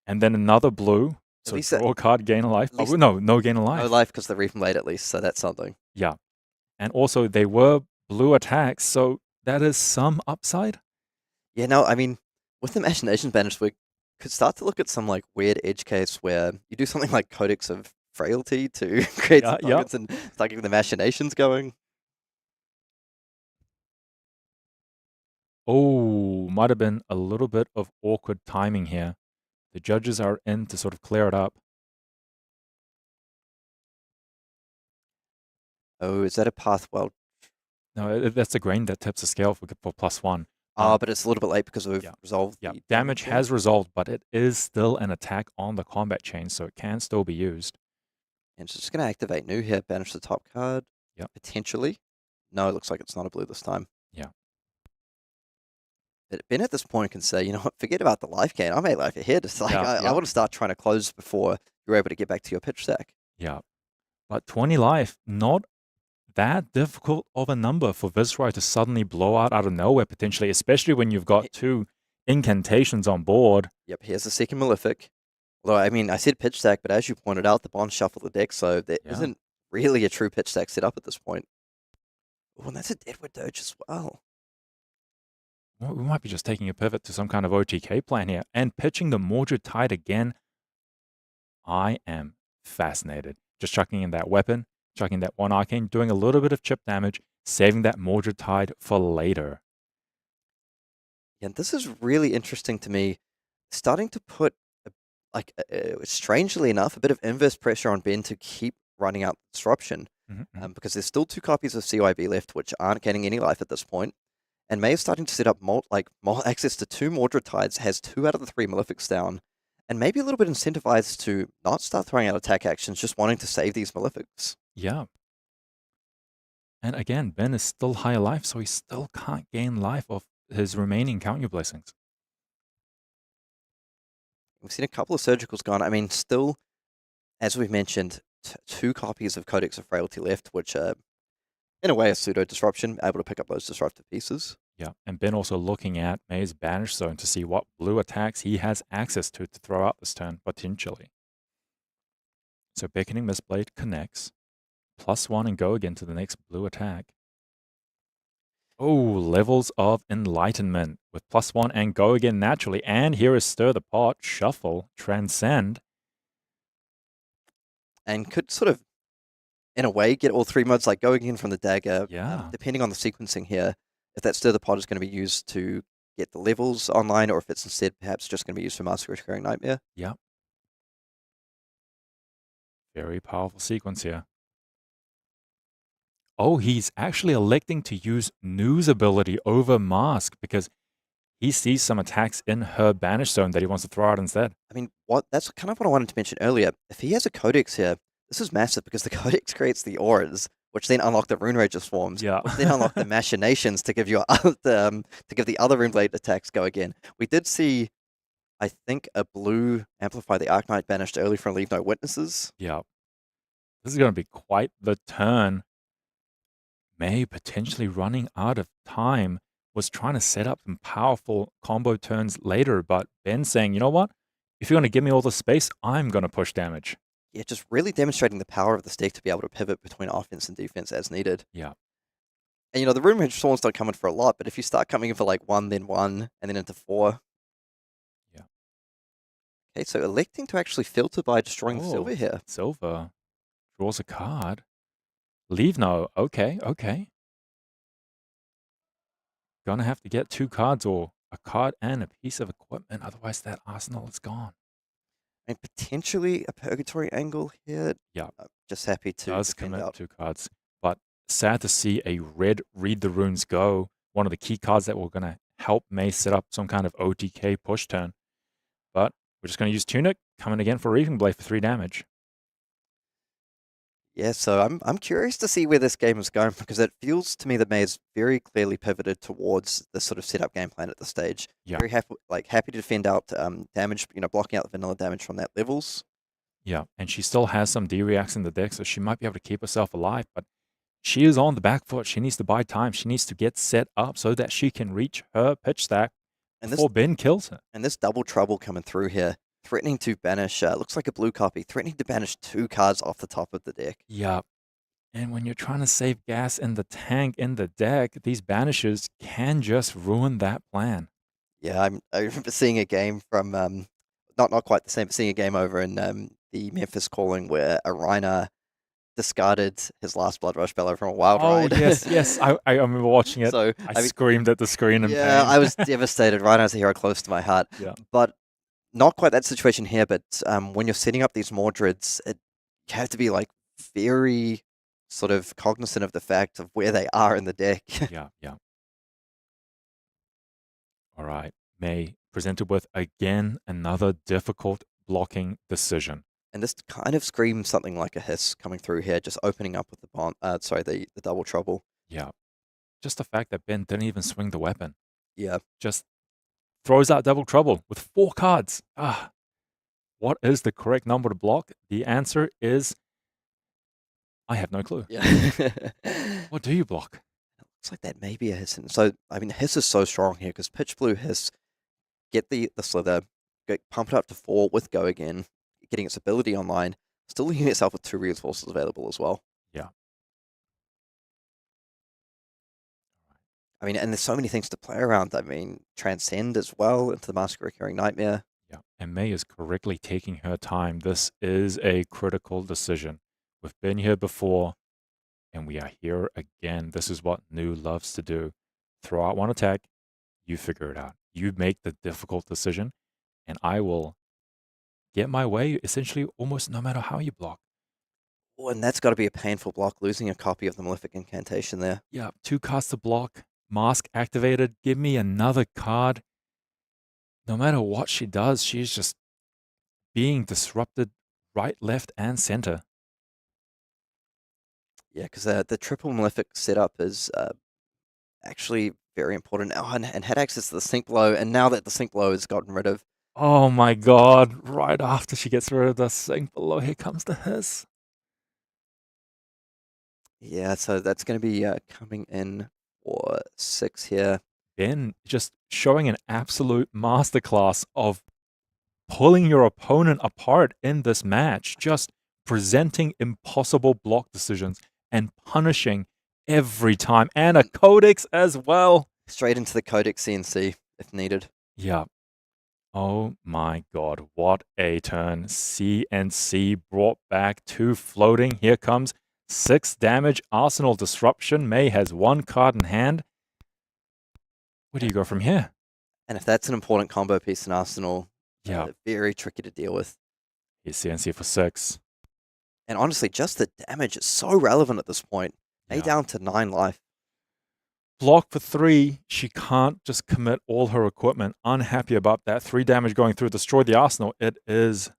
And then another blue. So least draw a card, gain a life. at least- No gain a life. No life because the Reef Blade at least, so that's something. Yeah. And also they were blue attacks, so that is some upside. Yeah, no, I mean, with the Machinations banished, we could start to look at some like weird edge case where you do something like Codex of Fealty to create some Yeah, targets and start getting the Machinations going. Oh, might have been a little bit of awkward timing here. The judges are in to sort of clear it up. Oh, is that a path? Well, No, that's a grain that tips the scale for +1. but it's a little bit late because we've Yeah. resolved Yeah, the damage here. has resolved, but it is still an attack on the combat chain, so it can still be used. And so it's just going to activate new here, banish the top card. Yep. Potentially. No, it looks like it's not a blue this time. Yeah. But Ben at this point can say, you know what, forget about the life gain. I'm 8 life ahead. It's like, Yeah, I want to start trying to close before you're able to get back to your pitch stack. Yeah. But 20 life, not that difficult of a number for Viserai to suddenly blow out of nowhere, potentially, especially when you've got 2 incantations on board. Yep, here's the second Malefic. Although, I mean, I said pitch stack, but as you pointed out, the Bonds shuffle the deck, so there Yeah. isn't really a true pitch stack set up at this point. Oh, and that's a Deadwood Doge as well. Well, we might be just taking a pivot to some kind of OTK plan here and pitching the Mordred Tide again. I am fascinated. Just chucking in that weapon, chucking that 1 Arcane, doing a little bit of chip damage, saving that Mordred Tide for later. Yeah, and this is really interesting to me. Starting to put, strangely enough, a bit of inverse pressure on Ben to keep running out Disruption. Because there's still 2 copies of CYB left, which aren't getting any life at this point. And May is starting to set up more access to 2 Mordred Tides, has 2 out of the 3 Malefics down, and maybe a little bit incentivized to not start throwing out attack actions, just wanting to save these Malefics. Yeah. And again, Ben is still higher life, so he still can't gain life off his remaining Count Your Blessings. We've seen a couple of Surgicals gone. I mean, still, as we've mentioned, 2 copies of Codex of Frailty left, which are, in a way, a pseudo-disruption, able to pick up those disruptive pieces. Yeah, and Ben also looking at May's Banish Zone to see what blue attacks he has access to throw out this turn, potentially. So Beckoning Mistblade connects. +1 and go again to the next blue attack. Oh, levels of enlightenment with +1 and go again naturally. And here is Stir the Pot, Shuffle, Transcend. And could sort of, in a way, get all 3 modes, like go again from the dagger. Yeah. Depending on the sequencing here, if that Stir the Pot is going to be used to get the levels online, or if it's instead perhaps just going to be used for Master Recurring Nightmare. Yeah. Very powerful sequence here. Oh, he's actually electing to use News ability over Mask because he sees some attacks in her Banish Zone that he wants to throw out instead. I mean, that's kind of what I wanted to mention earlier. If he has a Codex here, this is massive because the Codex creates the auras, which then unlock the Rune Rager swarms, Yeah. which then unlock the machinations to give you to give the other Runeblade attacks go again. We did see, I think, a blue amplify the Arknight banished early from Leave No Witnesses. Yeah. This is going to be quite the turn. May potentially running out of time, was trying to set up some powerful combo turns later, but Ben saying, you know what? If you're going to give me all the space, I'm going to push damage. Yeah, just really demonstrating the power of this deck to be able to pivot between offense and defense as needed. Yeah. And the Rune Rager swarms don't come in for a lot, but if you start coming in for like 1, then 1, and then into 4. Yeah. Okay, so electing to actually filter by destroying the silver here. Silver draws a card. Leave no. Okay. Gonna have to get 2 cards or a card and a piece of equipment. Otherwise, that arsenal is gone. And potentially a purgatory angle here. Yeah. Just happy to Does defend commit out. 2 cards. But sad to see a red Read the Runes go. One of the key cards that were going to help May set up some kind of OTK push turn. But we're just going to use Tunic, coming again for Reaping Blade for 3 damage. Yeah, so I'm curious to see where this game is going, because it feels to me that May is very clearly pivoted towards the sort of setup game plan at this stage. Yeah. Very happy to defend out damage, blocking out the vanilla damage from that levels. Yeah, and she still has some D-reacts in the deck, so she might be able to keep herself alive, but she is on the back foot. She needs to buy time. She needs to get set up so that she can reach her pitch stack before Ben kills her. And this double trouble coming through here, threatening to banish, looks like a blue copy, threatening to banish 2 cards off the top of the deck. Yeah, and when you're trying to save gas in the tank, in the deck, these banishes can just ruin that plan. Yeah, I remember seeing a game from, not quite the same, but seeing a game over in the Memphis Calling where a Reiner discarded his last Blood Rush Bellow from a Wild Ride. Oh, yes. I remember watching it. So, I screamed at the screen in pain. Yeah, I was devastated. Reiner's a hero close to my heart. Yeah. But not quite that situation here, but when you're setting up these Mordreds, you have to be like very sort of cognizant of the fact of where they are in the deck. Yeah. All right. May presented with, again, another difficult blocking decision. And this kind of screams something like a hiss coming through here, just opening up with the double trouble. Yeah. Just the fact that Ben didn't even swing the weapon. Yeah. Just throws out double trouble with 4 cards. What is the correct number to block? The answer is, I have no clue. Yeah. What do you block? Looks like that may be a hiss. So, hiss is so strong here because pitch blue hiss, get the slither, pump it up to 4 with go again, getting its ability online, still leaving itself with 2 reinforcers available as well. Yeah. And there's so many things to play around. Transcend as well into the Mask of Recurring Nightmare. Yeah. And May is correctly taking her time. This is a critical decision. We've been here before, and we are here again. This is what New loves to do. Throw out 1 attack, you figure it out. You make the difficult decision, and I will get my way essentially almost no matter how you block. Oh, and that's got to be a painful block, losing a copy of the Malefic Incantation there. Yeah, 2 cards to block, mask activated, give me another card. No matter what she does, she's just being disrupted right, left, and center. Yeah, because the triple Malefic setup is actually very important. Oh, and had access to the Sync Blow, and now that the Sync Blow is gotten rid of. Oh my god, right after she gets rid of the Sync Below, here comes the hiss. Yeah, so that's going to be coming in for 6 here. Ben just showing an absolute masterclass of pulling your opponent apart in this match, just presenting impossible block decisions and punishing every time, and a Codex as well. Straight into the Codex CNC if needed. Yeah. Oh my god, what a turn. CNC brought back 2 floating. Here comes 6 damage. Arsenal Disruption. May has 1 card in hand. Where do you go from here? And if that's an important combo piece in Arsenal, Yeah. very tricky to deal with. Here's CNC for 6. And honestly, just the damage is so relevant at this point. May Yeah. down to 9 life. Block for 3. She can't just commit all her equipment. Unhappy about that. 3 damage going through. Destroy the Arsenal. It is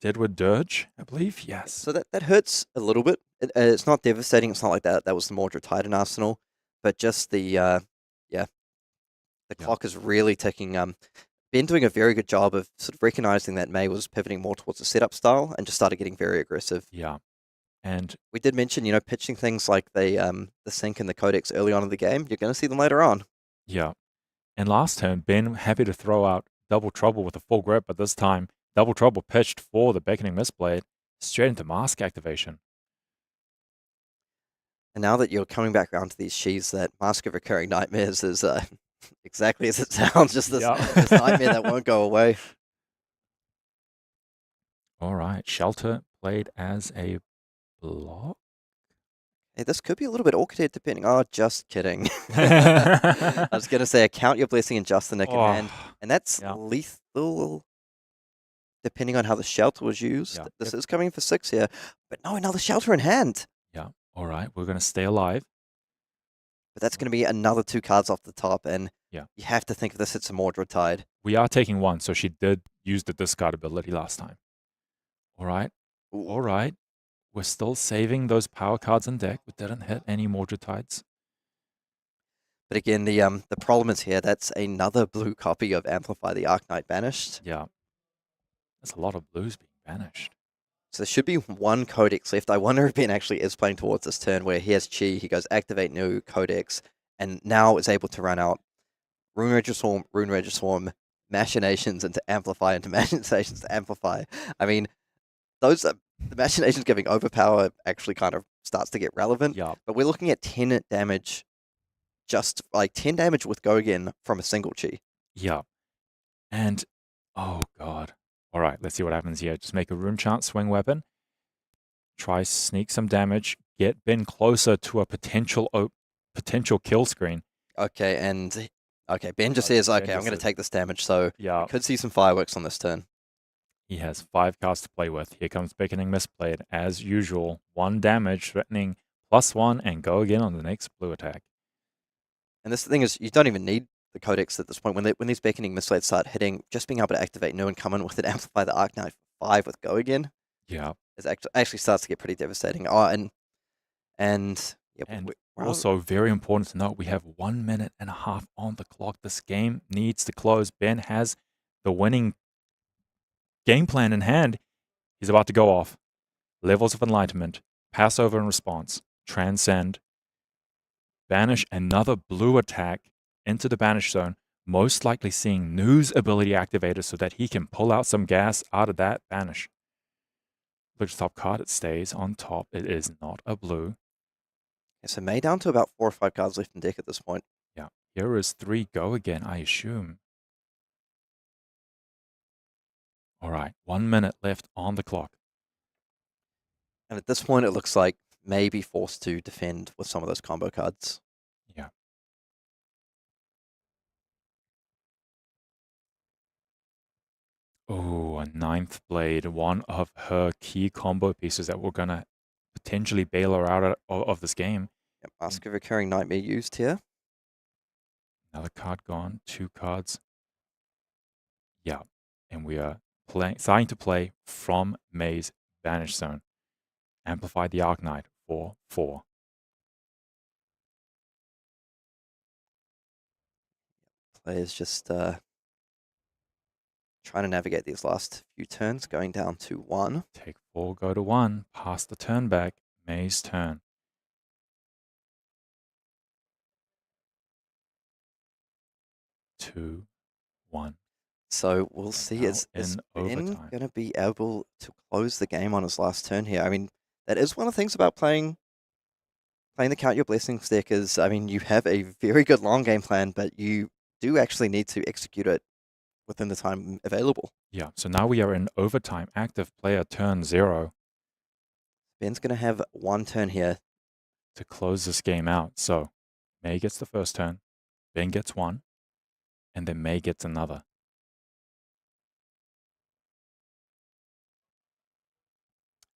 Deadwood Dirge, I believe. Yes. So that hurts a little bit. It's not devastating. It's not like that was the Mordred Titan arsenal, but just the clock is really ticking. Ben doing a very good job of sort of recognizing that May was pivoting more towards the setup style and just started getting very aggressive. Yeah. And we did mention, pitching things like the sync and the codex early on in the game. You're going to see them later on. yeah. And last turn, Ben happy to throw out Double Trouble with a full grip, but this time Double Trouble pitched for the Beckoning Mistblade straight into Mask activation. And now that you're coming back around to these sheaves, that Mask of Recurring Nightmares is exactly as it sounds, just this nightmare that won't go away. All right, Shelter played as a block. Hey, this could be a little bit awkward depending. Oh, just kidding. I was going to say, count your blessing and just the nick in hand. And that's lethal, depending on how the shelter was used. Yeah. This is coming for 6 here. But no, another shelter in hand. Yeah, all right, we're going to stay alive. But that's going to be another 2 cards off the top. And you have to think of this, it's a Mordred Tide. We are taking 1, so she did use the discard ability last time. All right. Ooh. All right. We're still saving those power cards in deck. We didn't hit any Mordred Tides. But again, the problem is here, that's another blue copy of Amplify the Arknight banished. Yeah. There's a lot of blues being banished. So there should be 1 Codex left. I wonder if Ben actually is playing towards this turn where he has Chi, he goes activate new Codex, and now is able to run out Rune Regiswarm, Machinations into Amplify, into Machinations to Amplify. I mean, those the Machinations giving overpower actually kind of starts to get relevant. Yeah. But we're looking at 10 damage, just like 10 damage with Go Again from a single Chi. Yeah. And, oh god. All right, let's see what happens here. Just make a Rune Chant swing weapon. Try sneak some damage. Get Ben closer to a potential kill screen. Okay, Ben just says, okay, I'm going to take this damage, so yeah, could see some fireworks on this turn. He has 5 cards to play with. Here comes Beckoning Mistblade. As usual, 1 damage, threatening +1, and Go Again on the next blue attack. And this thing is, you don't even need the Codex at this point. When these Beckoning Mistblades start hitting, just being able to activate new and come in with it, Amplify the Arknight for 5 with Go Again. Yeah. It actually starts to get pretty devastating. Oh, and also, very important to note, we have 1 minute and a half on the clock. This game needs to close. Ben has the winning game plan in hand. He's about to go off. Levels of Enlightenment, Passover in response, Transcend, banish another blue attack into the banish zone, most likely seeing News ability activated so that he can pull out some gas out of that banish. Look at the top card, it stays on top. It is not a blue. Yeah, so May down to about 4 or 5 cards left in deck at this point. Yeah, here is 3 Go Again, I assume. All right, 1 minute left on the clock. And at this point, it looks like May be forced to defend with some of those combo cards. Yeah. Oh, a 9th blade, one of her key combo pieces that we're going to potentially bail her out of this game. Yep, Mask of Recurring Nightmare used here. Another card gone, 2 cards. Yeah, and we are starting to play from May's Banish Zone. Amplify the Arknight for 4. Players just trying to navigate these last few turns, going down to 1. Take 4, go to 1. Pass the turn back. May's turn. Two, 1. So we'll see. Is Ben going to be able to close the game on his last turn here? I mean, that is one of the things about playing the Count Your Blessings deck is, I mean, you have a very good long game plan, but you do actually need to execute it within the time available. Yeah, so now we are in overtime. Active player turn 0. Ben's going to have 1 turn here to close this game out. So May gets the first turn, Ben gets 1, and then May gets another.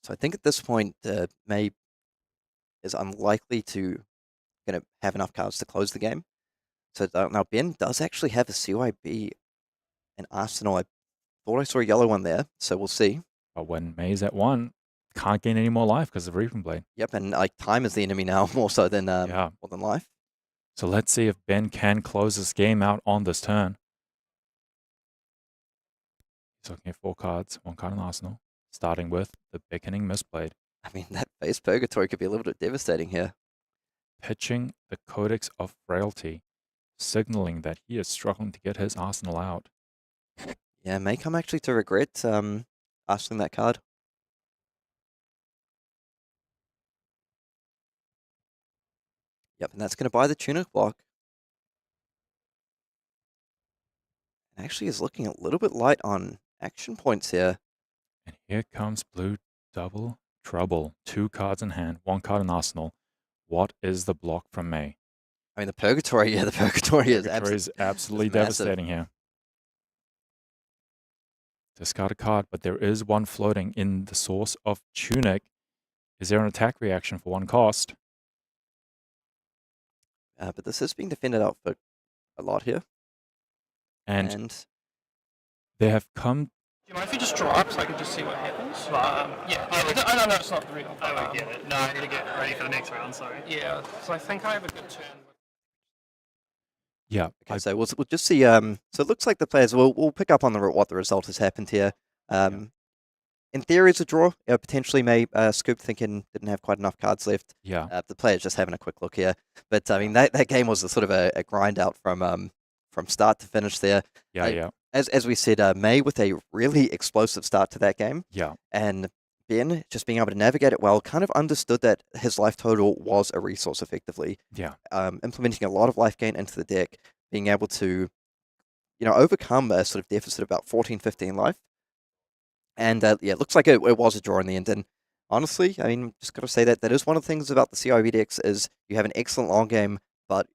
So I think at this point, May is unlikely to going to have enough cards to close the game. So now Ben does actually have a CYB, an Arsenal. I thought I saw a yellow one there, so we'll see. But when May's at 1, can't gain any more life because of Reaping Blade. Yep, and like time is the enemy now more so than Yeah. more than life. So let's see if Ben can close this game out on this turn. He's looking at 4 cards, 1 card in Arsenal, starting with the Beckoning Mistblade. I mean, that face Purgatory could be a little bit devastating here. Pitching the Codex of Fealty, signaling that he is struggling to get his arsenal out. Yeah, may come actually to regret asking that card. Yep, and that's going to buy the Tunic block. Actually is looking a little bit light on action points here. And here comes blue double trouble. 2 cards in hand, 1 card in arsenal. What is the block from May? I mean, the Purgatory, yeah, the Purgatory is absolutely massive. devastating here. Discard a card, but there is one floating in the source of Tunic. Is there an attack reaction for 1 cost? But this is being defended out for a lot here. And they have come. Do you mind if you just draw up so I can just see what happens? Yeah, I know it's not the real. I would get it. No, I need to get ready for the next round, sorry. Yeah, so I think I have a good turn. Yeah. Okay, so we'll just see. So it looks like the players will pick up on what the result has happened here. In theory, it's a draw. Potentially, Scoop thinking didn't have quite enough cards left. Yeah. The players just having a quick look here. But I mean, that game was a sort of a grind out from start to finish there. Yeah. As we said, May with a really explosive start to that game. Yeah. And Ben just being able to navigate it well, kind of understood that his life total was a resource effectively. Yeah. Implementing a lot of life gain into the deck, being able to, overcome a sort of deficit of about 14, 15 life. And it looks like it was a draw in the end. And honestly, I mean, just got to say that is one of the things about the CIV decks is you have an excellent long game, but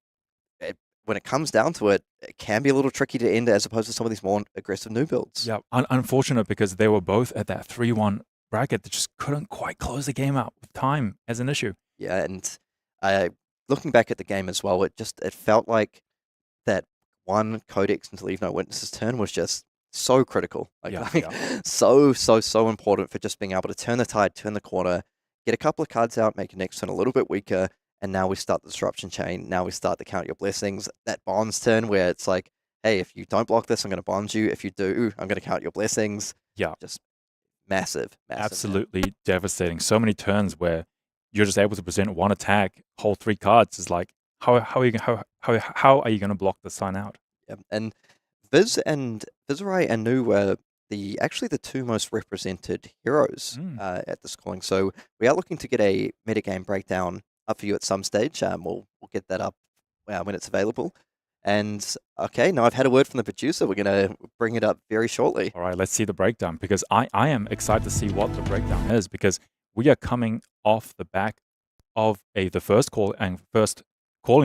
when it comes down to it, it can be a little tricky to end as opposed to some of these more aggressive new builds. Yeah, unfortunate because they were both at that 3-1 bracket that just couldn't quite close the game out with time as an issue. Yeah, and looking back at the game as well, it felt like that one Codex until Leave No Witnesses turn was just so critical. So important for just being able to turn the tide, turn the corner, get a couple of cards out, make your next turn a little bit weaker, and now we start the disruption chain. Now we start the count your blessings. That bonds turn where it's like, hey, if you don't block this, I'm going to bond you. If you do, I'm going to count your blessings. Yeah. Just massive. Absolutely devastating. So many turns where you're just able to present 1 attack, hold 3 cards. Is like, how are you going to block the sign out? Yeah. And Viserai and Nu were actually the 2 most represented heroes at this calling. So we are looking to get a metagame breakdown up for you at some stage. We'll get that up when it's available. And okay, now I've had a word from the producer. We're going to bring it up very shortly. All right, let's see the breakdown because I am excited to see what the breakdown is because we are coming off the back of the first calling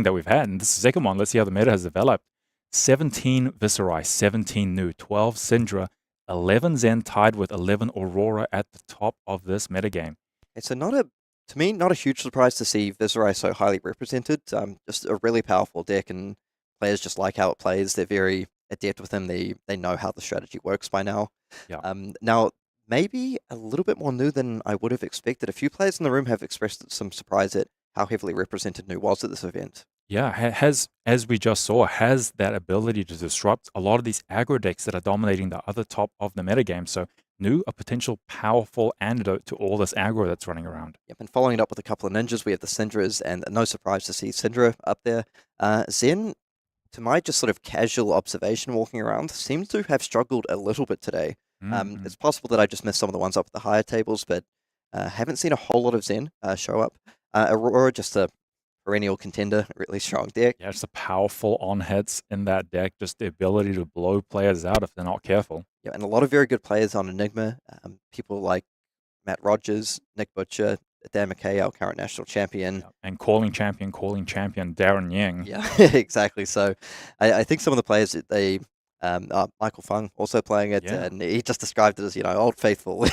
that we've had. And this second one, let's see how the meta has developed. 17 Viserai, 17 Nu, 12 Cindra, 11 Zen tied with 11 Aurora at the top of this metagame. It's to me, not a huge surprise to see Viserai so highly represented. Just a really powerful deck, and players just like how it plays. They're very adept with him. They know how the strategy works by now. Yeah. Now, maybe a little bit more Nu than I would have expected. A few players in the room have expressed some surprise at how heavily represented Nu was at this event. Yeah, as we just saw, has that ability to disrupt a lot of these aggro decks that are dominating the other top of the metagame. So Nu, a potential powerful antidote to all this aggro that's running around. Yep, and following it up with a couple of ninjas, we have the Cindras, and no surprise to see Cindra up there. Zen, to my just sort of casual observation walking around, seems to have struggled a little bit today. It's possible that I just missed some of the ones up at the higher tables, but haven't seen a whole lot of Zen show up. Aurora, just a perennial contender, really strong deck. Yeah, just the powerful on-hits in that deck, just the ability to blow players out if they're not careful. Yeah, and a lot of very good players on Enigma. People like Matt Rogers, Nick Butcher, Dan McKay, our current national champion. Yeah. And calling champion, Darren Yang. Yeah, exactly. So I think some of the players, Michael Fung also playing it, and he just described it as, old faithful.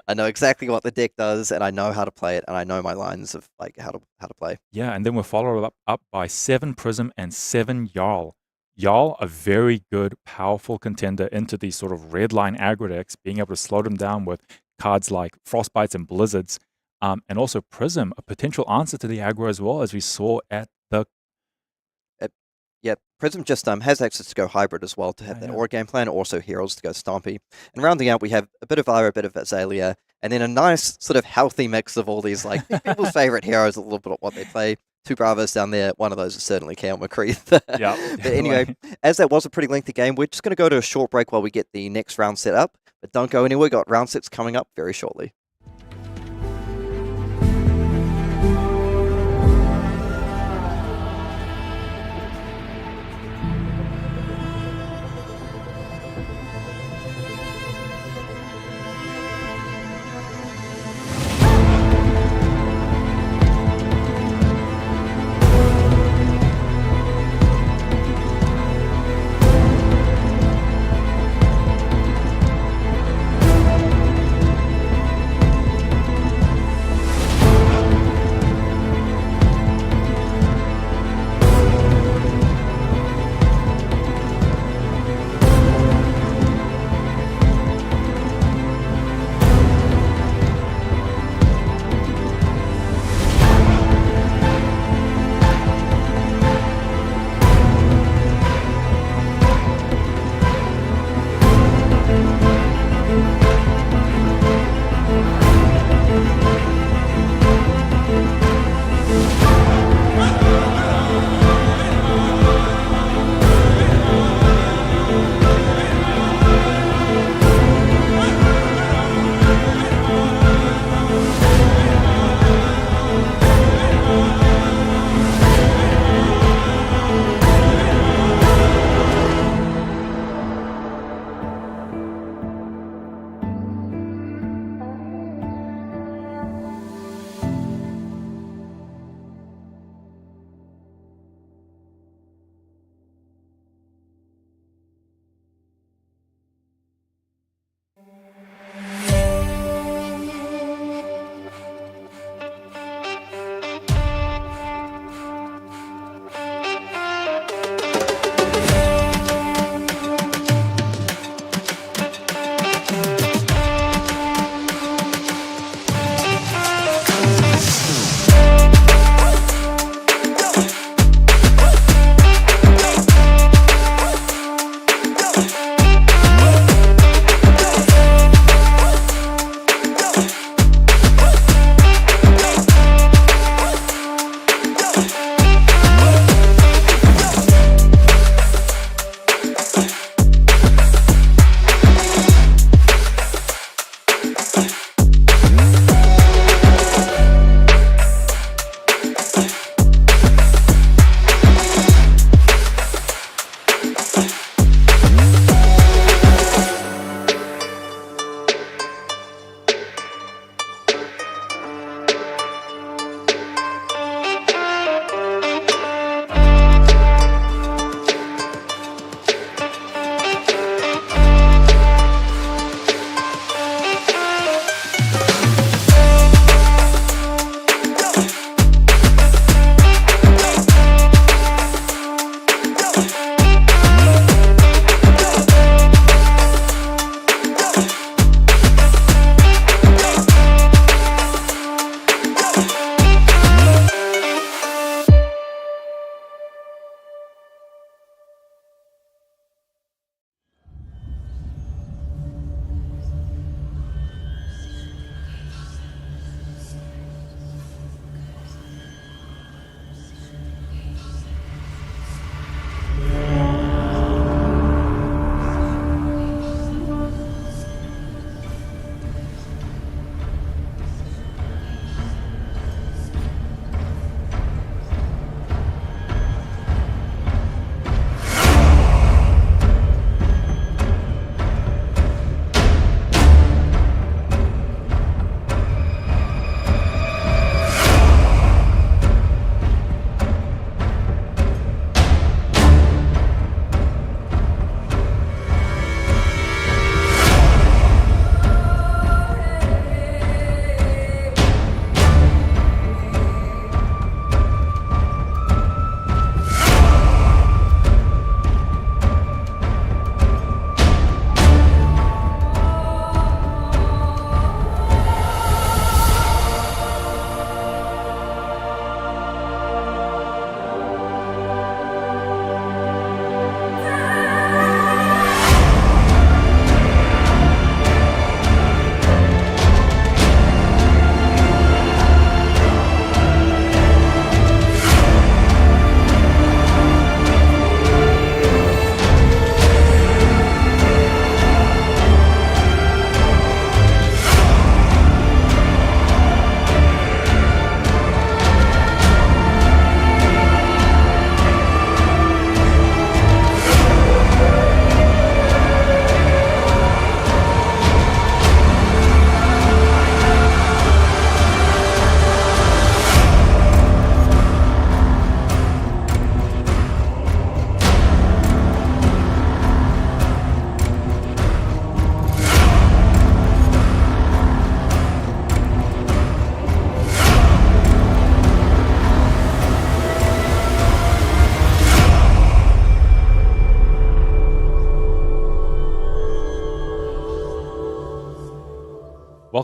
I know exactly what the deck does, and I know how to play it, and I know my lines of like how to play. Yeah, and then we're followed up by 7 Prism and 7 Jarl. Jarl, a very good, powerful contender into these sort of red line aggro decks, being able to slow them down with cards like Frostbites and Blizzards. And also Prism, a potential answer to the aggro as well, as we saw at the... Yeah, Prism just has access to go hybrid as well, to have that Aura game plan, also Heroes to go Stompy. And rounding out, we have a bit of Ira, a bit of Azalea, and then a nice sort of healthy mix of all these, like, people's favorite heroes, a little bit of what they play. 2 Bravos down there. One of those is certainly Kale McCree. Yeah. But anyway, as that was a pretty lengthy game, we're just going to go to a short break while we get the next round set up. But don't go anywhere. We've got round 6 coming up very shortly.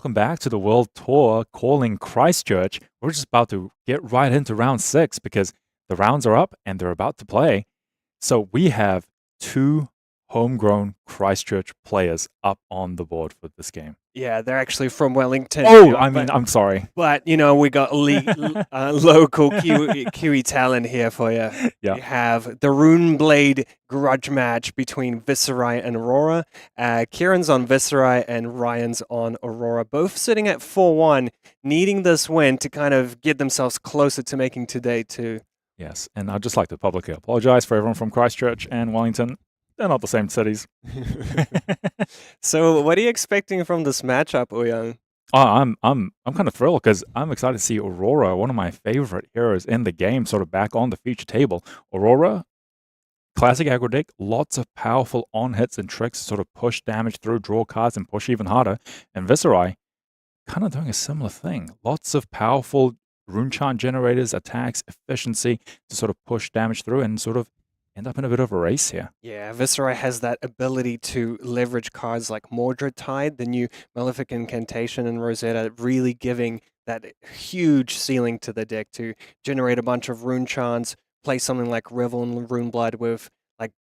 welcome back to the World Tour calling Christchurch. We're just about to get right into round 6 because the rounds are up and they're about to play. So we have 2 homegrown Christchurch players up on the board for this game. Yeah, they're actually from Wellington. Oh, yeah, I mean, I'm sorry. But, you know, we got local Kiwi talent here for you. Yeah. We have the Runeblade grudge match between Viserai and Aurora. Kieran's on Viserai and Ryan's on Aurora, both sitting at 4-1, needing this win to kind of get themselves closer to making today too. Yes, and I'd just like to publicly apologize for everyone from Christchurch and Wellington. They're not the same cities. So, what are you expecting from this matchup, Uhyoung? Oh, I'm kind of thrilled because I'm excited to see Aurora, one of my favorite heroes in the game, sort of back on the feature table. Aurora, classic aggro deck, lots of powerful on hits and tricks to sort of push damage through, draw cards, and push even harder. And Viserai, kind of doing a similar thing. Lots of powerful rune chant generators, attacks, efficiency to sort of push damage through and sort of end up in a bit of a race here. Yeah, Viserai has that ability to leverage cards like Mordred Tide, the new Malefic Incantation, and Rosetta, really giving that huge ceiling to the deck to generate a bunch of rune chants, play something like Revel and Runeblood with, like,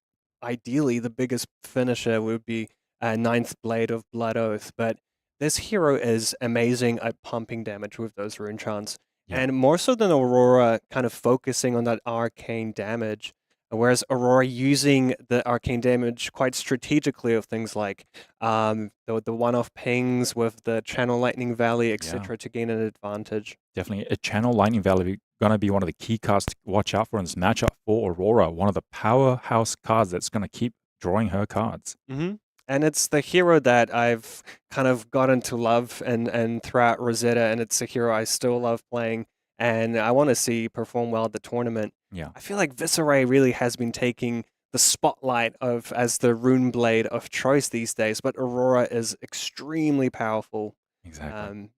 ideally the biggest finisher would be Ninth Blade of Blood Oath. But this hero is amazing at pumping damage with those rune chants. Yeah. And more so than Aurora, kind of focusing on that arcane damage. Whereas Aurora using the arcane damage quite strategically of things like the one-off pings with the Channel Lightning Valley, etc., to gain an advantage. Definitely. A Channel Lightning Valley going to be one of the key cards to watch out for in this matchup for Aurora. One of the powerhouse cards that's going to keep drawing her cards. Mm-hmm. And it's the hero that I've kind of gotten to love and throughout Rosetta, and it's a hero I still love playing, and I want to see perform well at the tournament. Yeah. I feel like Viserai really has been taking the spotlight of as the rune blade of choice these days, but Aurora is extremely powerful. Exactly.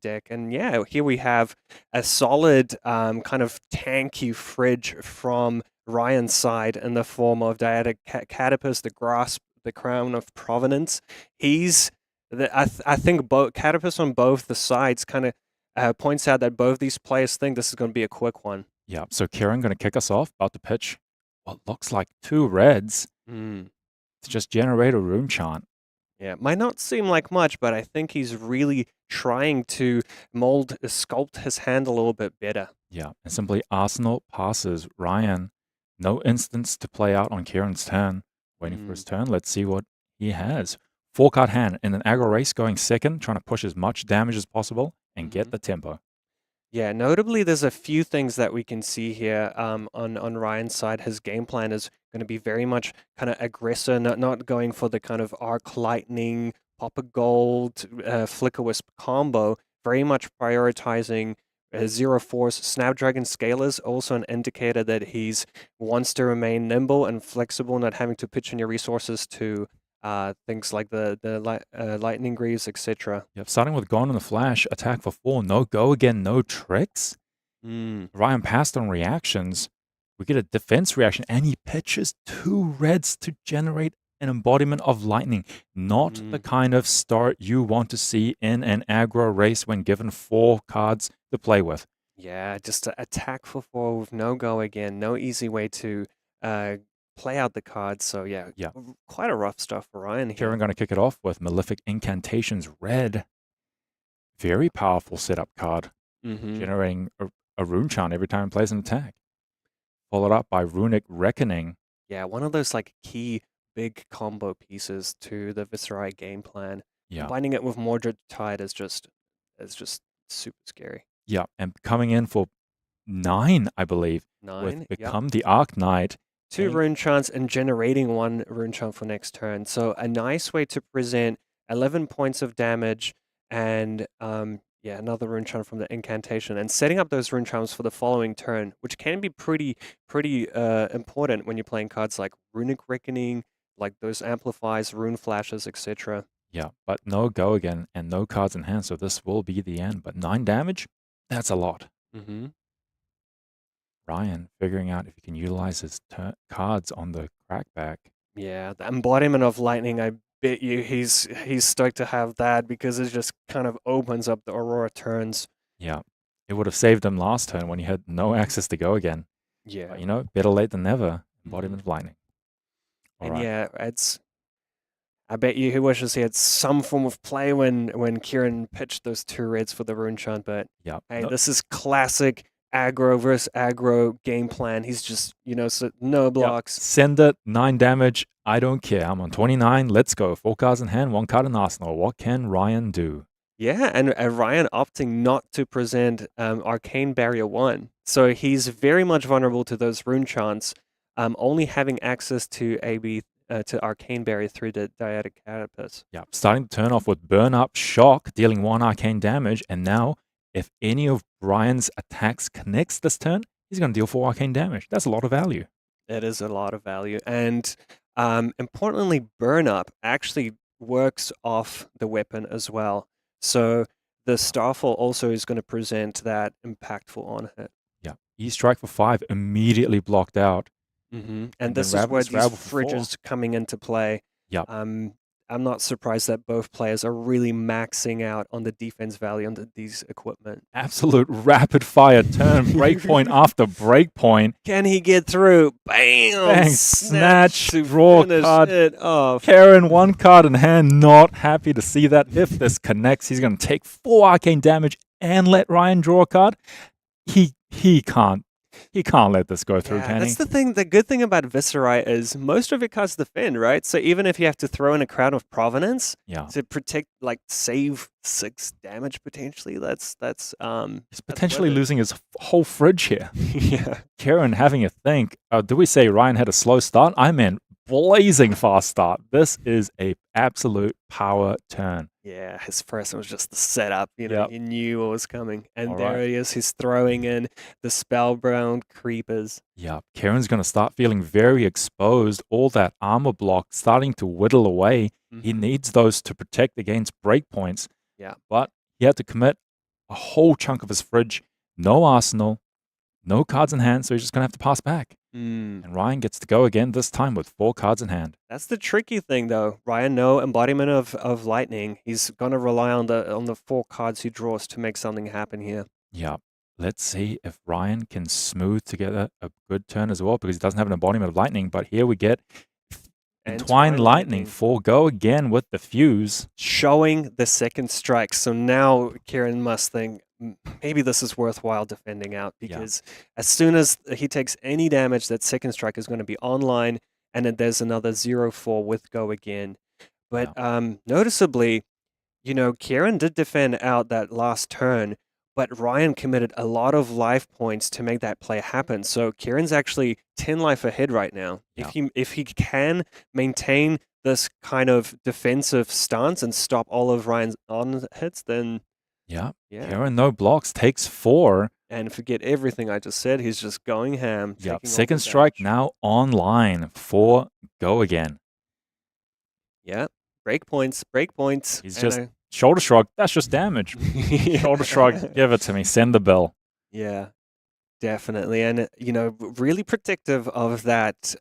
Deck. And yeah, here we have a solid kind of tanky fridge from Ryan's side in the form of Dyadic Catapus, the Grasp, the Crown of Provenance. He's, I think, both Catapus on both the sides kind of points out that both these players think this is going to be a quick one. Yeah, so Kieran going to kick us off, about to pitch what looks like 2 reds to just generate a rune chant. Yeah, it might not seem like much, but I think he's really trying to sculpt his hand a little bit better. Yeah, and simply Arsenal passes Ryan. No instance to play out on Kieran's turn. Waiting for his turn. Let's see what he has. 4-card hand in an aggro race going second, trying to push as much damage as possible and get the tempo. Yeah, notably, there's a few things that we can see here on Ryan's side. His game plan is going to be very much kind of aggressive, not going for the kind of Arc Lightning, Pop a Gold, Flicker Wisp combo, very much prioritizing Zero Force. Snapdragon Scalers, also an indicator that he's wants to remain nimble and flexible, not having to pitch in your resources to things like the Lightning Greaves, etc. Yep, starting with Gone in the Flash, attack for 4, no go again, no tricks. Ryan passed on reactions. We get a defense reaction, and he pitches 2 reds to generate an embodiment of lightning. Not the kind of start you want to see in an aggro race when given 4 cards to play with. Yeah, just attack for 4 with no go again, no easy way to play out the cards. So yeah, quite a rough stuff for Ryan here. Kieran going to kick it off with Malefic Incantations red. Very powerful setup card, generating a rune chant every time it plays an attack. Followed up by Runic Reckoning. Yeah, one of those like key big combo pieces to the Viserai game plan. Yeah. Combining it with Mordred Tide is just super scary. Yeah, and coming in for 9, I believe, 9, with Become the Arc Knight. 2 rune chants and generating 1 rune chant for next turn. So a nice way to present 11 points of damage and another rune chant from the incantation, and setting up those rune chants for the following turn, which can be pretty important when you're playing cards like Runic Reckoning, like those amplifies, rune flashes, etc. Yeah, but no go again and no cards in hand, so this will be the end. But 9 damage, that's a lot. Ryan figuring out if he can utilize his cards on the crackback. Yeah, the embodiment of lightning, I bet you he's stoked to have that because it just kind of opens up the Aurora turns. Yeah. It would have saved him last turn when he had no access to go again. Yeah. But, you know, better late than never. Embodiment of Lightning. All And right. yeah, I bet you he wishes he had some form of play when Kieran pitched those 2 reds for the rune chant, but Yeah. hey, No- this is classic aggro versus aggro game plan. He's just, so no Yep. blocks. Send it, 9 damage. I don't care. I'm on 29. Let's go. 4 cards in hand, 1 card in arsenal. What can Ryan do? Yeah, and Ryan opting not to present Arcane Barrier 1. So he's very much vulnerable to those rune chants, only having access to to Arcane Barrier through the Dyadic Carapace. Yeah, starting to turn off with Burn Up, Shock, dealing 1 arcane damage. And now, if any of Ryan's attacks connects this turn, he's going to deal 4 arcane damage. That's a lot of value. It is a lot of value. And importantly, Burn Up actually works off the weapon as well. So the Starfall also is going to present that impactful on hit. Yeah, E-Strike for 5 immediately blocked out. And then this is where Rabble- these Rabble for 4. fridges coming into play. Yep. I'm not surprised that both players are really maxing out on the defense value on these equipment. Absolute rapid fire turn, breakpoint after breakpoint. Can he get through? Bam! Bang, snatch, to draw finish card. it off. Karen, 1 card in hand, not happy to see that. If this connects, he's going to take 4 arcane damage and let Ryan draw a card. He can't let this go through, Yeah, can he? that's the thing. The good thing about Viserai is most of it cards defend, right? So even if you have to throw in a Crown of Provenance Yeah. to protect, save 6 damage potentially, that's He's potentially worth it. losing his whole fridge here. Yeah. Karen having a think. Do we say Ryan had a slow start? I meant blazing fast start. This is a absolute power turn. Yeah, his first one was just the setup. Yep. He knew what was coming. And All there right. it is. He's throwing in the Spellbound Creepers. Yeah, Karen's going to start feeling very exposed. All that armor block starting to whittle away. He needs those to protect against breakpoints. Yeah. But he had to commit a whole chunk of his fridge. No arsenal, no cards in hand, so he's just going to have to pass back. And Ryan gets to go again, this time with 4 cards in hand. That's the tricky thing, though. Ryan, no embodiment of lightning. He's going to rely on the 4 cards he draws to make something happen here. Yeah. Let's see if Ryan can smooth together a good turn as well, because he doesn't have an embodiment of lightning. But here we get Entwined Lightning, 4 go again with the fuse. Showing the second strike. So now Kieran must think, maybe this is worthwhile defending out, because as soon as he takes any damage, that second strike is going to be online, and then there's another 0-4 with go again. But noticeably, Kieran did defend out that last turn, but Ryan committed a lot of life points to make that play happen. So Kieran's actually 10 life ahead right now. Yeah. If he can maintain this kind of defensive stance and stop all of Ryan's on hits, then Yeah. yeah. Karen, no blocks, takes 4. And forget everything I just said. He's just going ham. Yeah. taking all Second the strike damage. now online. 4 go again. Yeah. Break points. He's And just shoulder shrug. That's just damage. Shoulder shrug. Give it to me. Send the bill. Yeah, definitely. And, really protective of that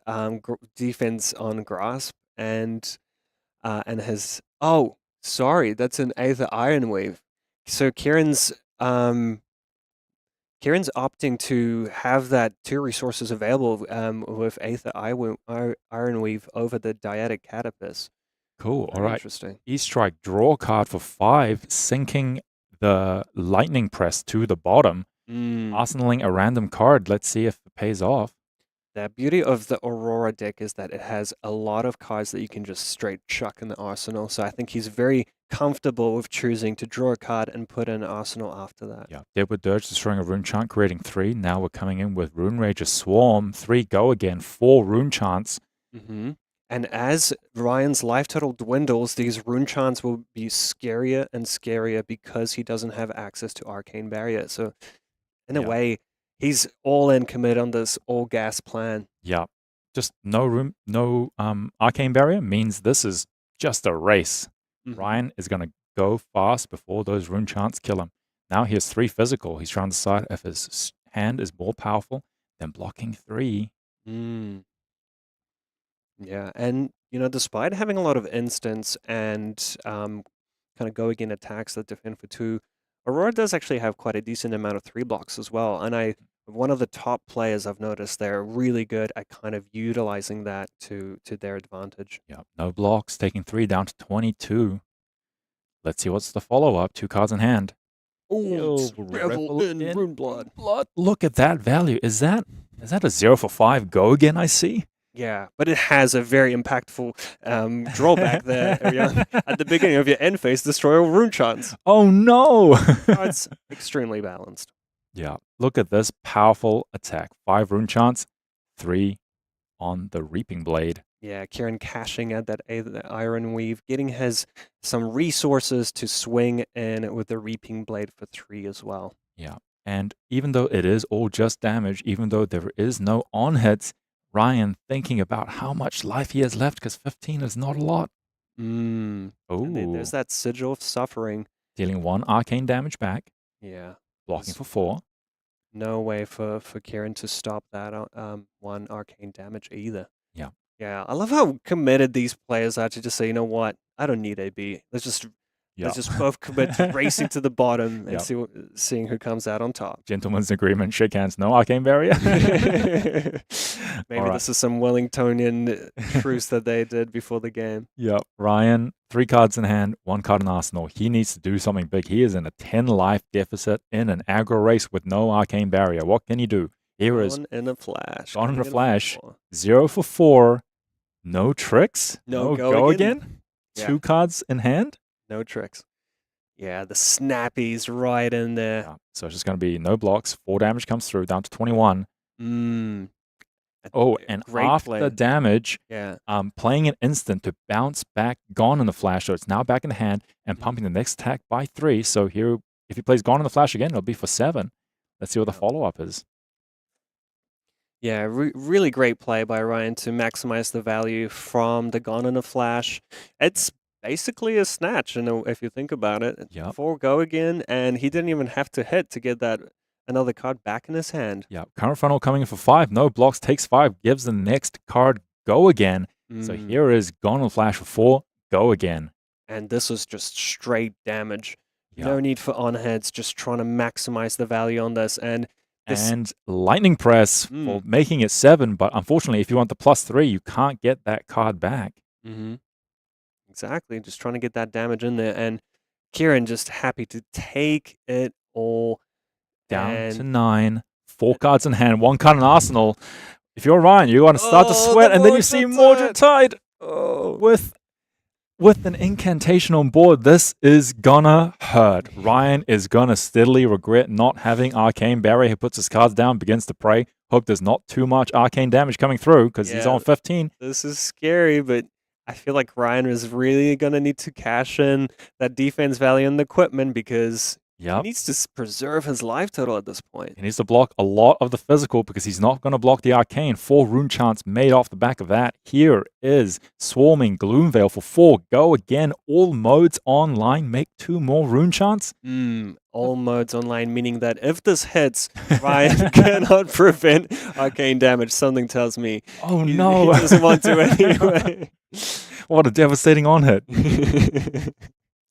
defense on grasp and his. Oh, sorry. That's an Aether Iron Wave. So Kieran's opting to have that 2 resources available with Aether Iron Weave over the Dyadic Catapace. Cool. All Very right. Interesting. E-Strike, draw card for 5, sinking the lightning press to the bottom. Arsenaling a random card. Let's see if it pays off. The beauty of the Aurora deck is that it has a lot of cards that you can just straight chuck in the arsenal. So I think he's very comfortable with choosing to draw a card and put in an arsenal after that. Yeah. Deadwood Dirge destroying a rune chant, creating 3. Now we're coming in with Rune Rager Swarm. 3 go again. 4 rune chants. And as Ryan's life total dwindles, these rune chants will be scarier and scarier because he doesn't have access to Arcane Barrier. So in a way, he's all in commit on this all gas plan. Yeah. Just no arcane barrier means this is just a race. Ryan is going to go fast before those rune chants kill him. Now he has 3 physical. He's trying to decide if his hand is more powerful than blocking 3. Yeah, and despite having a lot of instants and kind of go again attacks that defend for 2, Aurora does actually have quite a decent amount of 3 blocks as well. And one of the top players I've noticed, they're really good at kind of utilizing that to their advantage. Yeah, no blocks, taking 3 down to 22. Let's see what's the follow-up. 2 cards in hand. Oh, Revel revel in in Runeblood. Blood. Look at that value. Is that a 0 for 5 go again, I see? Yeah, but it has a very impactful drawback there, Uhyoung. At the beginning of your end phase, destroy all rune charts. Oh no! It's extremely balanced. Yeah, look at this powerful attack. 5 rune chants, 3 on the Reaping Blade. Yeah, Kieran cashing at that Iron Weave, getting his some resources to swing in with the Reaping Blade for 3 as well. Yeah, and even though it is all just damage, even though there is no on-hits, Ryan thinking about how much life he has left, because 15 is not a lot. And there's that Sigil of Suffering. Dealing 1 arcane damage back. Yeah. Blocking for 4. No way for Kieran to stop that 1 arcane damage either. Yeah. Yeah, I love how committed these players are to just say, you know what, I don't need AB. Let's just both commit to racing to the bottom and seeing who comes out on top. Gentleman's agreement, shake hands, no arcane barrier. Maybe this is some Wellingtonian truce that they did before the game. Yep. Ryan, 3 cards in hand, 1 card in arsenal. He needs to do something big. He is in a 10 life deficit in an aggro race with no arcane barrier. What can he do? Here is Gone in a flash. Gone in a flash. 0 for 4. No tricks. No go again. 2 cards in hand. No tricks. Yeah, the snappies right in there. Yeah. So it's just going to be no blocks. 4 damage comes through, down to 21. Oh, and after damage, playing an instant to bounce back Gone in the Flash, so it's now back in the hand, and pumping the next attack by 3. So here, if he plays Gone in the Flash again, it'll be for 7. Let's see what the follow-up is. Yeah, really great play by Ryan to maximize the value from the Gone in a Flash. It's basically a snatch, if you think about it. Yep. 4 go again, and he didn't even have to hit to get that another card back in his hand. Yeah, current frontal coming in for 5. No blocks, takes 5, gives the next card go again. So here is Gone in a Flash for 4, go again. And this was just straight damage. Yep. No need for on-heads, just trying to maximize the value on this. And Lightning Press for making it 7, but unfortunately, if you want the +3, you can't get that card back. Exactly, just trying to get that damage in there. And Kieran just happy to take it all down to 9. 4 cards in hand, 1 card in arsenal. If you're Ryan, you want to start to sweat, and then you see Mordred Tide with an incantation on board. This is gonna hurt. Ryan is gonna steadily regret not having Arcane Barrier. He puts his cards down, begins to pray. Hope there's not too much arcane damage coming through, because he's on 15. This is scary, but I feel like Ryan is really gonna need to cash in that defense value in the equipment, because he needs to preserve his life total at this point. He needs to block a lot of the physical, because he's not going to block the arcane. 4 rune chants made off the back of that. Here is Swarming Gloomveil for 4. Go again. All modes online. Make 2 more rune chants. All modes online, meaning that if this hits, Ryan cannot prevent arcane damage. Something tells me. Oh no. He doesn't want to anyway. What a devastating on-hit.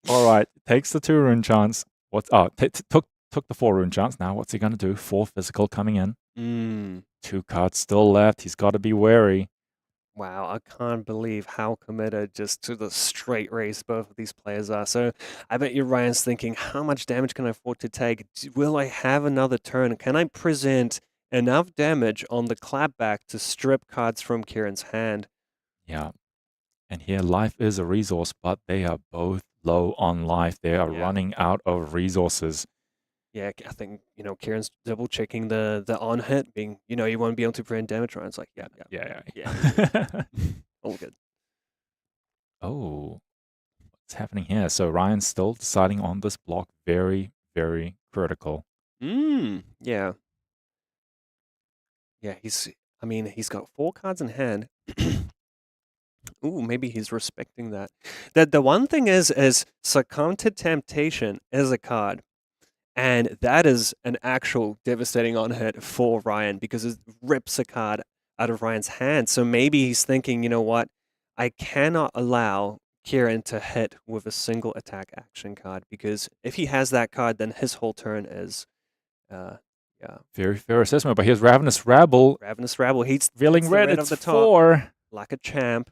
All right. Takes the 2 rune chants. Took the 4 rune chance. Now what's he going to do? 4 physical coming in. 2 cards still left. He's got to be wary. Wow, I can't believe how committed just to the straight race both of these players are. So I bet you Ryan's thinking, how much damage can I afford to take? Will I have another turn? Can I present enough damage on the clapback to strip cards from Kieran's hand? Yeah. And here, life is a resource, but they are both low on life. They are running out of resources. Yeah, I think, Kieran's double checking the on hit, being, you won't be able to prevent damage. Ryan's like, yeah. All good. Oh, what's happening here? So Ryan's still deciding on this block. Very, very critical. Yeah. Yeah, he's got 4 cards in hand. Ooh, maybe he's respecting that. The one thing is Succumb to Temptation is a card. And that is an actual devastating on-hit for Ryan, because it rips a card out of Ryan's hand. So maybe he's thinking, you know what? I cannot allow Kieran to hit with a single attack action card, because if he has that card, then his whole turn is, yeah. Very fair assessment. But here's Ravenous Rabble. Ravenous Rabble. He's Revealing the red, red it's of the top. 4. Like a champ.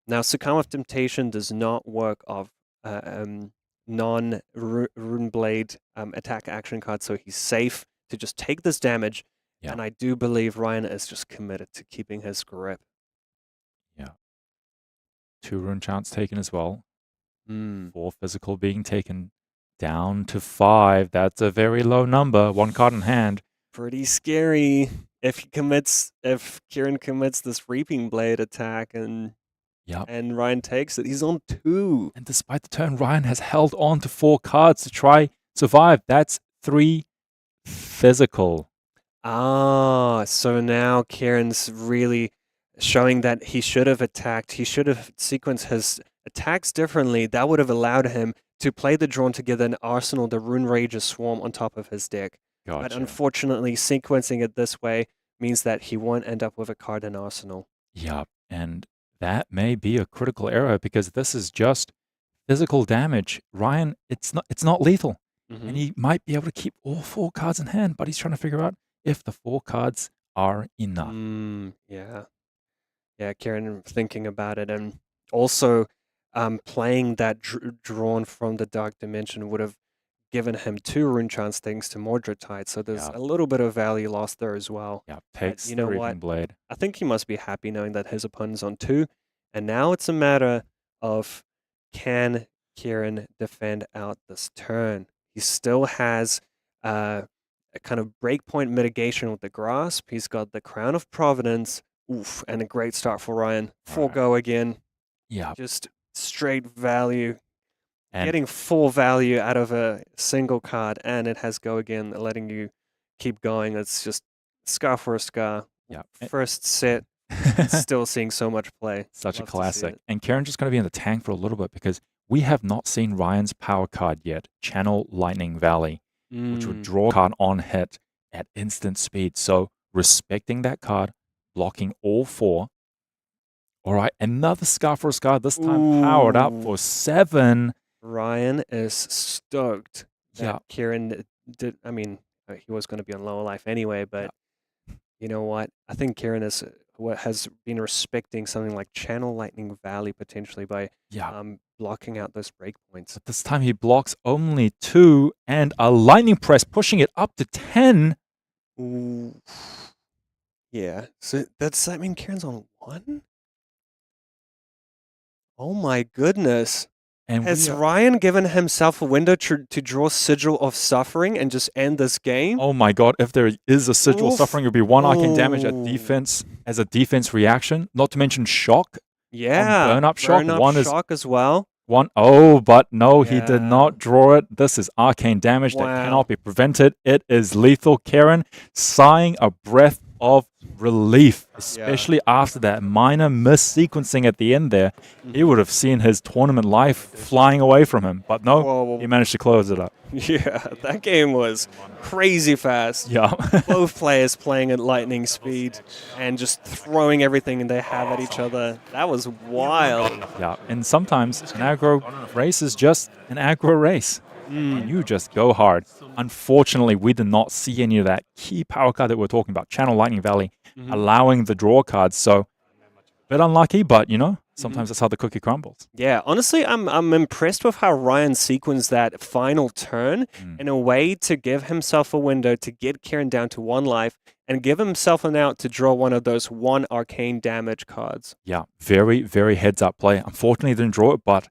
Now, Succumb of Temptation does not work off non-Rune Blade attack action cards, so he's safe to just take this damage. Yeah. And I do believe Ryan is just committed to keeping his grip. Yeah. 2 rune chants taken as well. 4 physical being taken down to 5. That's a very low number. 1 card in hand. Pretty scary. If Kieran commits this Reaping Blade attack and Ryan takes it, he's on 2. And despite the turn, Ryan has held on to 4 cards to try survive. That's 3 physical. So now Kieran's really showing that he should have attacked. He should have sequenced his attacks differently. That would have allowed him to play the Drawn Together and arsenal the Rune Rager Swarm on top of his deck. Gotcha. But unfortunately, sequencing it this way means that he won't end up with a card in arsenal. Yeah, and that may be a critical error, because this is just physical damage. Ryan, it's not lethal. And he might be able to keep all 4 cards in hand, but he's trying to figure out if the 4 cards are enough. Yeah, Kieran thinking about it, and also playing that Drawn from the Dark Dimension would have given him 2 rune chance things to Mordred Tide, so there's a little bit of value lost there as well. Yeah, takes you know the what? Reaping Blade. I think he must be happy knowing that his opponent's on 2, and now it's a matter of, can Kieran defend out this turn? He still has a kind of breakpoint mitigation with the Grasp. He's got the Crown of Providence. Oof, and a great start for Ryan. 4 go again. Yeah. Just straight value. And Getting full value out of a single card, and it has go again, letting you keep going. It's just scar for a scar. Yeah. First set, still seeing so much play. Such Love a to see classic. it. And Kieran's just going to be in the tank for a little bit, because we have not seen Ryan's power card yet, Channel Lightning Valley, which would draw a card on hit at instant speed. So respecting that card, blocking all 4. All right, another Scar for a Scar, this time powered up for 7. Ryan is stoked that Yeah. Kieran did. I mean, he was going to be on lower life anyway, but you know what? I think Kieran has been respecting something like Channel Lightning Valley potentially by blocking out those breakpoints. But this time he blocks only 2 and a Lightning Press, pushing it up to 10. Ooh. Yeah. So does that mean Kieran's on 1? Oh my goodness. And Has Ryan given himself a window to draw Sigil of Suffering and just end this game? Oh my god, if there is a Sigil of Oof. Suffering, it would be 1 arcane damage at defense as a defense reaction. Not to mention shock. Yeah. Burn up shock. Burn up 1 is shock as well. 1. Oh, but no, he did Yeah. not draw it. This is arcane damage that Wow. cannot be prevented. It is lethal. Kieran sighing a breath of relief, especially after that minor missequencing at the end there. He would have seen his tournament life flying away from him. But no, Whoa. he managed to close it up. Yeah, that game was crazy fast. Yeah. Both players playing at lightning speed and just throwing everything they have at each other. That was wild. Yeah, and sometimes an aggro race is just an aggro race. And you just go hard. Unfortunately, we did not see any of that key power card that we're talking about, Channel Lightning Valley, allowing the draw cards. So, bit unlucky, but sometimes that's how the cookie crumbles. Yeah, honestly, I'm impressed with how Ryan sequenced that final turn in a way to give himself a window to get Kieran down to 1 life and give himself an out to draw one of those 1 arcane damage cards. Yeah, very, very heads up play. Unfortunately, didn't draw it, but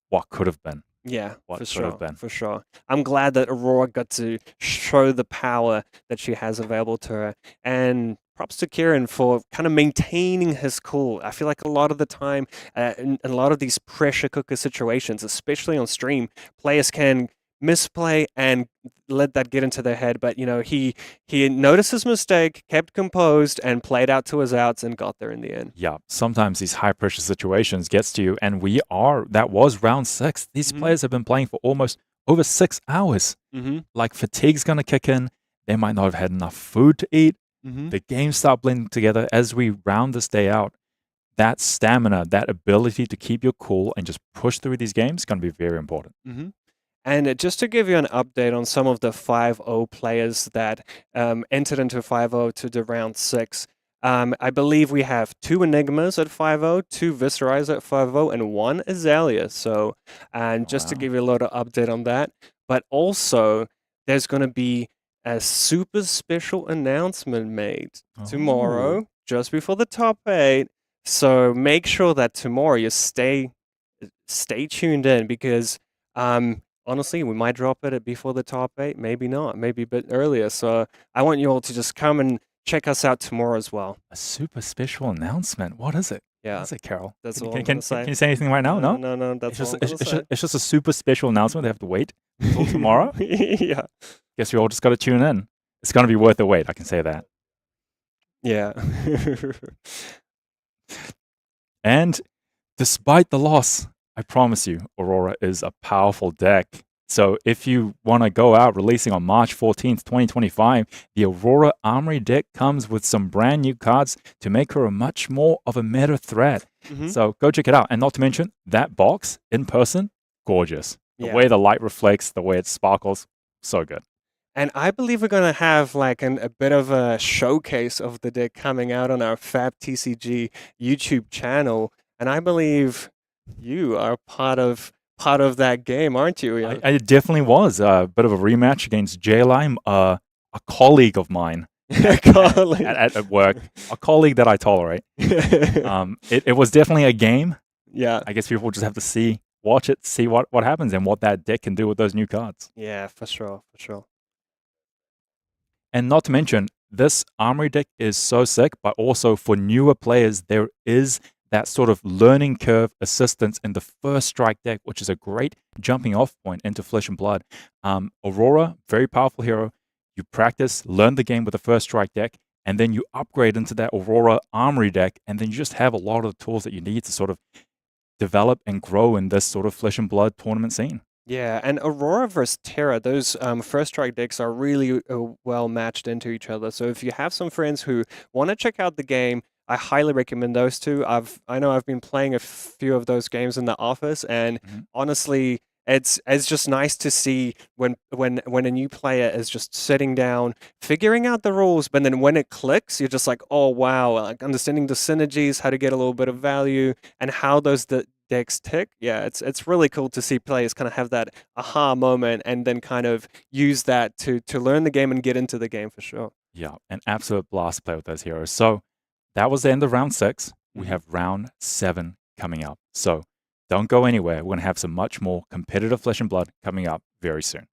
what could have been. Yeah, What for could sure. have been. For sure. I'm glad that Aurora got to show the power that she has available to her. And props to Kieran for kind of maintaining his cool. I feel like a lot of the time, in a lot of these pressure cooker situations, especially on stream, players can misplay and let that get into their head. But, he noticed his mistake, kept composed, and played out to his outs and got there in the end. Yeah, sometimes these high pressure situations gets to you, and that was round 6. These players have been playing for almost over 6 hours. Like fatigue's going to kick in. They might not have had enough food to eat. The games start blending together as we round this day out. That stamina, that ability to keep your cool and just push through these games is going to be very important. And just to give you an update on some of the 5-0 players that entered into 5-0 to the round 6, I believe we have 2 Enigmas at 5-0, 2 Viserais at 5-0, and 1 Azalea. So, and just to give you a little update on that, but also there's going to be a super special announcement made tomorrow, just before the top 8. So make sure that tomorrow you stay tuned in, because honestly, we might drop it before the top 8, maybe not, maybe a bit earlier. So I want you all to just come and check us out tomorrow as well. A super special announcement. What is it? Yeah. What is it, Karol? That's all Can I'm going to say. you say anything right now? No? No, that's all I'm going to say. It's just a super special announcement. They have to wait until tomorrow. Yeah. Guess we all just got to tune in. It's going to be worth the wait, I can say that. Yeah. And despite the loss, I promise you, Aurora is a powerful deck. So if you want to go out releasing on March 14th, 2025, the Aurora Armory deck comes with some brand new cards to make her a much more of a meta threat. So go check it out. And not to mention, that box in person, gorgeous. The way the light reflects, the way it sparkles, so good. And I believe we're going to have like a bit of a showcase of the deck coming out on our Fab TCG YouTube channel. And I believe you are part of that game, aren't you? I definitely was. A bit of a rematch against J-Lime, a colleague of mine at work, a colleague that I tolerate. It was definitely a game. Yeah. I guess people just have to watch it, see what happens and what that deck can do with those new cards. Yeah, for sure. And not to mention, this Armory deck is so sick, but also for newer players, there is that sort of learning curve assistance in the first strike deck, which is a great jumping off point into Flesh and Blood. Aurora, very powerful hero. You practice, learn the game with the first strike deck, and then you upgrade into that Aurora Armory deck, and then you just have a lot of the tools that you need to sort of develop and grow in this sort of Flesh and Blood tournament scene. Yeah, and Aurora versus Terra, those first strike decks are really well matched into each other. So if you have some friends who want to check out the game, I highly recommend those two. I know I've been playing a few of those games in the office, and honestly, it's just nice to see when a new player is just sitting down, figuring out the rules, but then when it clicks, you're just like, oh wow, like understanding the synergies, how to get a little bit of value, and how those decks tick. Yeah, it's really cool to see players kind of have that aha moment and then kind of use that to learn the game and get into the game for sure. Yeah, an absolute blast to play with those heroes. So that was the end of round 6. We have round 7 coming up. So don't go anywhere. We're going to have some much more competitive Flesh and Blood coming up very soon.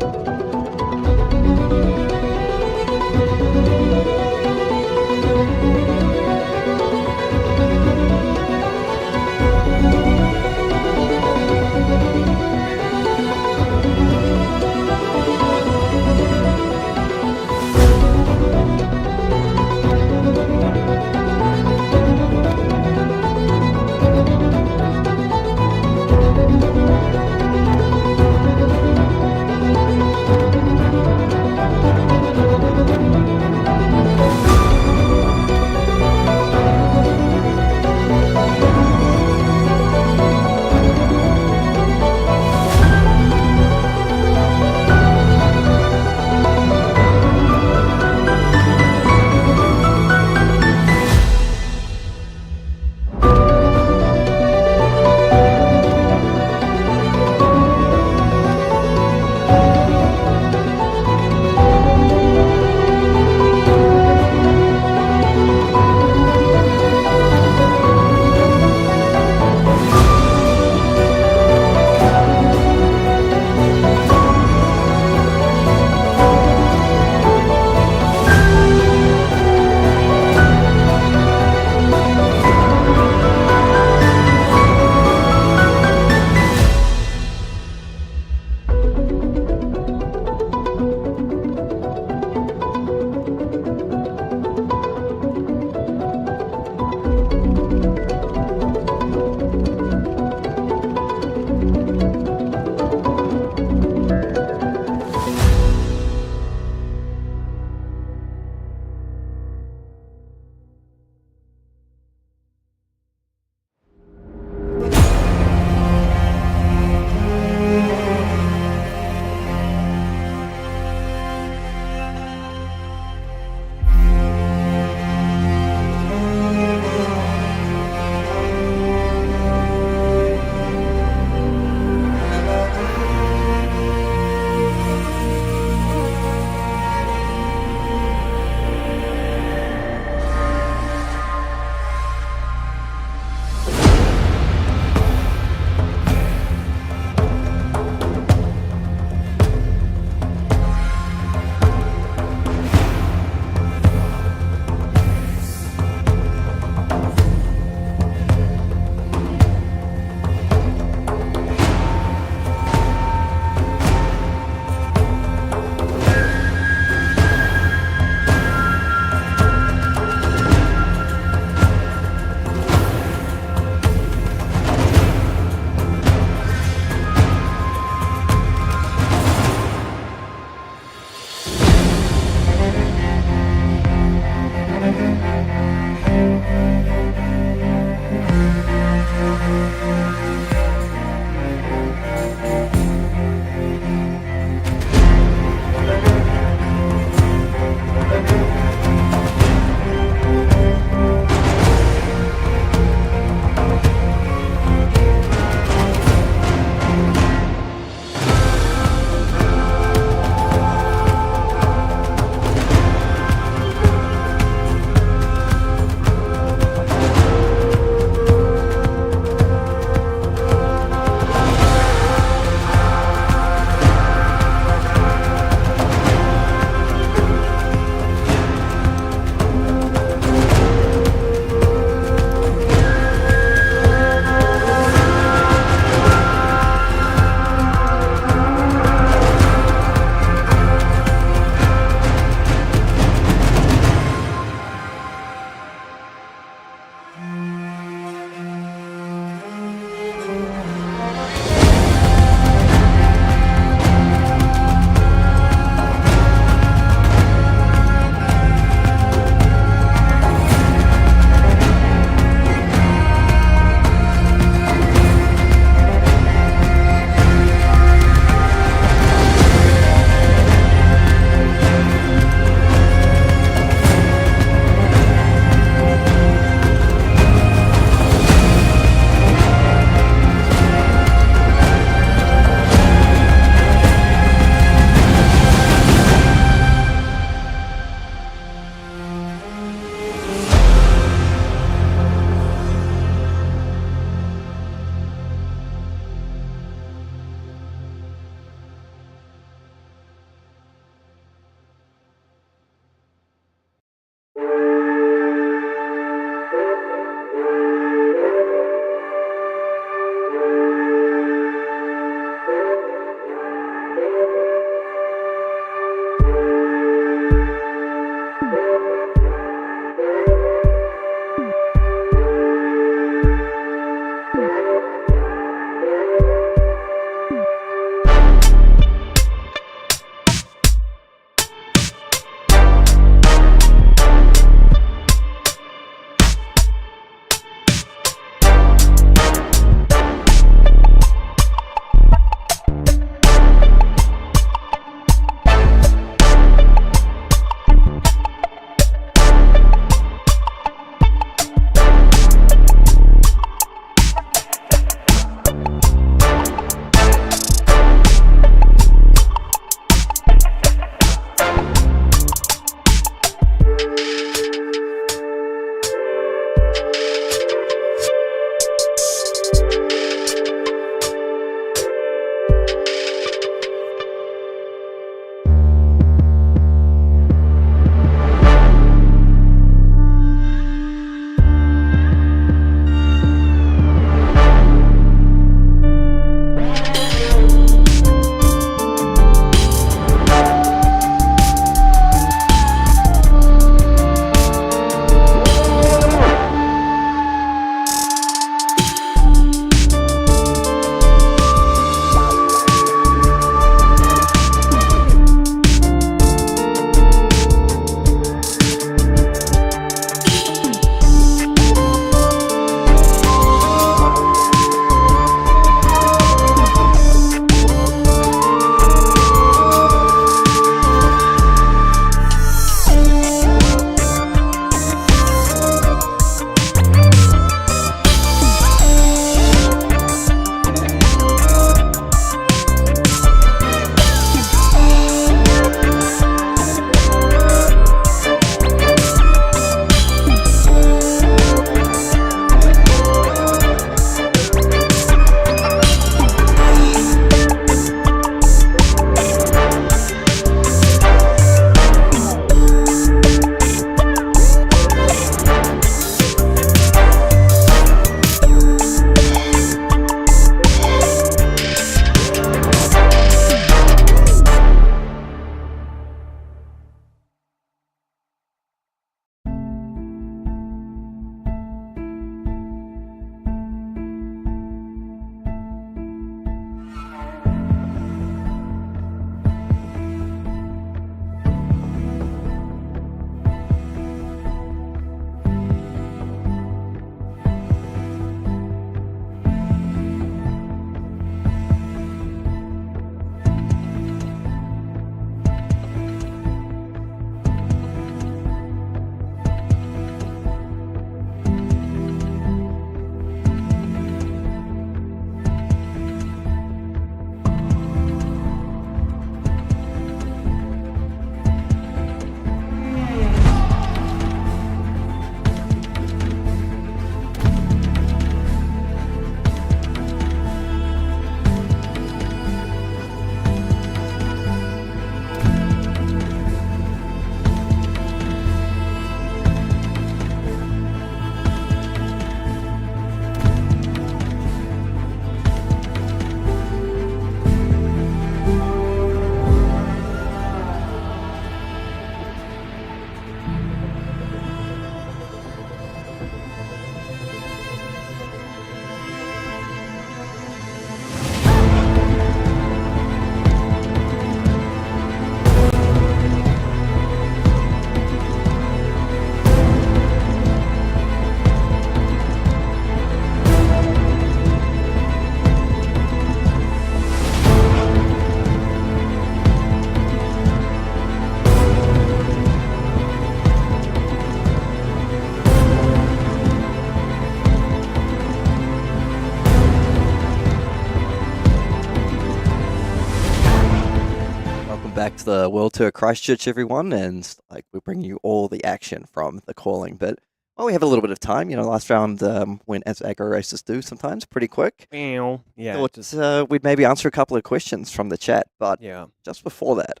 back to the World Tour Christchurch, everyone, and like we bring you all the action from the calling. But while we have a little bit of time, last round went as aggro races do sometimes, pretty quick. Yeah. Thought we'd maybe answer a couple of questions from the chat, but Yeah. just before that,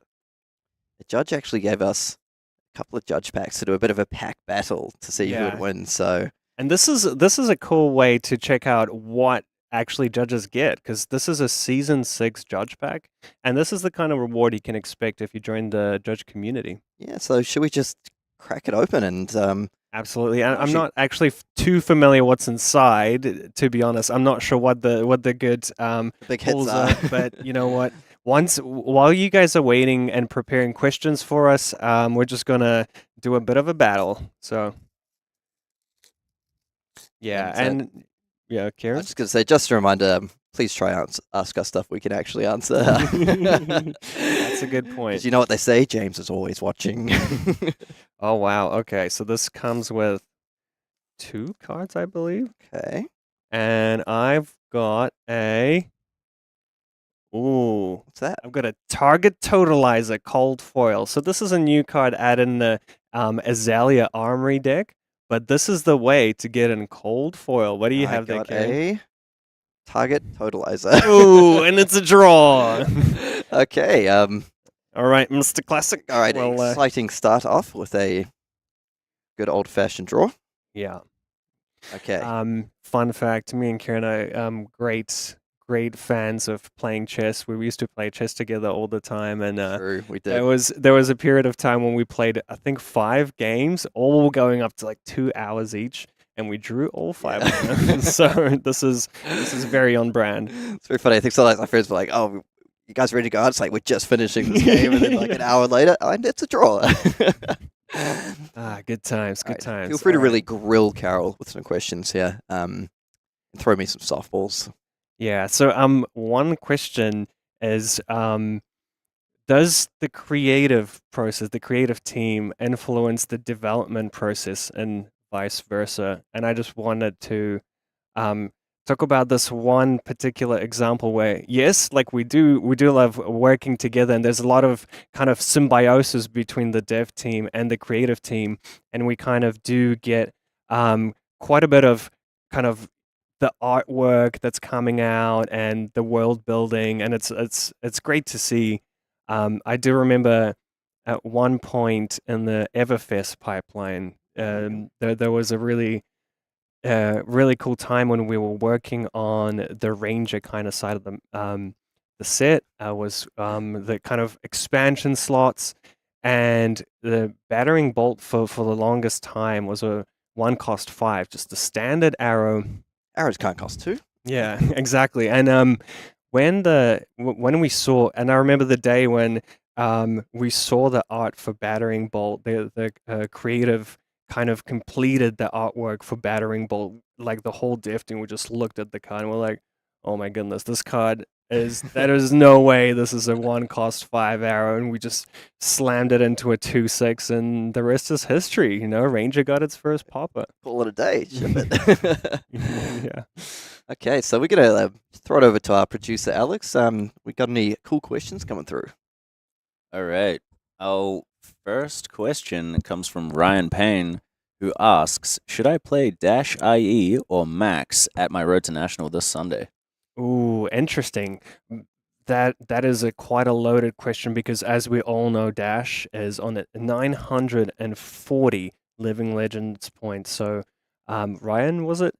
the judge actually gave us a couple of judge packs to do a bit of a pack battle to see who would win. So, And this is a cool way to check out what actually judges get, because this is a season 6 judge pack, and this is the kind of reward you can expect if you join the judge community. yeah, so should we just crack it open and Absolutely. I'm not actually too familiar what's inside, to be honest. I'm not sure what the good big hits pulls are. but you know what? While you guys are waiting and preparing questions for us, we're just gonna do a bit of a battle. So yeah, And, yeah, I Kieran. was just going to say, just a reminder, please try ask us stuff we can actually answer. That's a good 'Cause point. you know what they say, James is always watching. Oh wow. Okay, so this comes with 2 cards, I believe, Okay. and I've got a. Ooh. What's that? I've got a Target Totalizer Cold Foil. So this is a new card added in the Azalea Armory deck, but this is the way to get in Cold Foil. What do you I have there, got Kieran? a Target Totalizer. Ooh, and it's a draw. Okay. All right, Mr. Classic. All right. Well, Exciting start off with a good old-fashioned draw. yeah. Okay. Fun fact: me and Kieran are great fans of playing chess. We used to play chess together all the time, and True, we did. there was a period of time when we played, I think, 5 games, all going up to like 2 hours each, and we drew all 5 of them. So this is very on brand. It's very funny. I think sometimes my friends were like, "Oh, you guys ready to go out?" It's like we're just finishing this game, and then like an hour later, and it's a draw. Good times, good Alright, times. Feel free to All really right. grill Karol with some questions here. And throw me some softballs. Yeah. So one question is does the creative process, the creative team, influence the development process and vice versa? And I just wanted to talk about this one particular example where, yes, like we do love working together, and there's a lot of kind of symbiosis between the dev team and the creative team, and we kind of do get quite a bit of kind of the artwork that's coming out and the world building, and it's great to see. I do remember at one point in the Everfest pipeline, there was a really cool time when we were working on the Ranger kind of side of the set. Was the kind of expansion slots, and the battering bolt for the longest time was a 1 cost 5, just a standard arrow. Arrows can't cost 2. Yeah, exactly. And when we saw, and I remember the day when we saw the art for battering bolt, the creative kind of completed the artwork for battering bolt. Like the whole dev team, we just looked at the card and we're like, "Oh my goodness, this card there is no way this is a 1 cost 5 arrow," and we just slammed it into a 2/6, and the rest is history. Ranger got its first popper. Call it a day. Ship it. Yeah. Okay, so we're gonna throw it over to our producer Alex. We got any cool questions coming through? All right. Our first question comes from Ryan Payne, who asks, should I play Dash IE or Max at my Road to National this Sunday? Ooh, interesting. That is quite a loaded question, because as we all know, Dash is on at 940 Living Legends points. So, Ryan, was it?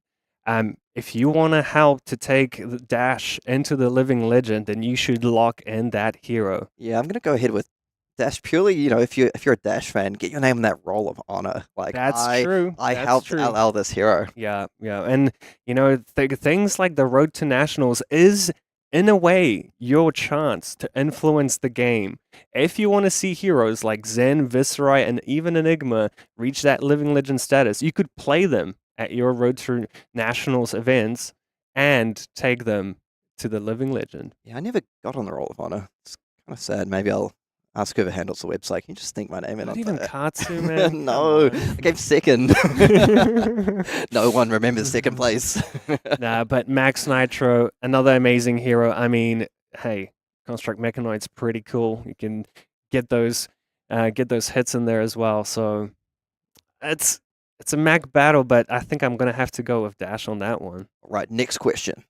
If you want to help to take the Dash into the Living Legend, then you should lock in that hero. Yeah, I'm gonna go ahead with Dash purely. If you're a Dash fan, get your name on that Roll of Honor. Like That's true. I That's helped true. LL this hero. Yeah, and things like the Road to Nationals is, in a way, your chance to influence the game. If you want to see heroes like Zen, Viserai, and even Enigma reach that Living Legend status, you could play them at your Road to Nationals events and take them to the Living Legend. Yeah, I never got on the Roll of Honor. It's kind of sad. Maybe I'll ask whoever handles the website. Can you just think my name in Not on even there? Katsu, man. No, Come I came second. No one remembers second place. Nah, but Max Nitro, another amazing hero. I mean, hey, Construct Mechanoid's pretty cool. You can get those hits in there as well. So it's a Mac battle, but I think I'm gonna have to go with Dash on that one. Right, next question.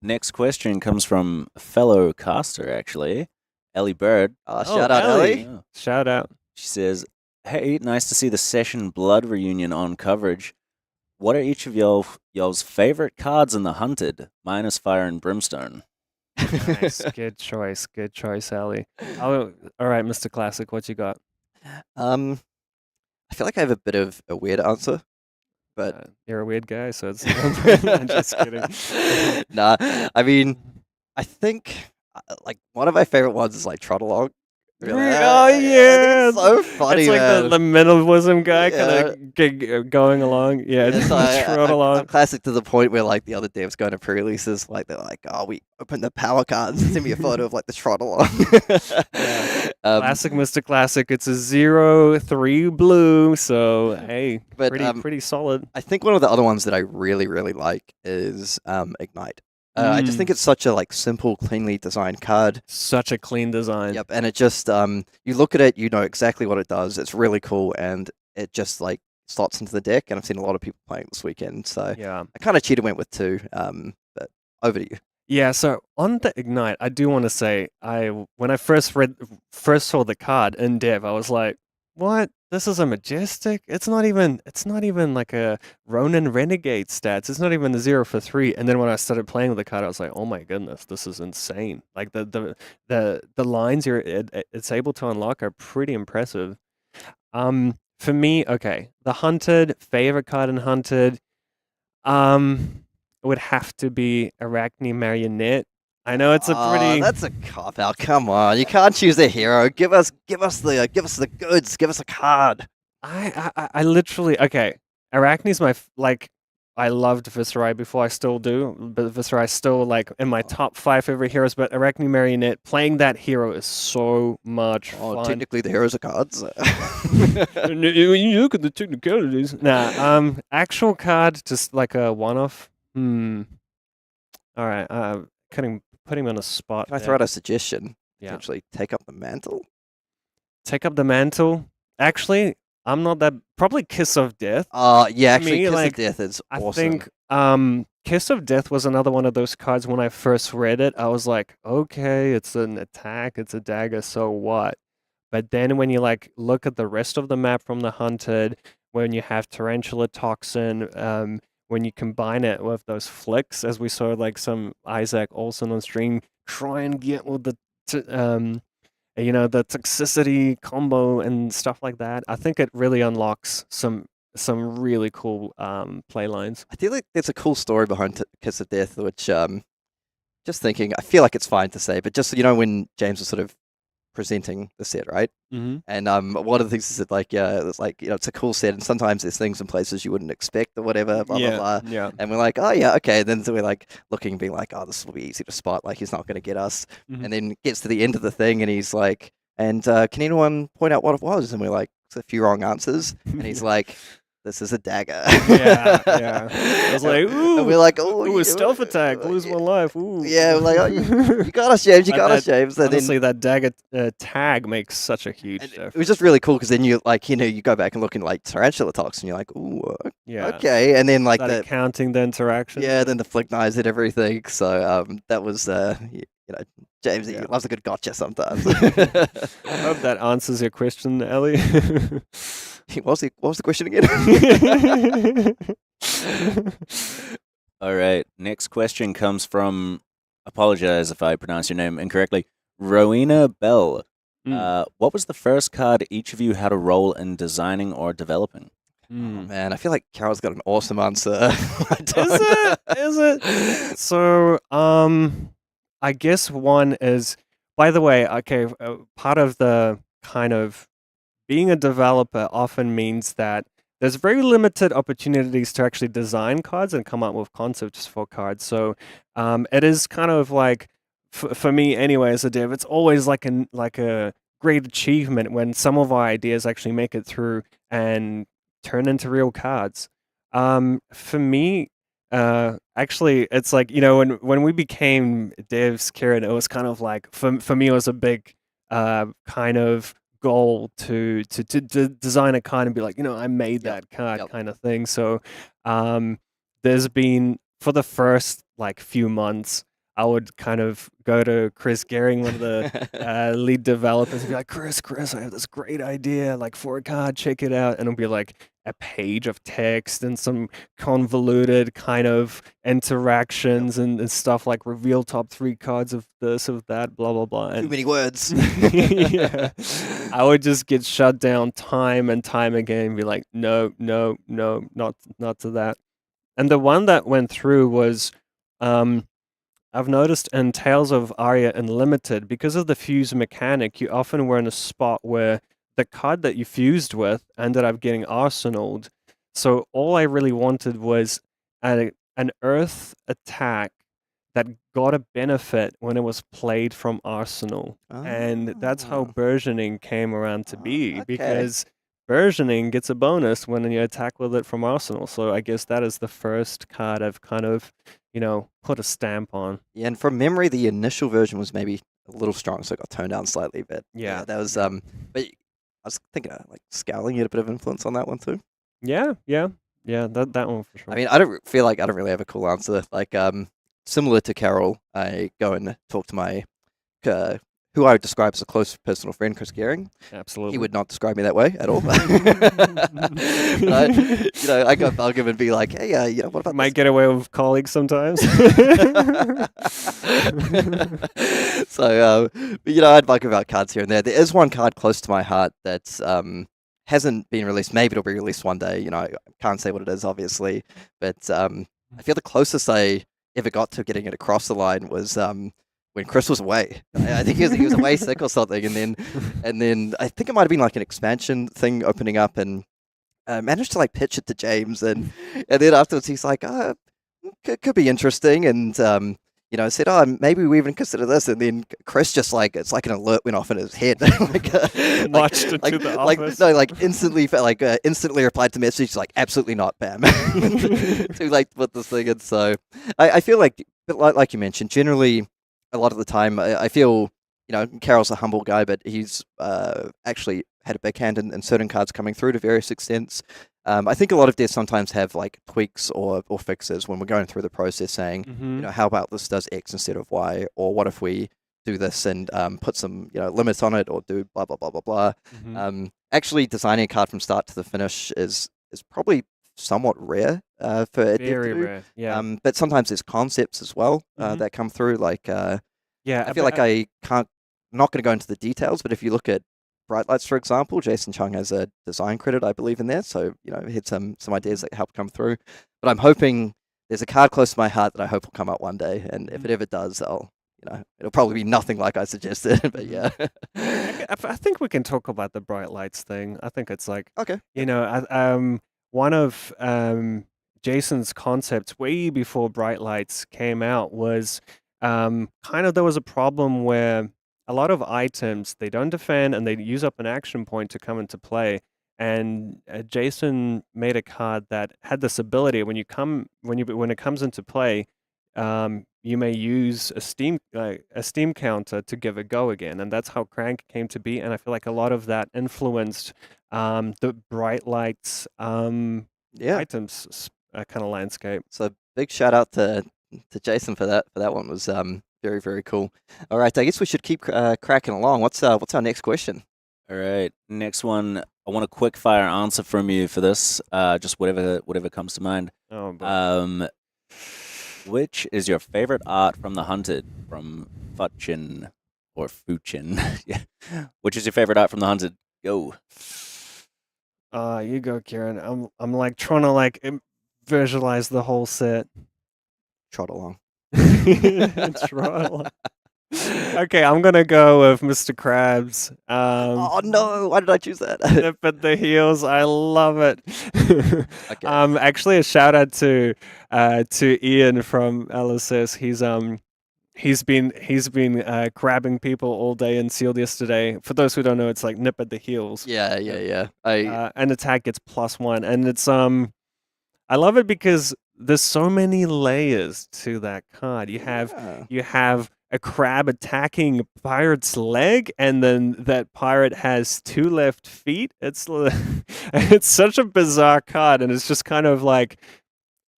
Next question comes from a fellow caster, actually, Ellie Bird. Shout out, Ellie. Yeah. Shout out. She says, "Hey, nice to see the Session Blood reunion on coverage. What are each of y'all's favorite cards in the Hunted, minus Fire and Brimstone?" Nice, good choice, Ellie. All right, Mr. Classic, what you got? I feel like I have a bit of a weird answer, but You're a weird guy, so it's I'm just kidding. nah. I mean, I think like one of my favorite ones is like Trot Along. Really. Oh yeah, it's so funny. It's like man. the minimalism guy Yeah. kind of going along. Yeah, Yeah, so Trot along. I'm classic to the point where like the other devs going to pre-releases, like they're like, "Oh, we opened the power cards and send me a photo of like the Trot Along." Classic, Mr. Classic. It's a 0/3 blue, so hey, But, pretty solid. I think one of the other ones that I really, really like is Ignite. I just think it's such a like simple, cleanly designed card. Such a clean design. Yep, and it just you look at it, you know exactly what it does. It's really cool, and it just like slots into the deck. And I've seen a lot of people playing this weekend, so Yeah. I kind of cheated, went with 2. But over to you. Yeah, so on the Ignite, I do want to say when I first saw the card in dev, I was like, "What? This is a Majestic? It's not even like a Ronin Renegade stats. It's not even a 0/3." And then when I started playing with the card, I was like, "Oh my goodness, this is insane!" Like the lines it's able to unlock are pretty impressive. For me, okay, the Hunted, favorite card in Hunted, it would have to be Arakni Marionette. I know it's a pretty. That's a cop out. Come on, you can't choose a hero. Give us the goods. Give us a card. I literally okay. Arakni's like. I loved Viserai before. I still do, but Viserai still like in my top 5 favorite heroes. But Arakni Marionette, playing that hero is so much fun. Technically the heroes are cards. When you look at the technicalities. Nah, actual card, just like a one-off. All right, putting him on a spot. Can I throw out a suggestion? Yeah. Potentially take up the mantle. Take up the mantle. Actually, I'm not that. Probably Kiss of Death. Yeah, actually, me, Kiss like, of Death is I awesome. think Kiss of Death was another one of those cards when I first read it. I was like, okay, it's an attack, it's a dagger, so what? But then when you like look at the rest of the map from the Hunted, when you have Tarantula Toxin, when you combine it with those flicks, as we saw like some Isaac Olssen on stream, try and get with the the toxicity combo and stuff like that. I think it really unlocks some really cool play lines. I feel like there's a cool story behind Kiss of Death, which just thinking, I feel like it's fine to say, but just when James was sort of presenting the set, right? Mm-hmm. And one of the things is that like it's like it's a cool set, and sometimes there's things in places you wouldn't expect or whatever, blah blah blah. Yeah. And we're like, oh yeah, okay. Then so we're like looking, being like, oh, this will be easy to spot. Like he's not going to get us. Mhm. And then gets to the end of the thing, and he's like, and can anyone point out what it was? And we're like, it's a few wrong answers. And he's like, this is a dagger. Yeah. I was like, ooh. And we're like, oh, Ooh, a stealth attack, lose 1 life. Ooh. Yeah, we're like, oh, you got us, James. You got us, James. And honestly, that dagger tag makes such a huge it difference. was just really cool because then you like you go back and look in like Tarantula Talks and you're like, ooh, Yeah. okay. And then like Started counting the interaction. yeah, then the flick knives and everything. So that was James, he loves a good gotcha sometimes. I hope that answers your question, Ellie. What was the question again? All right. Next question comes from, apologize if I pronounce your name incorrectly, Rowena Bell. What was the first card each of you had a role in designing or developing? Oh, man, I feel like Carol's got an awesome answer. Is it? So, I guess one is, by the way, okay, part of the kind of being a developer often means that there's very limited opportunities to actually design cards and come up with concepts for cards. So it is kind of like, for me anyway, as a dev, it's always like a great achievement when some of our ideas actually make it through and turn into real cards. For me, actually, it's like, when we became devs, Kieran, it was kind of like, for me, it was a big kind of goal to design a card and be like, I made that card kind of thing. So there's been, for the first like few months, I would kind of go to Chris Gehring, one of the lead developers, and be like, Chris, I have this great idea, like for a card, check it out. And it'll be like a page of text and some convoluted kind of interactions and stuff like reveal top 3 cards of this, of that, blah, blah, blah. Too many words. Yeah. I would just get shut down time and time again and be like, no, not to that. And the one that went through was, I've noticed in Tales of Aria Unlimited, because of the fuse mechanic, you often were in a spot where the card that you fused with ended up getting arsenaled. So all I really wanted was an earth attack that got a benefit when it was played from Arsenal. And that's how burgeoning came around to be, because burgeoning gets a bonus when you attack with it from Arsenal. So I guess that is the first card I've kind of, put a stamp on. Yeah, and from memory, the initial version was maybe a little strong, so it got toned down slightly. But Yeah. that was but I was thinking like Scowling had a bit of influence on that one too. Yeah, that one for sure. I mean, I don't feel like I don't really have a cool answer. Like similar to Carol, I go and talk to my who I would describe as a close personal friend, Chris Gehring. Absolutely. He would not describe me that way at all. I go bug him and be like, hey, what about Might get away with colleagues sometimes. So, I'd bug about cards here and there. There is one card close to my heart that hasn't been released. Maybe it'll be released one day. I can't say what it is, obviously. But I feel the closest I ever got to getting it across the line was when Chris was away. I think he was away sick or something, and then I think it might have been like an expansion thing opening up, and managed to like pitch it to James, and then afterwards he's like, could be interesting, and said, maybe we even consider this, and then Chris just like, it's like an alert went off in his head, Marched into the office. Instantly replied to message like, absolutely not, bam. Too late to put this thing in. So I feel like you mentioned, generally a lot of the time I feel Carol's a humble guy, but he's actually had a big hand in certain cards coming through to various extents. I think a lot of devs sometimes have like tweaks or fixes when we're going through the process, saying, how about this does X instead of Y, or what if we do this and put some limits on it, or do blah blah blah blah blah. Actually, designing a card from start to the finish is probably somewhat rare for a dev to Very do. rare. Yeah. But sometimes there's concepts as well that come through. Like I feel like I'm not going to go into the details, but if you look at Bright Lights, for example, Jasin Chung has a design credit, I believe, in there. So, he had some ideas that helped come through. But I'm hoping there's a card close to my heart that I hope will come out one day. And if it ever does, it'll probably be nothing like I suggested. But yeah. I think we can talk about the Bright Lights thing. I think it's like, okay. One of Jason's concepts way before Bright Lights came out was kind of, there was a problem where a lot of items, they don't defend and they use up an action point to come into play. And Jason made a card that had this ability when it comes into play, you may use a steam counter to give a go again, and that's how Crank came to be. And I feel like a lot of that influenced the Bright Lights items kind of landscape. So big shout out to Jason for that. That one was very, very cool. All right, I guess we should keep cracking along. What's our next question? All right, next one. I want a quick fire answer from you for this. Just whatever comes to mind. Oh, boy. Which is your favorite art from The Hunted, from Futchin or Fuchin? Yeah. Which is your favorite art from The Hunted? Go. You go, Kieran. I'm like trying to like visualize the whole set. Trot along. Trot along. Okay, I'm gonna go with Mr. Krabs. Oh no! Why did I choose that? Nip at the heels. I love it. Okay. Actually, a shout out to Ian from LSS. He's been grabbing people all day in Sealed yesterday. For those who don't know, it's like nip at the heels. Yeah. An attack gets +1, and it's I love it because there's so many layers to that card. You have a crab attacking a pirate's leg, and then that pirate has 2 left feet. It's it's such a bizarre card, and it's just kind of like,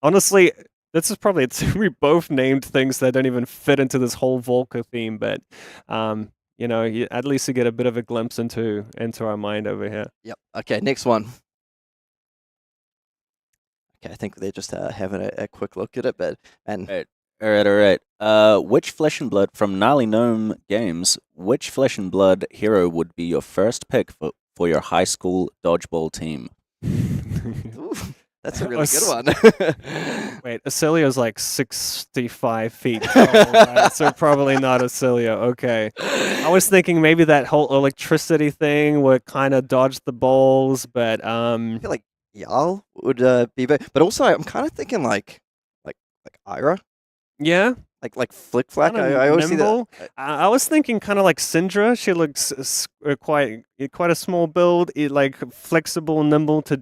honestly, this is probably we both named things that don't even fit into this whole Volca theme, but at least you get a bit of a glimpse into our mind over here. Yep. Okay, next one. Okay, I think they're just having a quick look at it, but All right. Which Flesh and Blood from Gnarly Gnome Games? Which Flesh and Blood hero would be your first pick for your high school dodgeball team? Ooh, that's a really good one. Wait, Acilio's like 65 feet tall, right? So probably not Acilio. Okay. I was thinking maybe that whole electricity thing would kind of dodge the balls, but I feel like Jarl would be better. But also, I'm kind of thinking like Ira. yeah. Like Flick Flack. I always see that. nimble. I was thinking kind of like Cindra. She looks quite a small build, like flexible, nimble to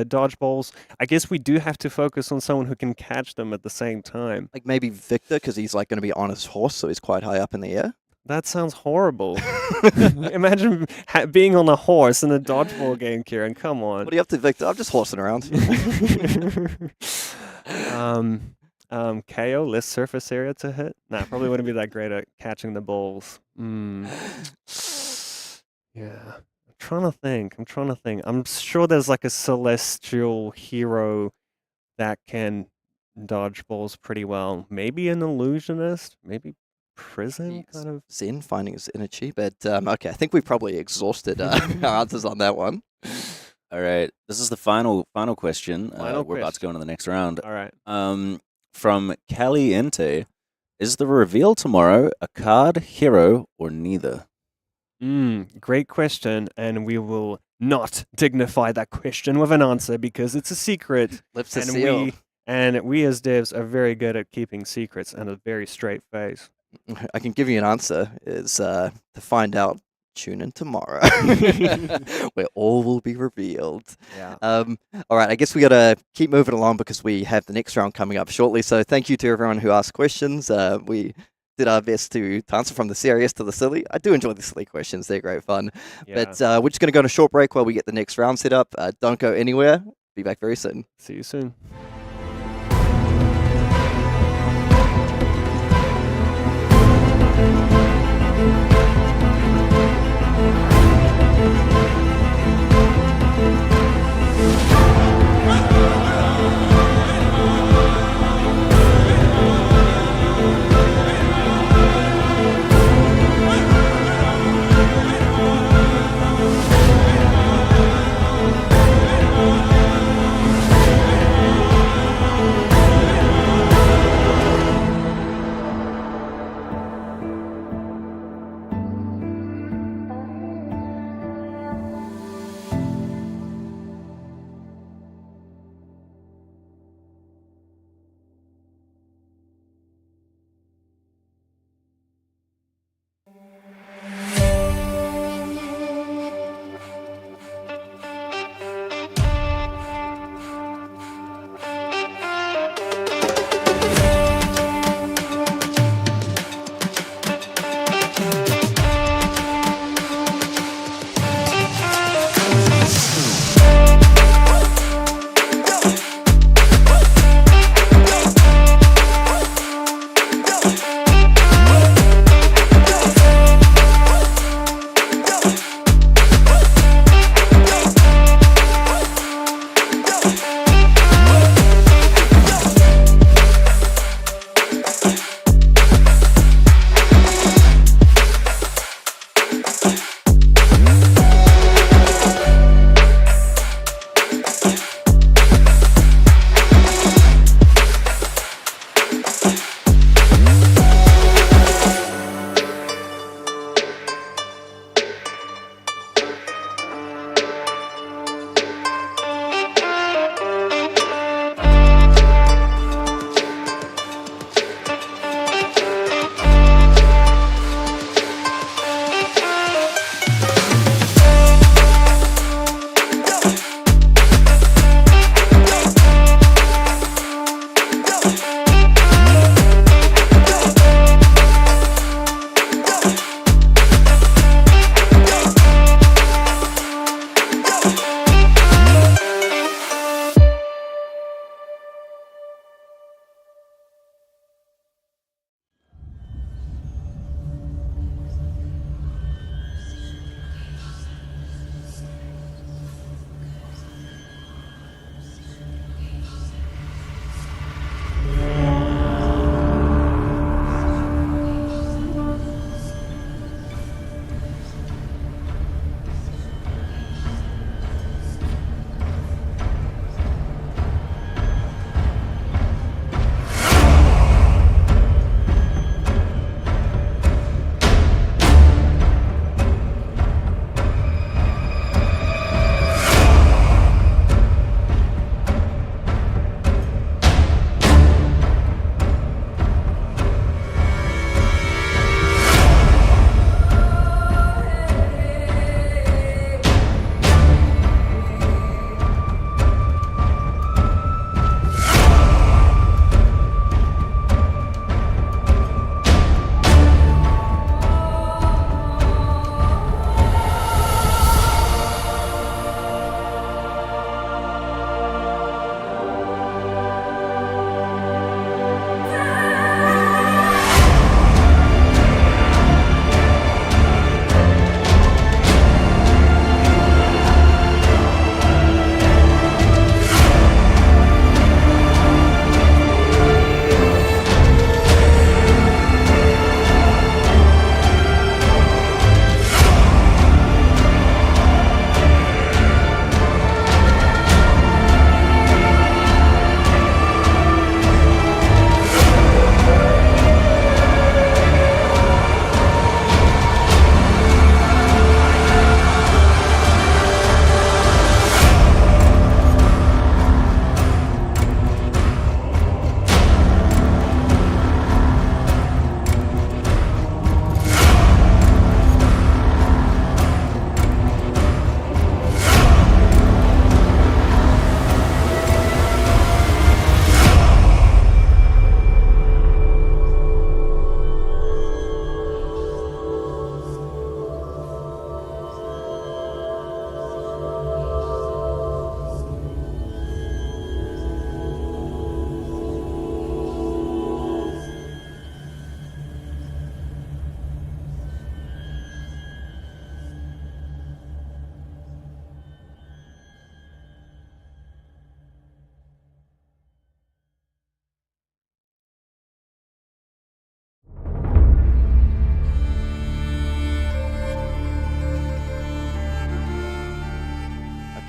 dodge balls. I guess we do have to focus on someone who can catch them at the same time. Like maybe Victor, because he's like going to be on his horse, so he's quite high up in the air. That sounds horrible. Imagine being on a horse in a dodgeball game, Kieran. Come on. What are you up to, Victor? I'm just horsing around. KO, less surface area to hit? Nah, probably wouldn't be that great at catching the balls. Yeah. I'm trying to think. I'm sure there's like a celestial hero that can dodge balls pretty well. Maybe an illusionist, maybe Prism kind of. Zen finding his energy, but okay, I think we probably exhausted our answers on that one. All right. This is the final question. Final We're about to go into the next round. All right. From Caliente, is the reveal tomorrow a card, hero, or neither? Great question, and we will not dignify that question with an answer because it's a secret. Lips are and sealed. we as devs are very good at keeping secrets and a very straight face. I can give you an answer. Is to find out. Tune in tomorrow, where all will be revealed. Yeah. All right, I guess we got to keep moving along because we have the next round coming up shortly. So thank you to everyone who asked questions. We did our best to answer from the serious to the silly. I do enjoy the silly questions; they're great fun. Yeah. But we're just going to go on a short break while we get the next round set up. Don't go anywhere. Be back very soon. See you soon.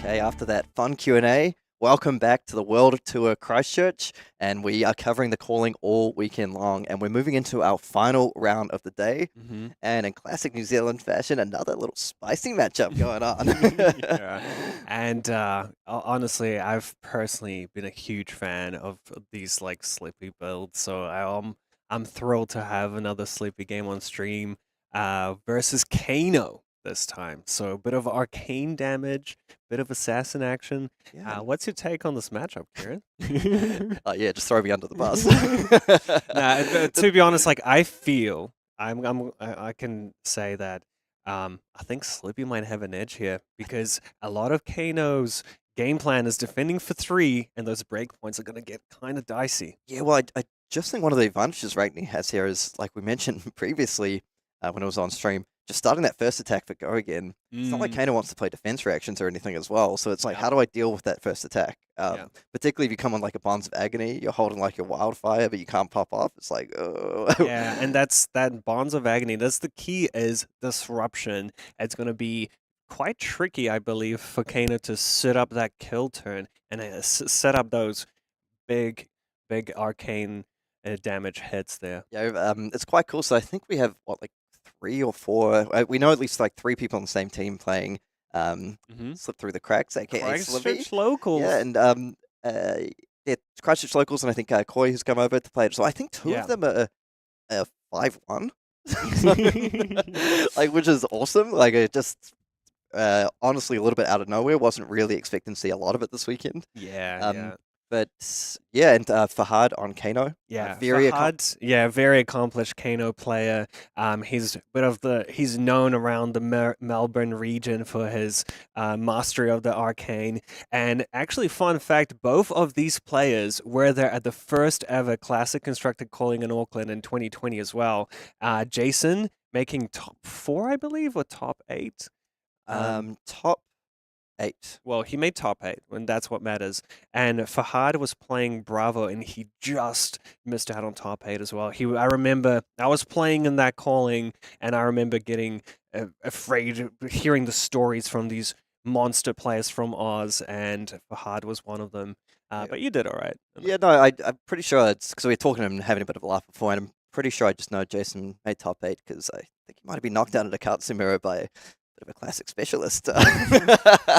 Okay, after that fun Q&A, welcome back to the World Tour Christchurch, and we are covering the calling all weekend long, and we're moving into our final round of the day, and in classic New Zealand fashion, another little spicy matchup going on. Yeah. And honestly, I've personally been a huge fan of these like Sleepy builds, so I'm thrilled to have another Sleepy game on stream versus Kano this time. So a bit of arcane damage, bit of assassin action. Yeah. What's your take on this matchup, Kieran? Yeah, just throw me under the bus. To be honest, like I feel I can say that I think Slippy might have an edge here because a lot of Kano's game plan is defending for 3, and those breakpoints are going to get kind of dicey. Yeah, well, I just think one of the advantages Arakni has here is, like we mentioned previously when it was on stream, just starting that first attack for go again. It's not like Kano wants to play defense reactions or anything as well, so it's like, how do I deal with that first attack? Particularly if you come on like a Bonds of Agony, you're holding like a wildfire, but you can't pop off. It's like, oh. Yeah, and that's that Bonds of Agony. That's the key is disruption. It's going to be quite tricky, I believe, for Kano to set up that kill turn and set up those big arcane damage hits there. Yeah, it's quite cool. So I think we have, what, like 3 or 4, we know at least like 3 people on the same team playing Slip Through the Cracks, aka Slippy. Christchurch locals. Yeah, and yeah, Christchurch locals, and I think Koi has come over to play it. So I think 2 of them are 5-1, like, which is awesome. Like, it just honestly a little bit out of nowhere. Wasn't really expecting to see a lot of it this weekend. Yeah. But yeah, and Fahad on Kano. Yeah, very Fahad, very accomplished Kano player. He's known around the Melbourne region for his mastery of the arcane. And actually, fun fact, both of these players were there at the first ever Classic Constructed Calling in Auckland in 2020 as well. Jasin making top 4, I believe, or top 8. Top 8. Well, he made top 8, and that's what matters. And Fahad was playing Bravo, and he just missed out on top 8 as well. I remember I was playing in that calling, and I remember getting afraid, hearing the stories from these monster players from Oz, and Fahad was one of them. But you did all right. Yeah, no, I'm pretty sure it's because we were talking to him and having a bit of a laugh before, and I'm pretty sure I just know Jason made top 8 because I think he might have been knocked out at a Katsu mirror by of a classic specialist. By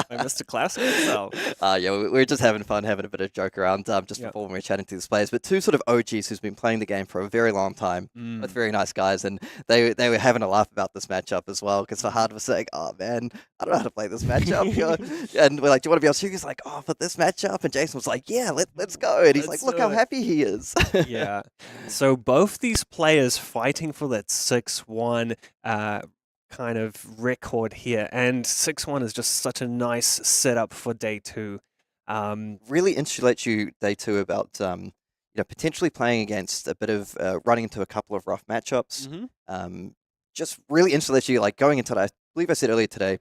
Mr. Classic himself. Yeah, we were just having fun, having a bit of joke around just before when we were chatting to these players. But 2 sort of OGs who's been playing the game for a very long time, both very nice guys, and they were having a laugh about this matchup as well, because Fahad was saying, oh man, I don't know how to play this matchup. And we're like, do you want to be on stream? He's like, oh, for this matchup? And Jason was like, yeah, let's go. And he's like, look how happy he is. Yeah. So both these players fighting for that 6-1 kind of record here, and 6-1 is just such a nice setup for day 2. Really insulates you day 2 about potentially playing against a bit of running into a couple of rough matchups. Just really insulates you, like going into it. I believe I said earlier today,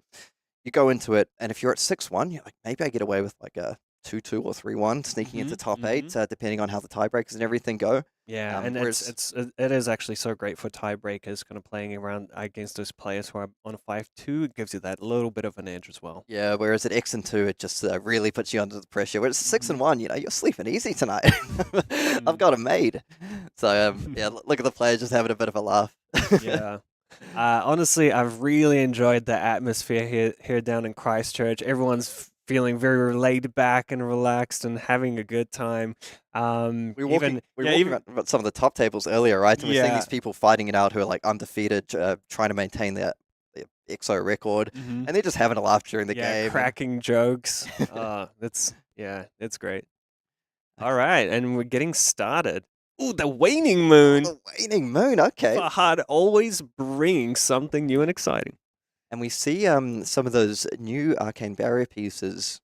you go into it, and if you're at 6-1, you're like, maybe I get away with like a 2-2 or 3-1 sneaking into top 8, depending on how the tiebreakers and everything go. Yeah, and it is actually so great for tiebreakers, kind of playing around against those players who are on a 5-2. It gives you that little bit of an edge as well. Yeah, whereas at X and 2, it just really puts you under the pressure. Whereas 6-1, you're sleeping easy tonight. I've got it made. So yeah, look at the players just having a bit of a laugh. Yeah. Honestly, I've really enjoyed the atmosphere here down in Christchurch. Everyone's feeling very laid back and relaxed and having a good time. We were walking about some of the top tables earlier, right? And we're seeing these people fighting it out who are like undefeated, trying to maintain their EXO record, and they're just having a laugh during the game. Cracking jokes. It's great. All right, and we're getting started. Ooh, the waning moon. The waning moon, okay. Fahad always bringing something new and exciting. And we see some of those new arcane barrier pieces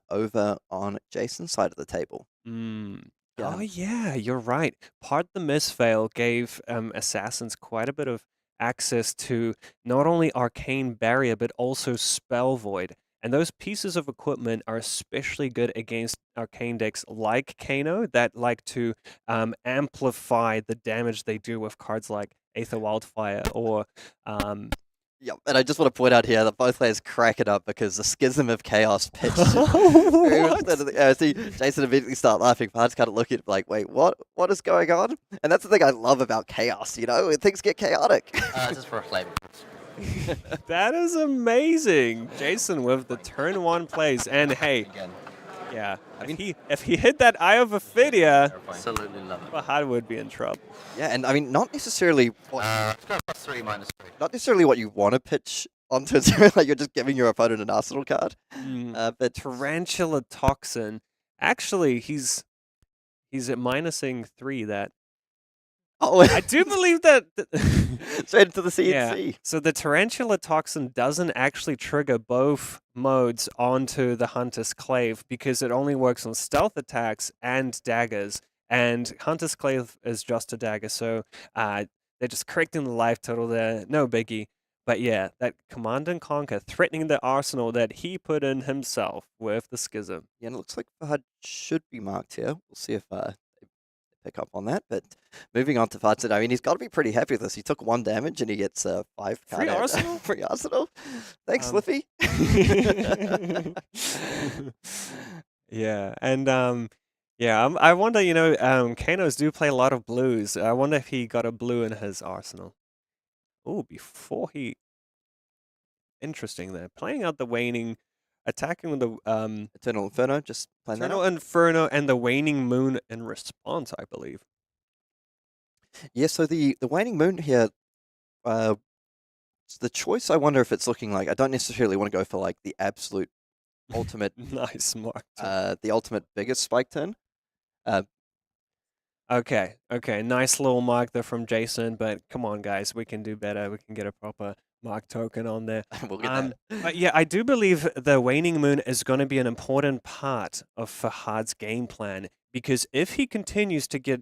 over on Jason's side of the table. Oh yeah, you're right. Part the Misfail gave assassins quite a bit of access to not only arcane barrier but also spell void. And those pieces of equipment are especially good against arcane decks like Kano that like to amplify the damage they do with cards like Aether Wildfire or Yep, and I just want to point out here that both players crack it up because the Schism of Chaos pitched very much What? into the air. See, Jason immediately start laughing. Fahad's kind of looking like, wait, what? What is going on? And that's the thing I love about Chaos, you know? Things get chaotic. Just for a flavor. That is amazing. Jason with the turn 1 plays. And hey, Again, yeah, if he hit that Eye of Ophidia, absolutely love it. Fahad would be in trouble. Yeah, and I mean, not necessarily It's got +3, -3. not necessarily what you want to pitch onto it, like you're just giving your opponent an arsenal card. But Tarantula Toxin. Actually, he's at minusing 3 that. oh, I do believe that. straight into the CNC. Yeah. So the Tarantula Toxin doesn't actually trigger both modes onto the Hunter's Clave because it only works on stealth attacks and daggers. And Hunter's Clave is just a dagger, so they're just correcting the life total there. No biggie. But yeah, that Command and Conquer threatening the arsenal that he put in himself with the Schism. Yeah, and it looks like Fahad should be marked here. We'll see if they pick up on that. But moving on to Fahad, I mean, he's got to be pretty happy with this. He took 1 damage and he gets 5 Free arsenal? Free arsenal. Thanks, Slippy. Yeah, and yeah, I wonder, you know, Kanos do play a lot of blues. I wonder if he got a blue in his arsenal. Oh, before he... Interesting there. Playing out the Waning, attacking with the Eternal Inferno, just playing that Eternal out. Inferno and the Waning Moon in response, I believe. Yeah, so the Waning Moon here, the choice, I wonder if it's looking like, I don't necessarily want to go for like the absolute ultimate, Nice, Mark. the ultimate biggest spike turn. Okay, nice little mark there from Jason, but come on, guys, we can do better. We can get a proper mark token on there. We'll get that. But yeah, I do believe the Waning Moon is going to be an important part of Fahad's game plan because if he continues to get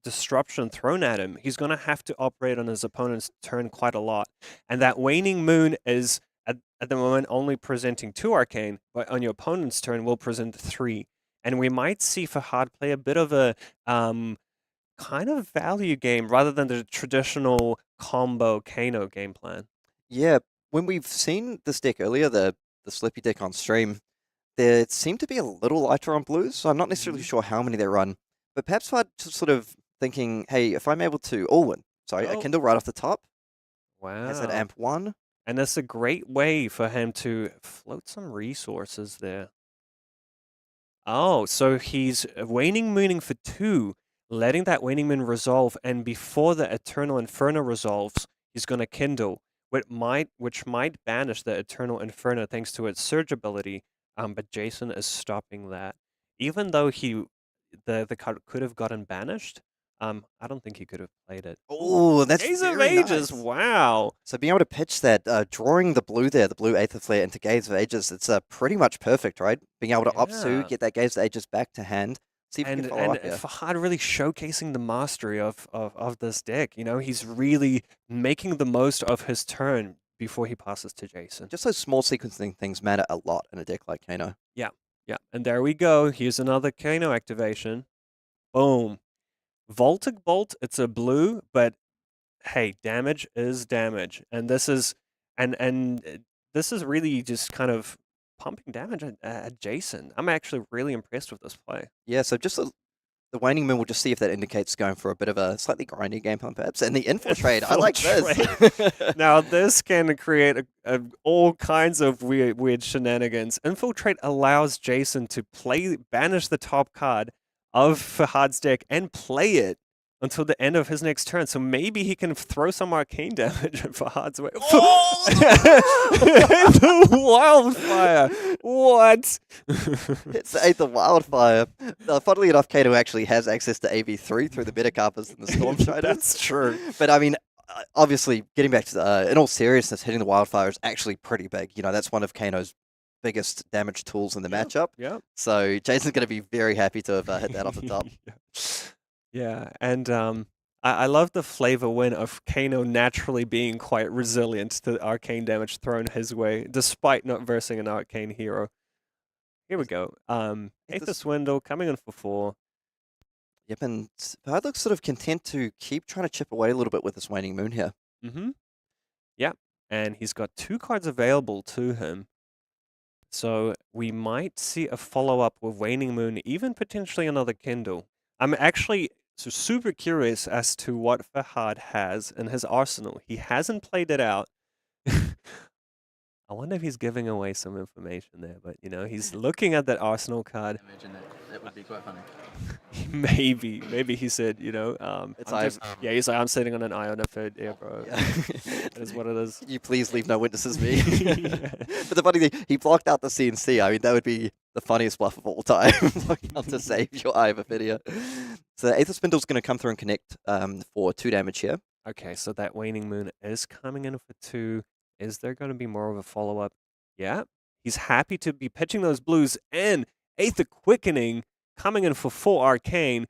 disruption thrown at him, he's going to have to operate on his opponent's turn quite a lot. And that Waning Moon is at the moment only presenting 2 arcane, but on your opponent's turn will present 3. And we might see Fahad play a bit of a kind of value game rather than the traditional combo Kano game plan. Yeah, when we've seen this deck earlier, the Slippy deck on stream, there seemed to be a little lighter on blues, so I'm not necessarily sure how many they run. But perhaps Fahad just sort of thinking, hey, if I'm able to a Kindle right off the top, has that Wow. amp 1. And that's a great way for him to float some resources there. Oh, so he's Waning Mooning for 2, letting that Waning Moon resolve, and before the Eternal Inferno resolves, he's going to Kindle, which might banish the Eternal Inferno thanks to its surge ability, but Jason is stopping that. Even though the card could have gotten banished, I don't think he could have played it. Oh, that's Gaze of very Ages, nice. wow. So being able to pitch that, drawing the blue there, the blue Aether Flare into Gaze of Ages, it's pretty much perfect, right? Being able to Yeah. get that Gaze of Ages back to hand. See if we And can follow up here. Fahad really showcasing the mastery of this deck. You know, he's really making the most of his turn before he passes to Jason. Just those small sequencing things matter a lot in a deck like Kano. Yeah, and there we go. Here's another Kano activation. Boom. Voltic Bolt, it's a blue, but hey, damage is damage. And this is this is really just kind of pumping damage at Jason. I'm actually really impressed with this play. Yeah, so just the Waning Moon, we'll just see if that indicates going for a bit of a slightly grindy game plan, perhaps. And the Infiltrate, I like this. Now this can create all kinds of weird shenanigans. Infiltrate allows Jason to banish the top card of Fahad's deck and play it until the end of his next turn. So maybe he can throw some arcane damage at Fahad's way. The wildfire! What? It's the 8th of Wildfire. Funnily enough, Kano actually has access to AV3 through the Metacarpus and the Storm Strider. That's true. But I mean, obviously, getting back to in all seriousness, hitting the Wildfire is actually pretty big. You know, that's one of Kano's biggest damage tools in the matchup. Yeah. So Jason's going to be very happy to have hit that off the top. Yeah, and I love the flavor win of Kano naturally being quite resilient to arcane damage thrown his way, despite not versing an arcane hero. Here we go. Aether Swindle coming in for 4. Yep, and Fahad looks sort of content to keep trying to chip away a little bit with this Waning Moon here. Mm-hmm. Yeah, and he's got 2 cards available to him. So we might see a follow-up with Waning Moon, even potentially another Kindle. I'm actually super curious as to what Fahad has in his arsenal. He hasn't played it out. I wonder if he's giving away some information there, but he's looking at that Arsenal card. Imagine that would be quite funny. Maybe he said, It's he's like, I'm sitting on an eye on a third air, bro. Yeah. That is what it is. Can you please leave no witnesses me? But the funny thing, he blocked out the CNC. I mean, that would be the funniest bluff of all time. Blocking out to save your eye of Ophidia. So Aether Spindle's going to come through and connect for 2 damage here. Okay, so that Waning Moon is coming in for 2. Is there going to be more of a follow-up? Yeah. He's happy to be pitching those blues, and Aether Quickening coming in for 4 Arcane.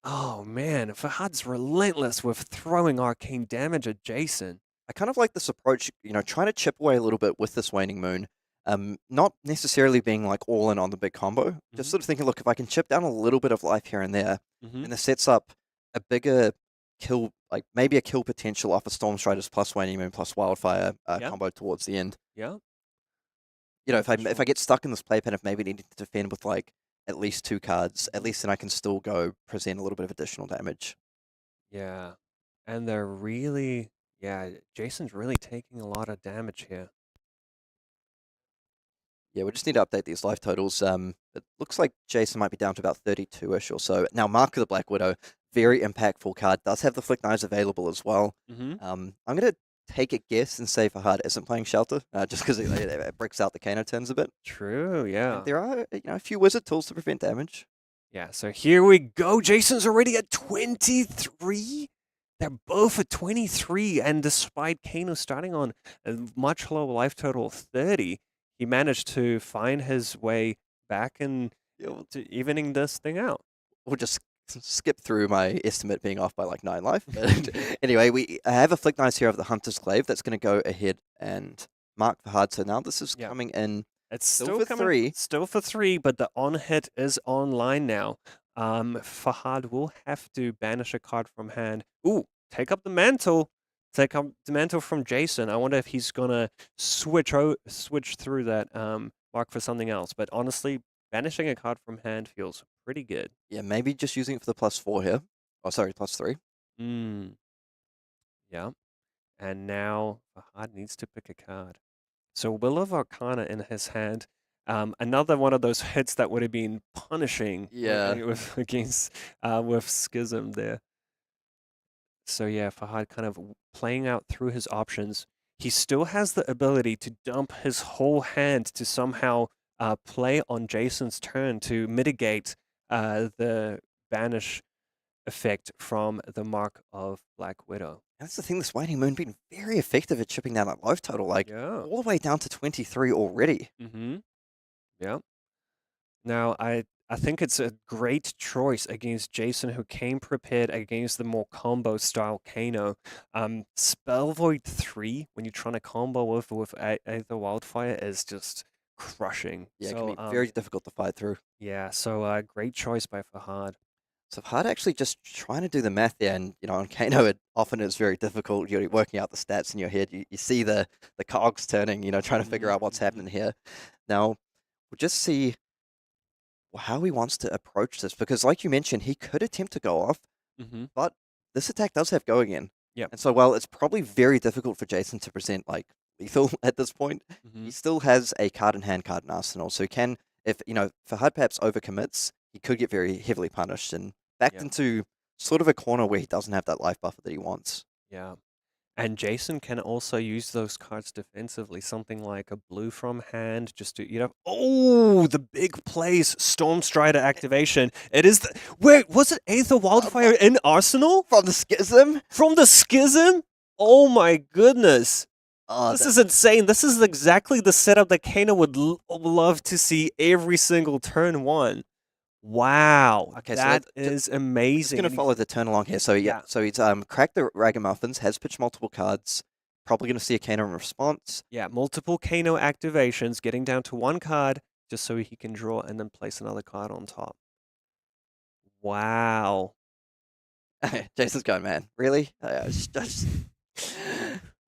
Oh, man. Fahad's relentless with throwing Arcane damage at Jasin. I kind of like this approach, trying to chip away a little bit with this Waning Moon. Not necessarily being like all in on the big combo. Just sort of thinking, look, if I can chip down a little bit of life here and there, and this sets up a bigger kill, like maybe a kill potential off of Stormstriders plus Waning Moon plus Wildfire combo towards the end. Yeah. If I get stuck in this playpen of maybe needing to defend with like at least 2 cards, at least then I can still go present a little bit of additional damage. Yeah. And they're really, Jason's really taking a lot of damage here. Yeah, we just need to update these life totals. It looks like Jasin might be down to about 32-ish or so. Now, Mark of the Black Widow, very impactful card. Does have the Flick Knives available as well. I'm going to take a guess and say Fahad isn't playing Shelter, just because it breaks out the Kano turns a bit. True, yeah. And there are a few wizard tools to prevent damage. Yeah, so here we go. Jason's already at 23. They're both at 23, and despite Kano starting on a much lower life total of 30, he managed to find his way back and to evening this thing out. We'll just skip through my estimate being off by like 9 life. But anyway, we have a Flick Knives here of the Hunter's Clave that's going to go ahead and mark Fahad. So now this is coming in. It's still for 3. Still for 3, but the on-hit is online now. Fahad will have to banish a card from hand. Ooh, take up the mantle. Take up the mantle from Jasin. I wonder if he's going to switch through that mark for something else. But honestly, banishing a card from hand feels pretty good. Yeah, maybe just using it for the +4 here. Oh, sorry, +3. Yeah. And now Fahad needs to pick a card. So Will of Arcana in his hand. Another one of those hits that would have been punishing against with Schism there. So yeah, Fahad kind of playing out through his options. He still has the ability to dump his whole hand to somehow play on Jason's turn to mitigate the banish effect from the Mark of Black Widow. That's the thing, this Waning Moon been very effective at chipping down that life total, like all the way down to 23 already. Yeah. Now, I think it's a great choice against Jasin, who came prepared against the more combo style Kano. Spell Void 3, when you're trying to combo with Aether Wildfire, is just crushing. Yeah, it can be very difficult to fight through. Yeah, so great choice by Fahad. So Fahad actually just trying to do the math there, and on Kano it often is very difficult. You're working out the stats in your head. You see the cogs turning, trying to figure out what's happening here. Now, we'll just see how he wants to approach this, because like you mentioned, he could attempt to go off, but this attack does have go again. Yeah. And so while it's probably very difficult for Jasin to present like lethal at this point, he still has a card in hand, card in arsenal. So he can, if Fahad perhaps overcommits, he could get very heavily punished and backed into sort of a corner where he doesn't have that life buffer that he wants. Yeah. And Jasin can also use those cards defensively, something like a blue from hand, just to, oh, the big plays, Stormstrider activation. It is, wait, was it Aether Wildfire in Arsenal? From the Schism? From the Schism? Oh my goodness. Oh, this is insane. This is exactly the setup that Kano would love to see every single turn 1. Wow. Okay, that is amazing. Just going to follow the turn along here. So so he's cracked the Ragamuffins, has pitched multiple cards, probably going to see a Kano in response. Yeah, multiple Kano activations, getting down to 1 card just so he can draw and then place another card on top. Wow. Jason's going, man, really?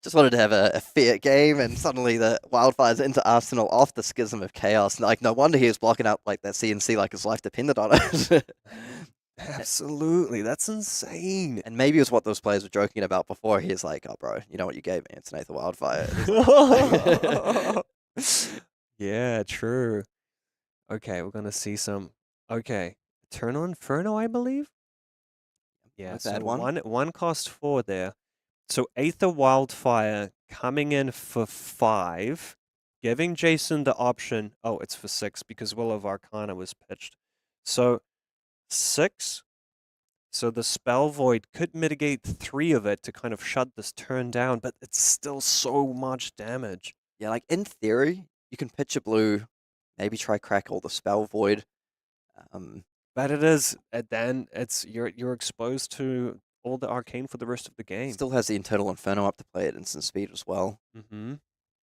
Just wanted to have a fair game, and suddenly the Wildfire's into Arsenal off the Schism of Chaos. Like, no wonder he was blocking out like that CNC like his life depended on it. Absolutely, that's insane. And maybe it was what those players were joking about before. He's like, oh, bro, you know what you gave me? It's Nathan Wildfire. And he's like, Yeah, true. Okay, we're gonna see some. Okay, Eternal Inferno, I believe. Yeah, Not so bad one. one cost 4 there. So Aether Wildfire coming in for 5, giving Jasin the option. Oh, it's for 6 because Will of Arcana was pitched. So 6. So the Spell Void could mitigate 3 of it to kind of shut this turn down, but it's still so much damage. Yeah, like in theory, you can pitch a blue, maybe try crack all the Spell Void. But it is, then it's you're exposed to all the arcane for the rest of the game. Still has the Internal Inferno up to play at instant speed as well. Mm-hmm.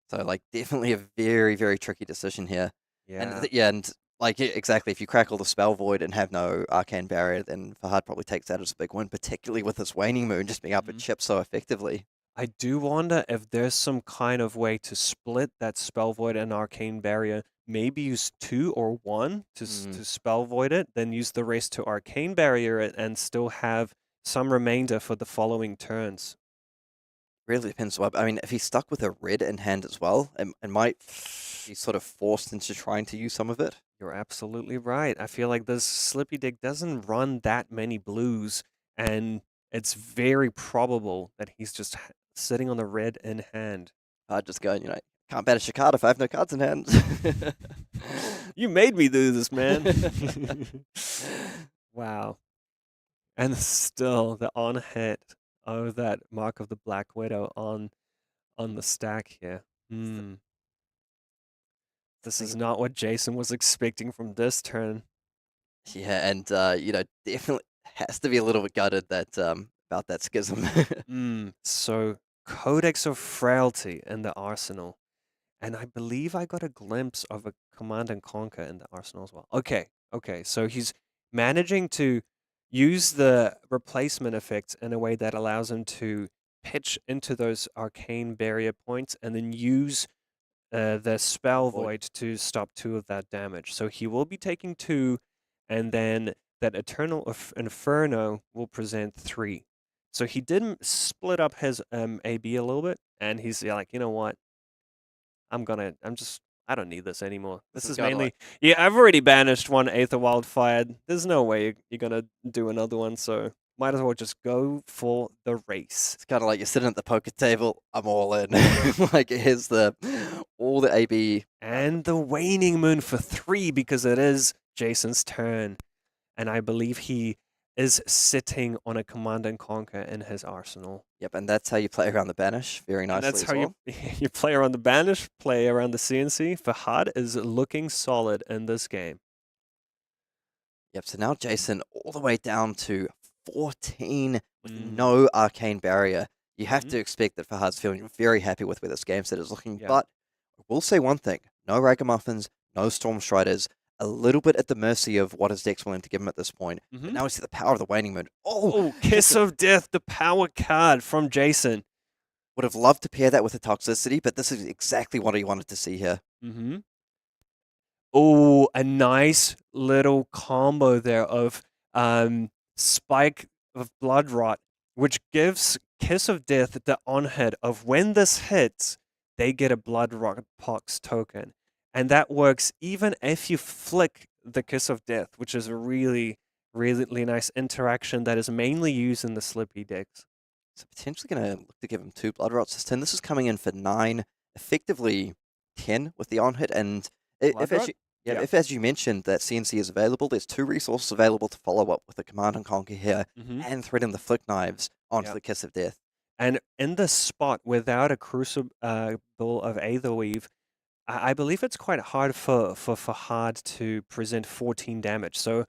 So like definitely a very, very tricky decision here. Yeah. And like exactly, if you crack all the Spell Void and have no Arcane Barrier, then Fahad probably takes that as a big win, particularly with his Waning Moon just being up at chip so effectively. I do wonder if there's some kind of way to split that Spell Void and Arcane Barrier. Maybe use 2 or 1 to Spell Void it, then use the rest to Arcane Barrier it, and still have some remainder for the following turns. Really depends. I mean, if he's stuck with a red in hand as well, it might be sort of forced into trying to use some of it. You're absolutely right. I feel like this Slippy deck doesn't run that many blues, and it's very probable that he's just sitting on the red in hand. Just going, can't banish a card if I have no cards in hand. You made me do this, man. Wow. And still, the on-hit of that Mark of the Black Widow on the stack here. This is not what Jasin was expecting from this turn. Yeah, and definitely has to be a little bit gutted that about that schism. So Codex of Frailty in the arsenal. And I believe I got a glimpse of a Command and Conquer in the arsenal as well. Okay. So he's managing to use the replacement effects in a way that allows him to pitch into those arcane barrier points and then use the Spell Void to stop 2 of that damage. So he will be taking 2, and then that Eternal Inferno will present 3. So he did split up his AB a little bit, and he's like, you know what? I don't need this anymore. This is mainly, I've already banished one Aether Wildfire. There's no way you're gonna do another one, so might as well just go for the race. It's kind of like you're sitting at the poker table. I'm all in. Like here's all the AB and the Waning Moon for 3 because it is Jasin's turn, and I believe he is sitting on a Command and Conquer in his arsenal. Yep, and that's how you play around the banish. Very nicely. And that's as how well. you play around the banish, play around the CNC. Fahad is looking solid in this game. Yep, so now Jasin all the way down to 14 with no arcane barrier. You have to expect that Fahad's feeling very happy with where this game set is looking. Yeah. But I will say one thing. No Ragamuffins, no Stormstriders. A little bit at the mercy of what his deck's willing to give him at this point. But now we see the power of the Waning Moon. Oh, Kiss of Death, the power card from Jasin. Would have loved to pair that with a Toxicity, but this is exactly what he wanted to see here. Oh, a nice little combo there of Spike of Blood Rot, which gives Kiss of Death the on-hit of when this hits, they get a Blood Rot Pox token. And that works even if you flick the Kiss of Death, which is a really, really nice interaction that is mainly used in the Slippy decks. So potentially going to look to give him 2 Blood Rots this turn. This is coming in for 9, effectively 10 with the on-hit. And if as you mentioned, that CNC is available, there's 2 resources available to follow up with a Command and Conquer here and threading the Flick Knives onto the Kiss of Death. And in this spot, without a Crucible of Aetherweave, I believe it's quite hard for Fahad to present 14 damage. So,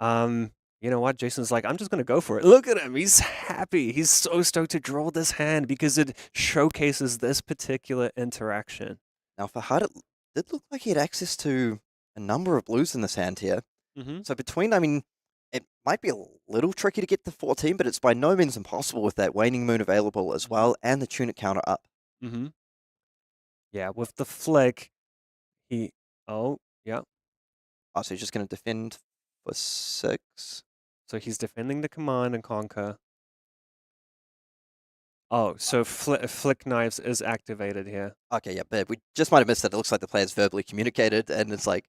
you know what? Jasin's like, I'm just going to go for it. Look at him. He's happy. He's so stoked to draw this hand because it showcases this particular interaction. Now, Fahad, it did look like he had access to a number of blues in this hand here. So it might be a little tricky to get to 14, but it's by no means impossible with that Waning Moon available as well and the Tunic counter up. Mm-hmm. Yeah, with the flick, he... Oh, yeah. Oh, so he's just going to defend for 6. So he's defending the command and conquer. Oh, so flick knives is activated here. Okay, yeah, but we just might have missed it. It looks like the players verbally communicated, and it's like,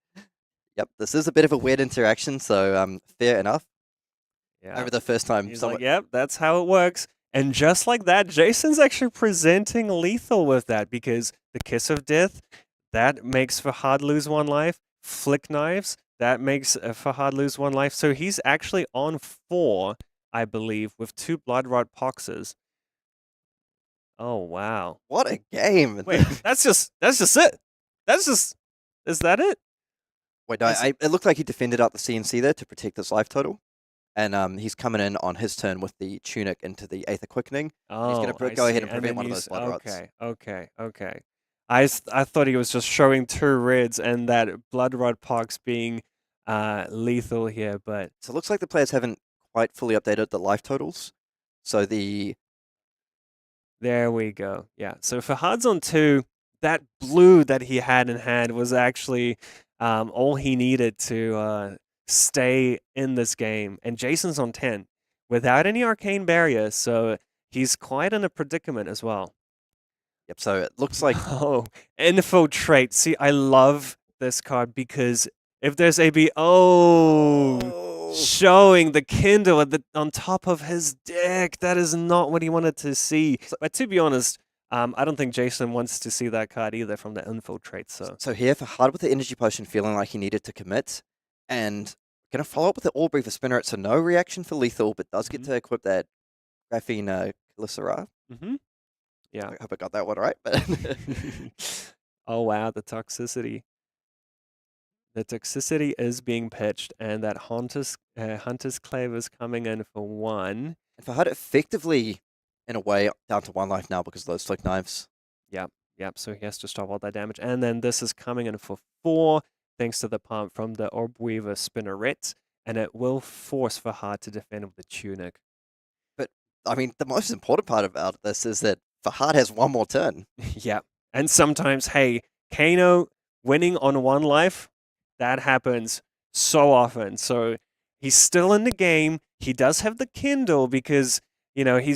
yep, this is a bit of a weird interaction, so fair enough. Yeah. Over the first time, He's someone... like, yep, that's how it works. And just like that, Jasin's actually presenting lethal with that, because the Kiss of Death, that makes Fahad lose 1 life. Flick knives, that makes Fahad lose 1 life. So he's actually on 4, I believe, with 2 Blood Rot Poxes. Oh, wow. What a game! Wait, that's just it. Is that it? Wait, no, it looked like he defended out the CNC there to protect his life total. And he's coming in on his turn with the Tunic into the Aether Quickening. Oh, he's going to go ahead and prevent one of those Blood Rots. Okay. I thought he was just showing 2 reds and that Blood Rot Pox being lethal here, but... So it looks like the players haven't quite fully updated the life totals. So the... There we go. Yeah, so Fahad's on 2. That blue that he had in hand was actually all he needed to stay in this game. And Jasin's on 10 without any arcane barrier, so he's quite in a predicament as well. Yep, so it looks like... Oh, Infiltrate. See, I love this card because if there's AB... Oh, showing the Kindle on top of his deck. That is not what he wanted to see. But to be honest, I don't think Jasin wants to see that card either from the Infiltrate. So here, Fahad with the Energy Potion feeling like he needed to commit, and going to follow up with the All Breather Spinner. So no reaction for lethal, but does get to equip that Graphene Glycera. Mm-hmm. Yeah. I hope I got that one right. But oh, wow, the toxicity. The toxicity is being pitched, and that Hunter's Clave is coming in for 1. And Fahad effectively, in a way, down to 1 life now because of those Flick Knives. Yep, so he has to stop all that damage. And then this is coming in for 4, thanks to the pump from the Orb Weaver Spinneret, and it will force Fahad to defend with the Tunic. But, I mean, the most important part about this is that Fahad has 1 more turn. Yeah, and sometimes, hey, Kano winning on 1 life, that happens so often. So he's still in the game. He does have the Kindle because, you know, he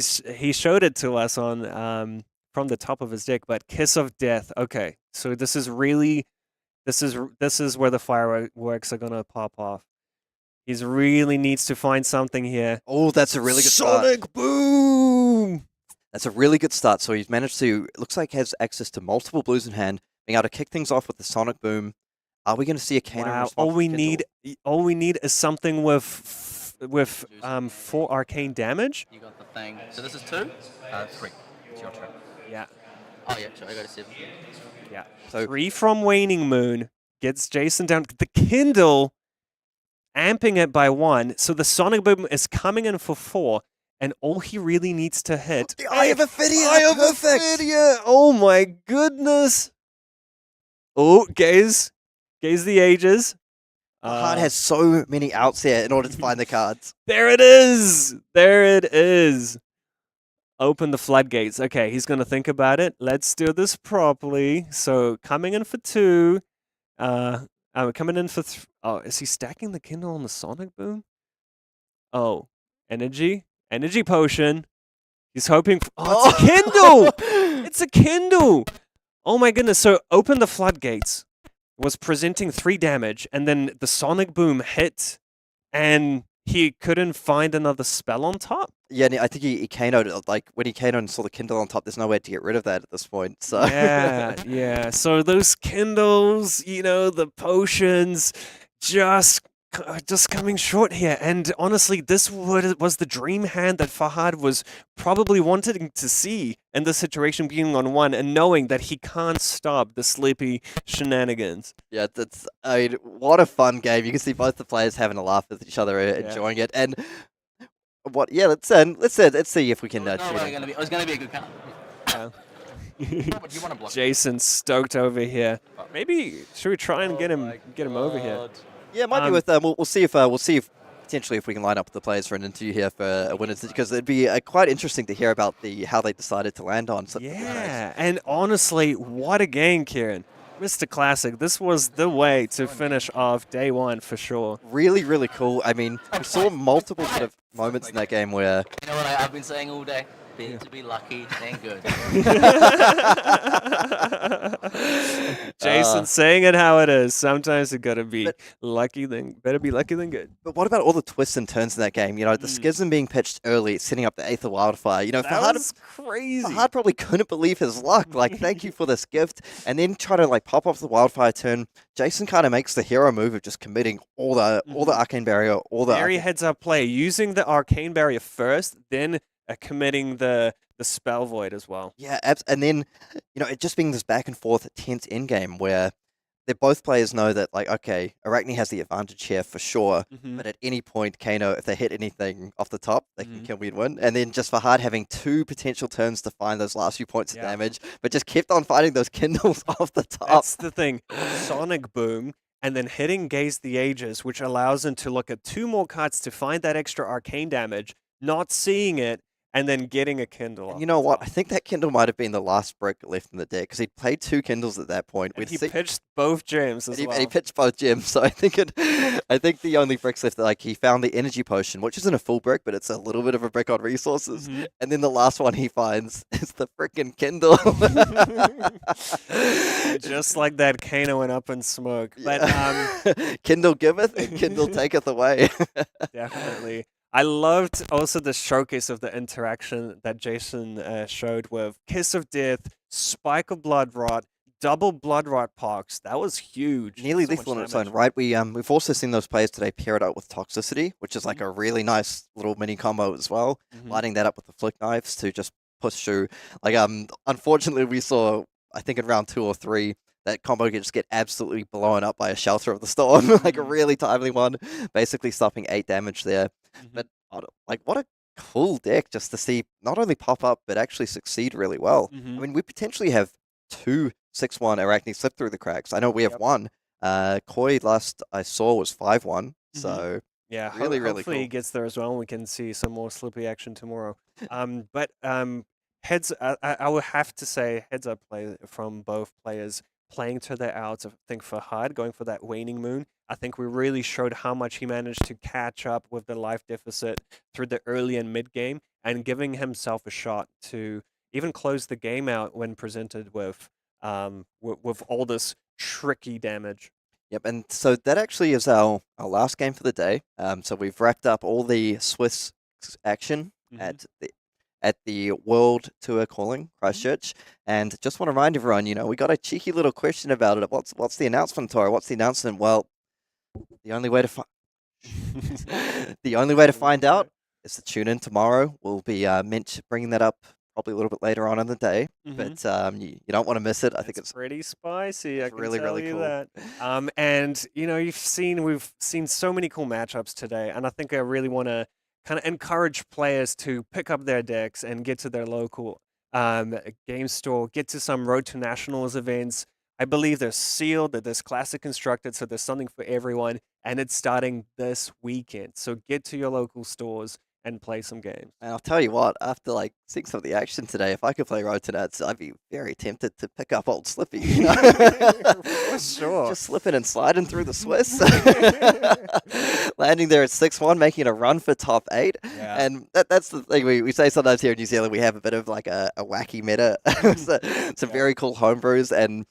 showed it to us on from the top of his deck. But Kiss of Death. Okay, so this is really this is where the fireworks are gonna pop off. He really needs to find something here. Oh, that's a really good start. Sonic Boom! That's a really good start. So he's managed to, it looks like he has access to multiple blues in hand, being able to kick things off with the Sonic Boom. Are we going to see a Kano Wow! response? All we need is something with 4 arcane damage. You got the thing. So this is 2? 3. It's your turn. Yeah. Oh yeah, sure, I got a 7. Yeah. So 3 from Waning Moon gets Jasin down. The Kindle amping it by 1. So the Sonic Boom is coming in for 4. And all he really needs to hit... The Eye of Ophidia! Eye of Ophidia! Oh my goodness! Oh, gaze the ages. Fahad has so many outs here in order to find the cards. There it is! There it is! Open the floodgates. Okay, he's going to think about it. Let's do this properly. So, coming in for 2. Coming in for... Oh, is he stacking the Kindle on the Sonic Boom? Oh, Energy Potion. He's hoping... Oh, it's a Kindle! It's a Kindle! Oh my goodness. So, open the floodgates. Was presenting 3 damage, and then the Sonic Boom hit, and he couldn't find another spell on top? Yeah, I think he Kano'd, like, when he Kano'd and saw the Kindle on top, there's no way to get rid of that at this point, so... Yeah. So those Kindles, you know, the potions, just coming short here. And honestly, this was the dream hand that Fahad was probably wanting to see in the situation, being on 1 and knowing that he can't stop the sleepy shenanigans. Yeah, I mean, what a fun game. You can see both the players having a laugh with each other, enjoying it. And let's see if we can shoot him. It was gonna be a good card. Yeah. But you want to block. Jasin stoked over here. Maybe should we try and get him over here? Yeah, it might be with we'll see if potentially if we can line up the players for an interview here for a winners, because it'd be quite interesting to hear about how they decided to land on. Yeah, and honestly, what a game, Kieran. Mr. Classic, this was the way to finish off day one for sure. Really, really cool. I mean, we saw multiple sort of moments in that game where... You know what I've been saying all day? To be lucky and good. Jason saying it how it is. Sometimes you gotta be lucky better be lucky than good. But what about all the twists and turns in that game? You know, the Schism being pitched early, setting up the 8th of Wildfire. You know, That was crazy. Fahad probably couldn't believe his luck. Like, thank you for this gift. And then try to, like, pop off the Wildfire turn. Jason kind of makes the hero move of just committing all the Arcane Barrier, all the... Very heads-up play. Using the Arcane Barrier first, then committing the Spell Void as well. Yeah, and then, you know, it just being this back and forth tense endgame where both players know that, like, okay, Arakni has the advantage here for sure, but at any point, Kano, if they hit anything off the top, they can kill me and win. And then just Fahad having 2 potential turns to find those last few points of damage, but just kept on finding those Kindles off the top. That's the thing. Sonic Boom, and then hitting Gaze the Ages, which allows him to look at 2 more cards to find that extra arcane damage, not seeing it, and then getting a Kindle. And you know what? I think that Kindle might have been the last brick left in the deck because he played 2 Kindles at that point. And he pitched both gems as well. And he pitched both gems, so I think the only bricks left, like he found the energy potion, which isn't a full brick, but it's a little bit of a brick on resources. And then the last one he finds is the freaking Kindle. Just like that, Kano went up in smoke. But Kindle giveth and Kindle taketh away. Definitely. I loved also the showcase of the interaction that Jason showed with Kiss of Death, Spike of Blood Rot, double Blood Rot Pox. That was huge. Nearly lethal on its own, right? We've also seen those players today pair it up with Toxicity, which is like a really nice little mini combo as well. Lighting that up with the Flick Knives to just push through. Like, unfortunately, we saw, I think in round 2 or 3, that combo can just get absolutely blown up by a Shelter of the Storm, like a really timely one, basically stopping 8 damage there. But like, what a cool deck just to see not only pop up but actually succeed really well. I mean, we potentially have 2 6-1 Arakni slip through the cracks. I know we have one. Koi last I saw was 5-1, so yeah, really hopefully cool. he gets there as well. And we can see some more slippy action tomorrow. But heads, I would have to say heads up play from both players. Playing to their outs. I think Fahad going for that Waning Moon. I think we really showed how much he managed to catch up with the life deficit through the early and mid game, and giving himself a shot to even close the game out when presented with all this tricky damage. Yep, and so that actually is our last game for the day. So we've wrapped up all the Swiss action at the World Tour calling Christchurch, and just want to remind everyone, you know, we got a cheeky little question about it. What's the announcement, Tora? What's the announcement? Well, the only way to find out is to tune in tomorrow. We'll be bringing that up probably a little bit later on in the day, but you don't want to miss it. I think it's pretty spicy. I can really, tell really you cool. that. And you know, we've seen so many cool matchups today, and I think I really want to kind of encourage players to pick up their decks and get to their local game store, get to some Road to Nationals events. I believe they're sealed, that there's Classic constructed, so there's something for everyone, and it's starting this weekend. So get to your local stores and play some games. And I'll tell you what, after like seeing some of the action today, if I could play Road to Nats, I'd be very tempted to pick up old Slippy. You know? For sure. Just slipping and sliding through the Swiss. Landing there at 6-1, making a run for top 8. Yeah. And that's the thing we say sometimes here in New Zealand, we have a bit of like a wacky meta. Some very cool homebrews. And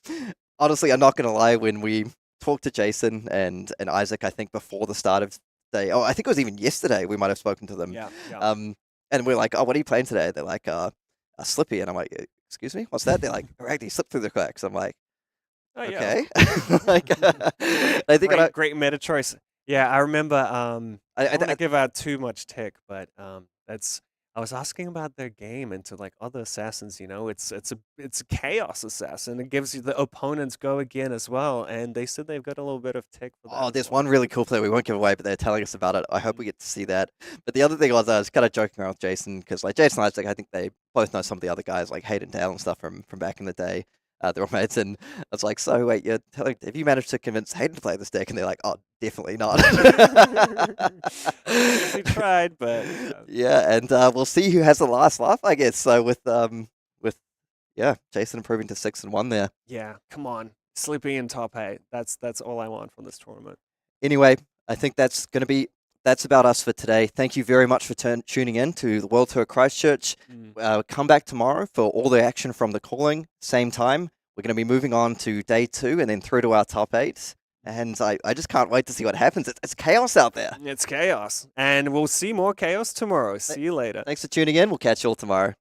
honestly, I'm not going to lie, when we talked to Jason and Isaac, I think before the start of day. Oh, I think it was even yesterday we might have spoken to them. Yeah. And we're like, oh, what are you playing today? They're like, a Slippy. And I'm like, excuse me? What's that? They're like, Arakni slipped through the cracks. I'm like, okay. Like, I think great meta choice. Yeah, I remember. I don't want to give out too much tick, but I was asking about their game and to like other assassins. You know, it's a chaos assassin. It gives you the opponents go again as well, and they said they've got a little bit of tick for that. Oh, there's one really cool player we won't give away, but they're telling us about it. I hope we get to see that. But the other thing was, I was kind of joking around with Jason because like Jason and Isaac, I think they both know some of the other guys like Hayden Dale and stuff from back in the day. they're all mates, and I was like, so wait, have you managed to convince Hayden to play this deck? And they're like, oh, definitely not. We tried, but Yeah, and we'll see who has the last laugh, I guess. So with Jasin improving to 6-1 there. yeah, come on, sleeping in top 8. That's all I want from this tournament. Anyway, I think that's about us for today. Thank you very much for tuning in to the World Tour Christchurch. Come back tomorrow for all the action from the calling, same time. We're going to be moving on to day 2 and then through to our top 8. And I just can't wait to see what happens. It's chaos out there. It's chaos. And we'll see more chaos tomorrow. See you later. Thanks for tuning in. We'll catch you all tomorrow.